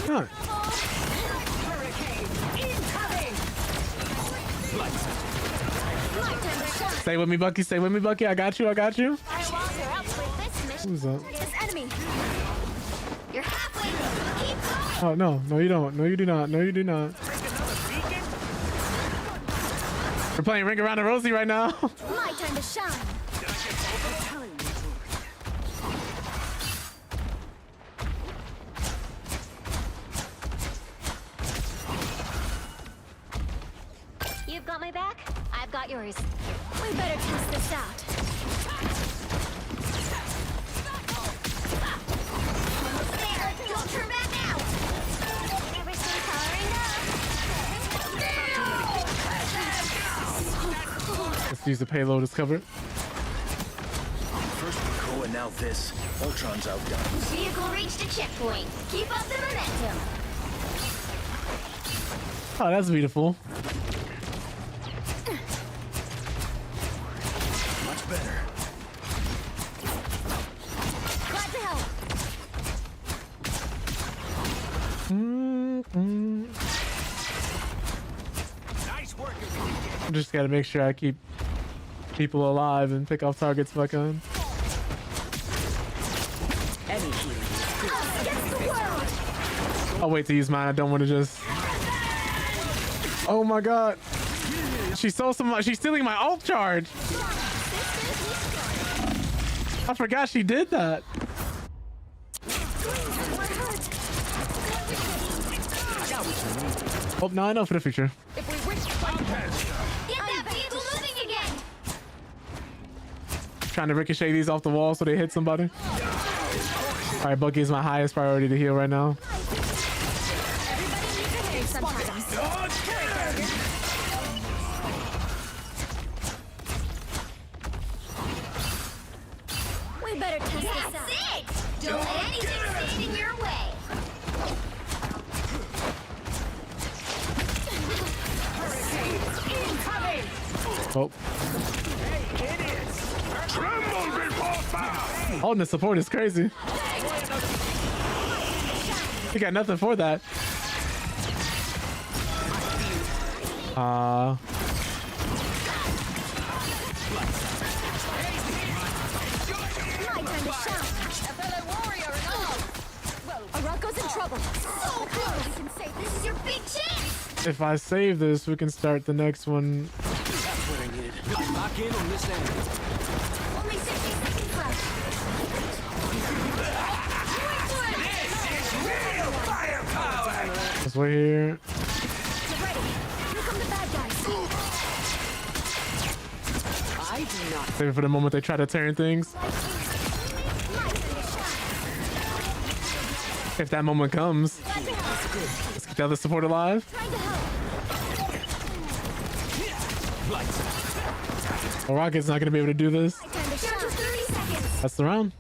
Huh. Hurricane incoming. Lights out. My time to shine. Stay with me, Bucky. Stay with me, Bucky. I got you. I got you. Who's that? This enemy. You're halfway. Keep going! Oh no, no you don't. No you do not. No you do not. We're playing Ring Around the Rosie right now. My time to shine. You've got my back. I've got yours. We better test this out. There! Don't turn back now! Everything's powering up! Let's use the payload as cover. First Krakoa, now this. Ultron's outdone. Vehicle reached a checkpoint. Keep up the momentum. Oh, that's beautiful. Much better. Glad to help. Nice work. I just gotta make sure I keep people alive and pick off targets if I can. I'll wait to use mine. I don't want to just. Oh my god. She stole so much. She's stealing my ult charge. I forgot she did that. Oh, now I know for the future. Get that vehicle moving again. Trying to ricochet these off the wall so they hit somebody. All right, Bucky is my highest priority to heal right now. We better test this out. That's it. Don't let anything stand in your way. Oh. Holding the support is crazy. You got nothing for that. My time to shout. A fellow warrior and all. Well, Arako's in trouble. So close. You can say this is your big chance. If I save this, we can start the next one. That's what I needed. Lock in on this end. Only 60 seconds left. This is real firepower. Let's wait here. Get ready. Here come the bad guys. I do not. Save it for the moment they try to turn things. If that moment comes. Let's keep the other support alive. Well, Rocket's not going to be able to do this. That's the round.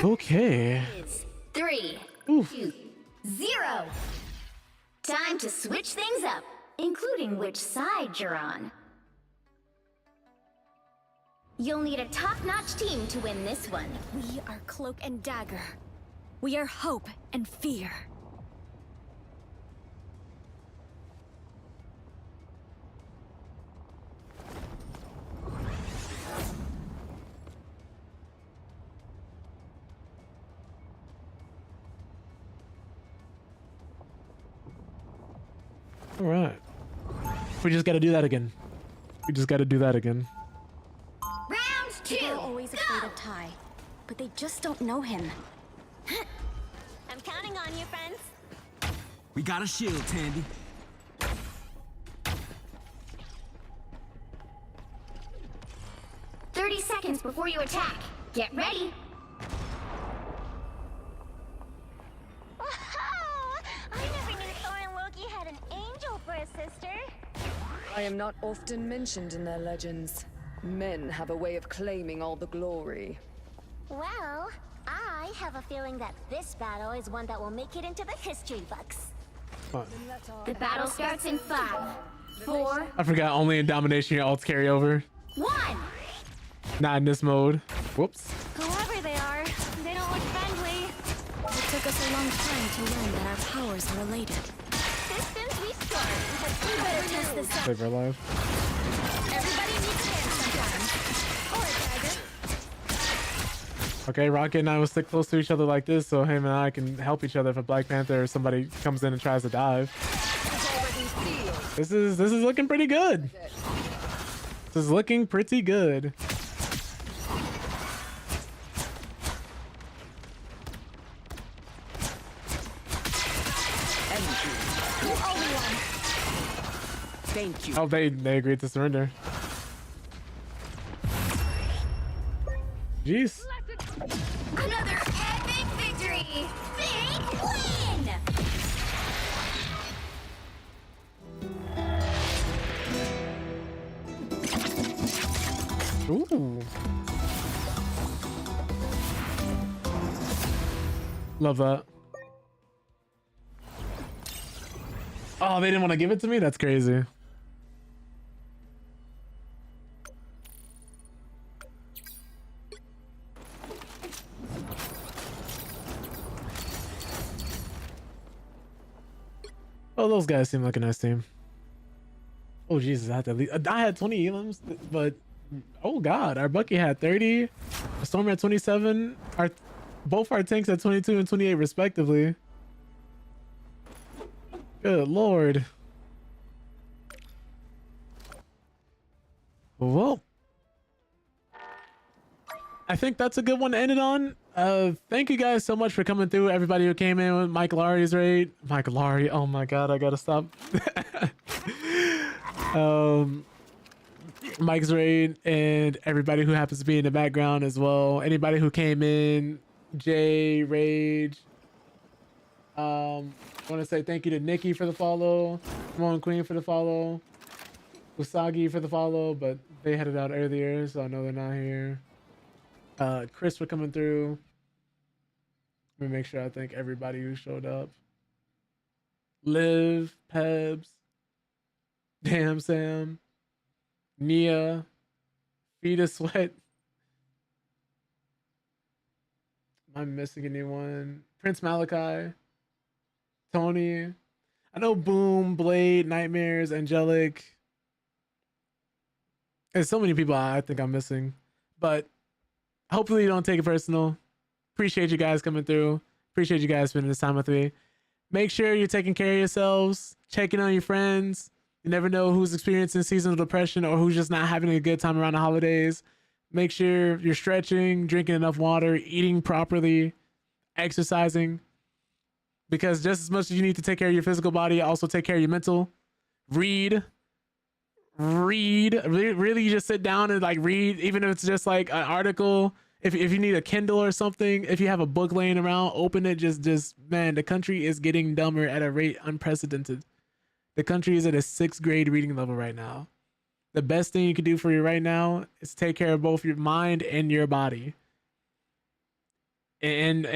Okay. 3, 2, 0. Time to switch things up, including which side you're on. You'll need a top-notch team to win this one. We are Cloak and Dagger. We are hope and fear. All right. We just got to do that again. We just got to do that again. Round 2. People are always afraid of Ty, but they just don't know him. I'm counting on you, friends. We got a shield, Tandy. "30 seconds before you attack. Get ready." I never knew Thor and Loki had an angel for a sister. I am not often mentioned in their legends. Men have a way of claiming all the glory. Well, I have a feeling that this battle is one that will make it into the history books. The battle starts in 5, 4, I forgot only in domination your ults carry over. 1. Not in this mode. Whoops. Whoever they are, they don't look friendly. It took us a long time to learn that our powers are related. Distance restored. We better test this out. Save our life. Everybody needs hands sometimes. Or a dagger. Okay, Rocket and I will stick close to each other like this so him and I can help each other if a Black Panther or somebody comes in and tries to dive. This is looking pretty good. This is looking pretty good. Thank you. Oh, they agreed to surrender. Jeez. Another epic victory. Big win. Ooh. Love that. Oh, they didn't want to give it to me? That's crazy. Oh, those guys seem like a nice team. Oh, Jesus, I had to leave. I had 20 elims, but oh, God, our Bucky had 30. The Storm at 27. Both our tanks at 22 and 28, respectively. Good Lord. Well, I think that's a good one to end it on. Thank you guys so much for coming through. Everybody who came in with Mike Laurie's raid. Mike Laurie. Oh my God, I gotta stop. Mike's raid and everybody who happens to be in the background as well. Anybody who came in, Jay, Rage. I want to say thank you to Nikki for the follow, Ramon Queen for the follow, Usagi for the follow, but they headed out earlier, so I know they're not here. Chris for coming through. Let me make sure I thank everybody who showed up. Liv, Pebs, Damn Sam, Nia, Feeta Sweat. Am I missing anyone? Prince Malachi, Tony. I know Boom, Blade, Nightmares, Angelic. There's so many people I think I'm missing, but hopefully you don't take it personal. Appreciate you guys coming through. Appreciate you guys spending this time with me. Make sure you're taking care of yourselves, checking on your friends. You never know who's experiencing seasonal depression or who's just not having a good time around the holidays. Make sure you're stretching, drinking enough water, eating properly, exercising. Because just as much as you need to take care of your physical body, also take care of your mental. Read. Really just sit down and like read, even if it's just like an article. If you need a Kindle or something, if you have a book laying around, open it. Just man, the country is getting dumber at a rate unprecedented. The country is at a 6th grade reading level right now. The best thing you can do for you right now is take care of both your mind and your body. And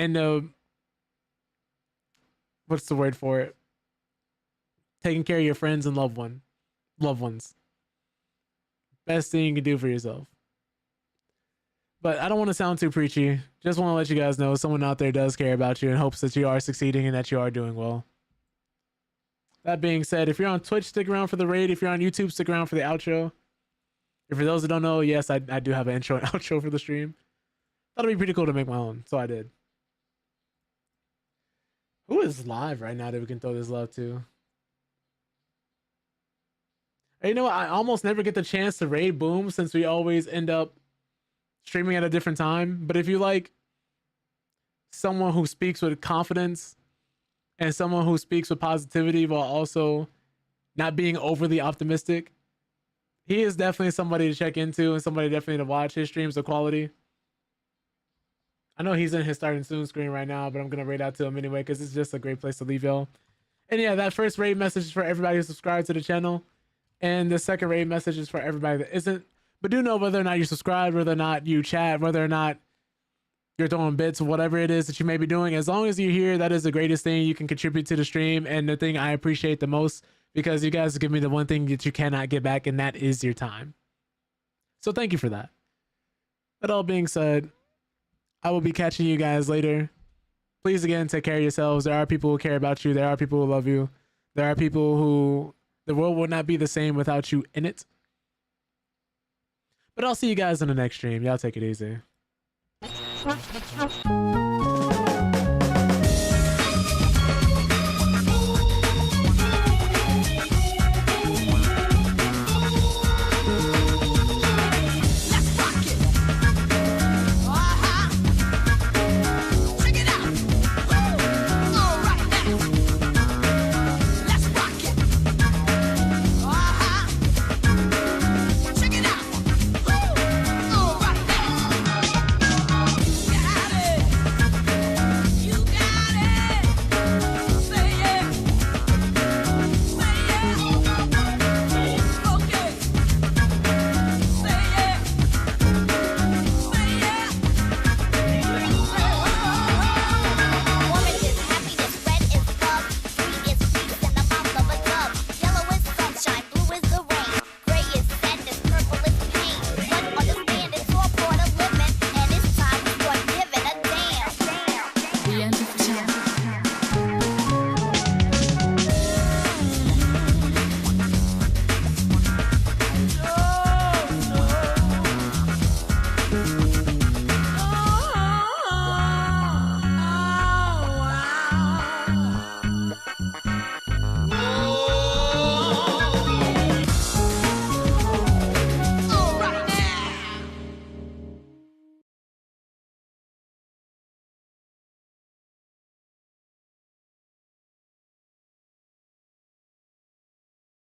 what's the word for it? Taking care of your friends and loved ones. Best thing you can do for yourself. But I don't want to sound too preachy. Just want to let you guys know someone out there does care about you and hopes that you are succeeding and that you are doing well. That being said, if you're on Twitch, stick around for the raid. If you're on YouTube, stick around for the outro. And for those that don't know, yes, I do have an intro and outro for the stream. Thought it'd be pretty cool to make my own, so I did. Who is live right now that we can throw this love to? You know what? I almost never get the chance to raid Boom since we always end up streaming at a different time. But if you like someone who speaks with confidence and someone who speaks with positivity while also not being overly optimistic, he is definitely somebody to check into and somebody definitely to watch. His streams are quality. I know he's in his starting soon screen right now, but I'm going to raid out to him anyway because it's just a great place to leave y'all. And yeah, that first raid message is for everybody who subscribed to the channel. And the second raid message is for everybody that isn't. But do know whether or not you subscribe, whether or not you chat, whether or not you're throwing bits, whatever it is that you may be doing. As long as you're here, that is the greatest thing you can contribute to the stream. And the thing I appreciate the most, because you guys give me the one thing that you cannot get back, and that is your time. So thank you for that. That all being said, I will be catching you guys later. Please, again, take care of yourselves. There are people who care about you. There are people who love you. There are people who the world will not be the same without you in it. But I'll see you guys in the next stream. Y'all take it easy.